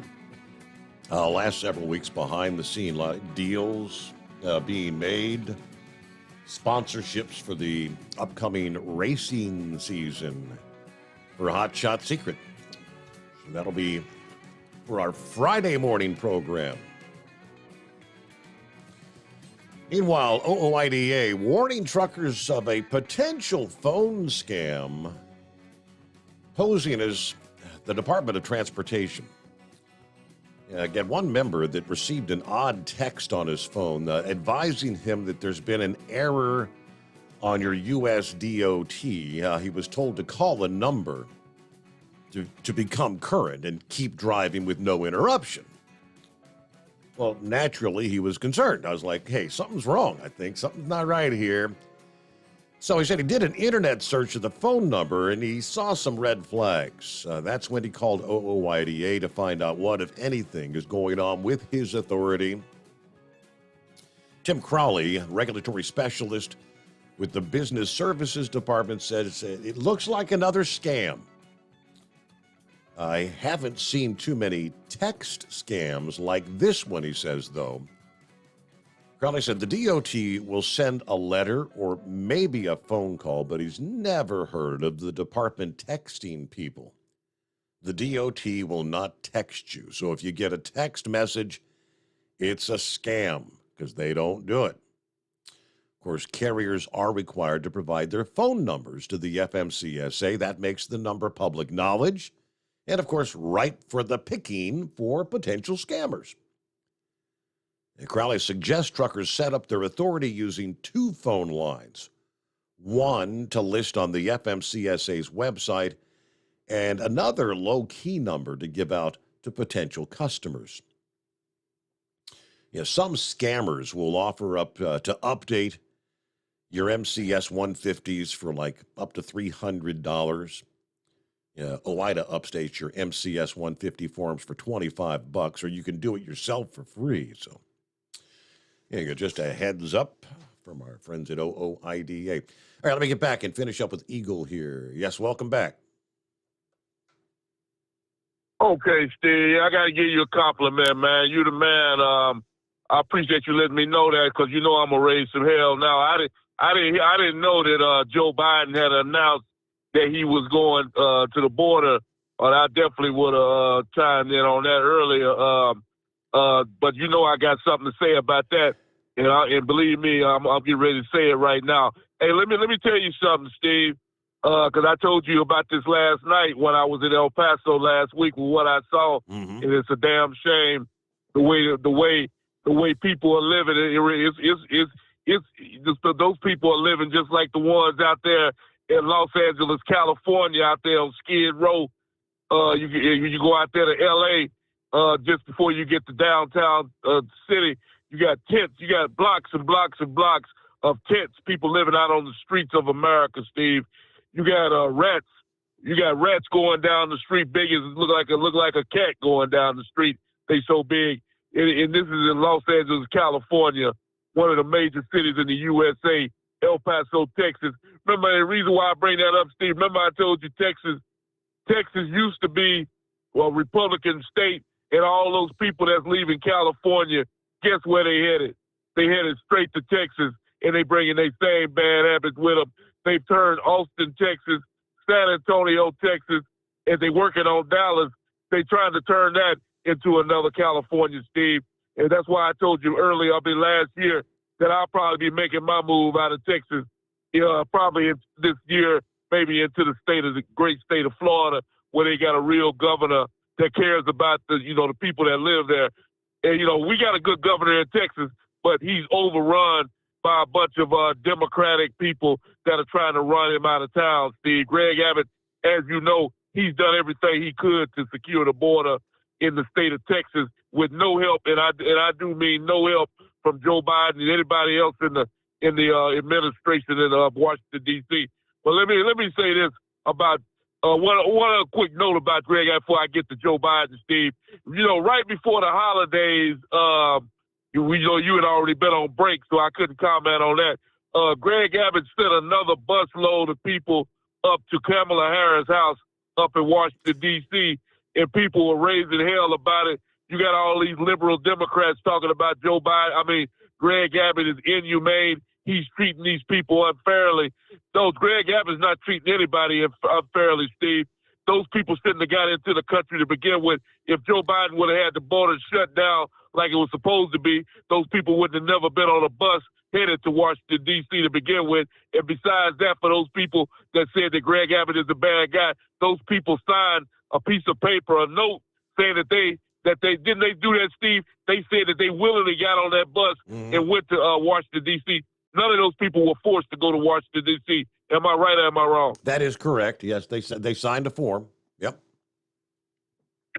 Last several weeks behind the scene, a lot of deals being made, sponsorships for the upcoming racing season for Hot Shot Secret. So that'll be for our Friday morning program. Meanwhile, OOIDA warning truckers of a potential phone scam posing as the Department of Transportation. Again, one member that received an odd text on his phone advising him that there's been an error on your U.S. DOT. He was told to call a number to become current and keep driving with no interruption. Well, naturally, he was concerned. I was like, hey, something's wrong, I think. Something's not right here. So he said he did an internet search of the phone number, and he saw some red flags. That's when he called OOIDA to find out what, if anything, is going on with his authority. Tim Crowley, regulatory specialist with the Business Services Department, says it looks like another scam. I haven't seen too many text scams like this one, he says, though. Crowley said the DOT will send a letter or maybe a phone call, but he's never heard of the department texting people. The DOT will not text you. So if you get a text message, it's a scam because they don't do it. Of course, carriers are required to provide their phone numbers to the FMCSA. That makes the number public knowledge and, of course, ripe for the picking for potential scammers. Crowley suggests truckers set up their authority using two phone lines, one to list on the FMCSA's website and another low-key number to give out to potential customers. Some scammers will offer up to update your MCS 150s for like up to $300. OIDA updates your MCS 150 forms for $25, or you can do it yourself for free. So, just a heads up from our friends at OOIDA. All right, let me get back and finish up with Eagle here. Yes, welcome back. Okay, Steve, I got to give you a compliment, man. You the man. I appreciate you letting me know that because you know I'm gonna raise some hell. Now I didn't know that Joe Biden had announced that he was going to the border, or I definitely would have chimed in on that earlier. But you know I got something to say about that, and believe me, I'm getting ready to say it right now. Hey, let me tell you something, Steve, because I told you about this last night when I was in El Paso last week with what I saw, and it's a damn shame the way people are living. It's just those people are living just like the ones out there in Los Angeles, California, out there on Skid Row. You go out there to L.A. Just before you get to downtown city, you got tents, you got blocks and blocks and blocks tents, people living out on the streets of America, Steve. You got rats. You got rats going down the street, big as look like a cat going down the street. They so big. And this is in Los Angeles, California, one of the major cities in the USA, El Paso, Texas. Remember the reason why I bring that up, Steve? Remember I told you Texas used to be a Republican state, and all those people that's leaving California, guess where they headed? They headed straight to Texas, and they bringing their same bad habits with them. They've turned Austin, Texas, San Antonio, Texas, and they working on Dallas. They trying to turn that into another California, Steve. And that's why I told you earlier, last year, that I'll probably be making my move out of Texas, probably this year, maybe into the great state of Florida, where they got a real governor that cares about the people that live there. And, we got a good governor in Texas, but he's overrun by a bunch of Democratic people that are trying to run him out of town, Steve. Greg Abbott, as you know, he's done everything he could to secure the border in the state of Texas with no help, and I do mean no help from Joe Biden and anybody else in the administration in Washington, D.C. But let me say this about one quick note about Greg Abbott before I get to Joe Biden, Steve. Right before the holidays, you had already been on break, so I couldn't comment on that. Greg Abbott sent another busload of people up to Kamala Harris' house up in Washington, D.C., and people were raising hell about it. You got all these liberal Democrats talking about Joe Biden. I mean, Greg Abbott is inhumane. He's treating these people unfairly. Greg Abbott's not treating anybody unfairly, Steve. Those people shouldn't have got into the country to begin with. If Joe Biden would have had the border shut down like it was supposed to be, those people would have never been on a bus headed to Washington, D.C. to begin with. And besides that, for those people that said that Greg Abbott is a bad guy, those people signed a piece of paper, a note, saying that they didn't they do that, Steve? They said that they willingly got on that bus and went to Washington, D.C. None of those people were forced to go to Washington, D.C. Am I right or am I wrong? That is correct. Yes, they signed a form. Yep.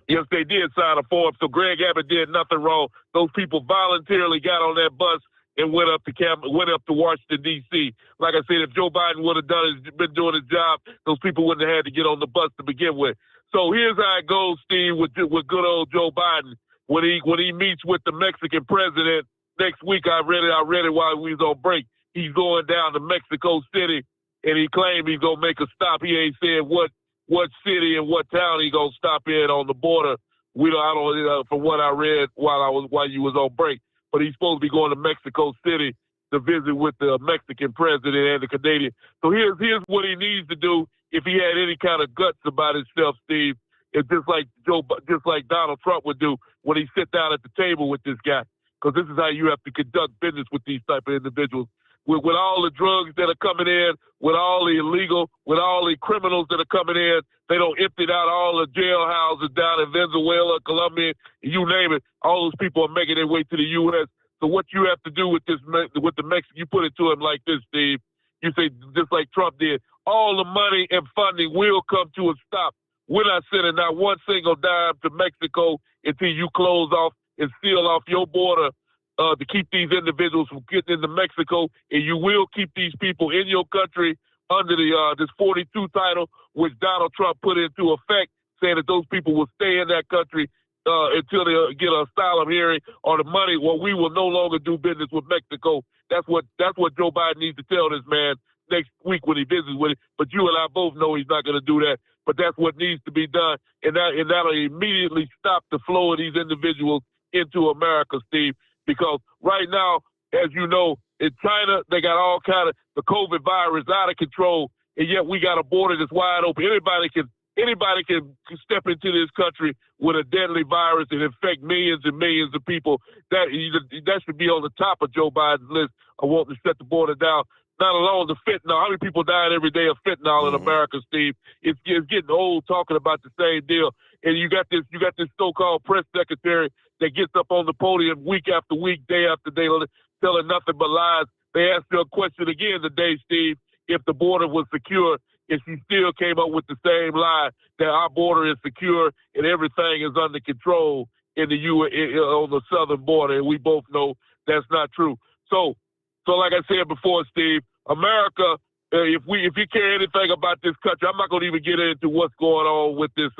Yes, they did sign a form. So Greg Abbott did nothing wrong. Those people voluntarily got on that bus and went up to Washington, D.C. Like I said, if Joe Biden would have been doing his job, those people wouldn't have had to get on the bus to begin with. So here's how it goes, Steve, with good old Joe Biden. When he meets with the Mexican president next week, I read it while we was on break. He's going down to Mexico City, and he claimed he's gonna make a stop. He ain't said what city and what town he gonna stop in on the border. From what I read while you was on break. But he's supposed to be going to Mexico City to visit with the Mexican president and the Canadian. So here's what he needs to do if he had any kind of guts about himself, Steve. It's just like Donald Trump would do when he sit down at the table with this guy. Because this is how you have to conduct business with these type of individuals. With all the drugs that are coming in, with all the criminals that are coming in, they don't empty out all the jailhouses down in Venezuela, Colombia, you name it. All those people are making their way to the U.S. So what you have to do with the Mexican, you put it to him like this, Steve. You say, just like Trump did, all the money and funding will come to a stop. We're not sending not one single dime to Mexico until you close off and seal off your border to keep these individuals from getting into Mexico, and you will keep these people in your country under this 42 title, which Donald Trump put into effect, saying that those people will stay in that country until they get an asylum hearing or the money. Well, we will no longer do business with Mexico. That's what Joe Biden needs to tell this man next week when he visits with him. But you and I both know he's not going to do that. But that's what needs to be done, and that'll immediately stop the flow of these individuals into America, Steve. Because right now, as you know, in China, they got all kind of the COVID virus out of control, and yet we got a border that's wide open. Anybody can step into this country with a deadly virus and infect millions and millions of people. That should be on the top of Joe Biden's list of wanting to shut the border down. Not alone the fentanyl. How many people dying every day of fentanyl in America, Steve? It's getting old talking about the same deal. And you got this so-called press secretary that gets up on the podium week after week, day after day, telling nothing but lies. They asked her a question again today, Steve, if the border was secure, and she still came up with the same lie that our border is secure and everything is under control in the on the southern border, and we both know that's not true. So So like I said before, Steve, America, if you care anything about this country, I'm not going to even get into what's going on with this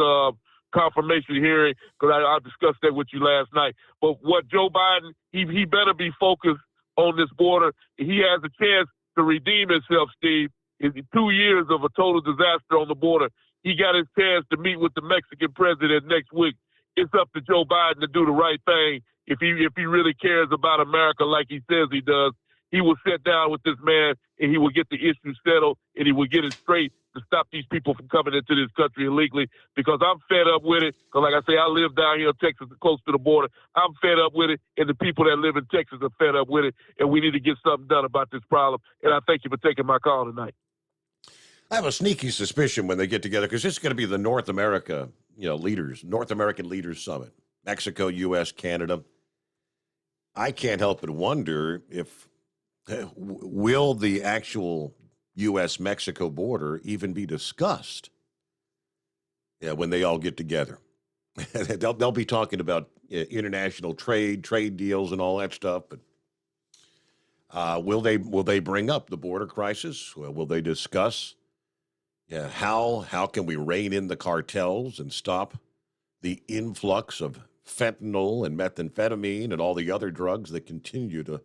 confirmation hearing because I discussed that with you last night. But what Joe Biden, he better be focused on this border. He has a chance to redeem himself, Steve. In 2 years of a total disaster on the border, he got his chance to meet with the Mexican president next week. It's up to Joe Biden to do the right thing. If he really cares about America like he says he does, he will sit down with this man and he will get the issue settled and he will get it straight to stop these people from coming into this country illegally, because I'm fed up with it. Because like I say, I live down here in Texas, close to the border. I'm fed up with it, and the people that live in Texas are fed up with it, and we need to get something done about this problem. And I thank you for taking my call tonight. I have a sneaky suspicion when they get together, because this is going to be the North American Leaders Summit, Mexico, U.S., Canada. I can't help but wonder if will the actual U.S.-Mexico border even be discussed when they all get together. They'll be talking about international trade deals and all that stuff, but will they bring up the border crisis? Will they discuss how can we rein in the cartels and stop the influx of fentanyl and methamphetamine and all the other drugs that continue to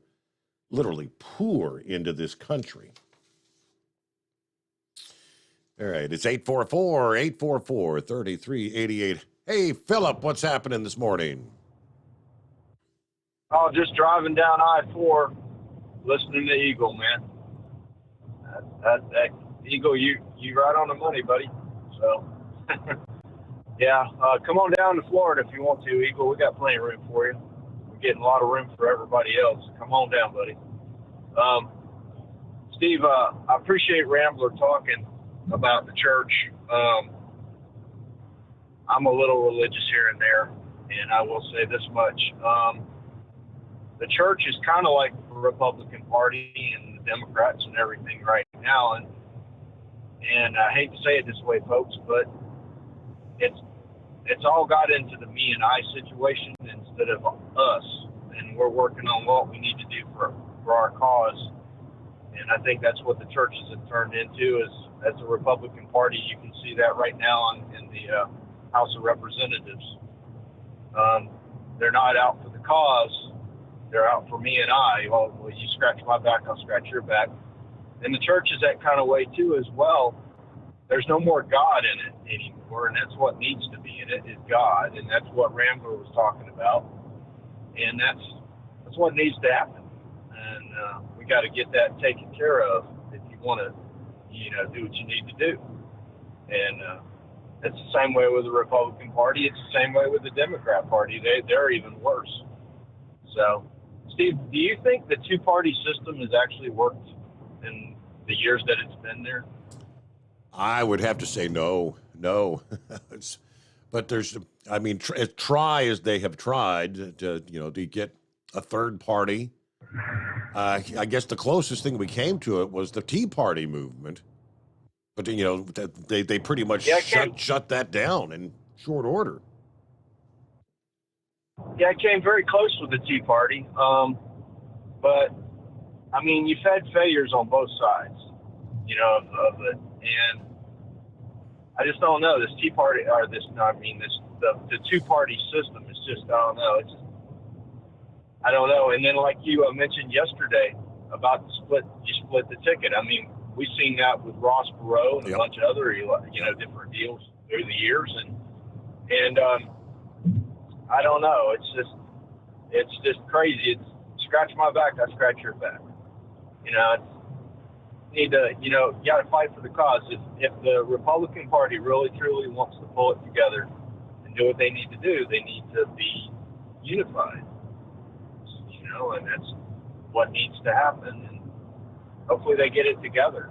literally pour into this country? All right, it's 844-844-3388. Hey, Philip, what's happening this morning? Oh, just driving down I-4, listening to Eagle, man. That Eagle, you right on the money, buddy. So, yeah, come on down to Florida if you want to, Eagle. We got plenty of room for you. We're getting a lot of room for everybody else. Come on down, buddy. Steve, I appreciate Rambler talking about the church. I'm a little religious here and there, and I will say this much. The church is kind of like the Republican Party and the Democrats and everything right now, and I hate to say it this way, folks, but it's all got into the me and I situation instead of us, and we're working on what we need to do for our cause. And I think that's what the churches have turned into as the Republican Party. You can see that right now in the House of Representatives. They're not out for the cause. They're out for me and I. Well, you scratch my back, I'll scratch your back. And the church is that kind of way too as well. There's no more God in it anymore, and that's what needs to be in it is God, and that's what Rambler was talking about. And that's what needs to happen. And we got to get that taken care of if you want to, do what you need to do. And it's the same way with the Republican Party. It's the same way with the Democrat Party. They're even worse. So, Steve, do you think the two-party system has actually worked in the years that it's been there? I would have to say no. But try as they have tried to get a third party. I guess the closest thing we came to it was the Tea Party movement. But, they pretty much shut that down in short order. Yeah, it came very close with the Tea Party. But, you've had failures on both sides, of it. And I just don't know. This Tea Party, the two-party system is just, I don't know. I don't know. And then like you mentioned yesterday about you split the ticket. We've seen that with Ross Perot and a bunch of other, different deals through the years. And I don't know. It's just crazy. It's scratch my back, I scratch your back. You got to fight for the cause. If the Republican Party really, truly wants to pull it together and do what they need to do, they need to be unified. And that's what needs to happen. And hopefully they get it together.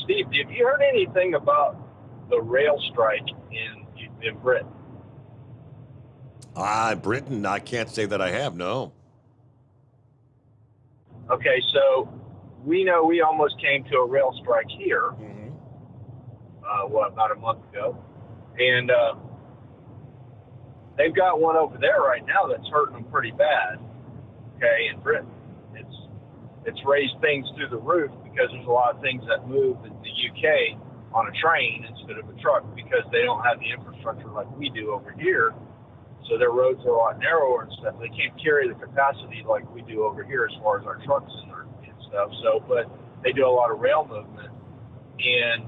Steve, have you heard anything about the rail strike in Britain? Britain, I can't say that I have, no. Okay, so we know we almost came to a rail strike here, about a month ago. And they've got one over there right now that's hurting them pretty bad. Okay, in Britain. it's raised things through the roof because there's a lot of things that move in the UK on a train instead of a truck because they don't have the infrastructure like we do over here. So their roads are a lot narrower and stuff. They can't carry the capacity like we do over here as far as our trucks and stuff. So, but they do a lot of rail movement. And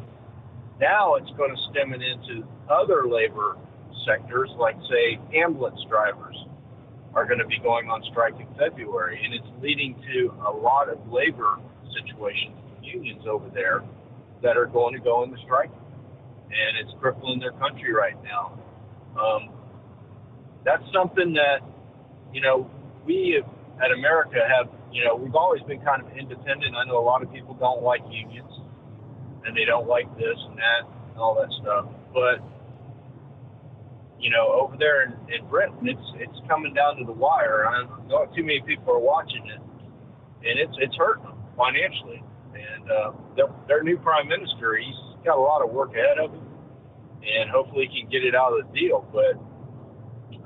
now it's going to stem it into other labor sectors, like, say, ambulance drivers are going to be going on strike in February. And it's leading to a lot of labor situations with unions over there that are going to go into strike. And it's crippling their country right now. That's something that, you know, we at America have, you know, we've always been kind of independent. I know a lot of people don't like unions, and they don't like this and that and all that stuff. But, you know, over there in Britain, it's coming down to the wire. I know too many people are watching it, and it's hurting them financially. And their new prime minister, he's got a lot of work ahead of him, and hopefully he can get it out of the deal. But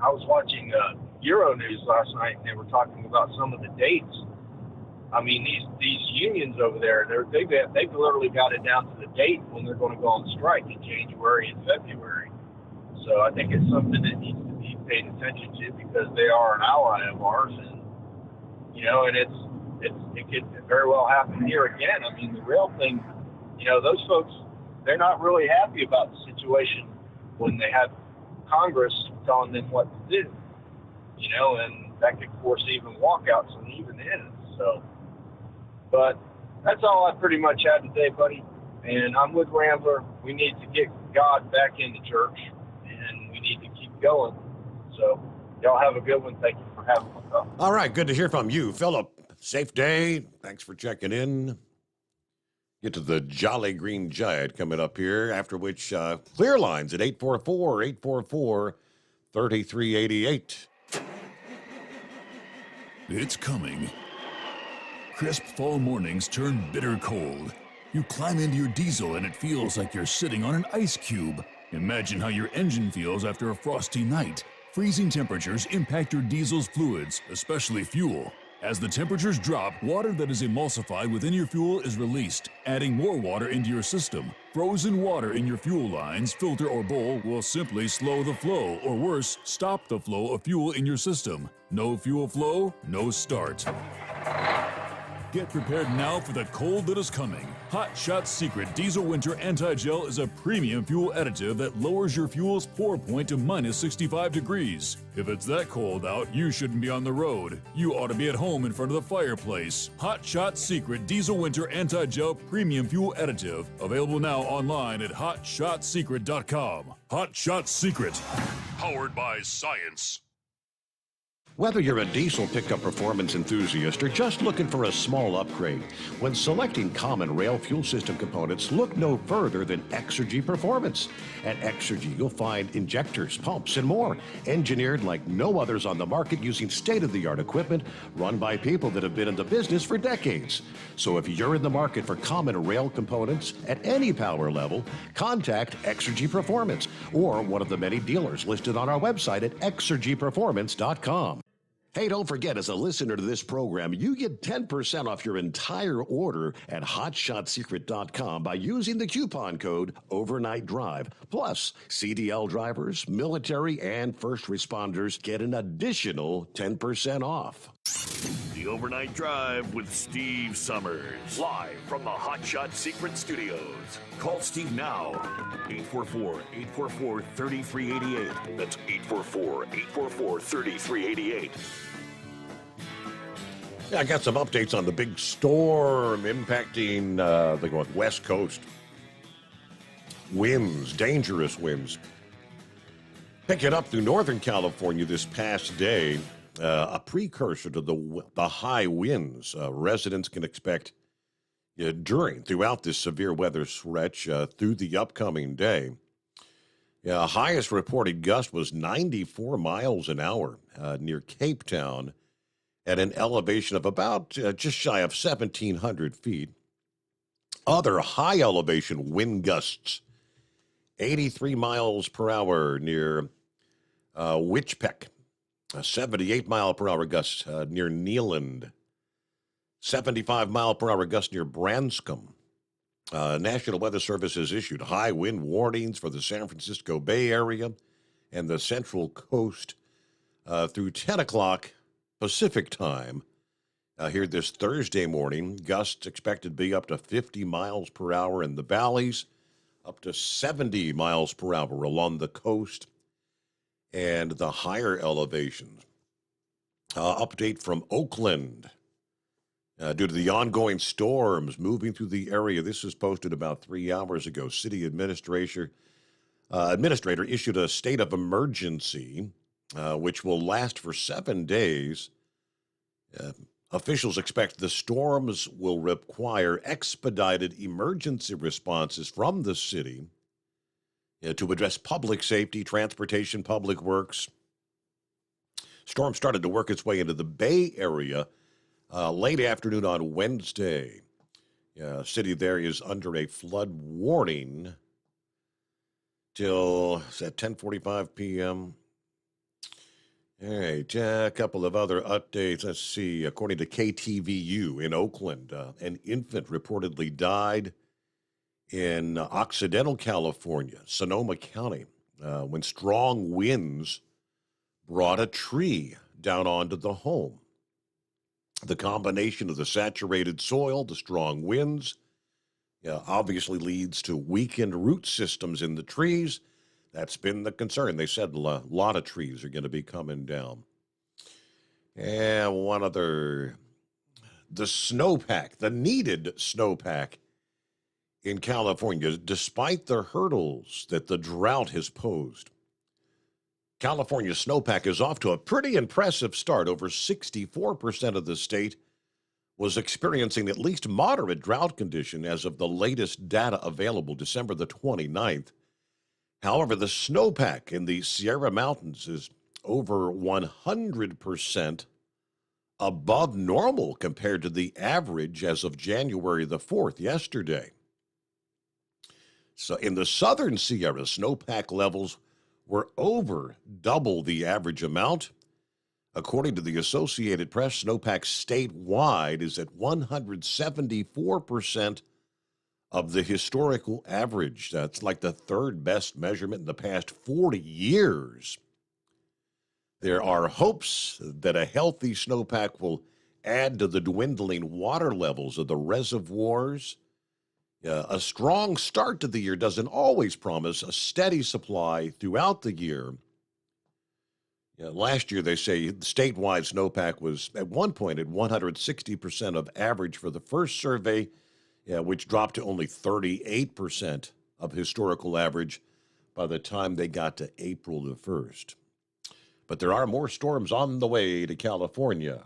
I was watching Euro News last night, and they were talking about some of the dates. I mean, these unions over there, they've literally got it down to the date when they're going to go on strike in January and February. So I think it's something that needs to be paid attention to because they are an ally of ours, and you know, and it could very well happen here again. I mean, the rail thing, you know, those folks, they're not really happy about the situation when they have Congress telling them what to do, you know, and that could force even walkouts and even ends. So, but that's all I pretty much had today, buddy. And I'm with Rambler. We need to get God back into church, and we need to keep going. So, y'all have a good one. Thank you for having me. All right, good to hear from you, Philip. Safe day. Thanks for checking in. Get to the Jolly Green Giant coming up here, after which clear lines at 844-844-3388. It's coming. Crisp fall mornings turn bitter cold. You climb into your diesel and it feels like you're sitting on an ice cube. Imagine how your engine feels after a frosty night. Freezing temperatures impact your diesel's fluids, especially fuel. As the temperatures drop, water that is emulsified within your fuel is released, adding more water into your system. Frozen water in your fuel lines, filter, or bowl will simply slow the flow, or worse, stop the flow of fuel in your system. No fuel flow, no start. Get prepared now for the cold that is coming. Hot Shot Secret Diesel Winter Anti-Gel is a premium fuel additive that lowers your fuel's pour point to minus 65 degrees. If it's that cold out, you shouldn't be on the road. You ought to be at home in front of the fireplace. Hot Shot Secret Diesel Winter Anti-Gel Premium Fuel Additive. Available now online at hotshotsecret.com. Hot Shot Secret. Powered by science. Whether you're a diesel pickup performance enthusiast or just looking for a small upgrade, when selecting common rail fuel system components, look no further than Exergy Performance. At Exergy, you'll find injectors, pumps, and more, engineered like no others on the market using state-of-the-art equipment run by people that have been in the business for decades. So if you're in the market for common rail components at any power level, contact Exergy Performance or one of the many dealers listed on our website at exergyperformance.com. Hey, don't forget, as a listener to this program, you get 10% off your entire order at hotshotsecret.com by using the coupon code Overnight Drive. Plus, CDL drivers, military, and first responders get an additional 10% off. The Overnight Drive with Steve Sommers. Live from the Hot Shot Secret Studios. Call Steve now. 844-844-3388. That's 844-844-3388. Yeah, I got some updates on the big storm impacting the West Coast. Winds, dangerous winds. Picking up through Northern California this past day. A precursor to the high winds residents can expect throughout this severe weather stretch through the upcoming day. Highest reported gust was 94 miles an hour near Cape Town at an elevation of about just shy of 1,700 feet. Other high elevation wind gusts, 83 miles per hour near Witchpeck. 78 mile per hour gusts near Neeland. 75-mile-per-hour gust near Branscombe. National Weather Service has issued high wind warnings for the San Francisco Bay Area and the Central Coast through 10 o'clock Pacific time. Here this Thursday morning, gusts expected to be up to 50 miles per hour in the valleys, up to 70 miles per hour along the coast and the higher elevations. Update from Oakland. Due to the ongoing storms moving through the area, this was posted about 3 hours ago. City administrator issued a state of emergency, which will last for 7 days. Officials expect the storms will require expedited emergency responses from the city to address public safety, transportation, public works. Storm started to work its way into the Bay Area late afternoon on Wednesday. City there is under a flood warning till at 10:45 p.m. All right, a couple of other updates. Let's see. According to KTVU in Oakland, an infant reportedly died in Occidental, California, Sonoma County, when strong winds brought a tree down onto the home. The combination of the saturated soil, the strong winds, obviously leads to weakened root systems in the trees. That's been the concern. They said a lot of trees are going to be coming down. And one other, the snowpack, the needed snowpack in California, despite the hurdles that the drought has posed. California snowpack is off to a pretty impressive start. Over 64% of the state was experiencing at least moderate drought condition as of the latest data available, December the 29th. However, the snowpack in the Sierra Mountains is over 100% above normal compared to the average as of January the 4th, yesterday. So in the southern Sierra, snowpack levels were over double the average amount. According to the Associated Press, snowpack statewide is at 174% of the historical average. That's like the third best measurement in the past 40 years. There are hopes that a healthy snowpack will add to the dwindling water levels of the reservoirs. A strong start to the year doesn't always promise a steady supply throughout the year. Last year, they say the statewide snowpack was at one point at 160% of average for the first survey, which dropped to only 38% of historical average by the time they got to April the 1st. But there are more storms on the way to California.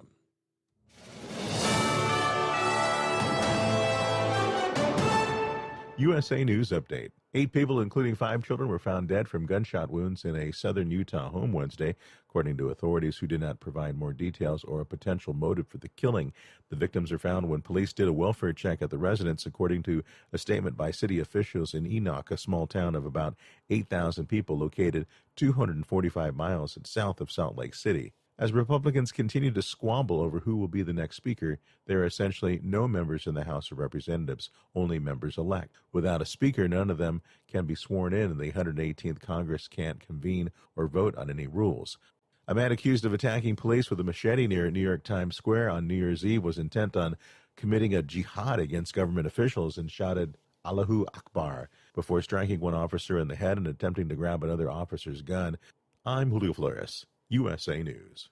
USA News Update. 8 people, including 5 children, were found dead from gunshot wounds in a southern Utah home Wednesday, according to authorities who did not provide more details or a potential motive for the killing. The victims are found when police did a welfare check at the residence, according to a statement by city officials in Enoch, a small town of about 8,000 people located 245 miles south of Salt Lake City. As Republicans continue to squabble over who will be the next speaker, there are essentially no members in the House of Representatives, only members-elect. Without a speaker, none of them can be sworn in, and the 118th Congress can't convene or vote on any rules. A man accused of attacking police with a machete near New York Times Square on New Year's Eve was intent on committing a jihad against government officials and shouted Allahu Akbar before striking one officer in the head and attempting to grab another officer's gun. I'm Julio Flores, USA News.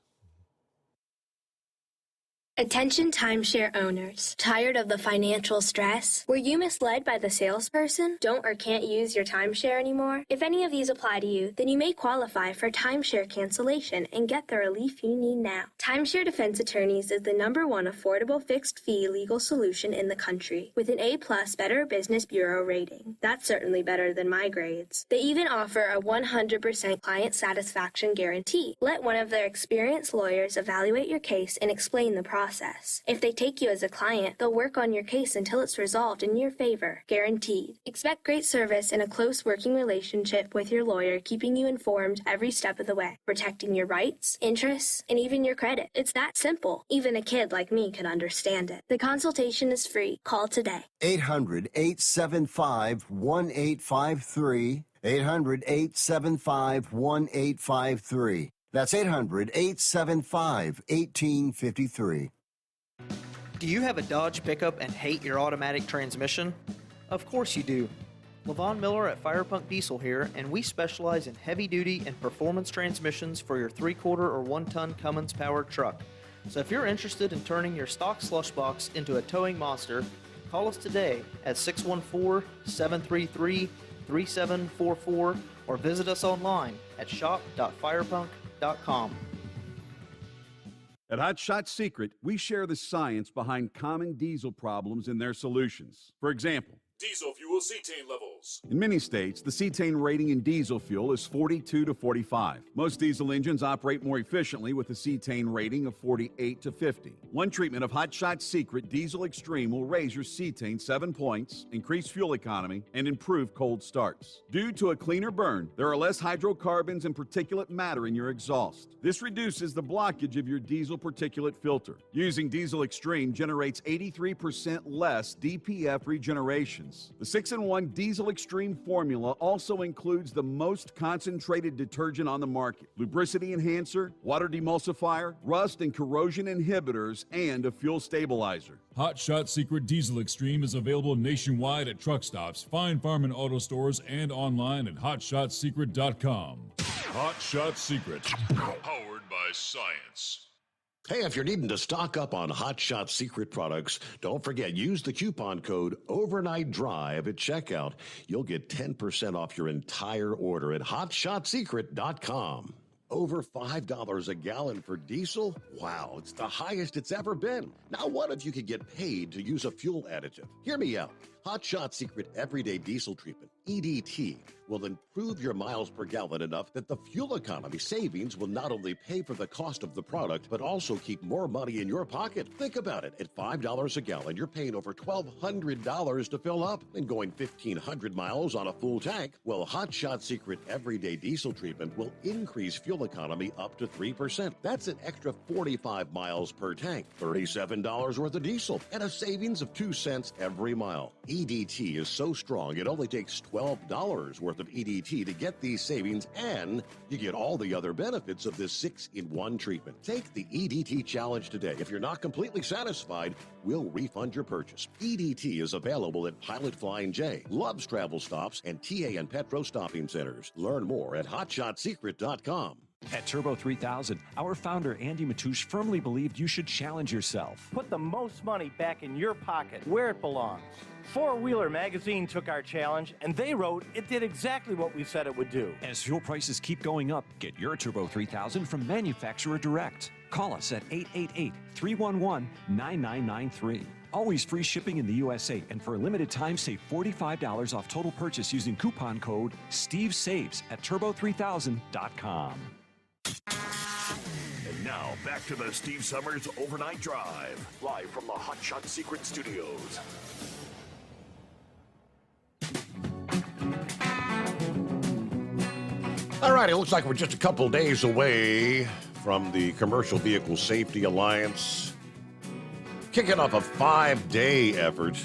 Attention timeshare owners. Tired of the financial stress? Were you misled by the salesperson? Don't or can't use your timeshare anymore? If any of these apply to you, then you may qualify for timeshare cancellation and get the relief you need now. Timeshare Defense Attorneys is the #1 affordable fixed-fee legal solution in the country, with an A+ Better Business Bureau rating. That's certainly better than my grades. They even offer a 100% client satisfaction guarantee. Let one of their experienced lawyers evaluate your case and explain the process process. If they take you as a client, they'll work on your case until it's resolved in your favor, guaranteed. Expect great service and a close working relationship with your lawyer, keeping you informed every step of the way, protecting your rights, interests, and even your credit. It's that simple. Even a kid like me could understand it. The consultation is free. Call today. 800-875-1853. 800-875-1853. That's 800-875-1853. Do you have a Dodge pickup and hate your automatic transmission? Of course you do. LaVon Miller at Firepunk Diesel here, and we specialize in heavy-duty and performance transmissions for your 3-quarter or 1-ton Cummins-powered truck. So if you're interested in turning your stock slush box into a towing monster, call us today at 614-733-3744 or visit us online at shop.firepunk.com. At Hot Shot Secret, we share the science behind common diesel problems and their solutions. For example, Diesel fuel cetane levels. in many states, the cetane rating in diesel fuel is 42 to 45. Most diesel engines operate more efficiently with a cetane rating of 48 to 50. One treatment of Hot Shot Secret Diesel Extreme will raise your cetane 7 points, increase fuel economy, and improve cold starts. Due to a cleaner burn, there are less hydrocarbons and particulate matter in your exhaust. This reduces the blockage of your diesel particulate filter. Using Diesel Extreme generates 83% less DPF regeneration. The 6-in-1 Diesel Extreme formula also includes the most concentrated detergent on the market, lubricity enhancer, water demulsifier, rust and corrosion inhibitors, and a fuel stabilizer. Hot Shot Secret Diesel Extreme is available nationwide at truck stops, Fine Farm and auto stores, and online at hotshotsecret.com. Hot Shot Secret, powered by science. Hey, if you're needing to stock up on Hot Shot Secret products, don't forget, use the coupon code Overnight Drive at checkout. You'll get 10% off your entire order at hotshotsecret.com. Over $5 a gallon for diesel? Wow, it's the highest it's ever been. Now, what if you could get paid to use a fuel additive? Hear me out. Hot Shot Secret Everyday Diesel Treatment, EDT, will improve your miles per gallon enough that the fuel economy savings will not only pay for the cost of the product, but also keep more money in your pocket. Think about it. At $5 a gallon, you're paying over $1,200 to fill up and going 1,500 miles on a full tank. Well, Hot Shot Secret Everyday Diesel Treatment will increase fuel economy up to 3%. That's an extra 45 miles per tank, $37 worth of diesel, and a savings of 2 cents every mile. EDT is so strong, it only takes $12 worth of EDT to get these savings, and you get all the other benefits of this 6-in-1 treatment. Take the EDT challenge today. If you're not completely satisfied, we'll refund your purchase. EDT is available at Pilot Flying J, Love's Travel Stops, and TA and Petro Stopping Centers. Learn more at hotshotsecret.com. At Turbo 3000, our founder Andy Matouche firmly believed you should challenge yourself. Put the most money back in your pocket, where it belongs. Four Wheeler magazine took our challenge, and they wrote it did exactly what we said it would do. As fuel prices keep going up, get your Turbo 3000 from manufacturer direct. Call us at 888-311-9993. Always free shipping in the USA, and for a limited time, save $45 off total purchase using coupon code STEVESAVES at turbo3000.com. And now, back to the Steve Summers Overnight Drive, live from the Hot Shot Secret Studios. All right, it looks like we're just a couple days away from the Commercial Vehicle Safety Alliance kicking off a 5-day effort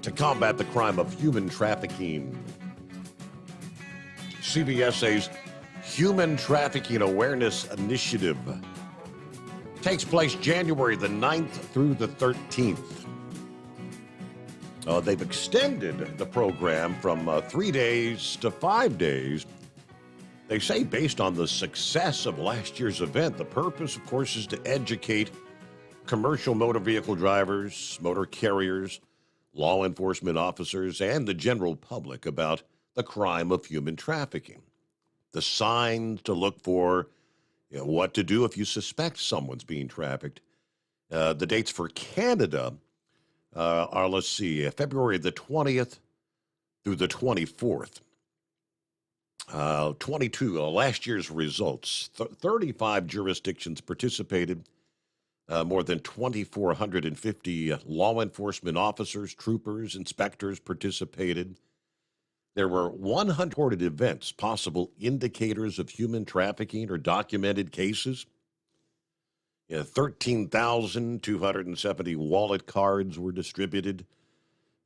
to combat the crime of human trafficking. CVSA's Human Trafficking Awareness Initiative takes place January the 9th through the 13th. They've extended the program from 3 days to 5 days. They say based on the success of last year's event, the purpose, of course, is to educate commercial motor vehicle drivers, motor carriers, law enforcement officers, and the general public about the crime of human trafficking. The signs to look for, what to do if you suspect someone's being trafficked. The dates for Canada are, let's see, February the 20th through the 24th. 22, last year's results. 35 jurisdictions participated. More than 2,450 law enforcement officers, troopers, inspectors participated. There were 100 reported events, possible indicators of human trafficking or documented cases. 13,270 wallet cards were distributed.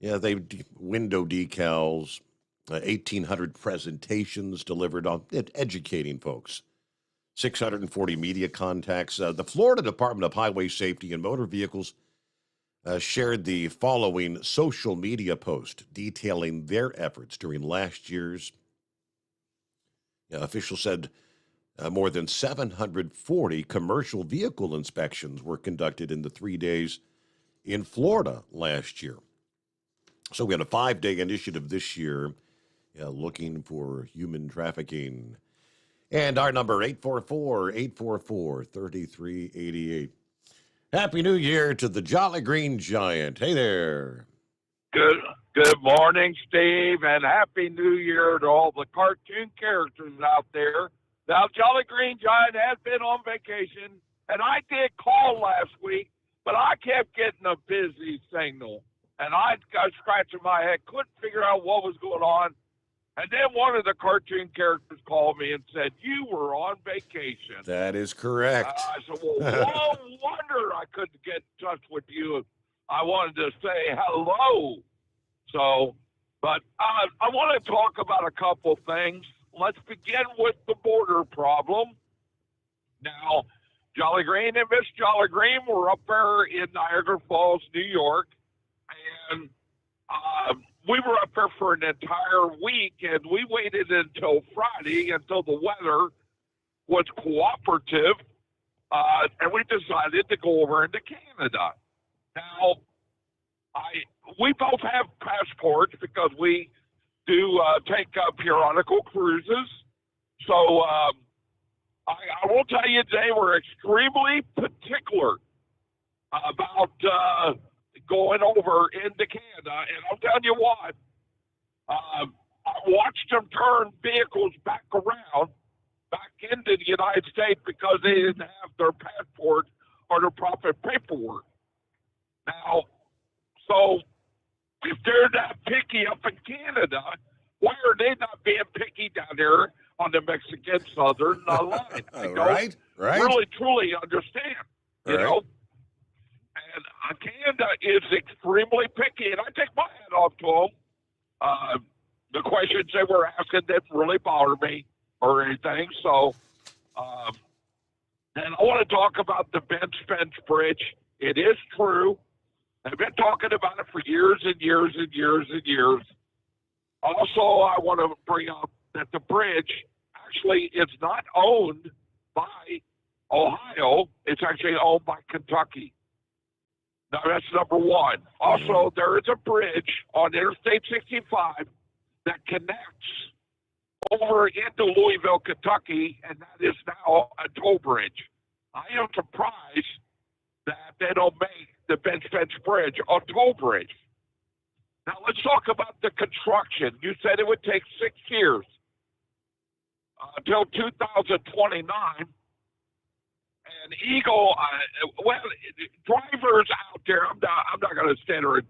Window decals, 1,800 presentations delivered on educating folks. 640 media contacts. The Florida Department of Highway Safety and Motor Vehicles shared the following social media post detailing their efforts during last year's. Officials said more than 740 commercial vehicle inspections were conducted in the 3 days in Florida last year. So we had a 5-day initiative this year looking for human trafficking. And our number, 844-844-3388. Happy New Year to the Jolly Green Giant. Hey there. Good morning, Steve, and Happy New Year to all the cartoon characters out there. Now, Jolly Green Giant has been on vacation, and I did call last week, but I kept getting a busy signal. And I got scratching my head, couldn't figure out what was going on. And then one of the cartoon characters called me and said, you were on vacation. That is correct. I said, well, no wonder I couldn't get in touch with you. I wanted to say hello. So, but I want to talk about a couple things. Let's begin with the border problem. Now, Jolly Green and Miss Jolly Green were up there in Niagara Falls, New York, and we were up there for an entire week, and we waited until Friday until the weather was cooperative, and we decided to go over into Canada. Now, we both have passports because we do take periodical cruises. So I will tell you, they were extremely particular about going over into Canada, and I'll tell you what, I watched them turn vehicles back around, back into the United States because they didn't have their passport or their proper paperwork. Now, so if they're that picky up in Canada, why are they not being picky down there on the Mexican southern line? I don't really, truly understand, you know? And Canada is extremely picky, and I take my hat off to them. The questions they were asking didn't really bother me or anything. So, and I want to talk about the Ben Spence Bridge. It is true. They've been talking about it for years and years and years and years. Also, I want to bring up that the bridge actually is not owned by Ohio. It's actually owned by Kentucky. Now, that's number one. Also, there is a bridge on Interstate 65 that connects over into Louisville, Kentucky, and that is now a toll bridge. I am surprised that they don't make the Ben Spence Bridge a toll bridge. Now, let's talk about the construction. You said it would take 6 years until 2029. And Eagle, well, drivers out there, I'm not going to stand there and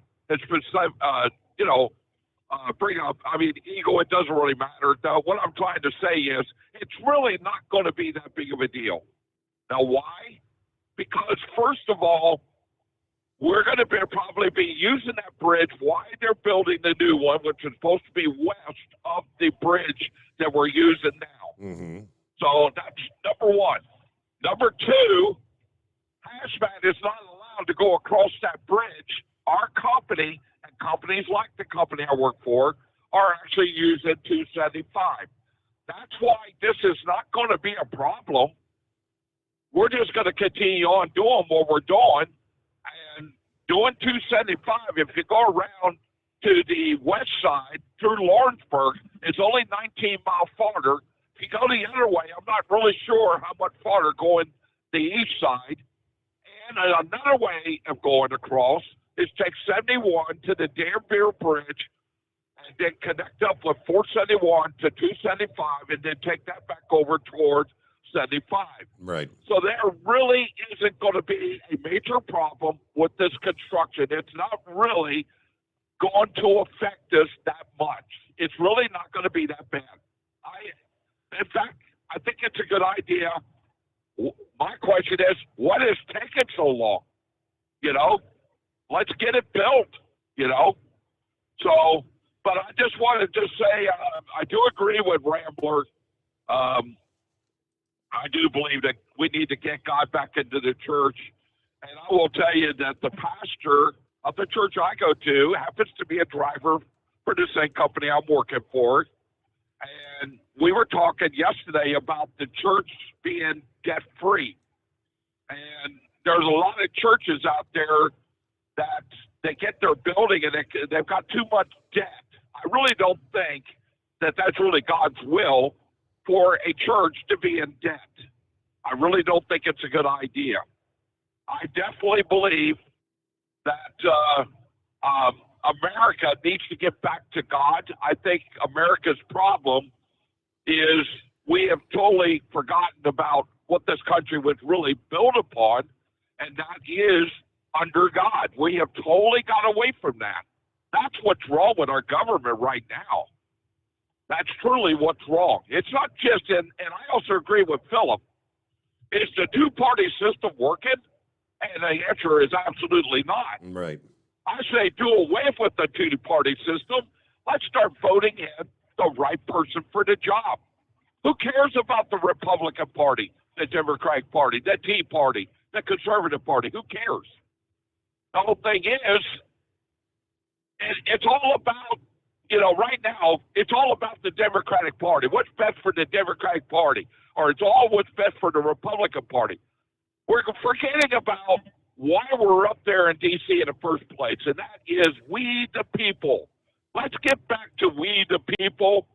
bring up, I mean, Eagle, it doesn't really matter. Now, what I'm trying to say is it's really not going to be that big of a deal. Now, why? Because, first of all, we're going to probably be using that bridge while they're building the new one, which is supposed to be west of the bridge that we're using now. Mm-hmm. So that's number one. Number two, hazmat is not allowed to go across that bridge. Our company and companies like the company I work for are actually using 275. That's why this is not going to be a problem. We're just going to continue on doing what we're doing and doing 275. If you go around to the west side through Lawrenceburg, it's only 19 miles farther. If you go the other way, I'm not really sure how much farther going the east side. And another way of going across is take 71 to the Danbury Bridge and then connect up with 471 to 275 and then take that back over towards 75. Right. So there really isn't going to be a major problem with this construction. It's not really going to affect us that much. It's really not going to be that bad. In fact, I think it's a good idea. My question is, what is taking so long? You know, let's get it built, you know. So, but I just wanted to say, I do agree with Rambler. I do believe that we need to get God back into the church. And I will tell you that the pastor of the church I go to happens to be a driver for the same company I'm working for. And we were talking yesterday about the church being debt-free. And there's a lot of churches out there that they get their building and they've got too much debt. I really don't think that that's really God's will for a church to be in debt. I really don't think it's a good idea. I definitely believe that America needs to get back to God. I think America's problem is we have totally forgotten about what this country was really built upon, and that is under God. We have totally got away from that. That's what's wrong with our government right now. That's truly what's wrong. It's not just and I also agree with Philip. Is the two-party system working? And the answer is absolutely not. Right. I say do away with the two-party system. Let's start voting in the right person for the job. Who cares about the Republican Party, the Democratic Party, the Tea Party, the Conservative Party? Who cares? The whole thing is, it's all about, you know, right now, it's all about the Democratic Party. What's best for the Democratic Party? Or it's all what's best for the Republican Party. We're forgetting about why we're up there in D.C. in the first place, and that is we the people. Let's get back to we the people,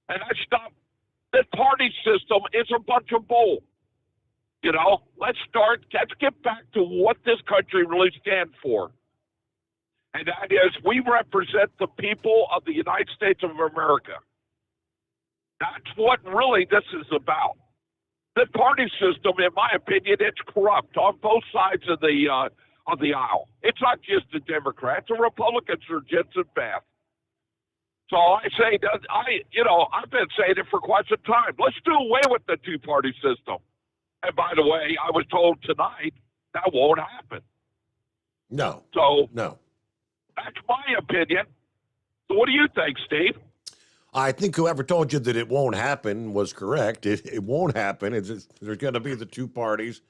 and let's stop. The party system is a bunch of bull. You know, let's get back to what this country really stands for. And that is we represent the people of the United States of America. That's what really this is about. The party system, in my opinion, it's corrupt on both sides of the aisle. It's not just the Democrats. The Republicans are just as bad. So I say that I've been saying it for quite some time. Let's do away with the two-party system. And by the way, I was told tonight that won't happen. No. So no. That's my opinion. So what do you think, Steve? I think whoever told you that it won't happen was correct. It won't happen. There's going to be the two parties.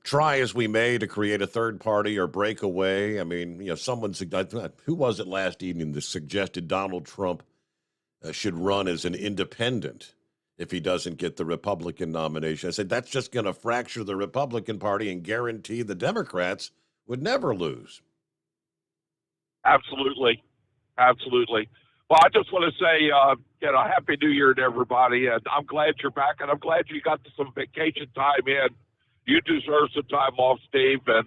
Try as we may to create a third party or break away. I mean, someone suggested, who was it last evening that suggested Donald Trump should run as an independent if he doesn't get the Republican nomination? I said, that's just going to fracture the Republican Party and guarantee the Democrats would never lose. Absolutely. Absolutely. Well, I just want to say, Happy New Year to everybody. And I'm glad you're back, and I'm glad you got some vacation time in. You deserve some time off, Steve, and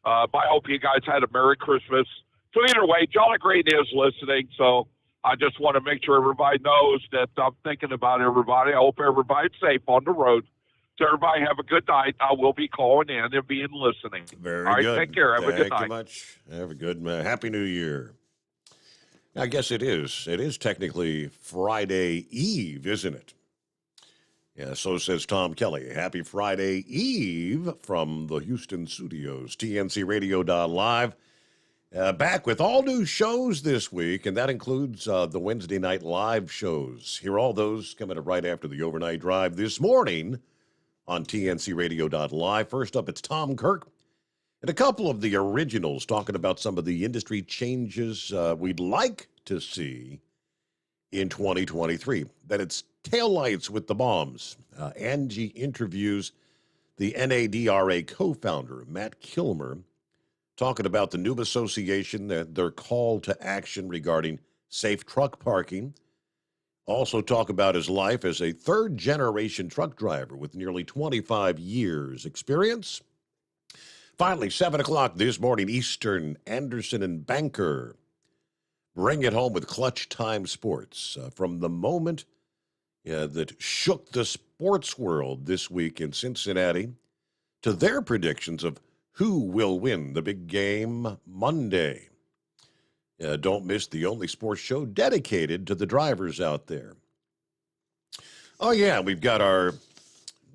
I hope you guys had a Merry Christmas. So either way, Jolly Green is listening, so I just want to make sure everybody knows that I'm thinking about everybody. I hope everybody's safe on the road. So everybody have a good night. I will be calling in and being listening. Very All right, good. take care. Have a good night. Thank you much. Have a good Happy New Year. I guess it is. It is technically Friday Eve, isn't it? Yeah, so says Tom Kelly. Happy Friday Eve from the Houston studios, TNCRadio.live. Back with all new shows this week, and that includes the Wednesday night live shows. Hear all those coming up right after the overnight drive this morning on TNCRadio.live. First up, it's Tom Kirk and a couple of the originals talking about some of the industry changes we'd like to see in 2023. That it's taillights with the bombs. Angie interviews the NADRA co-founder, Matt Kilmer, talking about the new association, their call to action regarding safe truck parking. Also talk about his life as a third-generation truck driver with nearly 25 years experience. Finally, 7 o'clock this morning Eastern, Anderson and Banker bring it home with Clutch Time Sports. From the moment that shook the sports world this week in Cincinnati to their predictions of who will win the big game Monday. Don't miss the only sports show dedicated to the drivers out there. Oh, yeah, we've got our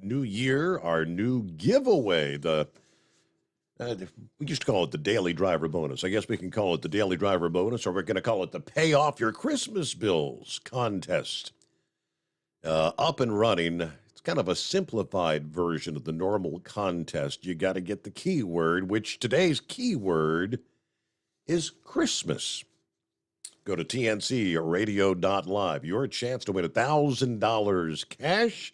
new year, our new giveaway, we used to call it the Daily Driver Bonus. I guess we can call it the Daily Driver Bonus, or we're going to call it the Pay Off Your Christmas Bills contest. Up and running. It's kind of a simplified version of the normal contest. You got to get the keyword, which today's keyword is Christmas. Go to tncradio.live. Your chance to win $1,000 cash.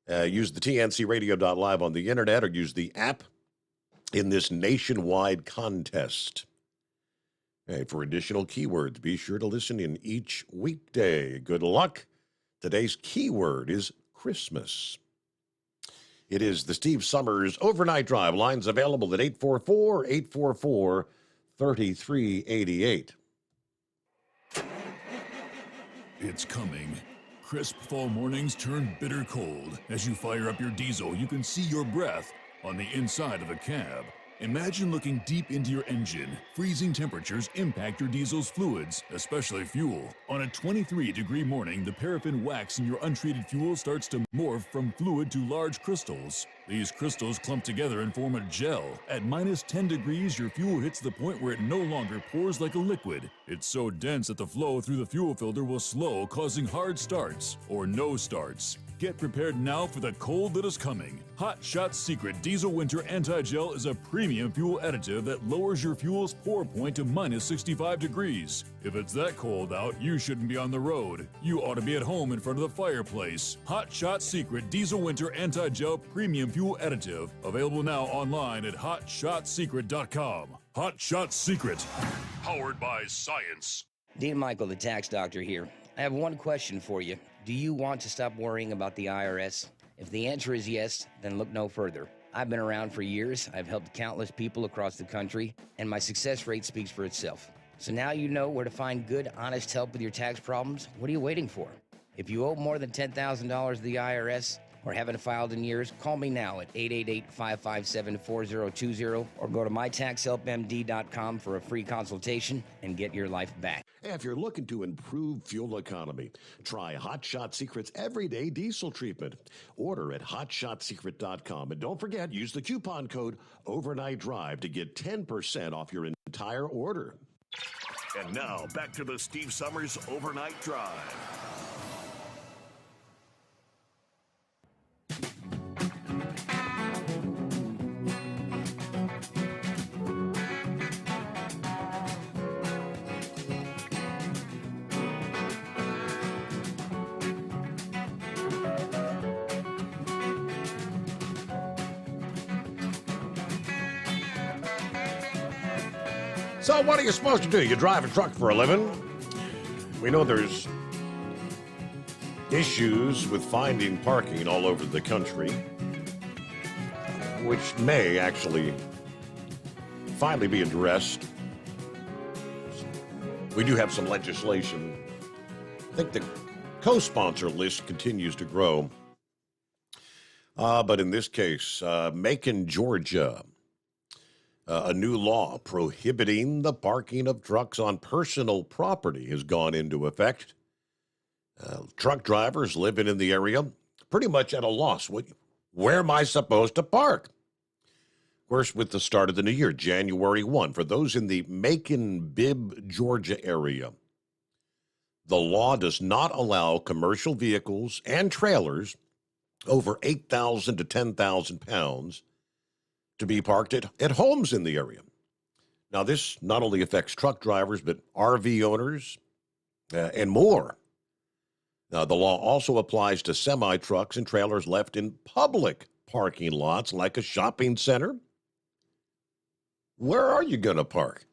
Use the tncradio.live on the internet or use the app in this nationwide contest. Hey, for additional keywords, be sure to listen in each weekday. Good luck. Today's keyword is Christmas. It is the Steve Sommers Overnight Drive. Lines available at 844-844-3388. It's coming. Crisp fall mornings turn bitter cold. As you fire up your diesel, you can see your breath on the inside of the cab. Imagine looking deep into your engine. Freezing temperatures impact your diesel's fluids, especially fuel. On a 23-degree morning, the paraffin wax in your untreated fuel starts to morph from fluid to large crystals. These crystals clump together and form a gel. At minus 10 degrees, your fuel hits the point where it no longer pours like a liquid. It's so dense that the flow through the fuel filter will slow, causing hard starts or no starts. Get prepared now for the cold that is coming. Hot Shot Secret Diesel Winter Anti-Gel is a premium fuel additive that lowers your fuel's pour point to minus 65 degrees. If it's that cold out, you shouldn't be on the road. You ought to be at home in front of the fireplace. Hot Shot Secret Diesel Winter Anti-Gel Premium Fuel Additive. Available now online at hotshotsecret.com. Hot Shot Secret. Powered by science. Dean Michael, the tax doctor here. I have one question for you. Do you want to stop worrying about the IRS? If the answer is yes, then look no further. I've been around for years, I've helped countless people across the country, and my success rate speaks for itself. So now you know where to find good, honest help with your tax problems. What are you waiting for? If you owe more than $10,000 to the IRS or haven't filed in years, call me now at 888-557-4020 or go to mytaxhelpmd.com for a free consultation and get your life back. If you're looking to improve fuel economy, try Hot Shot Secret's Everyday Diesel Treatment. Order at hotshotsecret.com. And don't forget, use the coupon code Overnight Drive to get 10% off your entire order. And now, back to the Steve Sommers Overnight Drive. So what are you supposed to do? You drive a truck for a living? We know there's issues with finding parking all over the country, which may actually finally be addressed. We do have some legislation. I think the co-sponsor list continues to grow. But in this case, Macon, Georgia, a new law prohibiting the parking of trucks on personal property has gone into effect. Truck drivers living in the area pretty much at a loss. Where am I supposed to park? Of course, with the start of the new year, January 1, for those in the Macon-Bibb, Georgia area, the law does not allow commercial vehicles and trailers over 8,000 to 10,000 pounds to be parked at homes in the area. Now, this not only affects truck drivers, but RV owners and more. Now, the law also applies to semi-trucks and trailers left in public parking lots like a shopping center. Where are you going to park?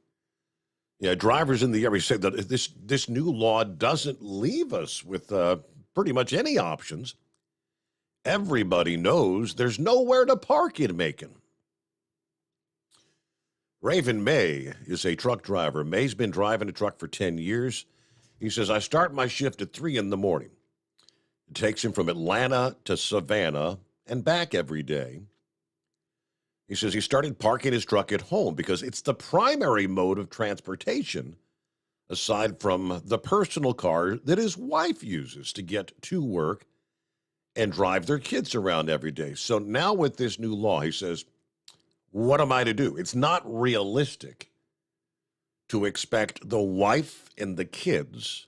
Yeah, drivers in the area say that this new law doesn't leave us with pretty much any options. Everybody knows there's nowhere to park in Macon. Raven May is a truck driver. May's been driving a truck for 10 years. He says, I start my shift at 3 in the morning. It takes him from Atlanta to Savannah and back every day. He says he started parking his truck at home because it's the primary mode of transportation, aside from the personal car that his wife uses to get to work and drive their kids around every day. So now with this new law, he says, what am I to do? It's not realistic to expect the wife and the kids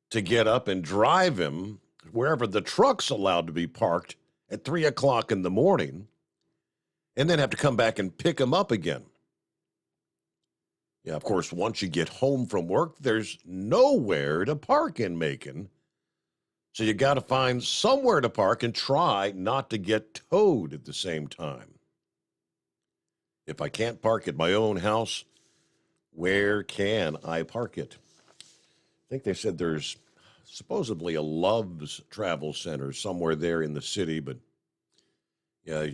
to get up and drive him wherever the truck's allowed to be parked at 3 o'clock in the morning and then have to come back and pick him up again. Yeah, of course, once you get home from work, there's nowhere to park in Macon. So you got to find somewhere to park and try not to get towed at the same time. If I can't park at my own house, where can I park it? I think they said there's supposedly a Love's Travel Center somewhere there in the city, but yeah,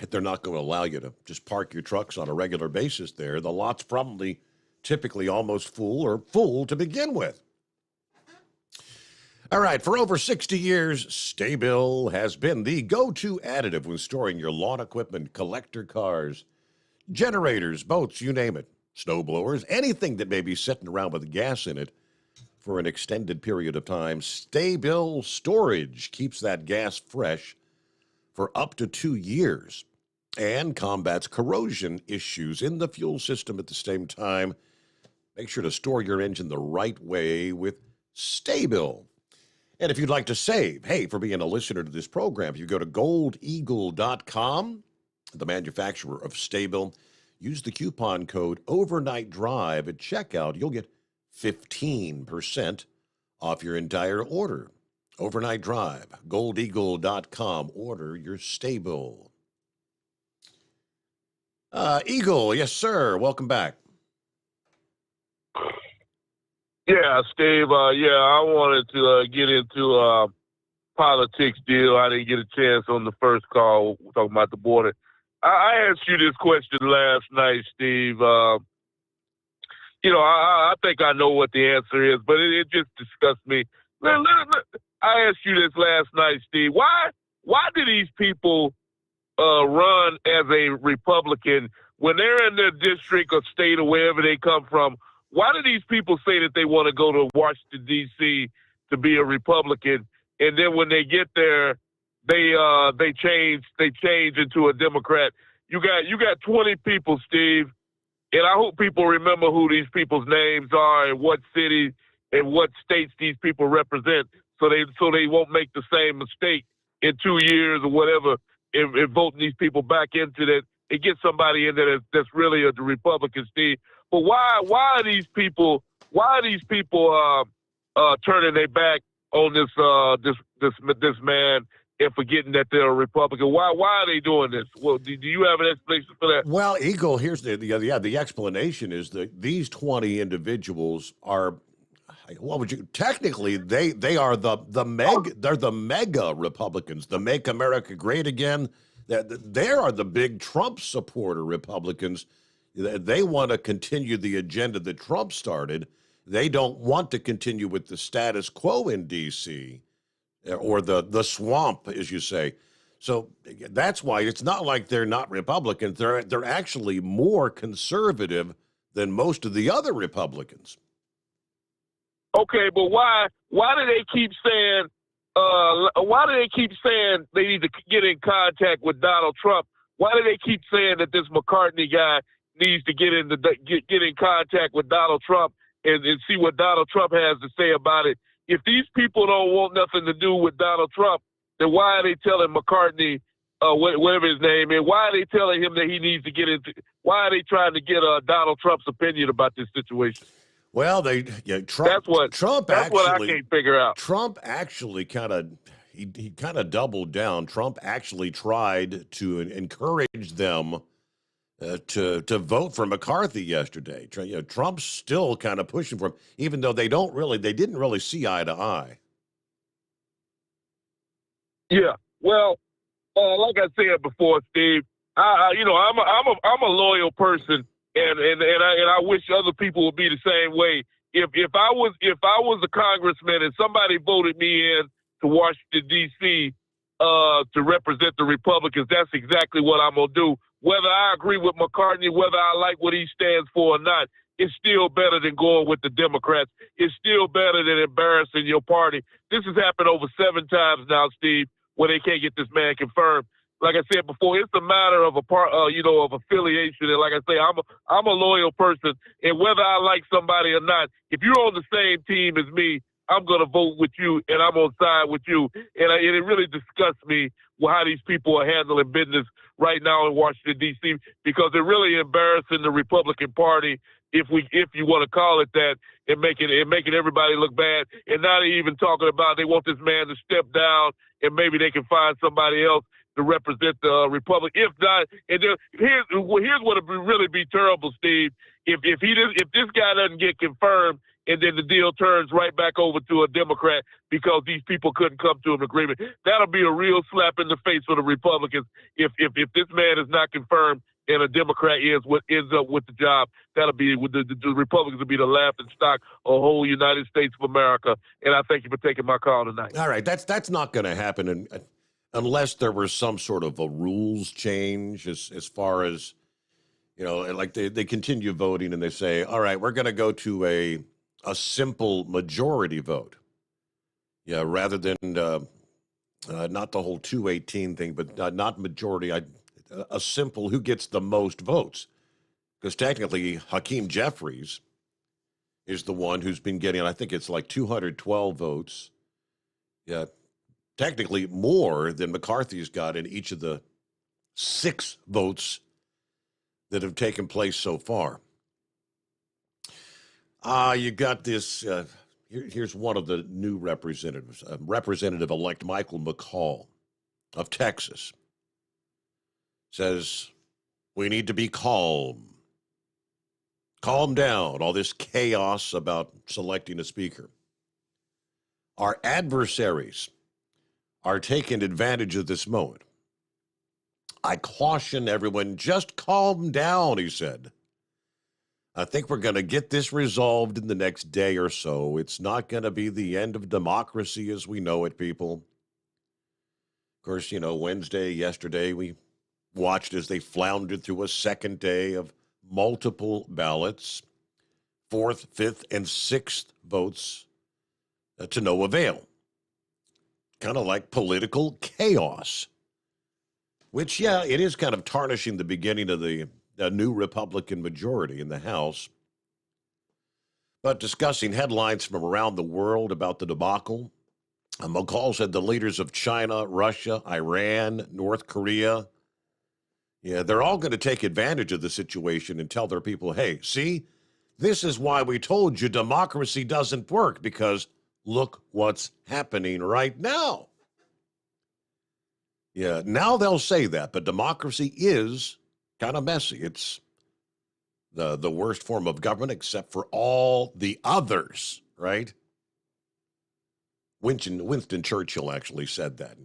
they're not going to allow you to just park your trucks on a regular basis there. The lot's probably typically almost full or full to begin with. All right, for over 60 years, Staybill has been the go-to additive when storing your lawn equipment, collector cars, generators, boats, you name it, snow blowers, anything that may be sitting around with gas in it for an extended period of time. Staybill Storage keeps that gas fresh for up to 2 years and combats corrosion issues in the fuel system at the same time. Make sure to store your engine the right way with Staybill. And if you'd like to save, hey, for being a listener to this program, you go to goldeagle.com, the manufacturer of Staybill. Use the coupon code Overnight Drive at checkout. You'll get 15% off your entire order. Overnight Drive, goldeagle.com. Order your Staybill. Eagle, yes, sir. Welcome back. Yeah, Steve. I wanted to get into politics deal. I didn't get a chance on the first call talking about the border. I asked you this question last night, Steve. I think I know what the answer is, but it just disgusts me. I asked you this last night, Steve. Why do these people run as a Republican when they're in their district or state or wherever they come from? Why do these people say that they want to go to Washington, D.C. to be a Republican, and then when they get there, they change into a Democrat? You got 20 people, Steve, and I hope people remember who these people's names are and what cities and what states these people represent, so they won't make the same mistake in 2 years or whatever in voting these people back into that and get somebody in there that's really a Republican, Steve. But why are these people turning their back on this man and forgetting that they're a Republican? Why are they doing this? Well, do you have an explanation for that? Well, Eagle, here's the explanation is that these 20 individuals are, what would you, technically they are the mega Republicans, the Make America Great Again. They are the big Trump supporter Republicans. They want to continue the agenda that Trump started. They don't want to continue with the status quo in D.C. or the swamp, as you say. So that's why it's not like they're not Republicans. They're actually more conservative than most of the other Republicans. Okay, but why do they keep saying they need to get in contact with Donald Trump? Why do they keep saying that this McCartney guy needs to get in contact with Donald Trump and see what Donald Trump has to say about it? If these people don't want nothing to do with Donald Trump, then why are they telling McCartney, whatever his name is, why are they telling him that he needs to get into? Why are they trying to get Donald Trump's opinion about this situation? Well, Trump. That's what I can't figure out. Trump actually he kind of doubled down. Trump actually tried to encourage them to vote for McCarthy yesterday. Trump's still kind of pushing for him, even though they didn't really see eye to eye. Yeah, well, like I said before, Steve, I'm a loyal person, and I wish other people would be the same way. If I was a congressman and somebody voted me in to Washington, D.C. To represent the Republicans, that's exactly what I'm going to do. Whether I agree with McCartney, whether I like what he stands for or not, it's still better than going with the Democrats. It's still better than embarrassing your party. This has happened over 7 times now, Steve, where they can't get this man confirmed. Like I said before, it's a matter of of affiliation. And like I say, I'm a loyal person, and whether I like somebody or not, if you're on the same team as me, I'm going to vote with you, and I'm on side with you. And it really disgusts me how these people are handling business right now in Washington, D.C., because they're really embarrassing the Republican Party, if you want to call it that, and making everybody look bad. And now they're even talking about they want this man to step down, and maybe they can find somebody else to represent the Republic. If not, and here's what would really be terrible, Steve. If this guy doesn't get confirmed, and then the deal turns right back over to a Democrat because these people couldn't come to an agreement, that'll be a real slap in the face for the Republicans. If this man is not confirmed and a Democrat ends up with the job, that'll be the Republicans will be the laughing stock of the whole United States of America. And I thank you for taking my call tonight. All right, that's not going to happen unless there was some sort of a rules change as far as, like they continue voting and they say, all right, we're going to go to a simple majority vote. Yeah, rather than not the whole 218 thing, but not majority, a simple who gets the most votes. Because technically, Hakeem Jeffries is the one who's been getting, I think it's like 212 votes. Yeah, technically more than McCarthy's got in each of the 6 votes that have taken place so far. You got this, here's one of the new representatives, Representative-elect Michael McCall of Texas, says we need to be calm. Calm down, all this chaos about selecting a speaker. Our adversaries are taking advantage of this moment. I caution everyone, just calm down, he said. I think we're going to get this resolved in the next day or so. It's not going to be the end of democracy as we know it, people. Of course, yesterday we watched as they floundered through a second day of multiple ballots, 4th, 5th, and 6th votes to no avail. Kind of like political chaos, which, yeah, it is kind of tarnishing the beginning of the new Republican majority in the House. But discussing headlines from around the world about the debacle, McCall said the leaders of China, Russia, Iran, North Korea, they're all going to take advantage of the situation and tell their people, hey, see, this is why we told you democracy doesn't work, because look what's happening right now. Yeah, now they'll say that, but democracy is kind of messy. It's the worst form of government except for all the others, right? Winston Churchill actually said that.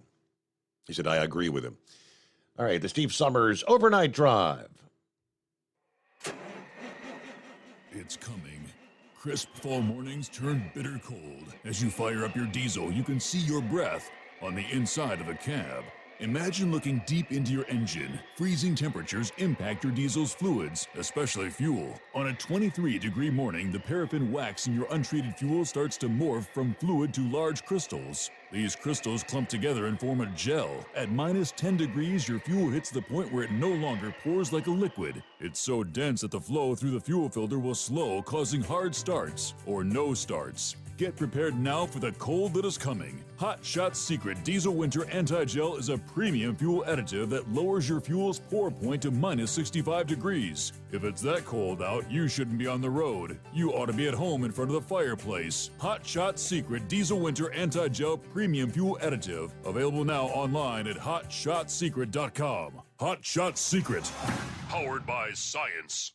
He said, I agree with him. All right, the Steve Sommers Overnight Drive. It's coming. Crisp fall mornings turn bitter cold. As you fire up your diesel, you can see your breath on the inside of a cab. Imagine looking deep into your engine. Freezing temperatures impact your diesel's fluids, especially fuel. On a 23-degree morning, the paraffin wax in your untreated fuel starts to morph from fluid to large crystals. These crystals clump together and form a gel. At minus 10 degrees, your fuel hits the point where it no longer pours like a liquid. It's so dense that the flow through the fuel filter will slow, causing hard starts or no starts. Get prepared now for the cold that is coming. Hot Shot's Secret Diesel Winter Anti-Gel is a premium fuel additive that lowers your fuel's pour point to minus 65 degrees. If it's that cold out, you shouldn't be on the road. You ought to be at home in front of the fireplace. Hot Shot's Secret Diesel Winter Anti-Gel Premium Fuel Additive. Available now online at hotshotsecret.com. Hot Shot Secret. Powered by science.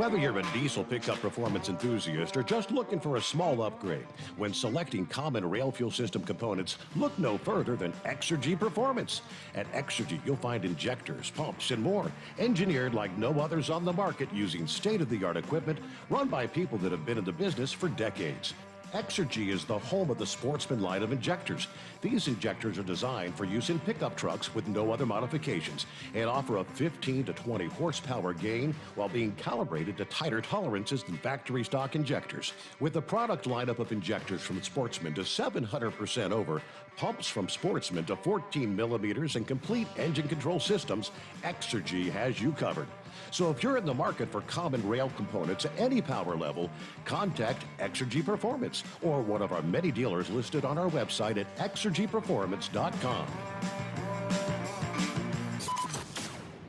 Whether you're a diesel pickup performance enthusiast or just looking for a small upgrade, when selecting common rail fuel system components, look no further than Exergy Performance. At Exergy, you'll find injectors, pumps, and more, engineered like no others on the market using state-of-the-art equipment run by people that have been in the business for decades. Exergy is the home of the Sportsman line of injectors. These injectors are designed for use in pickup trucks with no other modifications and offer a 15 to 20 horsepower gain while being calibrated to tighter tolerances than factory stock injectors. With the product lineup of injectors from Sportsman to 700% over, pumps from Sportsman to 14 millimeters, and complete engine control systems, Exergy has you covered. So if you're in the market for common rail components at any power level, contact Exergy Performance or one of our many dealers listed on our website at exergyperformance.com.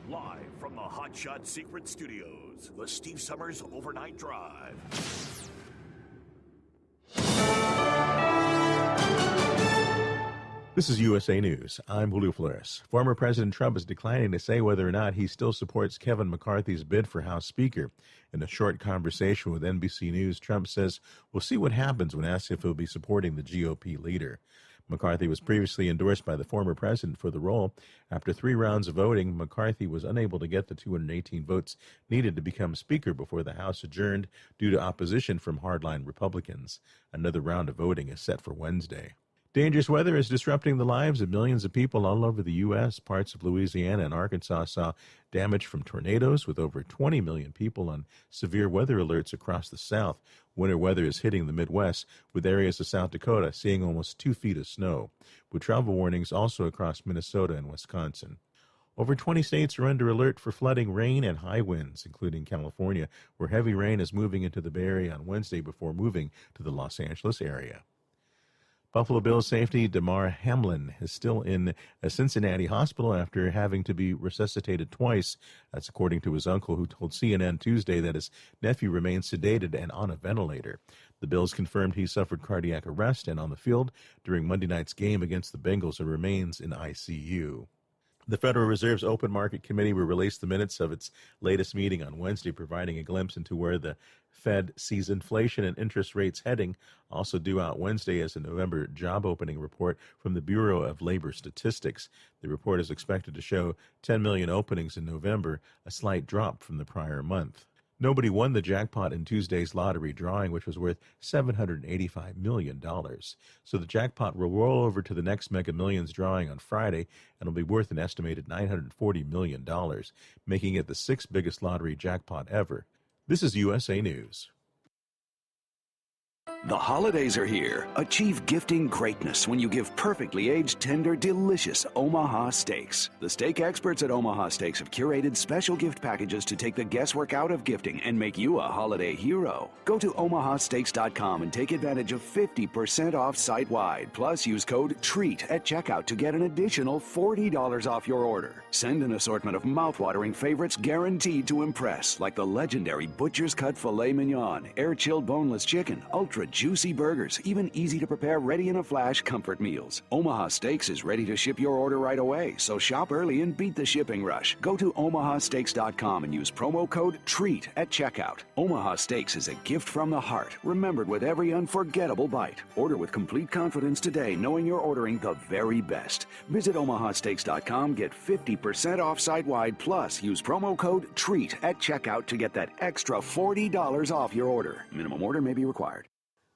Live from the Hot Shot Secret Studios, the Steve Summers Overnight Drive. This is USA News. I'm Julio Flores. Former President Trump is declining to say whether or not he still supports Kevin McCarthy's bid for House Speaker. In a short conversation with NBC News, Trump says, "We'll see what happens," when asked if he'll be supporting the GOP leader. McCarthy was previously endorsed by the former president for the role. After 3 rounds of voting, McCarthy was unable to get the 218 votes needed to become Speaker before the House adjourned due to opposition from hardline Republicans. Another round of voting is set for Wednesday. Dangerous weather is disrupting the lives of millions of people all over the U.S. Parts of Louisiana and Arkansas saw damage from tornadoes, with over 20 million people on severe weather alerts across the South. Winter weather is hitting the Midwest, with areas of South Dakota seeing almost 2 feet of snow, with travel warnings also across Minnesota and Wisconsin. Over 20 states are under alert for flooding, rain, and high winds, including California, where heavy rain is moving into the Bay Area on Wednesday before moving to the Los Angeles area. Buffalo Bills safety Damar Hamlin is still in a Cincinnati hospital after having to be resuscitated twice. That's according to his uncle, who told CNN Tuesday that his nephew remains sedated and on a ventilator. The Bills confirmed he suffered cardiac arrest and on the field during Monday night's game against the Bengals and remains in ICU. The Federal Reserve's Open Market Committee will release the minutes of its latest meeting on Wednesday, providing a glimpse into where the Fed sees inflation and interest rates heading. Also due out Wednesday is a November job opening report from the Bureau of Labor Statistics. The report is expected to show 10 million openings in November, a slight drop from the prior month. Nobody won the jackpot in Tuesday's lottery drawing, which was worth $785 million. So the jackpot will roll over to the next Mega Millions drawing on Friday and will be worth an estimated $940 million, making it the 6th biggest lottery jackpot ever. This is USA News. The holidays are here. Achieve gifting greatness when you give perfectly aged, tender, delicious Omaha steaks. The steak experts at Omaha Steaks have curated special gift packages to take the guesswork out of gifting and make you a holiday hero. Go to omahasteaks.com and take advantage of 50% off site-wide. Plus, use code TREAT at checkout to get an additional $40 off your order. Send an assortment of mouth-watering favorites guaranteed to impress, like the legendary Butcher's Cut Filet Mignon, air-chilled boneless chicken, ultra juicy burgers, even easy-to-prepare, ready-in-a-flash comfort meals. Omaha Steaks is ready to ship your order right away, so shop early and beat the shipping rush. Go to omahasteaks.com and use promo code TREAT at checkout. Omaha Steaks is a gift from the heart, remembered with every unforgettable bite. Order with complete confidence today, knowing you're ordering the very best. Visit omahasteaks.com, get 50% off site-wide, plus use promo code TREAT at checkout to get that extra $40 off your order. Minimum order may be required.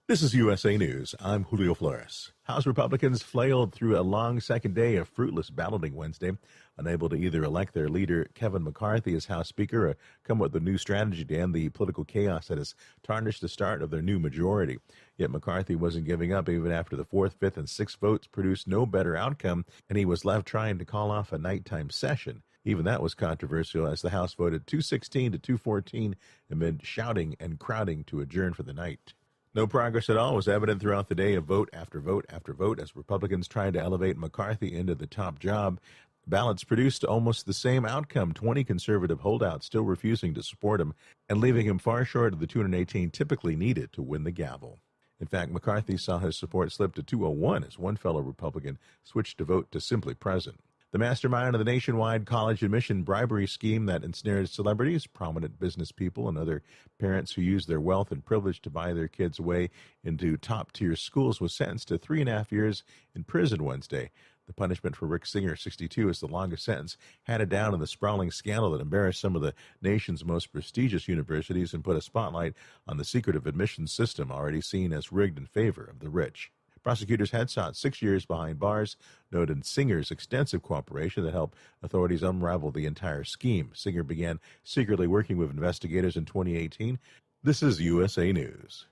This is USA News. I'm Julio Flores. House Republicans flailed through a long second day of fruitless balloting Wednesday, unable to either elect their leader, Kevin McCarthy, as House Speaker or come up with a new strategy to end the political chaos that has tarnished the start of their new majority. Yet McCarthy wasn't giving up even after the 4th, 5th, and 6th votes produced no better outcome, and he was left trying to call off a nighttime session. Even that was controversial as the House voted 216 to 214 amid shouting and crowding to adjourn for the night. No progress at all was evident throughout the day of vote after vote after vote as Republicans tried to elevate McCarthy into the top job. Ballots produced almost the same outcome, 20 conservative holdouts still refusing to support him and leaving him far short of the 218 typically needed to win the gavel. In fact, McCarthy saw his support slip to 201 as one fellow Republican switched to vote to simply present. The mastermind of the nationwide college admission bribery scheme that ensnared celebrities, prominent business people, and other parents who used their wealth and privilege to buy their kids' way into top-tier schools was sentenced to 3.5 years in prison Wednesday. The punishment for Rick Singer, 62, is the longest sentence handed down in the sprawling scandal that embarrassed some of the nation's most prestigious universities and put a spotlight on the secretive admissions system already seen as rigged in favor of the rich. Prosecutors had sought 6 years behind bars, noted Singer's extensive cooperation that helped authorities unravel the entire scheme. Singer began secretly working with investigators in 2018. This is USA News.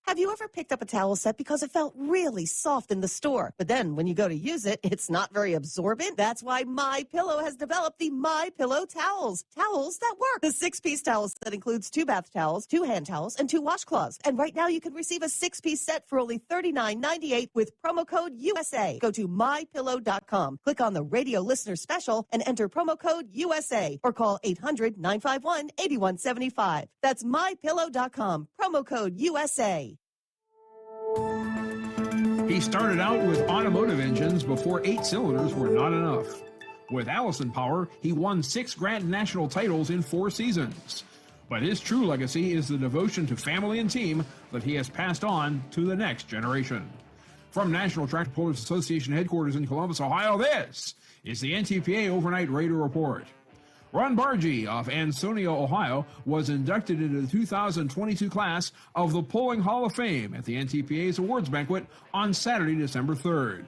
Have you ever picked up a towel set because it felt really soft in the store, but then when you go to use it, it's not very absorbent? That's why MyPillow has developed the MyPillow towels. Towels that work. The 6-piece towel set includes 2 bath towels, 2 hand towels, and 2 washcloths. And right now you can receive a 6-piece set for only $39.98 with promo code USA. Go to MyPillow.com, click on the radio listener special, and enter promo code USA, or call 800-951-8175. That's MyPillow.com, promo code USA. He started out with automotive engines before 8 cylinders were not enough. With Allison Power, he won 6 Grand National titles in 4 seasons. But his true legacy is the devotion to family and team that he has passed on to the next generation. From National Tractor Pullers Association headquarters in Columbus, Ohio, this is the NTPA Overnight Raider Report. Ron Bargy of Ansonia, Ohio, was inducted into the 2022 class of the Pulling Hall of Fame at the NTPA's awards banquet on Saturday, December 3rd.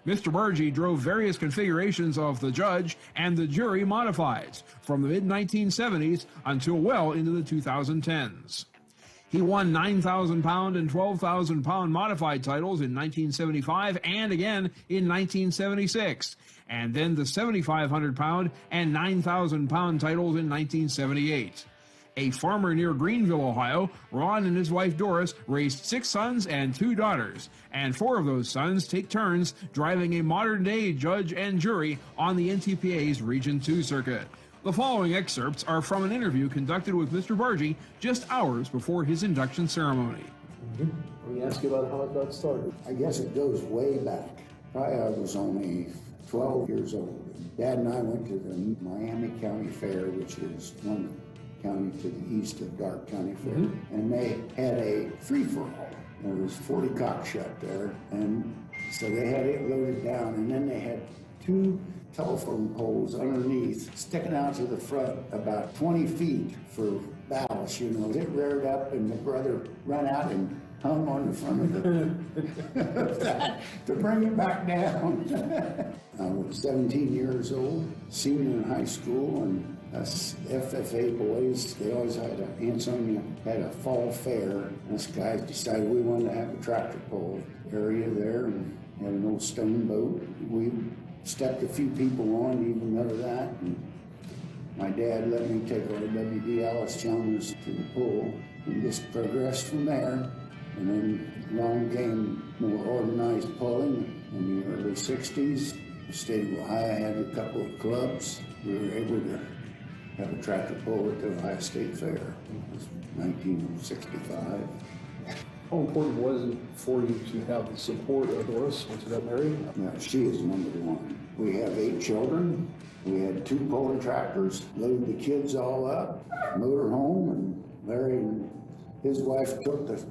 Mr. Bargy drove various configurations of the judge and the jury modifieds from the mid-1970s until well into the 2010s. He won 9,000-pound and 12,000-pound modified titles in 1975 and again in 1976, and then the 7,500-pound and 9,000-pound titles in 1978. A farmer near Greenville, Ohio, Ron and his wife Doris raised 6 sons and 2 daughters, and 4 of those sons take turns driving a modern-day judge and jury on the NTPA's Region 2 circuit. The following excerpts are from an interview conducted with Mr. Bargy just hours before his induction ceremony. Let me ask you about how it got started. I guess it goes way back. I was only 12 years old. Dad and I went to the Miami County Fair, which is one county to the east of Darke County Fair, and they had a free-for-all. There was 40 cockshut there, and so they had it loaded down, and then they had 2 telephone poles underneath, sticking out to the front about 20 feet for ballast, you know. It reared up, and my brother ran out and hung on the front of that to bring it back down. I was 17 years old, senior in high school, and us FFA boys, they always had Ansonia had a fall fair. Us guys decided we wanted to have a tractor pull area there and had an old stone boat. We stepped a few people on, even though that. And my dad let me take our W.D. Ellis Chalmers to the pool and just progressed from there. And then along came more organized pulling in the early 60s. The state of Ohio had a couple of clubs. We were able to have a tractor pull at the Ohio State Fair. It was 1965. How important was it for you to have the support of Doris once you got married? Yeah, she is number 1. We have 8 children. We had 2 pulling tractors, loaded the kids all up, motor home, and Larry and his wife took the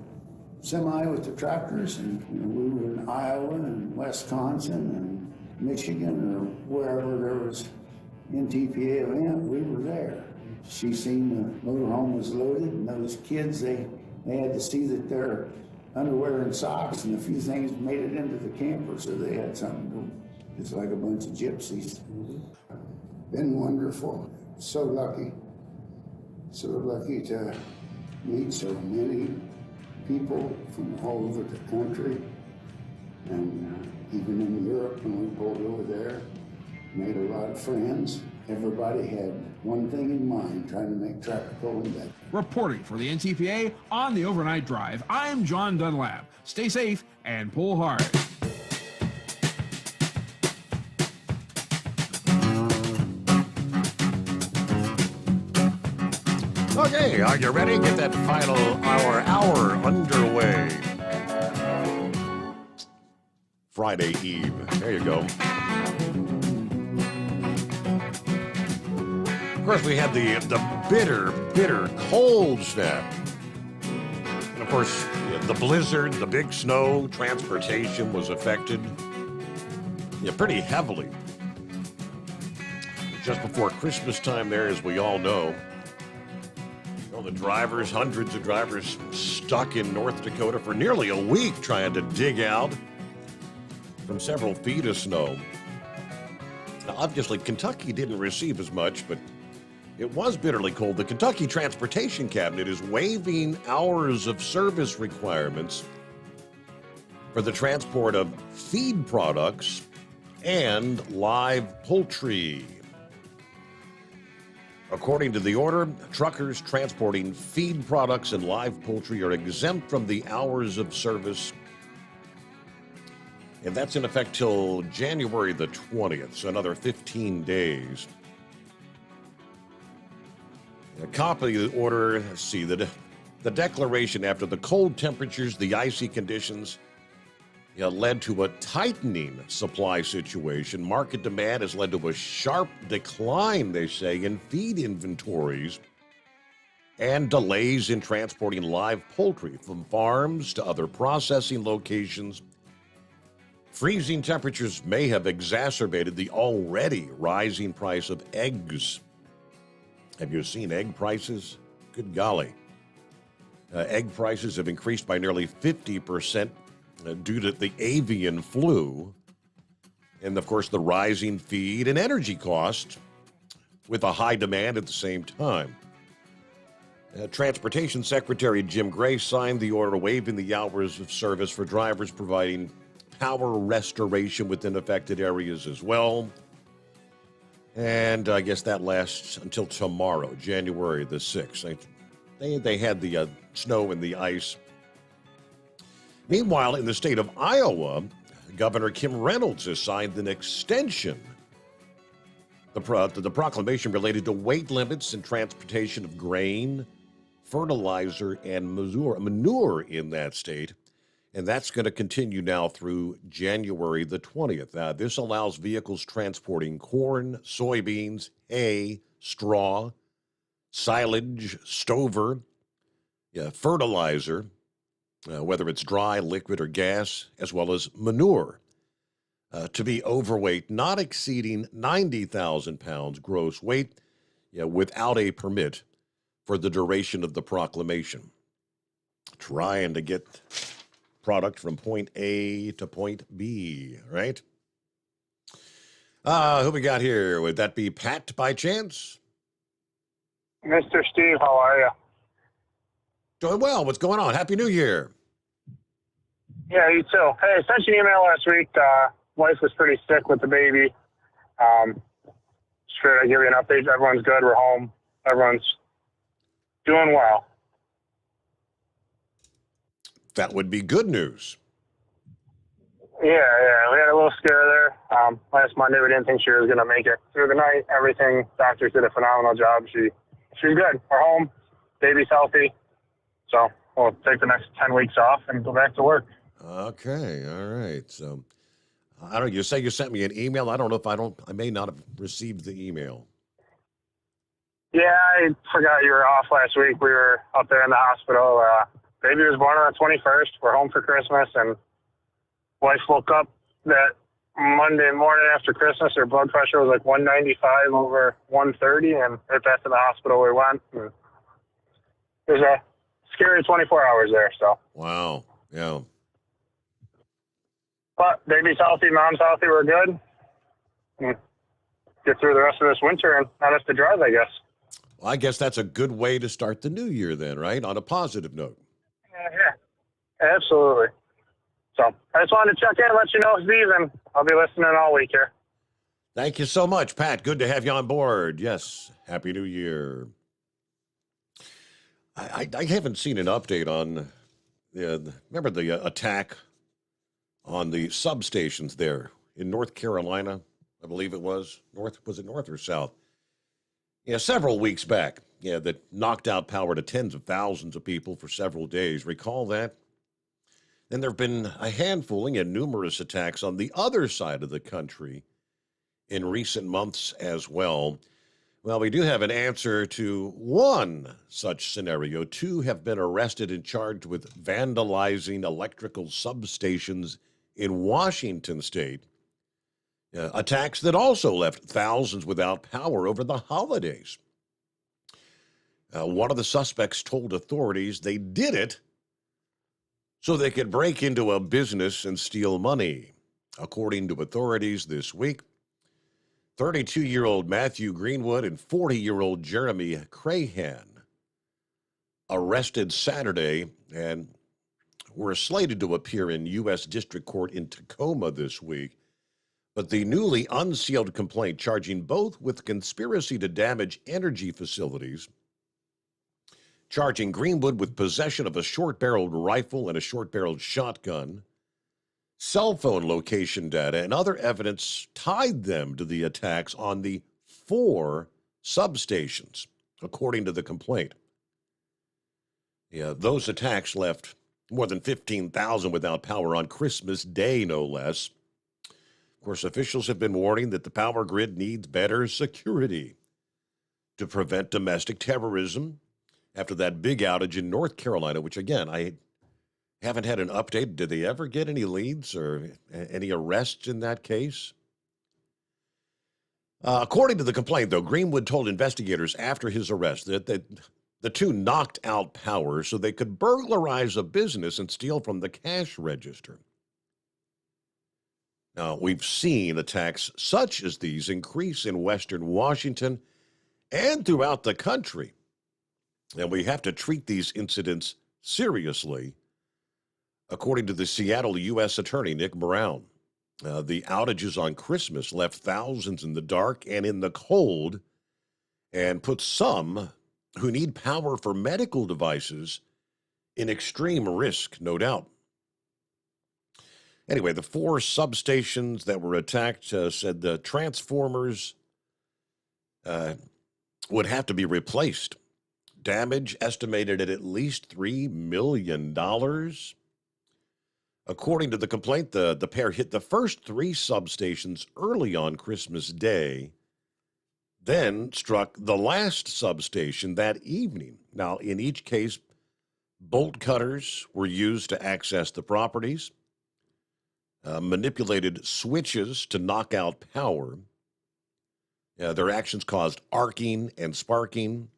semi with the tractors, and we were in Iowa and Wisconsin and Michigan or wherever there was NTPA event, we were there. She seen the motorhome was loaded, and those kids, they had to see that their underwear and socks and a few things made it into the camper, so they had something to, just like a bunch of gypsies. Been wonderful. So lucky to meet so many people from all over the country, and even in Europe when we pulled over there, made a lot of friends. Everybody had one thing in mind, trying to make tractor pulling better. Reporting for the NTPA on the Overnight Drive, I'm John Dunlap. Stay safe and pull hard. Okay, are you ready? Get that final hour underway. Friday Eve. There you go. Of course, we had the bitter cold snap. And of course, the blizzard, the big snow, transportation was affected pretty heavily. Just before Christmas time there, as we all know, the drivers, hundreds of drivers stuck in North Dakota for nearly a week trying to dig out from several feet of snow. Now, obviously, Kentucky didn't receive as much, but it was bitterly cold. The Kentucky Transportation Cabinet is waiving hours of service requirements for the transport of feed products and live poultry. According to the order, truckers transporting feed products and live poultry are exempt from the hours of service. And that's in effect till January the 20th, so another 15 days. A copy of the order, let's see, the declaration after the cold temperatures, the icy conditions, led to a tightening supply situation. Market demand has led to a sharp decline, they say, in feed inventories and delays in transporting live poultry from farms to other processing locations. Freezing temperatures may have exacerbated the already rising price of eggs. Have you seen egg prices? Good golly. Egg prices have increased by nearly 50%. Due to the avian flu, and of course the rising feed and energy cost with a high demand at the same time. Transportation Secretary Jim Gray signed the order waiving the hours of service for drivers providing power restoration within affected areas as well. And I guess that lasts until tomorrow, January the 6th. They had the snow and the ice. Meanwhile, in the state of Iowa, Governor Kim Reynolds has signed an extension. The proclamation related to weight limits and transportation of grain, fertilizer, and manure in that state. And that's going to continue now through January the 20th. This allows vehicles transporting corn, soybeans, hay, straw, silage, stover, fertilizer, whether it's dry, liquid, or gas, as well as manure, to be overweight, not exceeding 90,000 pounds gross weight, without a permit for the duration of the proclamation. Trying to get product from point A to point B, right? Who we got here? Would that be Pat by chance? Mr. Steve, how are you? Doing well. What's going on? Happy New Year. Yeah, you too. Hey, I sent you an email last week. Wife was pretty sick with the baby. Just figured I'd give you an update. Everyone's good. We're home. Everyone's doing well. That would be good news. Yeah. We had a little scare there. Last Monday, we didn't think she was going to make it through the night. Everything, doctors did a phenomenal job. She's good. We're home. Baby's healthy. So we'll take the next 10 weeks off and go back to work. Okay, all right. So, I don't. You say you sent me an email. I don't know if I may not have received the email. Yeah, I forgot you were off last week. We were up there in the hospital. Baby was born on the 21st. We're home for Christmas, and wife woke up that Monday morning after Christmas. Her blood pressure was like 195 over 130, and right back to the hospital we went. And it was a scary 24 hours there. So. Wow. Yeah. But baby's healthy, mom's healthy, we're good. And get through the rest of this winter and not have to drive, I guess. Well, I guess that's a good way to start the new year then, right? On a positive note. Yeah, absolutely. So I just wanted to check in, let you know, Steve, and I'll be listening all week here. Thank you so much, Pat. Good to have you on board. Yes. Happy New Year. I haven't seen an update on, remember the attack on the substations there in North Carolina, I believe it was. Was it north or south? Yeah, several weeks back. Yeah, that knocked out power to tens of thousands of people for several days. Recall that? Then there have been a handful and numerous attacks on the other side of the country in recent months as well. Well, we do have an answer to one such scenario. 2 have been arrested and charged with vandalizing electrical substations in Washington state. Attacks that also left thousands without power over the holidays. One of the suspects told authorities they did it so they could break into a business and steal money. According to authorities this week, 32-year-old Matthew Greenwood and 40-year-old Jeremy Crahan arrested Saturday and were slated to appear in U.S. District Court in Tacoma this week. But the newly unsealed complaint charging both with conspiracy to damage energy facilities, charging Greenwood with possession of a short-barreled rifle and a short-barreled shotgun, cell phone location data, and other evidence tied them to the attacks on the 4 substations, according to the complaint. Those attacks left more than 15,000 without power on Christmas Day, no less. Of course, officials have been warning that the power grid needs better security to prevent domestic terrorism after that big outage in North Carolina, which, again, I haven't had an update. Did they ever get any leads or any arrests in that case? According to the complaint, though, Greenwood told investigators after his arrest that the 2 knocked out power so they could burglarize a business and steal from the cash register. Now, we've seen attacks such as these increase in Western Washington and throughout the country, and we have to treat these incidents seriously. According to the Seattle U.S. Attorney, Nick Brown, the outages on Christmas left thousands in the dark and in the cold and put some who need power for medical devices in extreme risk, no doubt. Anyway, the 4 substations that were attacked said the transformers would have to be replaced. Damage estimated at least $3 million. According to the complaint, the pair hit the first 3 substations early on Christmas Day, then struck the last substation that evening. Now, in each case, bolt cutters were used to access the properties, manipulated switches to knock out power. Their actions caused arcing and sparking.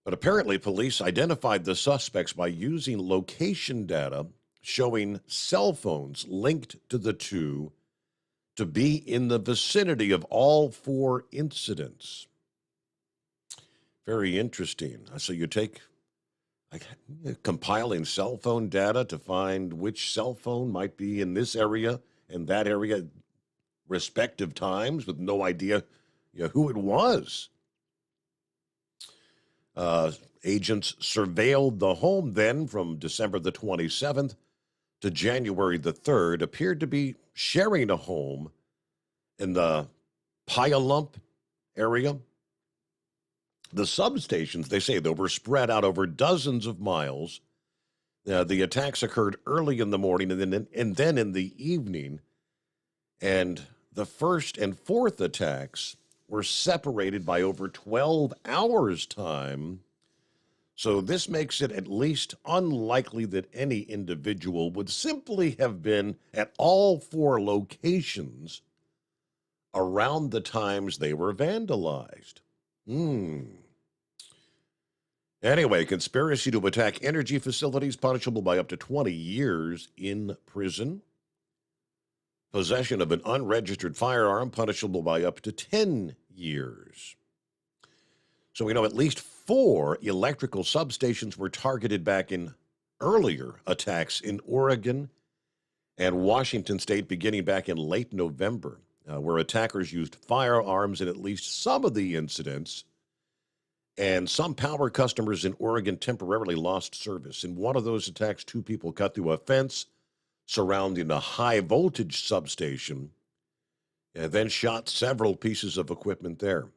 But apparently, police identified the suspects by using location data showing cell phones linked to the 2 to be in the vicinity of all 4 incidents. Very interesting. So you take compiling cell phone data to find which cell phone might be in this area and that area respective times with no idea who it was. Agents surveilled the home then from December the 27th to January the 3rd, appeared to be sharing a home in the Puyallup area. The substations, they say, though, were spread out over dozens of miles. The attacks occurred early in the morning and then in the evening. And the first and fourth attacks were separated by over 12 hours' time. So this makes it at least unlikely that any individual would simply have been at all 4 locations around the times they were vandalized. Anyway, conspiracy to attack energy facilities punishable by up to 20 years in prison. Possession of an unregistered firearm punishable by up to 10 years. So we know at least 4 electrical substations were targeted back in earlier attacks in Oregon and Washington state beginning back in late November, where attackers used firearms in at least some of the incidents, and some power customers in Oregon temporarily lost service. In one of those attacks, 2 people cut through a fence surrounding a high-voltage substation and then shot several pieces of equipment there.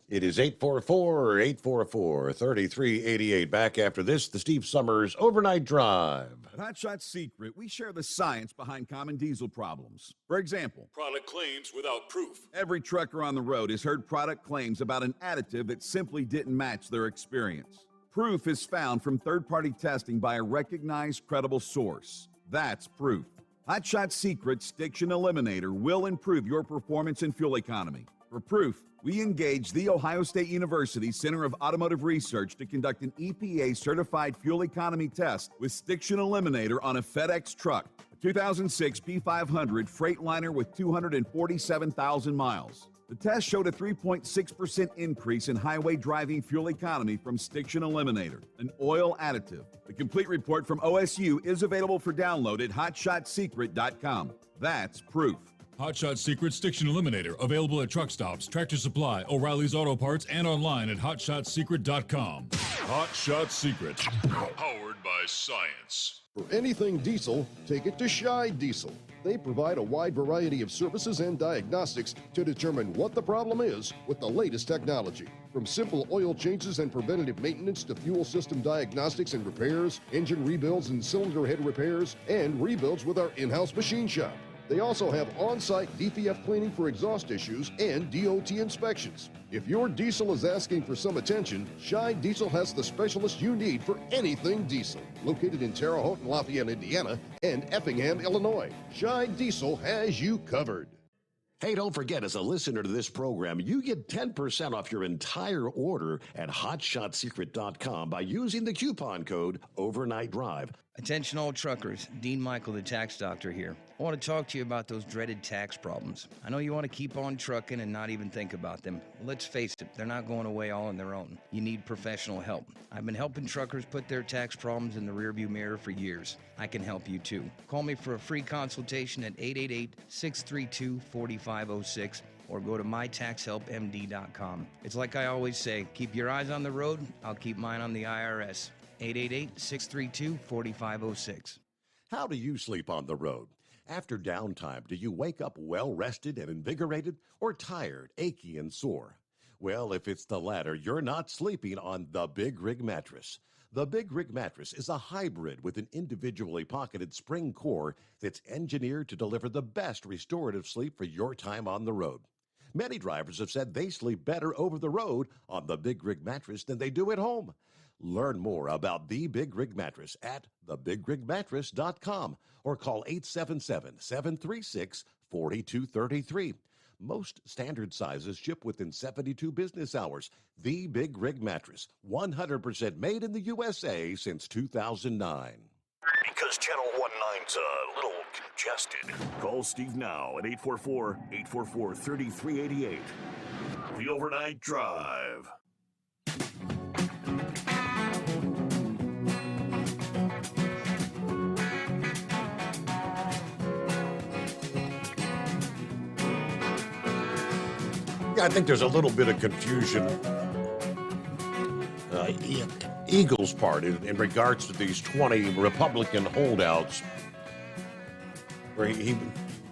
It is 844-844-3388. Back after this, the Steve Summers Overnight Drive. At Hot Shot Secret, we share the science behind common diesel problems. For example, Product claims without proof. every trucker on the road has heard product claims about an additive that simply didn't match their experience. Proof is found from third-party testing by a recognized, credible source. That's proof. Hot Shot Secret's Stiction Eliminator will improve your performance and fuel economy. For proof, we engaged the Ohio State University Center of Automotive Research to conduct an EPA-certified fuel economy test with Stiction Eliminator on a FedEx truck, a 2006 P500 Freightliner with 247,000 miles. The test showed a 3.6% increase in highway driving fuel economy from Stiction Eliminator, an oil additive. The complete report from OSU is available for download at hotshotsecret.com. That's proof. Hot Shot Secret Stiction Eliminator, available at truck stops, Tractor Supply, O'Reilly's Auto Parts, and online at hotshotsecret.com. Hot Shot Secret, powered by science. For anything diesel, take it to Shy Diesel. They provide a wide variety of services and diagnostics to determine what the problem is with the latest technology. From simple oil changes and preventative maintenance to fuel system diagnostics and repairs, engine rebuilds and cylinder head repairs, and rebuilds with our in-house machine shop. They also have on-site DPF cleaning for exhaust issues and DOT inspections. If your diesel is asking for some attention, Shy Diesel has the specialist you need for anything diesel. Located in Terre Haute and Lafayette, Indiana, and Effingham, Illinois, Shy Diesel has you covered. Hey, don't forget, as a listener to this program, you get 10% off your entire order at hotshotsecret.com by using the coupon code Overnight Drive. Attention all truckers, Dean Michael, the tax doctor here. I want to talk to you about those dreaded tax problems. I know you want to keep on trucking and not even think about them. Let's face it, they're not going away all on their own. You need professional help. I've been helping truckers put their tax problems in the rearview mirror for years. I can help you too. Call me for a free consultation at 888-632-4506 or go to mytaxhelpmd.com. It's like I always say, keep your eyes on the road, I'll keep mine on the IRS. 888-632-4506. How do you sleep on the road? After downtime, do you wake up well-rested and invigorated or tired, achy, and sore? Well, if it's the latter, you're not sleeping on the Big Rig Mattress. The Big Rig Mattress is a hybrid with an individually pocketed spring core that's engineered to deliver the best restorative sleep for your time on the road. Many drivers have said they sleep better over the road on the Big Rig Mattress than they do at home. Learn more about the Big Rig Mattress at thebigrigmattress.com or call 877-736-4233. Most standard sizes ship within 72 business hours. The Big Rig Mattress, 100% made in the USA since 2009. Because Channel 19's a little congested. Call Steve now at 844-844-3388. The Overnight Drive. I think there's a little bit of confusion. Eagles' part in regards to these 20 Republican holdouts, where he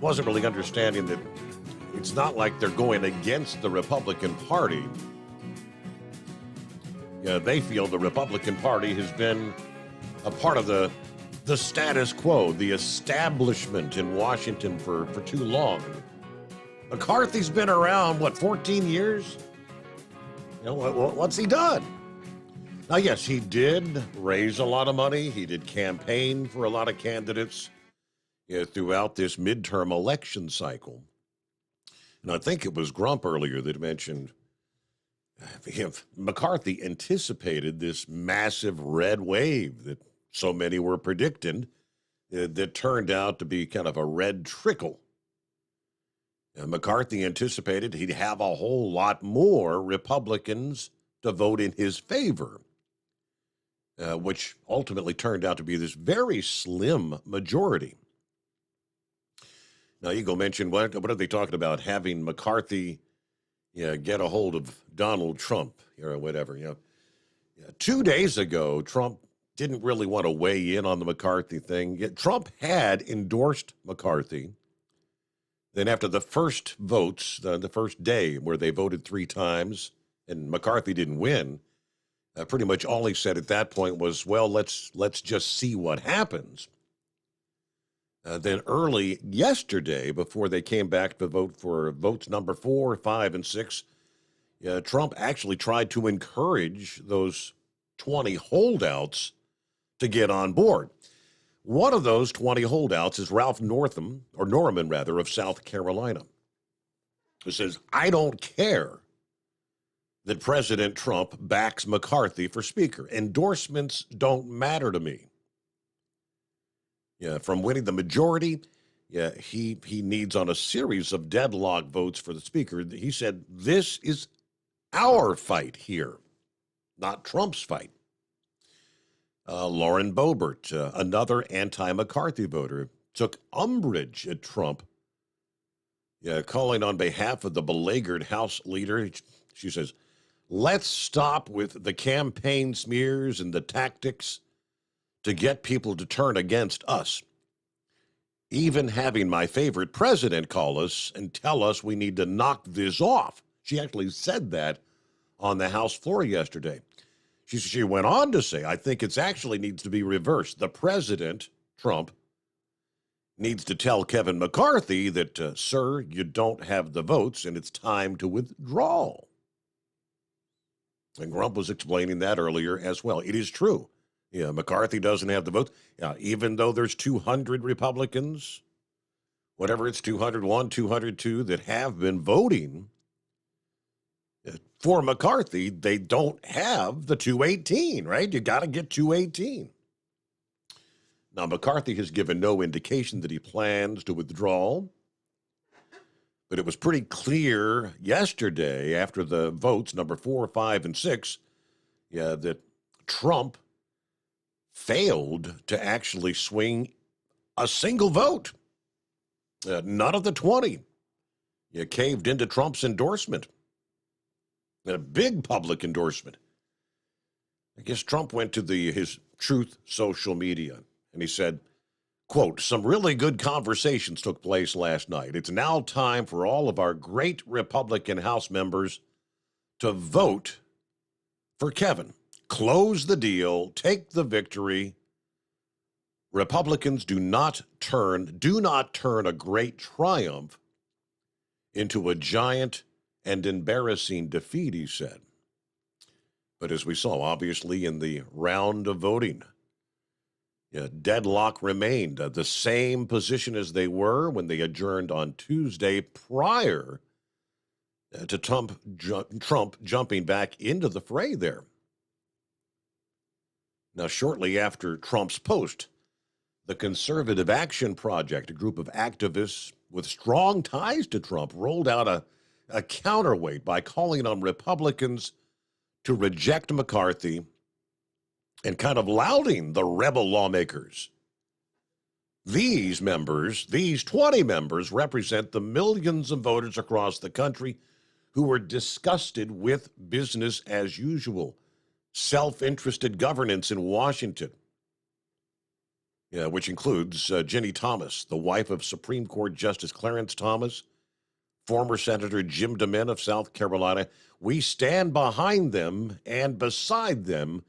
wasn't really understanding that it's not like they're going against the Republican Party. They feel the Republican Party has been a part of the status quo, the establishment in Washington for too long. McCarthy's been around, 14 years? What's he done? Now, yes, he did raise a lot of money. He did campaign for a lot of candidates throughout this midterm election cycle. And I think it was Grump earlier that mentioned McCarthy anticipated this massive red wave that so many were predicting that turned out to be kind of a red trickle. McCarthy anticipated he'd have a whole lot more Republicans to vote in his favor, which ultimately turned out to be this very slim majority. Now, Eagle mentioned, what are they talking about? Having McCarthy get a hold of Donald Trump or whatever. 2 days ago, Trump didn't really want to weigh in on the McCarthy thing. Yet Trump had endorsed McCarthy. Then after the first votes, the first day where they voted 3 times, and McCarthy didn't win, pretty much all he said at that point was, well, let's just see what happens. Then early yesterday, before they came back to vote for votes number 4, 5, and 6, Trump actually tried to encourage those 20 holdouts to get on board. One of those 20 holdouts is Ralph Norman of South Carolina, who says, I don't care that President Trump backs McCarthy for Speaker. Endorsements don't matter to me. From winning the majority, he needs on a series of deadlock votes for the Speaker. He said, this is our fight here, not Trump's fight. Lauren Boebert, another anti-McCarthy voter, took umbrage at Trump, calling on behalf of the beleaguered House leader. She says, let's stop with the campaign smears and the tactics to get people to turn against us. Even having my favorite president call us and tell us we need to knock this off. She actually said that on the House floor yesterday. She went on to say, I think it actually needs to be reversed. The president, Trump, needs to tell Kevin McCarthy that, sir, you don't have the votes and it's time to withdraw. And Grump was explaining that earlier as well. It is true. McCarthy doesn't have the votes. Even though there's 200 Republicans, whatever it's 201, 202 that have been voting for McCarthy, they don't have the 218, right? You got to get 218. Now, McCarthy has given no indication that he plans to withdraw, but it was pretty clear yesterday after the votes, number 4, 5, and 6, that Trump failed to actually swing a single vote. None of the 20 caved into Trump's endorsement. And a big public endorsement. I guess Trump went to his Truth social media, and he said, quote, some really good conversations took place last night. It's now time for all of our great Republican House members to vote for Kevin. Close the deal, take the victory. Republicans do not turn a great triumph into a giant and embarrassing defeat, he said. But as we saw, obviously, in the round of voting, deadlock remained the same position as they were when they adjourned on Tuesday prior to Trump jumping back into the fray there. Now, shortly after Trump's post, the Conservative Action Project, a group of activists with strong ties to Trump, rolled out a counterweight by calling on Republicans to reject McCarthy and kind of lauding the rebel lawmakers. These 20 members, represent the millions of voters across the country who were disgusted with business as usual, self-interested governance in Washington, which includes Ginny Thomas, the wife of Supreme Court Justice Clarence Thomas, former Senator Jim DeMint of South Carolina. We stand behind them and beside them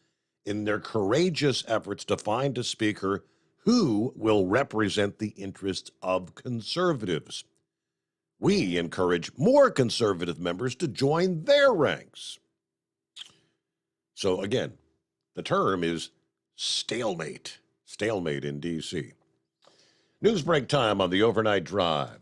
in their courageous efforts to find a speaker who will represent the interests of conservatives. We encourage more conservative members to join their ranks. So again, the term is stalemate. Stalemate in D.C. News break time on the Overnight Drive.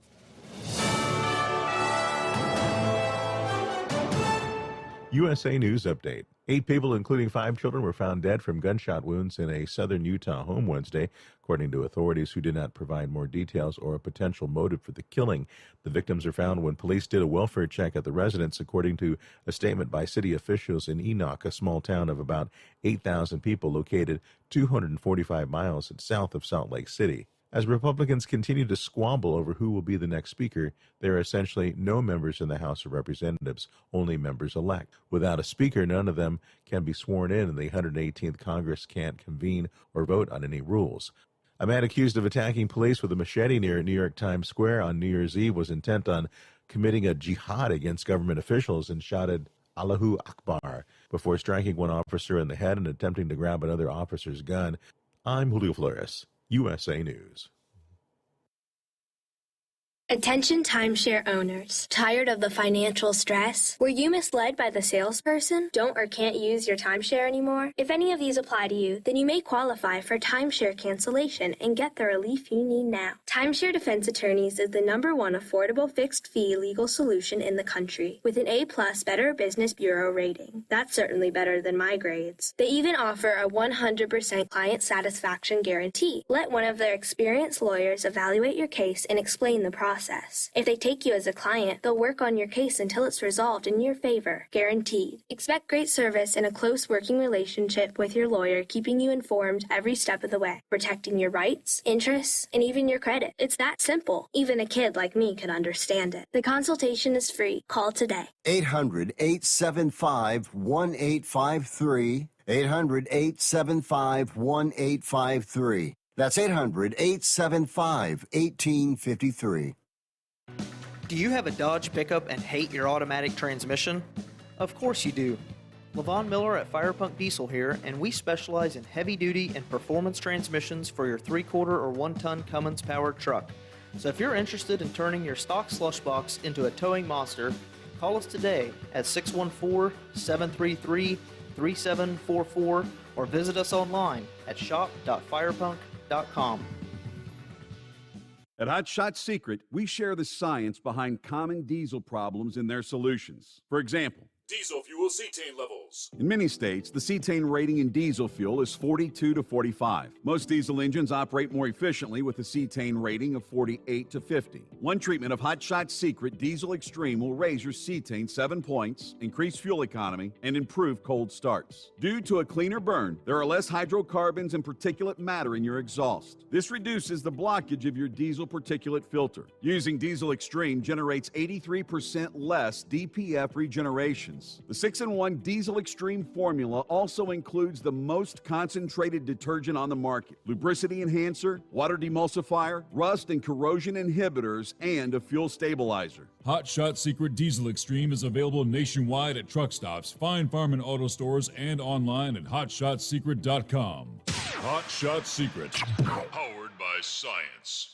USA News Update. 8 people, including 5 children, were found dead from gunshot wounds in a southern Utah home Wednesday, according to authorities who did not provide more details or a potential motive for the killing. The victims are found when police did a welfare check at the residence, according to a statement by city officials in Enoch, a small town of about 8,000 people located 245 miles south of Salt Lake City. As Republicans continue to squabble over who will be the next speaker, there are essentially no members in the House of Representatives, only members-elect. Without a speaker, none of them can be sworn in, and the 118th Congress can't convene or vote on any rules. A man accused of attacking police with a machete near New York Times Square on New Year's Eve was intent on committing a jihad against government officials and shouted, Allahu Akbar, before striking one officer in the head and attempting to grab another officer's gun. I'm Julio Flores, USA News. Attention timeshare owners. Tired of the financial stress? Were you misled by the salesperson? Don't or can't use your timeshare anymore? If any of these apply to you, then you may qualify for timeshare cancellation and get the relief you need now. Timeshare Defense Attorneys is the #1 affordable fixed fee legal solution in the country with an A+ Better Business Bureau rating. That's certainly better than my grades. They even offer a 100% client satisfaction guarantee. Let one of their experienced lawyers evaluate your case and explain the process. If they take you as a client, they'll work on your case until it's resolved in your favor, guaranteed. Expect great service and a close working relationship with your lawyer, keeping you informed every step of the way, protecting your rights, interests, and even your credit. It's that simple. Even a kid like me could understand it. The consultation is free. Call today. 800-875-1853. 800-875-1853. That's 800-875-1853. Do you have a Dodge pickup and hate your automatic transmission? Of course you do. Levon Miller at Firepunk Diesel here, and we specialize in heavy-duty and performance transmissions for your 3/4 or 1-ton Cummins-powered truck. So if you're interested in turning your stock slush box into a towing monster, call us today at 614-733-3744 or visit us online at shop.firepunk.com. At Hot Shot Secret, we share the science behind common diesel problems and their solutions. For example, Diesel fuel cetane levels. in many states, the cetane rating in diesel fuel is 42 to 45. Most diesel engines operate more efficiently with a cetane rating of 48 to 50. One treatment of Hot Shot Secret Diesel Extreme will raise your cetane 7 points, increase fuel economy, and improve cold starts. Due to a cleaner burn, there are less hydrocarbons and particulate matter in your exhaust. This reduces the blockage of your diesel particulate filter. Using Diesel Extreme generates 83% less DPF regeneration. The 6-in-1 Diesel Extreme formula also includes the most concentrated detergent on the market, lubricity enhancer, water demulsifier, rust and corrosion inhibitors, and a fuel stabilizer. Hot Shot Secret Diesel Extreme is available nationwide at truck stops, fine farm and auto stores, and online at hotshotsecret.com. Hot Shot Secret, powered by science.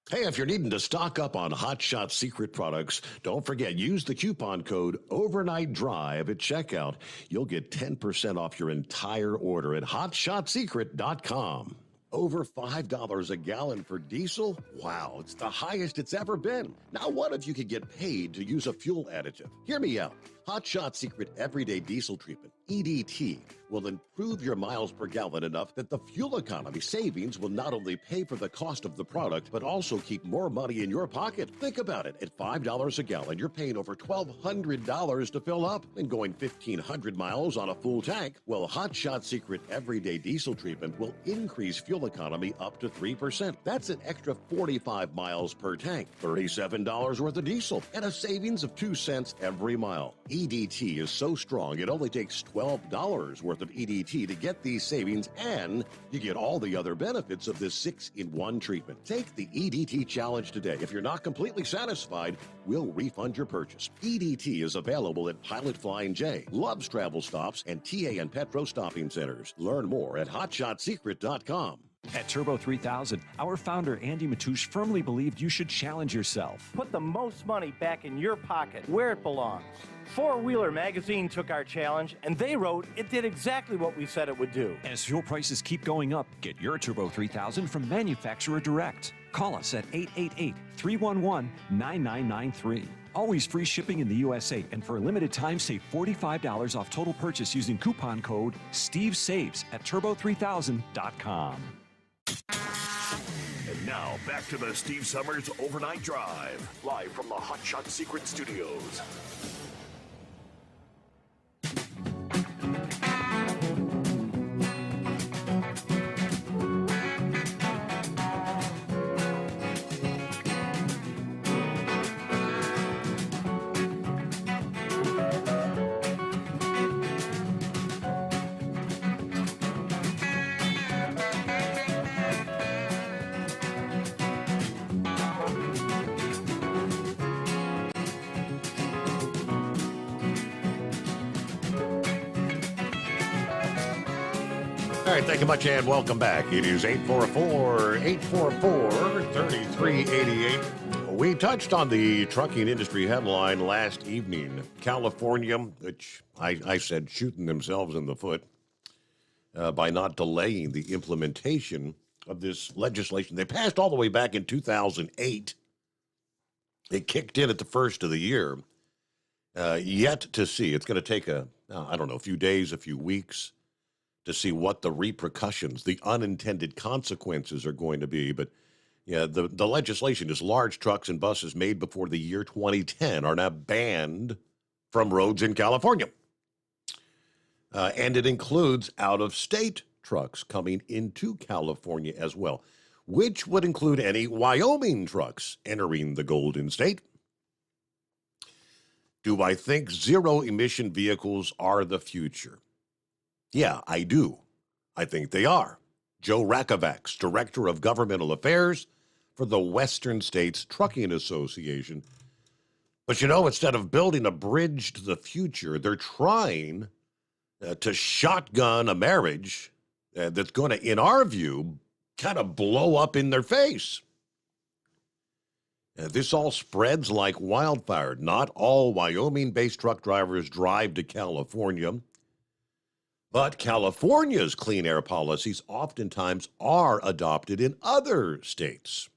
Hey, if you're needing to stock up on Hot Shot Secret products, don't forget, use the coupon code Overnight Drive at checkout. You'll get 10% off your entire order at hotshotsecret.com. Over $5 a gallon for diesel? Wow, it's the highest it's ever been. Now, what if you could get paid to use a fuel additive? Hear me out. Hot Shot Secret Everyday Diesel Treatment, EDT, will improve your miles per gallon enough that the fuel economy savings will not only pay for the cost of the product, but also keep more money in your pocket. Think about it. At $5 a gallon, you're paying over $1,200 to fill up and going 1,500 miles on a full tank. Well, Hot Shot Secret Everyday Diesel Treatment will increase fuel economy up to 3%. That's an extra 45 miles per tank, $37 worth of diesel, and a savings of 2 cents every mile. EDT is so strong, it only takes $12 worth of EDT to get these savings, and you get all the other benefits of this 6-in-1 treatment. Take the EDT challenge today. If you're not completely satisfied, we'll refund your purchase. EDT is available at Pilot Flying J, Love's Travel Stops, and TA and Petro Stopping Centers. Learn more at hotshotsecret.com. At Turbo 3000, our founder Andy Matouche firmly believed you should challenge yourself. Put the most money back in your pocket, where it belongs. Four Wheeler Magazine took our challenge, and they wrote it did exactly what we said it would do. As fuel prices keep going up, get your Turbo 3000 from manufacturer direct. Call us at 888-311-9993. Always free shipping in the USA, and for a limited time, save $45 off total purchase using coupon code STEVESAVES at turbo3000.com. And now, back to the Steve Summers Overnight Drive, live from the Hot Shot Secret Studios. All right, thank you much, and welcome back. It is 844-844-3388. We touched on the trucking industry headline last evening. California, which I said shooting themselves in the foot by not delaying the implementation of this legislation. They passed all the way back in 2008. It kicked in at the first of the year. Yet to see. It's going to take a few days, a few weeks to see what the repercussions, the unintended consequences are going to be. But yeah, the legislation is large trucks and buses made before the year 2010 are now banned from roads in California. And it includes out-of-state trucks coming into California as well, which would include any Wyoming trucks entering the Golden State. Do I think zero-emission vehicles are the future? Yeah, I do. I think they are. Joe Rakovacs, Director of Governmental Affairs for the Western States Trucking Association. But instead of building a bridge to the future, they're trying to shotgun a marriage that's going to, in our view, kind of blow up in their face. This all spreads like wildfire. Not all Wyoming-based truck drivers drive to California, but California's clean air policies oftentimes are adopted in other states.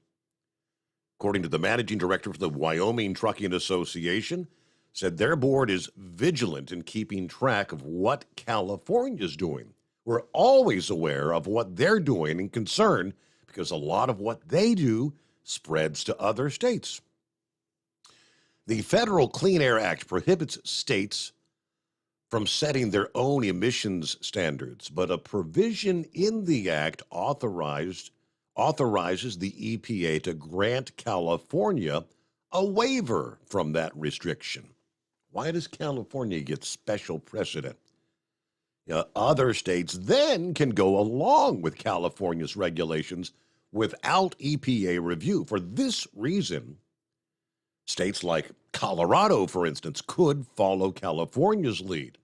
According to the managing director for the Wyoming Trucking Association, said their board is vigilant in keeping track of what California's doing. We're always aware of what they're doing and concerned because a lot of what they do spreads to other states. The Federal Clean Air Act prohibits states from setting their own emissions standards, but a provision in the act authorizes the EPA to grant California a waiver from that restriction. Why does California get special precedent? Other states then can go along with California's regulations without EPA review. For this reason, states like Colorado, for instance, could follow California's lead.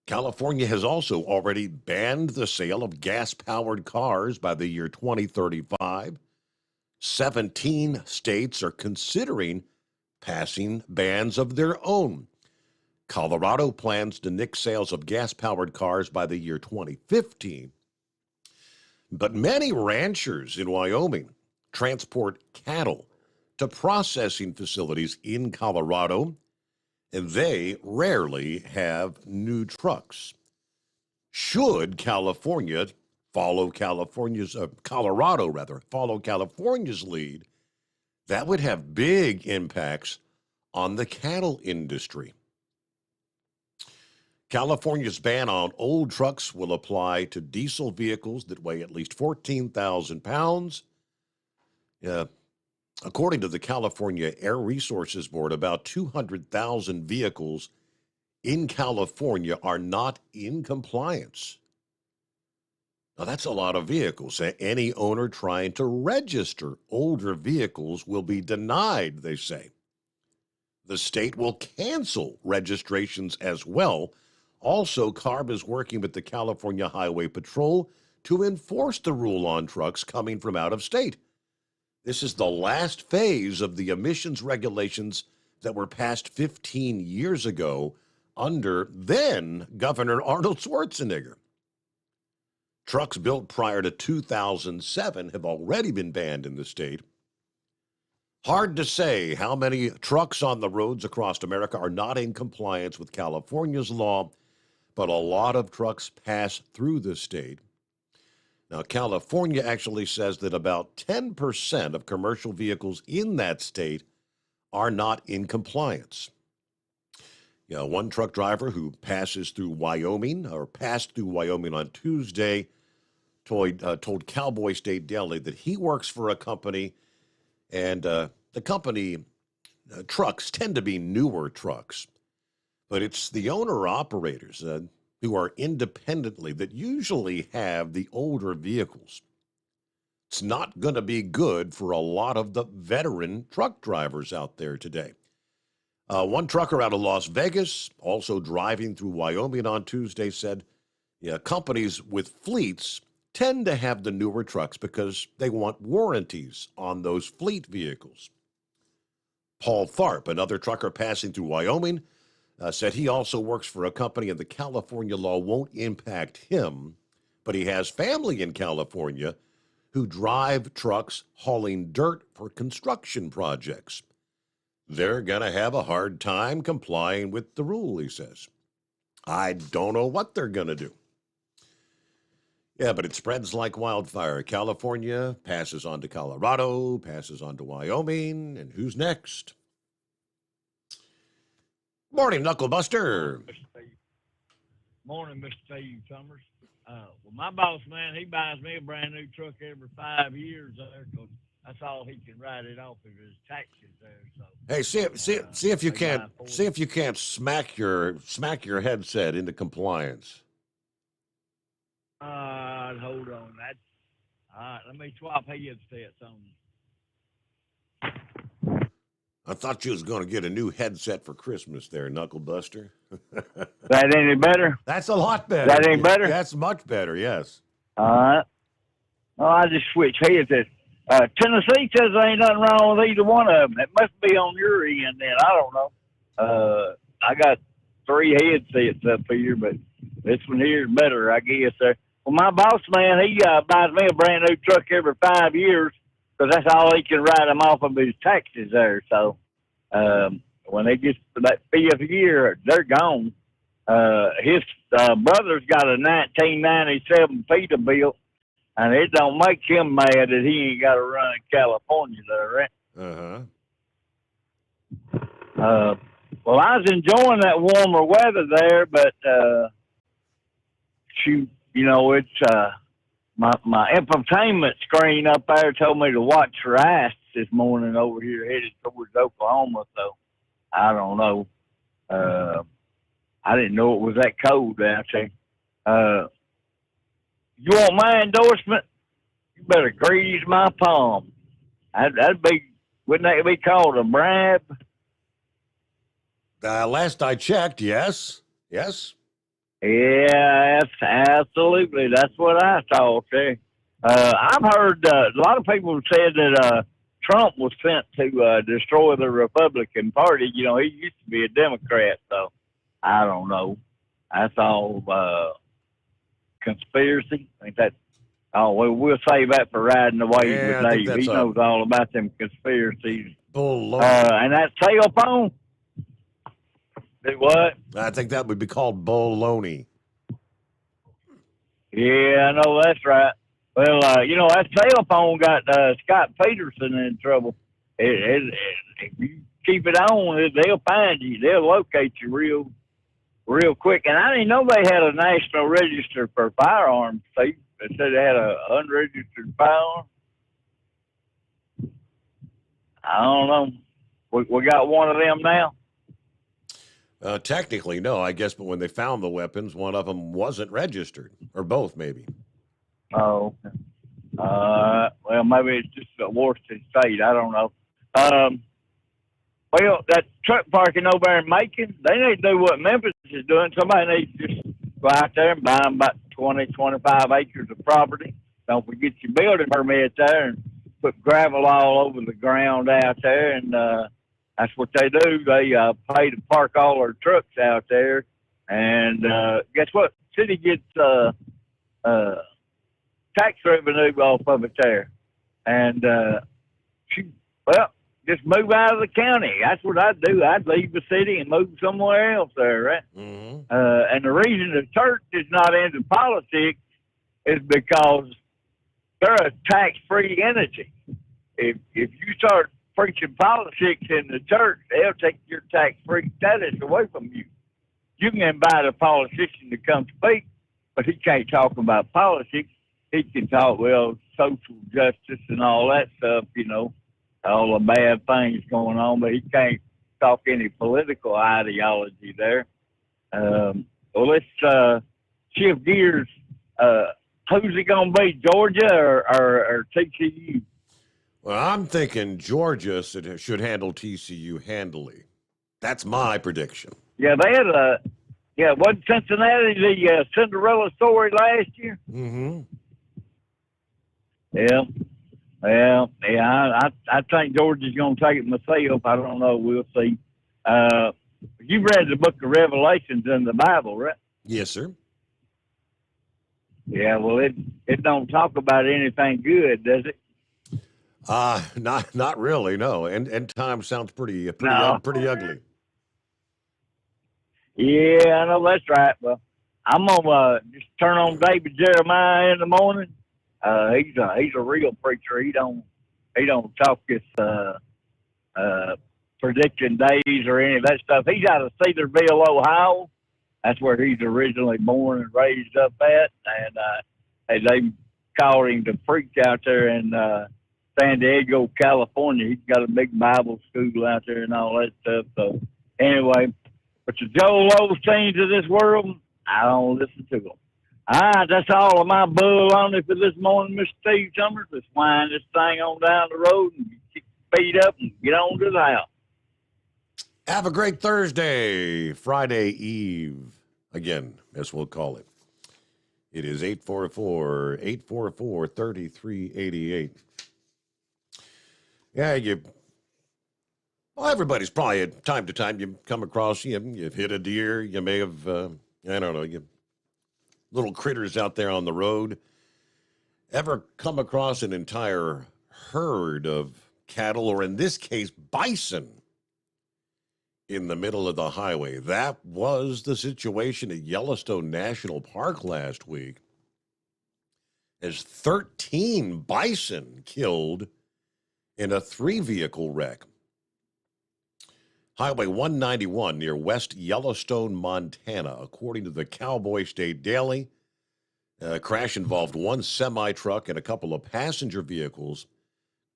California has also already banned the sale of gas-powered cars by the year 2035. 17 states are considering passing bans of their own. Colorado plans to nix sales of gas-powered cars by the year 2015. But many ranchers in Wyoming transport cattle to processing facilities in Colorado, and they rarely have new trucks. Should Colorado follow California's lead, that would have big impacts on the cattle industry. California's ban on old trucks will apply to diesel vehicles that weigh at least 14,000 pounds. According to the California Air Resources Board, about 200,000 vehicles in California are not in compliance. Now, that's a lot of vehicles. Any owner trying to register older vehicles will be denied, they say. The state will cancel registrations as well. Also, CARB is working with the California Highway Patrol to enforce the rule on trucks coming from out of state. This is the last phase of the emissions regulations that were passed 15 years ago under then Governor Arnold Schwarzenegger. Trucks built prior to 2007 have already been banned in the state. Hard to say how many trucks on the roads across America are not in compliance with California's law, but a lot of trucks pass through the state. Now, California actually says that about 10% of commercial vehicles in that state are not in compliance. One truck driver who passed through Wyoming on Tuesday told Cowboy State Daily that he works for a company, and the company trucks tend to be newer trucks. But it's the owner-operators who are independently that usually have the older vehicles. It's not going to be good for a lot of the veteran truck drivers out there today. One trucker out of Las Vegas, also driving through Wyoming on Tuesday, said, Yeah, companies with fleets tend to have the newer trucks because they want warranties on those fleet vehicles. Paul Tharp, another trucker passing through Wyoming, said he also works for a company and the California law won't impact him, but he has family in California who drive trucks hauling dirt for construction projects. They're going to have a hard time complying with the rule, he says. I don't know what they're going to do. Yeah, but it spreads like wildfire. California passes on to Colorado, passes on to Wyoming, and who's next? Morning, Knucklebuster. Morning, Mr. Steve Sommers. Well, my boss man, he buys me a brand new truck every 5 years there, 'cause that's all he can write it off of his taxes there. So Hey, see if you can't smack your headset into compliance. Hold on. That's all right. Let me swap headsets on you. I thought you was going to get a new headset for Christmas there, Knucklebuster. That any better? That's a lot better. That ain't better? That's much better, yes. All right. Oh, I just switched headsets. Tennessee says there ain't nothing wrong with either one of them. It must be on your end then. I don't know. I got 3 headsets up here, but this one here is better, I guess. Well, my boss man, he buys me a brand new truck every 5 years because that's all he can write him off of his taxes there. So when they get to that 5th year, they're gone. His brother's got a 1997 Peterbilt, and it don't make him mad that he ain't got to run in California there, right? Well, I was enjoying that warmer weather there, but shoot, you know, it's my infotainment screen up there told me to watch for ice this morning over here headed towards Oklahoma, so I don't know. I didn't know it was that cold out there. You want my endorsement? You better grease my palm. Wouldn't that be called a bribe? Last I checked, yes. Yes. Yeah, absolutely. That's what I thought there. I've heard a lot of people have said that Trump was sent to destroy the Republican Party. You know, he used to be a Democrat, so I don't know. That's all conspiracy. I think that. Oh, well, we'll save that for riding the wave with Dave. He knows all about them conspiracies. And that cell phone. Do what? I think that would be called baloney. Yeah, I know that's right. Well, you know, that cell phone got Scott Peterson in trouble. If you keep it on, they'll find you. They'll locate you real quick. And I didn't know they had a national register for firearms. They said they had a unregistered firearm. I don't know. We got one of them now. Technically, no, I guess, but when they found the weapons, one of them wasn't registered, or both, maybe. Oh, okay. Well, maybe it's just a Washington State. I don't know. Well, that truck parking over there in Macon, they need to do what Memphis is doing. Somebody needs to just go out there and buy them about 20, 25 acres of property. Don't forget your building permit there and put gravel all over the ground out there, and that's what they do. They pay to park all their trucks out there, and guess what? City gets tax revenue off of it there, and just move out of the county. That's what I'd do. I'd leave the city and move somewhere else there, right? Mm-hmm. And the reason the church is not into politics is because they're a tax-free entity. If you start preaching politics in the church, they'll take your tax-free status away from you. You can invite a politician to come speak, but he can't talk about politics. He can talk, social justice and all that stuff, you know, all the bad things going on, but he can't talk any political ideology there. Let's shift gears. Who's it going to be, Georgia or TCU? Well, I'm thinking Georgia should handle TCU handily. That's my prediction. Yeah, they had Yeah, wasn't Cincinnati the Cinderella story last year? Mm-hmm. Yeah. Well, yeah, I think Georgia's going to take it myself. I don't know. We'll see. You read the book of Revelations in the Bible, right? Yes, sir. Yeah, well, it don't talk about anything good, does it? Not really, no. End time sounds pretty No. pretty ugly. Yeah, I know that's right. Well, I'm gonna just turn on David Jeremiah in the morning. He's a real preacher. He don't talk this prediction days or any of that stuff. He's out of Cedarville, Ohio. That's where he's originally born and raised up at, and they called him to preach out there in San Diego, California. He's got a big Bible school out there and all that stuff. So anyway, but the Joel Osteens of this world, I don't listen to them. All right, that's all of my bull on it for this morning, Mr. Steve Summers. Let's wind this thing on down the road and get your feet up and get on to the house. Have a great Thursday, Friday Eve. Again, as we'll call it. It is 844-3388. Yeah, everybody's probably at time to time you come across, you've hit a deer, you may have, I don't know, little critters out there on the road. Ever come across an entire herd of cattle, or in this case, bison, in the middle of the highway? That was the situation at Yellowstone National Park last week, as 13 bison killed in a 3-vehicle wreck. Highway 191 near West Yellowstone, Montana. According to the Cowboy State Daily, a crash involved one semi-truck and a couple of passenger vehicles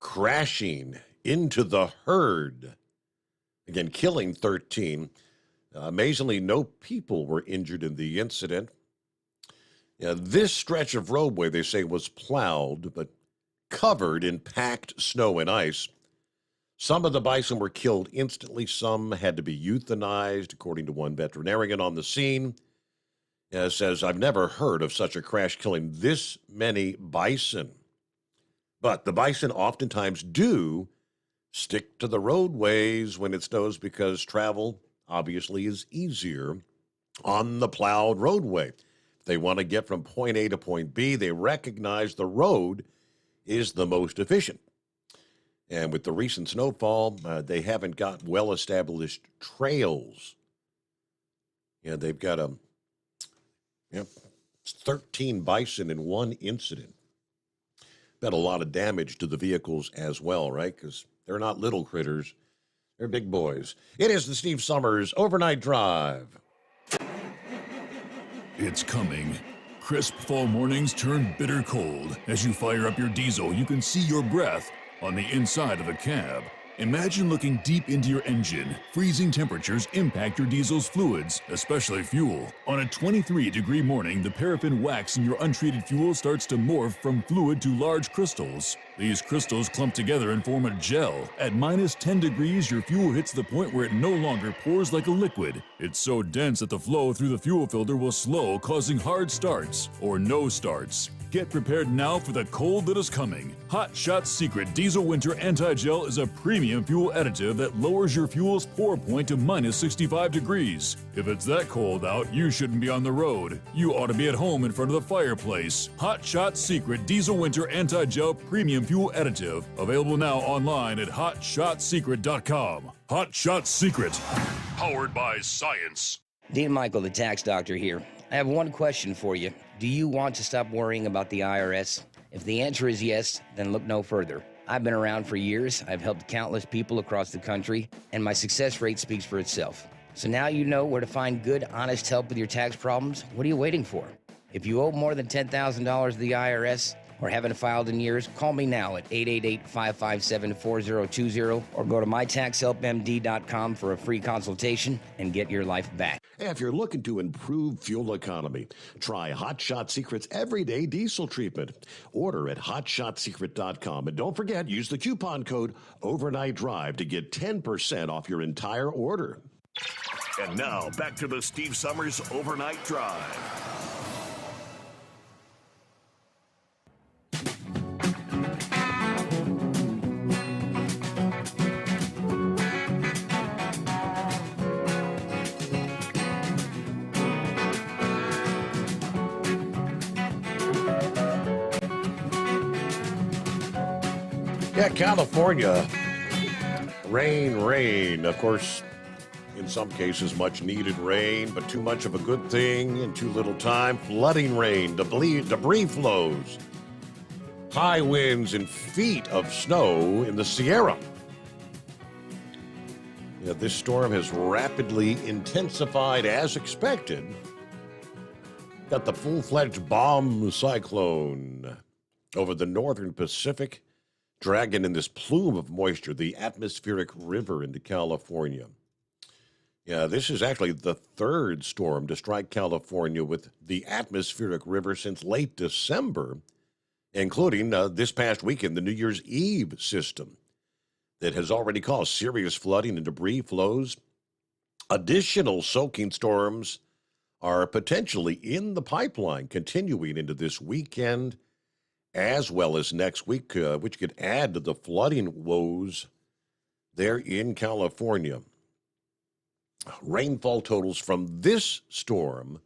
crashing into the herd. Again, killing 13. Amazingly, no people were injured in the incident. This stretch of roadway, they say, was plowed, but covered in packed snow and ice. Some of the bison were killed instantly. Some had to be euthanized, according to one veterinarian on the scene. Says, I've never heard of such a crash killing this many bison. But the bison oftentimes do stick to the roadways when it snows because travel obviously is easier on the plowed roadway. If they want to get from point A to point B, they recognize the road is the most efficient. And with the recent snowfall, they haven't got well-established trails. They've got 13 bison in one incident. Been a lot of damage to the vehicles as well, right? Because they're not little critters. They're big boys. It is the Steve Summers Overnight Drive. It's coming. Crisp fall mornings turn bitter cold. As you fire up your diesel, you can see your breath on the inside of the cab. Imagine looking deep into your engine. Freezing temperatures impact your diesel's fluids, especially fuel. On a 23-degree morning, the paraffin wax in your untreated fuel starts to morph from fluid to large crystals. These crystals clump together and form a gel. At minus 10 degrees, your fuel hits the point where it no longer pours like a liquid. It's so dense that the flow through the fuel filter will slow, causing hard starts or no starts. Get prepared now for the cold that is coming. Hot Shot's Secret Diesel Winter Anti-Gel is a premium fuel additive that lowers your fuel's pour point to minus 65 degrees. If it's that cold out, you shouldn't be on the road. You ought to be at home in front of the fireplace. Hot Shot's Secret Diesel Winter Anti-Gel Premium Fuel Additive. Available now online at HotShotSecret.com. Hot Shot Secret. Powered by science. Dean Michael, the tax doctor here. I have one question for you. Do you want to stop worrying about the IRS? If the answer is yes, then look no further. I've been around for years, I've helped countless people across the country, and my success rate speaks for itself. So now you know where to find good, honest help with your tax problems. What are you waiting for? If you owe more than $10,000 to the IRS or haven't filed in years, call me now at 888-557-4020 or go to mytaxhelpmd.com for a free consultation and get your life back. If you're looking to improve fuel economy, try Hot Shot Secret's Everyday Diesel Treatment. Order at hotshotsecret.com. And don't forget, use the coupon code Overnight Drive to get 10% off your entire order. And now, back to the Steve Summers Overnight Drive. Yeah, California. Rain. Of course, in some cases, much needed rain, but too much of a good thing in too little time. Flooding rain, debris flows, high winds, and feet of snow in the Sierra. Yeah, this storm has rapidly intensified as expected. Got the full-fledged bomb cyclone over the northern Pacific, dragging in this plume of moisture, the atmospheric river into California. Yeah, this is actually the third storm to strike California with the atmospheric river since late December, including this past weekend, the New Year's Eve system that has already caused serious flooding and debris flows. Additional soaking storms are potentially in the pipeline continuing into this weekend, as well as next week, which could add to the flooding woes there in California. Rainfall totals from this storm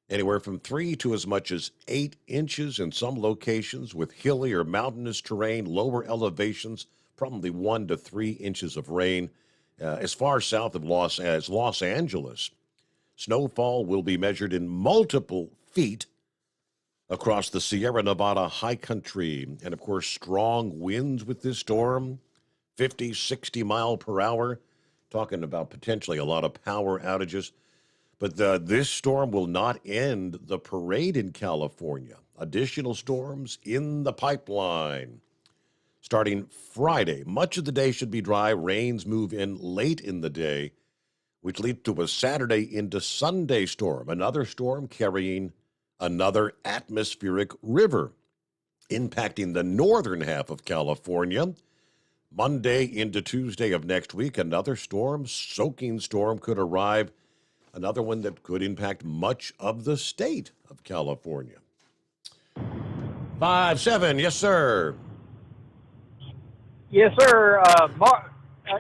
anywhere from 3 to as much as 8 inches in some locations with hilly or mountainous terrain, lower elevations, probably 1 to 3 inches of rain. As far south of Los Angeles, snowfall will be measured in multiple feet across the Sierra Nevada high country. And, of course, strong winds with this storm, 50, 60 mile per hour, talking about potentially a lot of power outages. But this storm will not end the parade in California. Additional storms in the pipeline. Starting Friday, much of the day should be dry. Rains move in late in the day, which leads to a Saturday into Sunday storm. Another storm carrying another atmospheric river, impacting the northern half of California. Monday into Tuesday of next week, another storm, soaking storm could arrive. Another one that could impact much of the state of California. 5-7, yes, sir. Yes, sir.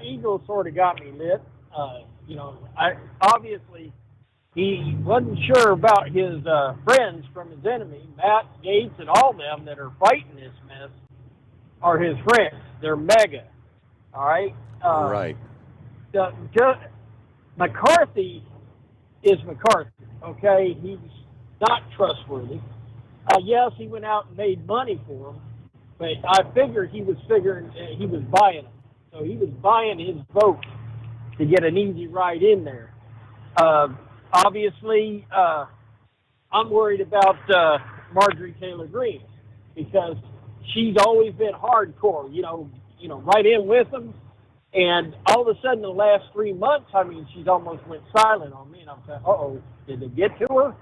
Eagle sort of got me lit. Obviously he wasn't sure about his friends from his enemy, Matt, Gates, and all them that are fighting this mess are his friends. They're mega. All right? Right. McCarthy is McCarthy, okay? He's not trustworthy. Yes, he went out and made money for him, but I figured he was buying them. So he was buying his vote to get an easy ride in there. Obviously, I'm worried about Marjorie Taylor Greene because she's always been hardcore, right in with them. And all of a sudden, the last 3 months, she's almost went silent on me. And I'm saying, uh-oh, did it get to her?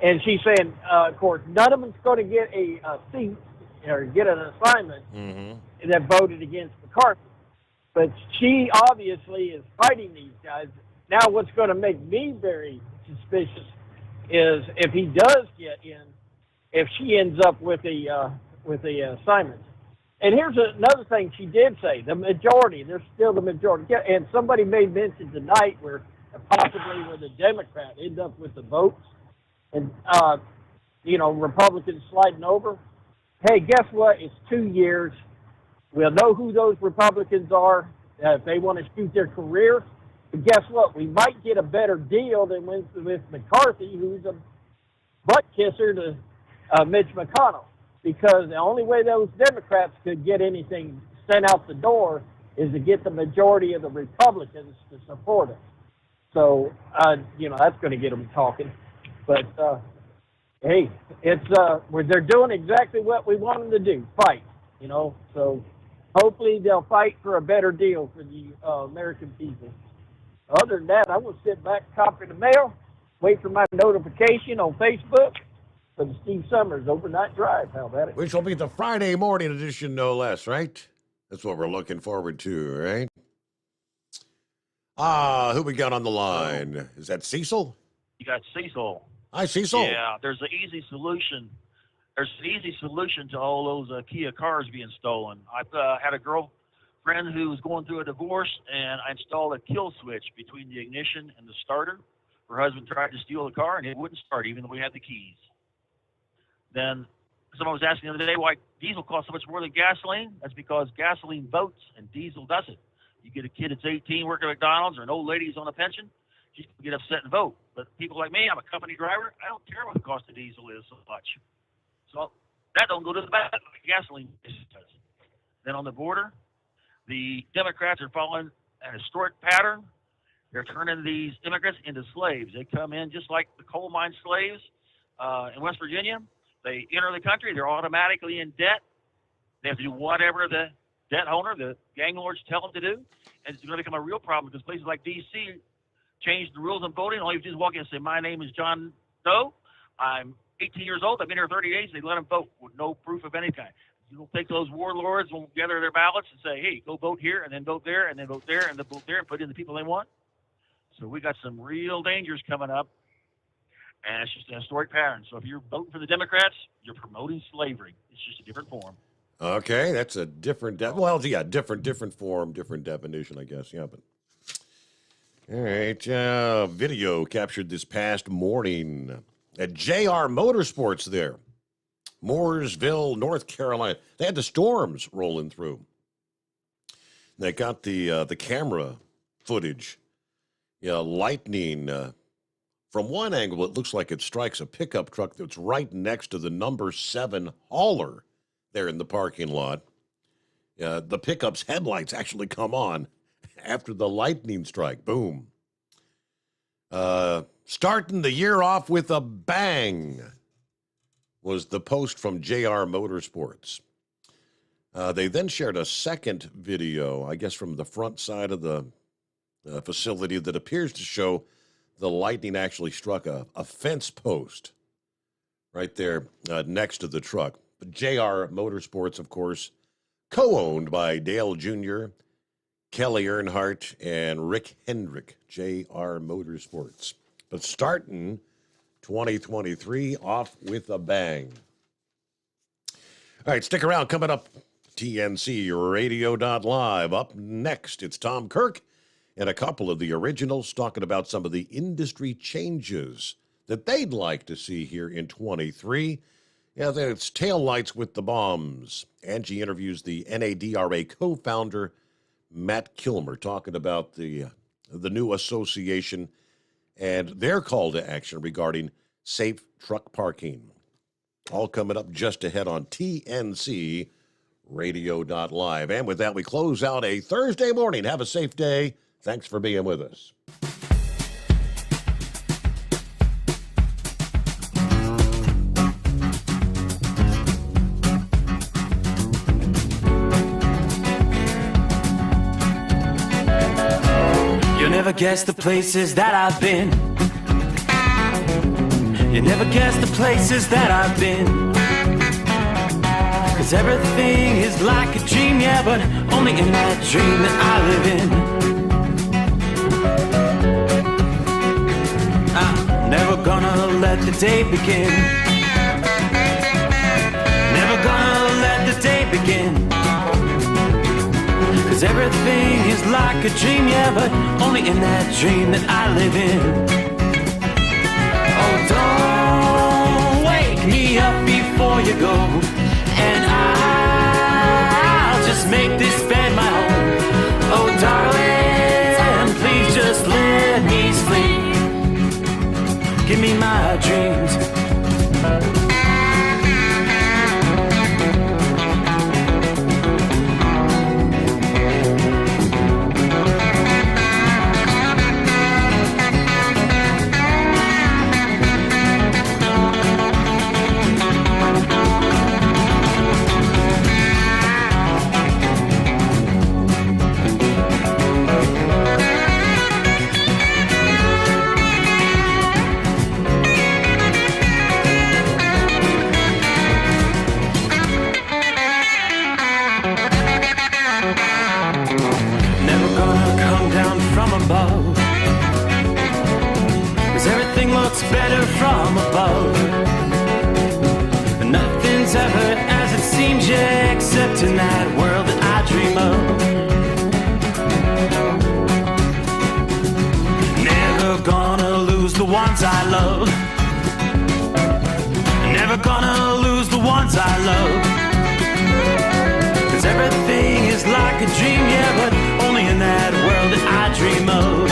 And she's saying, of course, none of them's going to get a seat or get an assignment that voted against McCarthy. But she obviously is fighting these guys. Now what's going to make me very suspicious is if he does get in, if she ends up with a assignment. And here's another thing she did say, the majority, there's still the majority. Yeah, and somebody made mention tonight where possibly where the Democrat end up with the votes and, Republicans sliding over. Hey, guess what? It's 2 years. We'll know who those Republicans are if they want to shoot their career. But guess what? We might get a better deal than with McCarthy, who's a butt kisser to Mitch McConnell. Because the only way those Democrats could get anything sent out the door is to get the majority of the Republicans to support it. So, that's going to get them talking. But, hey, it's they're doing exactly what we want them to do, fight, So hopefully they'll fight for a better deal for the American people. Other than that, I'm going to sit back, copy the mail, wait for my notification on Facebook for the Steve Summers Overnight Drive. How about it? Which will be the Friday morning edition, no less, right? That's what we're looking forward to, right? Who we got on the line? Is that Cecil? You got Cecil. Hi, Cecil. Yeah, there's an easy solution. There's an easy solution to all those Kia cars being stolen. I've had a girlfriend who was going through a divorce, and I installed a kill switch between the ignition and the starter. Her husband tried to steal the car, and it wouldn't start, even though we had the keys. Then someone was asking the other day why diesel costs so much more than gasoline. That's because gasoline votes, and diesel doesn't. You get a kid that's 18 working at McDonald's or an old lady who's on a pension, she's going to get upset and vote. But people like me, I'm a company driver. I don't care what the cost of diesel is so much. So that don't go to the back like gasoline does. Then on the border, the Democrats are following an historic pattern. They're turning these immigrants into slaves. They come in just like the coal mine slaves in West Virginia. They enter the country. They're automatically in debt. They have to do whatever the debt owner, the gang lords, tell them to do. And it's going to become a real problem because places like D.C. changed the rules on voting. All you have to do is walk in and say, my name is John Doe. I'm 18 years old. I've been here 30 days. They let them vote with no proof of any kind. You don't think those warlords will gather their ballots and say, hey, go vote here and then vote there and then vote there and then vote there and put in the people they want? So we got some real dangers coming up. And it's just a historic pattern. So if you're voting for the Democrats, you're promoting slavery. It's just a different form. Okay, that's a different different form, different definition, I guess. Yeah, but all right. Video captured this past morning at JR Motorsports there, Mooresville, North Carolina. They had the storms rolling through. They got the camera footage. Yeah, lightning. From one angle, it looks like it strikes a pickup truck that's right next to the number 7 hauler there in the parking lot. The pickup's headlights actually come on after the lightning strike. Boom. Starting the year off with a bang was the post from JR Motorsports. They then shared a second video, I guess from the front side of the facility, that appears to show the lightning actually struck a fence post right there next to the truck. But JR Motorsports, of course, co-owned by Dale Jr., Kelly Earnhardt, and Rick Hendrick, JR Motorsports. But starting 2023 off with a bang. All right, stick around. Coming up, TNC Radio.live. Up next, it's Tom Kirk and a couple of the originals talking about some of the industry changes that they'd like to see here in 23. Yeah, it's Taillights with the Bombs. Angie interviews the NADRA co-founder, Matt Kilmer, talking about the new association and their call to action regarding safe truck parking. All coming up just ahead on TNC Radio.live. And with that, we close out a Thursday morning. Have a safe day. Thanks for being with us. You'll never guess the places that I've been. You never guess the places that I've been. 'Cause everything is like a dream, yeah, but only in that dream that I live in. I'm never gonna let the day begin. Never gonna let the day begin. 'Cause everything is like a dream, yeah, but only in that dream that I live in. Oh, don't wake me up before you go, and I'll just make this bed my home. Oh, darling, please just let me sleep. Give me my dreams. looks better from above. Nothing's ever as it seems, yeah, except in that world that I dream of. Never gonna lose the ones I love. Never gonna lose the ones I love. 'Cause everything is like a dream, yeah, but only in that world that I dream of.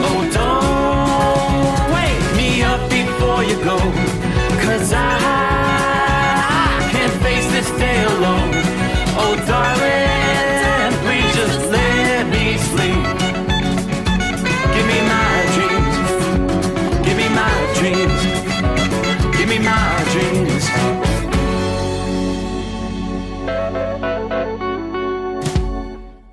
Oh, don't wake me up before you go, 'cause I can't face this day alone. Oh, darling, please just let me sleep. Give me my dreams. Give me my dreams. Give me my dreams.